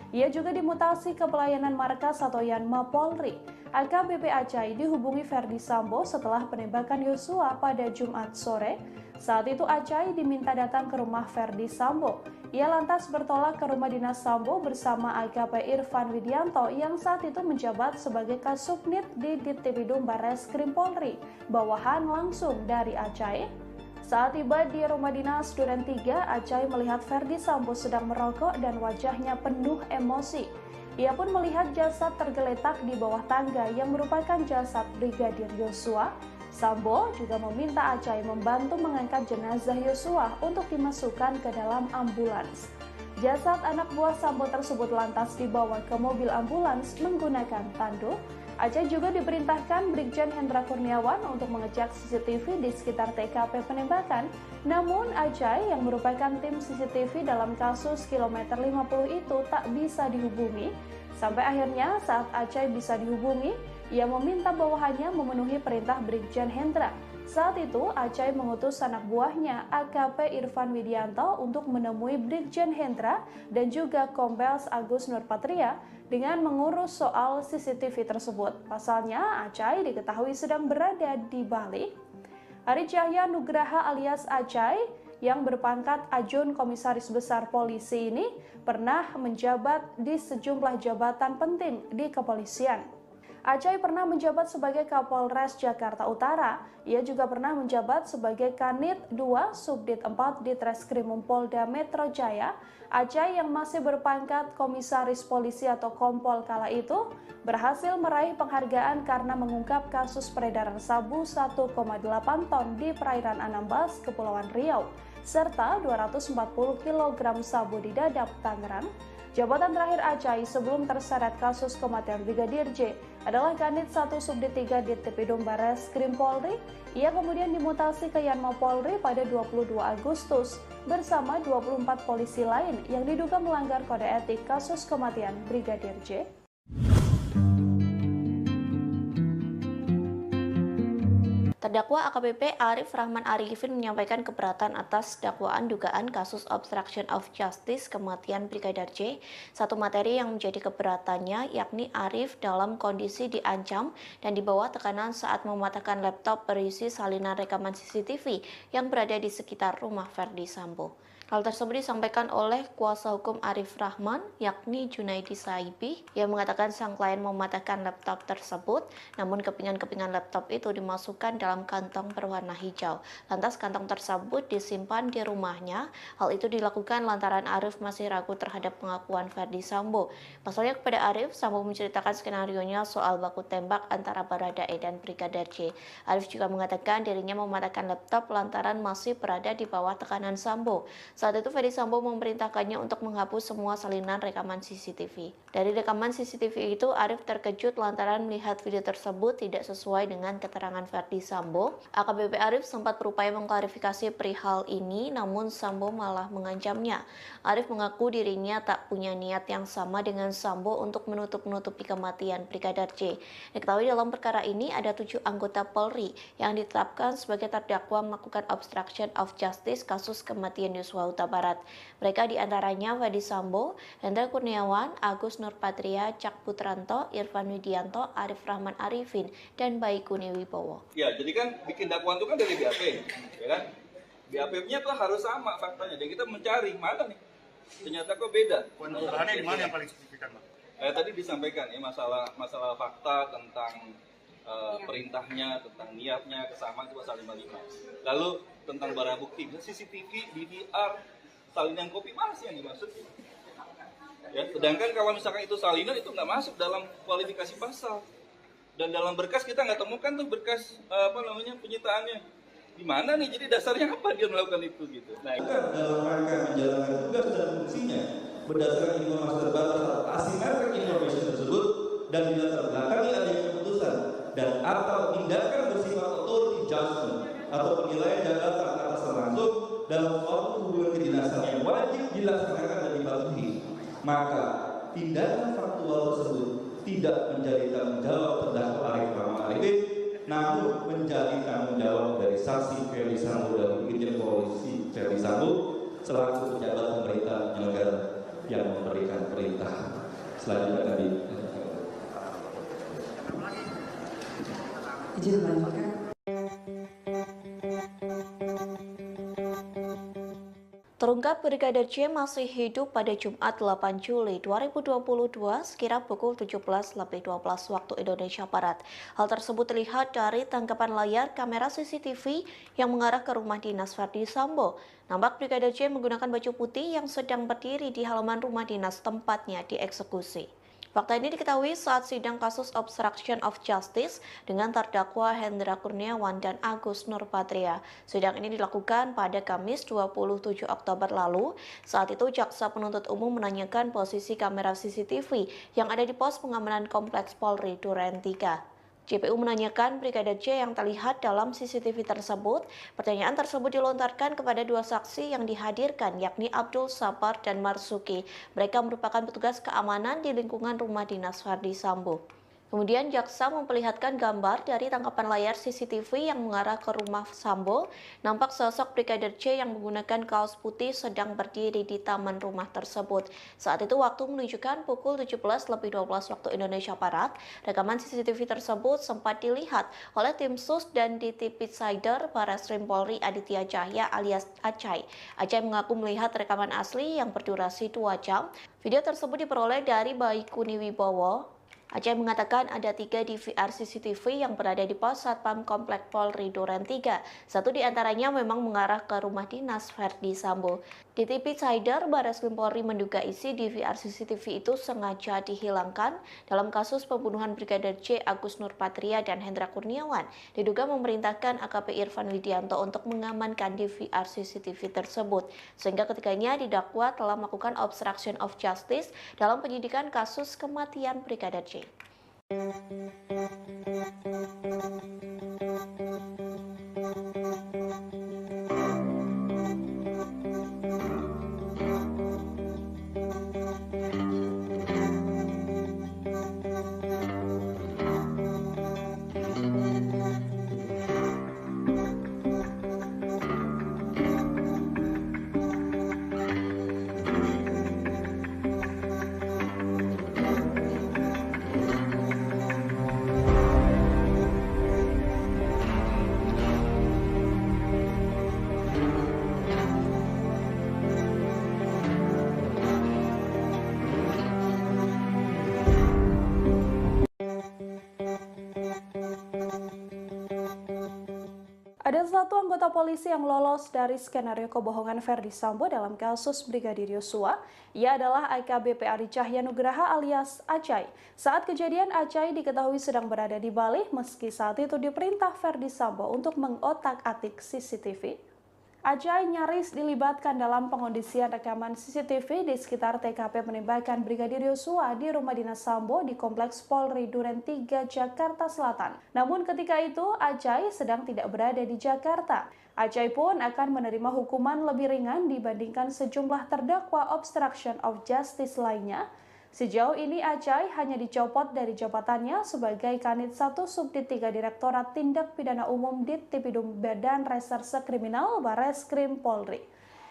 Ia juga dimutasi ke pelayanan markas atau Yanma Polri. AKBP Acai dihubungi Ferdi Sambo setelah penembakan Yosua pada Jumat sore. Saat itu Acai diminta datang ke rumah Ferdi Sambo. Ia lantas bertolak ke rumah dinas Sambo bersama AKP Irfan Widianto yang saat itu menjabat sebagai Kasubnit di Ditripidum Barreskrim Polri, bawahan langsung dari Acai. Saat tiba di rumah dinas Duren 3, Acai melihat Ferdi Sambo sedang merokok dan wajahnya penuh emosi. Ia pun melihat jasad tergeletak di bawah tangga yang merupakan jasad Brigadir Yosua. Sambo juga meminta Acai membantu mengangkat jenazah Yosua untuk dimasukkan ke dalam ambulans. Jasad anak buah Sambo tersebut lantas dibawa ke mobil ambulans menggunakan tandu. Acai juga diperintahkan Brigjen Hendra Kurniawan untuk mengecek CCTV di sekitar TKP penembakan. Namun Acai yang merupakan tim CCTV dalam kasus kilometer 50 itu tak bisa dihubungi. Sampai akhirnya saat Acai bisa dihubungi, ia meminta bawahannya memenuhi perintah Brigjen Hendra. Saat itu, Acai mengutus anak buahnya, AKP Irfan Widianto, untuk menemui Brigjen Hendra dan juga Kombes Agus Nurpatria dengan mengurus soal CCTV tersebut. Pasalnya, Acai diketahui sedang berada di Bali. Ari Cahya Nugraha alias Acai, yang berpangkat Ajun Komisaris Besar Polisi ini, pernah menjabat di sejumlah jabatan penting di kepolisian. Acai pernah menjabat sebagai Kapolres Jakarta Utara. Ia juga pernah menjabat sebagai Kanit 2 Subdit 4 di Treskrimum Polda Metro Jaya. Acai yang masih berpangkat Komisaris Polisi atau Kompol kala itu berhasil meraih penghargaan karena mengungkap kasus peredaran sabu 1,8 ton di perairan Anambas, Kepulauan Riau, serta 240 kg sabu di Dadap, Tangerang. Jabatan terakhir Acai sebelum terseret kasus kematian Brigadir J adalah Kanit 1 Subdit 3 di Ditripidum Barreskrim Polri. Ia kemudian dimutasi ke Yanma Polri pada 22 Agustus bersama 24 polisi lain yang diduga melanggar kode etik kasus kematian Brigadir J. Terdakwa AKBP Arif Rahman Arifin menyampaikan keberatan atas dakwaan dugaan kasus obstruction of justice kematian Brigadir J. Satu materi yang menjadi keberatannya yakni Arif dalam kondisi diancam dan di bawah tekanan saat mematahkan laptop berisi salinan rekaman CCTV yang berada di sekitar rumah Ferdi Sambo. Hal tersebut disampaikan oleh kuasa hukum Arif Rahman, yakni Junaidi Saibi, yang mengatakan sang klien mematahkan laptop tersebut, namun kepingan-kepingan laptop itu dimasukkan dalam kantong berwarna hijau. Lantas kantong tersebut disimpan di rumahnya. Hal itu dilakukan lantaran Arif masih ragu terhadap pengakuan Ferdi Sambo. Pasalnya kepada Arif, Sambo menceritakan skenarionya soal baku tembak antara Baradae dan Brigadir J. Arif juga mengatakan dirinya mematahkan laptop lantaran masih berada di bawah tekanan Sambo. Saat itu Ferdi Sambo memerintahkannya untuk menghapus semua salinan rekaman CCTV. Dari rekaman CCTV itu, Arif terkejut lantaran melihat video tersebut tidak sesuai dengan keterangan Ferdi Sambo. AKBP Arif sempat berupaya mengklarifikasi perihal ini, namun Sambo malah mengancamnya. Arif mengaku dirinya tak punya niat yang sama dengan Sambo untuk menutup-nutupi kematian Brigadir J. Diketahui dalam perkara ini ada 7 anggota Polri yang ditetapkan sebagai terdakwa melakukan obstruction of justice kasus kematian Yosua Huta Barat. Mereka diantaranya Ferdi Sambo, Hendra Kurniawan, Agus Nurpatria, Cak Putranto, Irfan Widianto, Arif Rahman Arifin, dan Baikuni Wibowo. Ya, jadi kan bikin dakwaan itu kan dari BAP, ya kan? BAP-nya tuh harus sama faktanya. Dan kita mencari mana nih? Ternyata kok beda. Bahannya di mana yang paling signifikan, Bang? Tadi disampaikan ya masalah fakta tentang perintahnya, tentang niatnya, kesamaan itu pasal 55. Lalu tentang barang bukti, CCTV, DVR, salinan kopi, mana sih yang dimaksud? Ya, sedangkan kalau misalkan itu salinan itu nggak masuk dalam kualifikasi pasal. Dan dalam berkas kita nggak temukan tuh berkas penyitaannya. Di mana nih? Jadi dasarnya apa dia melakukan itu gitu. Nah, dalam rangka menjalankan tugas dan fungsinya berdasarkan informasi terbatas atau asymmetric information tersebut dan dilatar belakangi adanya keputusan dan atau tindakan bersifat authority judgment atau penilaian jabatan atas termasuk dalam suatu hubungan kedinasan yang wajib dilaksanakan dan dipatuhi, maka tindakan faktual tersebut tidak menjadi tanggung jawab terdakwa Arif Rahman Arifin, namun menjadi tanggung jawab dari saksi Ferdi Sambo dan Irjen Polisi Ferdi Sambo selaku pejabat pemerintah penyelenggara yang memberikan perintah. selanjutnya akan Izin melanjutkan. Terungkap Brigadir J masih hidup pada Jumat 8 Juli 2022 sekira pukul 17.12 waktu Indonesia Barat. Hal tersebut terlihat dari tangkapan layar kamera CCTV yang mengarah ke rumah dinas Verdi Sambo. Nampak Brigadir J menggunakan baju putih yang sedang berdiri di halaman rumah dinas tempatnya dieksekusi. Fakta ini diketahui saat sidang kasus obstruction of justice dengan terdakwa Hendra Kurniawan dan Agus Nurpatria. Sidang ini dilakukan pada Kamis 27 Oktober lalu. Saat itu jaksa penuntut umum menanyakan posisi kamera CCTV yang ada di pos pengamanan Kompleks Polri Duren 3. JPU menanyakan Brigadir J yang terlihat dalam CCTV tersebut. Pertanyaan tersebut dilontarkan kepada dua saksi yang dihadirkan, yakni Abdul Sabar dan Marsuki. Mereka merupakan petugas keamanan di lingkungan rumah dinas Verdi Sambo. Kemudian jaksa memperlihatkan gambar dari tangkapan layar CCTV yang mengarah ke rumah Sambo. Nampak sosok Brigadir J yang menggunakan kaos putih sedang berdiri di taman rumah tersebut. Saat itu waktu menunjukkan pukul 17.12 waktu Indonesia Barat. Rekaman CCTV tersebut sempat dilihat oleh tim SUS dan DTP Sider Barreskrim Polri Aditya Cahya alias Acai. Acai mengaku melihat rekaman asli yang berdurasi 2 jam. Video tersebut diperoleh dari Baikuni Wibowo. Acai mengatakan ada 3 DVR CCTV yang berada di pos Satpam Komplek Polri Duren 3. Satu di antaranya memang mengarah ke rumah dinas Verdi Sambo. DTP Sider Barreskrim Polri menduga isi DVR CCTV itu sengaja dihilangkan dalam kasus pembunuhan Brigadir J, Agus Nurpatria, dan Hendra Kurniawan. Diduga memerintahkan AKP Irfan Widianto untuk mengamankan DVR CCTV tersebut, sehingga ketiganya didakwa telah melakukan obstruction of justice dalam penyidikan kasus kematian Brigadir J. Ada satu anggota polisi yang lolos dari skenario kebohongan Verdi Sambo dalam kasus Brigadir Yosua. Ia adalah AKBP Ari Cahya Nugraha alias Acai. Saat kejadian, Acai diketahui sedang berada di Bali meski saat itu diperintah Verdi Sambo untuk mengotak-atik CCTV. Acai nyaris dilibatkan dalam pengondisian rekaman CCTV di sekitar TKP penembakan Brigadir Yosua di rumah dinas Sambo di Kompleks Polri Duren 3, Jakarta Selatan. Namun ketika itu, Acai sedang tidak berada di Jakarta. Acai pun akan menerima hukuman lebih ringan dibandingkan sejumlah terdakwa obstruction of justice lainnya. Sejauh ini Acai hanya dicopot dari jabatannya sebagai Kanit 1 Subdit 3 Direktorat Tindak Pidana Umum Dittipidum Badan Reserse Kriminal Barreskrim Polri.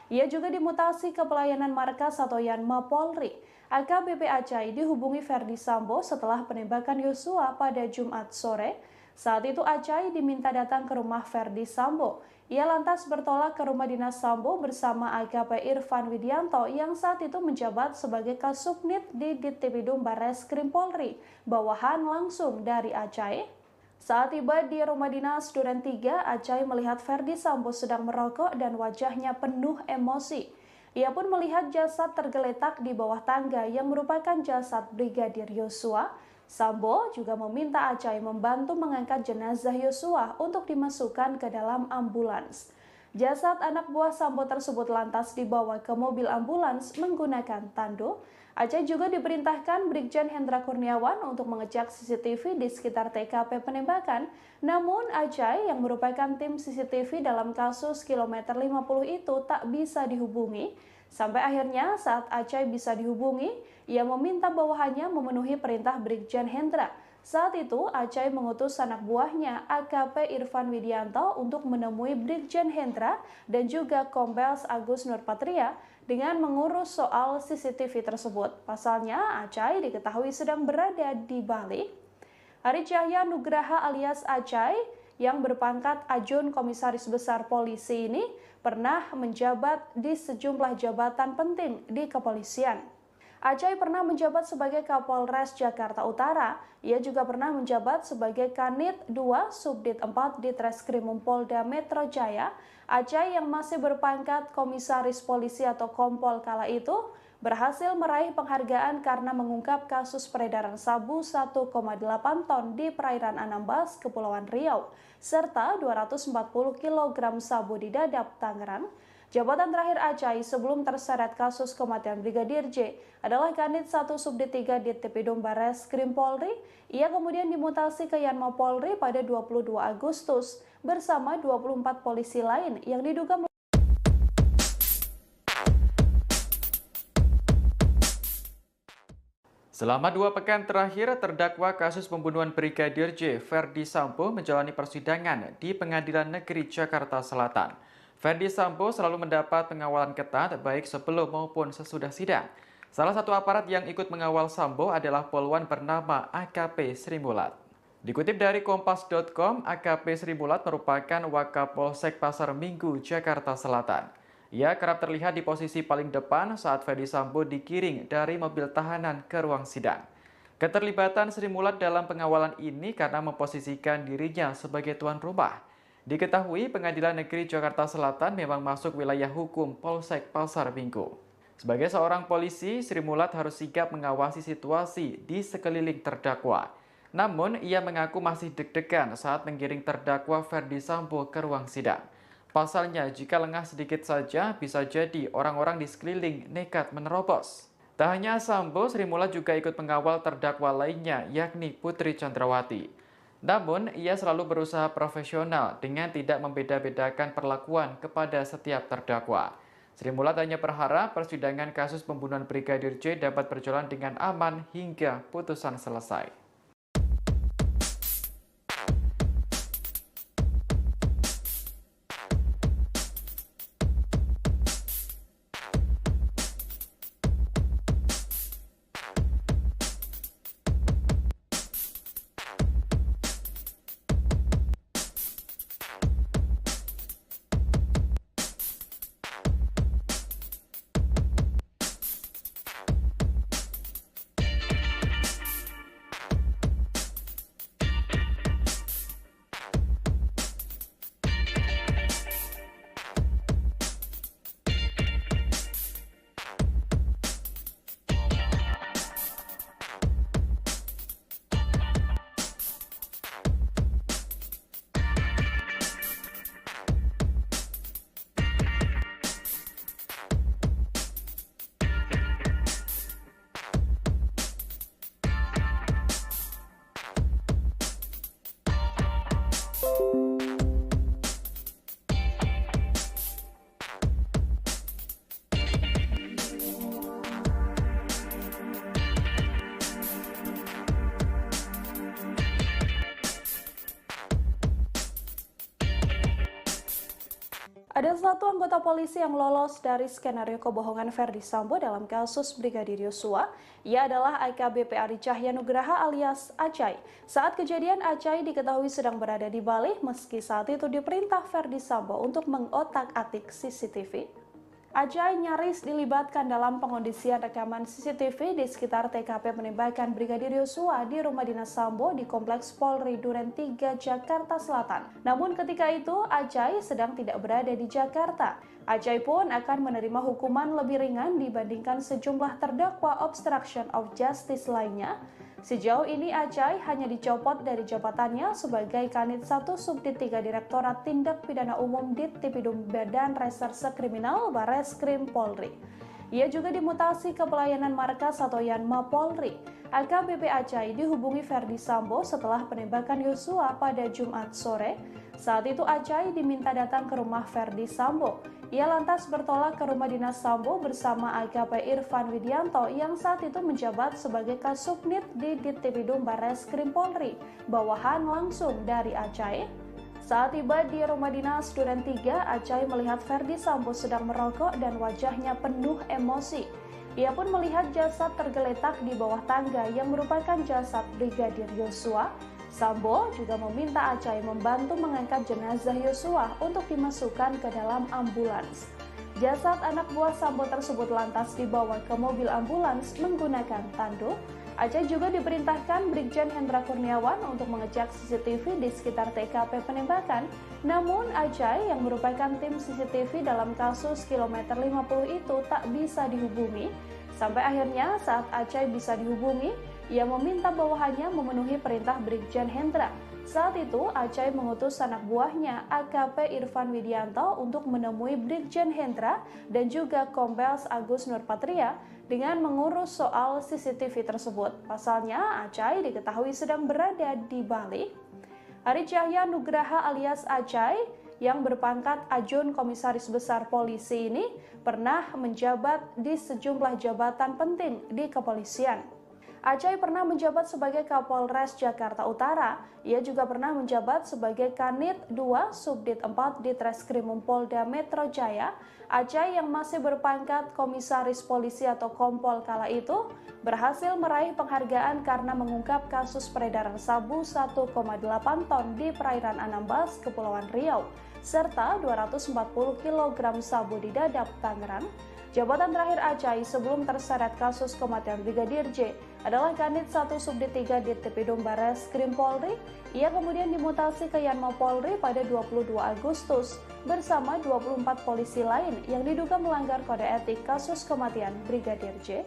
Ia juga dimutasi ke pelayanan markas atau Yanma Polri. AKBP Acai dihubungi Verdi Sambo setelah penembakan Yosua pada Jumat sore. Saat itu Acai diminta datang ke rumah Verdi Sambo. Ia lantas bertolak ke rumah dinas Sambo bersama AKP Irfan Widianto yang saat itu menjabat sebagai Kasubnit di Dittipidum Barreskrim Polri, bawahan langsung dari Acai. Saat tiba di rumah dinas Duren 3, Acai melihat Verdi Sambo sedang merokok dan wajahnya penuh emosi. Ia pun melihat jasad tergeletak di bawah tangga yang merupakan jasad Brigadir Yosua. Sambo juga meminta Acai membantu mengangkat jenazah Yosua untuk dimasukkan ke dalam ambulans. Jasad anak buah Sambo tersebut lantas dibawa ke mobil ambulans menggunakan tandu. Acai juga diperintahkan Brigjen Hendra Kurniawan untuk mengecek CCTV di sekitar TKP penembakan. Namun Acai yang merupakan tim CCTV dalam kasus kilometer 50 itu tak bisa dihubungi. Sampai akhirnya saat Acai bisa dihubungi, ia meminta bawahannya memenuhi perintah Brigjen Hendra. Saat itu Acai mengutus anak buahnya AKP Irfan Widianto untuk menemui Brigjen Hendra dan juga Kombes Agus Nurpatria dengan mengurus soal CCTV tersebut. Pasalnya, Acai diketahui sedang berada di Bali. Ari Cahya Nugraha alias Acai yang berpangkat Ajun Komisaris Besar Polisi ini pernah menjabat di sejumlah jabatan penting di kepolisian. Acai pernah menjabat sebagai Kapolres Jakarta Utara. Ia juga pernah menjabat sebagai Kanit 2 Subdit 4 di Treskrimum Polda Metro Jaya. Acai yang masih berpangkat Komisaris Polisi atau Kompol kala itu berhasil meraih penghargaan karena mengungkap kasus peredaran sabu 1,8 ton di perairan Anambas, Kepulauan Riau, serta 240 kg sabu di Dadap, Tangerang. Jabatan terakhir Acai sebelum terseret kasus kematian Brigadir J adalah Kanit 1 Subdit 3 di Tipidum Barreskrim Polri. Ia kemudian dimutasi ke Yanma Polri pada 22 Agustus bersama 24 polisi lain yang diduga Selama 2 pekan terakhir, terdakwa kasus pembunuhan Brigadir J, Ferdi Sambo, menjalani persidangan di Pengadilan Negeri Jakarta Selatan. Ferdi Sambo selalu mendapat pengawalan ketat baik sebelum maupun sesudah sidang. Salah satu aparat yang ikut mengawal Sambo adalah polwan bernama AKP Sri Mulat. Dikutip dari Kompas.com, AKP Sri Mulat merupakan Wakapolsek Pasar Minggu, Jakarta Selatan. Ia kerap terlihat di posisi paling depan saat Ferdi Sambo digiring dari mobil tahanan ke ruang sidang. Keterlibatan Sri Mulat dalam pengawalan ini karena memposisikan dirinya sebagai tuan rumah. Diketahui Pengadilan Negeri Jakarta Selatan memang masuk wilayah hukum Polsek Pasar Minggu. Sebagai seorang polisi, Sri Mulat harus sigap mengawasi situasi di sekeliling terdakwa. Namun, ia mengaku masih deg-degan saat menggiring terdakwa Ferdi Sambo ke ruang sidang. Pasalnya, jika lengah sedikit saja, bisa jadi orang-orang di sekeliling nekat menerobos. Tak hanya Sambo, Sri Mulat juga ikut mengawal terdakwa lainnya, yakni Putri Chandrawati. Namun, ia selalu berusaha profesional dengan tidak membeda-bedakan perlakuan kepada setiap terdakwa. Sri Mulat hanya berharap persidangan kasus pembunuhan Brigadir J dapat berjalan dengan aman hingga putusan selesai. Ada satu anggota polisi yang lolos dari skenario kebohongan Ferdi Sambo dalam kasus Brigadir Yosua. Ia adalah AKBP Ari Cahya Nugraha alias Acai. Saat kejadian, Acai diketahui sedang berada di Bali meski saat itu diperintah Ferdi Sambo untuk mengotak-atik CCTV. Acai nyaris dilibatkan dalam pengondisian rekaman CCTV di sekitar TKP penembakan Brigadir Yosua di rumah dinas Sambo di Kompleks Polri Duren 3, Jakarta Selatan. Namun ketika itu, Acai sedang tidak berada di Jakarta. Acai pun akan menerima hukuman lebih ringan dibandingkan sejumlah terdakwa obstruction of justice lainnya. Sejauh ini Acai hanya dicopot dari jabatannya sebagai Kanit 1 Subdit 3 Direktorat Tindak Pidana Umum Ditipidum Badan Reserse Kriminal Barreskrim Polri. Ia juga dimutasi ke pelayanan markas atau Yanma Polri. AKBP Acai dihubungi Ferdi Sambo setelah penembakan Yosua pada Jumat sore. Saat itu Acai diminta datang ke rumah Ferdi Sambo. Ia lantas bertolak ke rumah dinas Sambo bersama AKP Irfan Widianto yang saat itu menjabat sebagai Kasubnit di Ditipidum Barreskrim Polri, bawahan langsung dari Acai. Saat tiba di rumah dinas Duren 3, Acai melihat Ferdi Sambo sedang merokok dan wajahnya penuh emosi. Ia pun melihat jasad tergeletak di bawah tangga yang merupakan jasad Brigadir Yosua. Sambo juga meminta Acai membantu mengangkat jenazah Yosua untuk dimasukkan ke dalam ambulans. Jasad anak buah Sambo tersebut lantas dibawa ke mobil ambulans menggunakan tandu. Acai juga diperintahkan Brigjen Hendra Kurniawan untuk mengecek CCTV di sekitar TKP penembakan. Namun Acai yang merupakan tim CCTV dalam kasus kilometer 50 itu tak bisa dihubungi. Sampai akhirnya saat Acai bisa dihubungi, ia meminta bawahannya memenuhi perintah Brigjen Hendra. Saat itu, Acai mengutus anak buahnya AKP Irfan Widianto untuk menemui Brigjen Hendra dan juga Kombes Agus Nurpatria dengan mengurus soal CCTV tersebut. Pasalnya, Acai diketahui sedang berada di Bali. Hari Cahya Nugraha alias Acai yang berpangkat Ajun Komisaris Besar Polisi ini pernah menjabat di sejumlah jabatan penting di kepolisian. Acai pernah menjabat sebagai Kapolres Jakarta Utara. Ia juga pernah menjabat sebagai Kanit 2 Subdit 4 di Treskrimum Polda Metro Jaya. Acai yang masih berpangkat Komisaris Polisi atau Kompol kala itu berhasil meraih penghargaan karena mengungkap kasus peredaran sabu 1,8 ton di perairan Anambas, Kepulauan Riau, serta 240 kg sabu di Dadap, Tangerang. Jabatan terakhir Acai sebelum terseret kasus kematian Brigadir J adalah Kanit 1 Subdit 3 di Tipidum Bares Krim Polri. Ia kemudian dimutasi ke Yanma Polri pada 22 Agustus bersama 24 polisi lain yang diduga melanggar kode etik kasus kematian Brigadir J.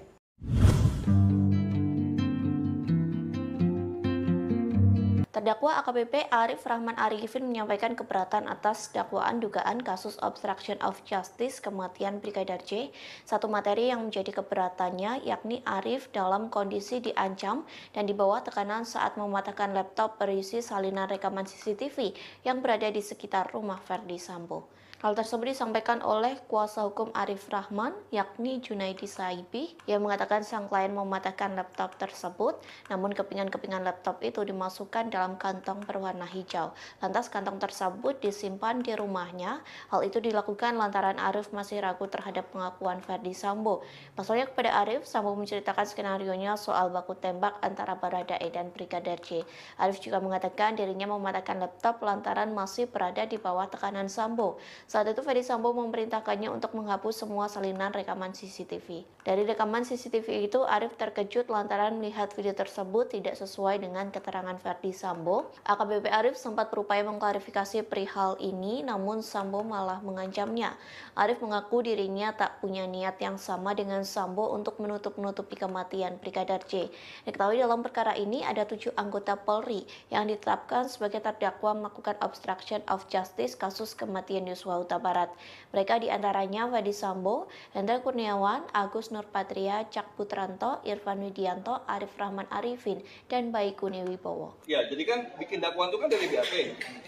Terdakwa AKBP Arif Rahman Arifin menyampaikan keberatan atas dakwaan dugaan kasus obstruction of justice kematian Brigadir J. Satu materi yang menjadi keberatannya yakni Arif dalam kondisi diancam dan di bawah tekanan saat mematahkan laptop berisi salinan rekaman CCTV yang berada di sekitar rumah Ferdi Sambo. Hal tersebut disampaikan oleh kuasa hukum Arif Rahman, yakni Junaidi Saibi, yang mengatakan sang klien mematahkan laptop tersebut, namun kepingan-kepingan laptop itu dimasukkan dalam kantong berwarna hijau. Lantas kantong tersebut disimpan di rumahnya. Hal itu dilakukan lantaran Arif masih ragu terhadap pengakuan Ferdi Sambo. Pasalnya kepada Arif, Sambo menceritakan skenarionya soal baku tembak antara Baradae dan Brigadir J. Arif juga mengatakan dirinya mematahkan laptop lantaran masih berada di bawah tekanan Sambo. Saat itu Ferdi Sambo memerintahkannya untuk menghapus semua salinan rekaman CCTV. Dari rekaman CCTV itu, Arif terkejut lantaran melihat video tersebut tidak sesuai dengan keterangan Ferdi Sambo. AKBP Arif sempat berupaya mengklarifikasi perihal ini, namun Sambo malah mengancamnya. Arif mengaku dirinya tak punya niat yang sama dengan Sambo untuk menutup-nutupi kematian Brigadir J. Diketahui dalam perkara ini ada 7 anggota Polri yang ditetapkan sebagai terdakwa melakukan obstruction of justice kasus kematian Yosua Huta Barat. Mereka diantaranya Ferdi Sambo, Hendra Kurniawan, Agus Nurpatria, Cak Putranto, Irfan Widianto, Arif Rahman Arifin, dan Baikuni Wibowo. Ya, jadi kan bikin dakwaan itu kan dari BAP,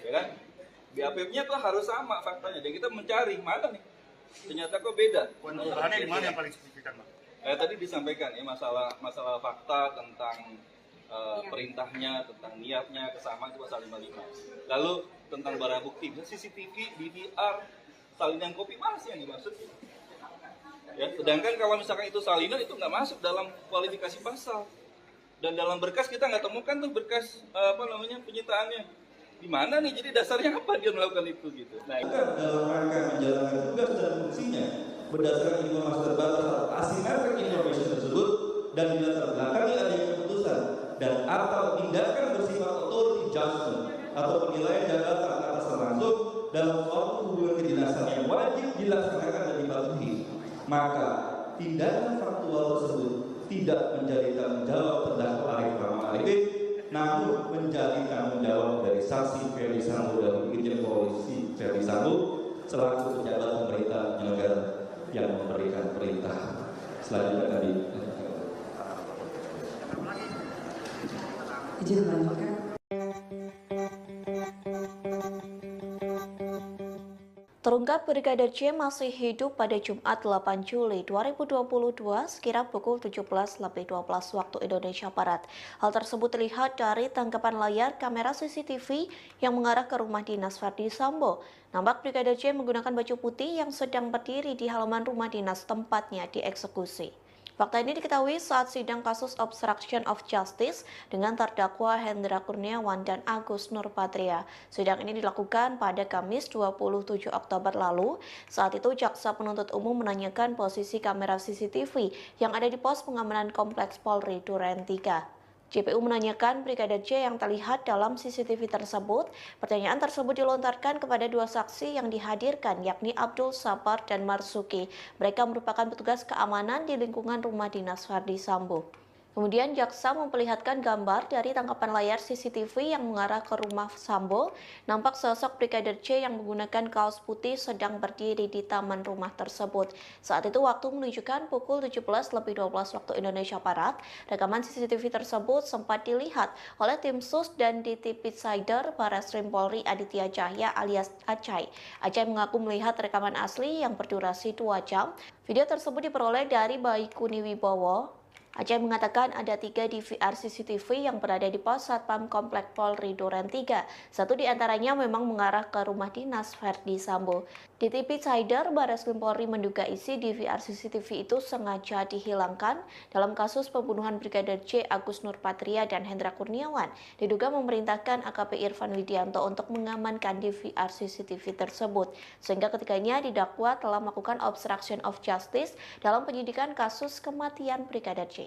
ya kan? BAP-nya tuh harus sama faktanya. Dan kita mencari mana nih? Ternyata kok beda. Penuturannya di mana yang paling signifikan, Bang? Tadi disampaikan ya masalah fakta tentang perintahnya, tentang niatnya, kesamaan itu pasal 55. Lalu tentang barang bukti, CCTV, DVR, salinan kopi mana sih yang dimaksud? Ya, sedangkan kalau misalkan itu salinan itu nggak masuk dalam kualifikasi pasal. Dan dalam berkas kita nggak temukan tuh berkas penyitaannya. Di mana nih? Jadi dasarnya apa dia melakukan itu gitu. Nah, dalam rangka menjalankan tugas dan fungsinya berdasarkan informasi terbatas atau asymmetric information tersebut dan dilatar belakangi adanya keputusan dan atau tindakan bersifat authority judgment atau penilaian jabatan atas termasuk dalam suatu hubungan kedinasan yang wajib dilaksanakan dan dipatuhi, maka tindakan faktual tersebut tidak menjadi tanggung jawab terdakwa Arif Rahman Arifin, namun menjadi tanggung jawab dari saksi Ferdi Sambo dan Irjen Polisi Ferdi Sambo selaku pejabat pemerintah negara yang memberikan perintah. Selanjutnya tadi izin melanjutkan. Terungkap Brigadir J masih hidup pada Jumat 8 Juli 2022 sekira pukul 17.12 waktu Indonesia Barat. Hal tersebut terlihat dari tangkapan layar kamera CCTV yang mengarah ke rumah dinas Verdi Sambo. Nampak Brigadir J menggunakan baju putih yang sedang berdiri di halaman rumah dinas tempatnya dieksekusi. Fakta ini diketahui saat sidang kasus obstruction of justice dengan terdakwa Hendra Kurniawan dan Agus Nurpatria. Sidang ini dilakukan pada Kamis 27 Oktober lalu. Saat itu jaksa penuntut umum menanyakan posisi kamera CCTV yang ada di pos pengamanan Kompleks Polri Duren 3. JPU menanyakan Brigadir J yang terlihat dalam CCTV tersebut. Pertanyaan tersebut dilontarkan kepada dua saksi yang dihadirkan, yakni Abdul Sabar dan Marsuki. Mereka merupakan petugas keamanan di lingkungan rumah dinas Verdi Sambo. Kemudian jaksa memperlihatkan gambar dari tangkapan layar CCTV yang mengarah ke rumah Sambo. Nampak sosok Brigadir J yang menggunakan kaos putih sedang berdiri di taman rumah tersebut. Saat itu waktu menunjukkan pukul 17.12 waktu Indonesia Barat. Rekaman CCTV tersebut sempat dilihat oleh tim SUS dan DTP Sider Barreskrim Polri Aditya Cahya alias Acai. Acai mengaku melihat rekaman asli yang berdurasi 2 jam. Video tersebut diperoleh dari Baikuni Wibowo. Acai mengatakan ada 3 DVR CCTV yang berada di pos Satpam Komplek Polri Duren 3. Satu di antaranya memang mengarah ke rumah dinas Verdi Sambo. DTP Sider Barreskrim Polri menduga isi DVR CCTV itu sengaja dihilangkan dalam kasus pembunuhan Brigadir J, Agus Nurpatria, dan Hendra Kurniawan. Diduga memerintahkan AKP Irfan Widianto untuk mengamankan DVR CCTV tersebut, sehingga ketiganya didakwa telah melakukan obstruction of justice dalam penyidikan kasus kematian Brigadir J.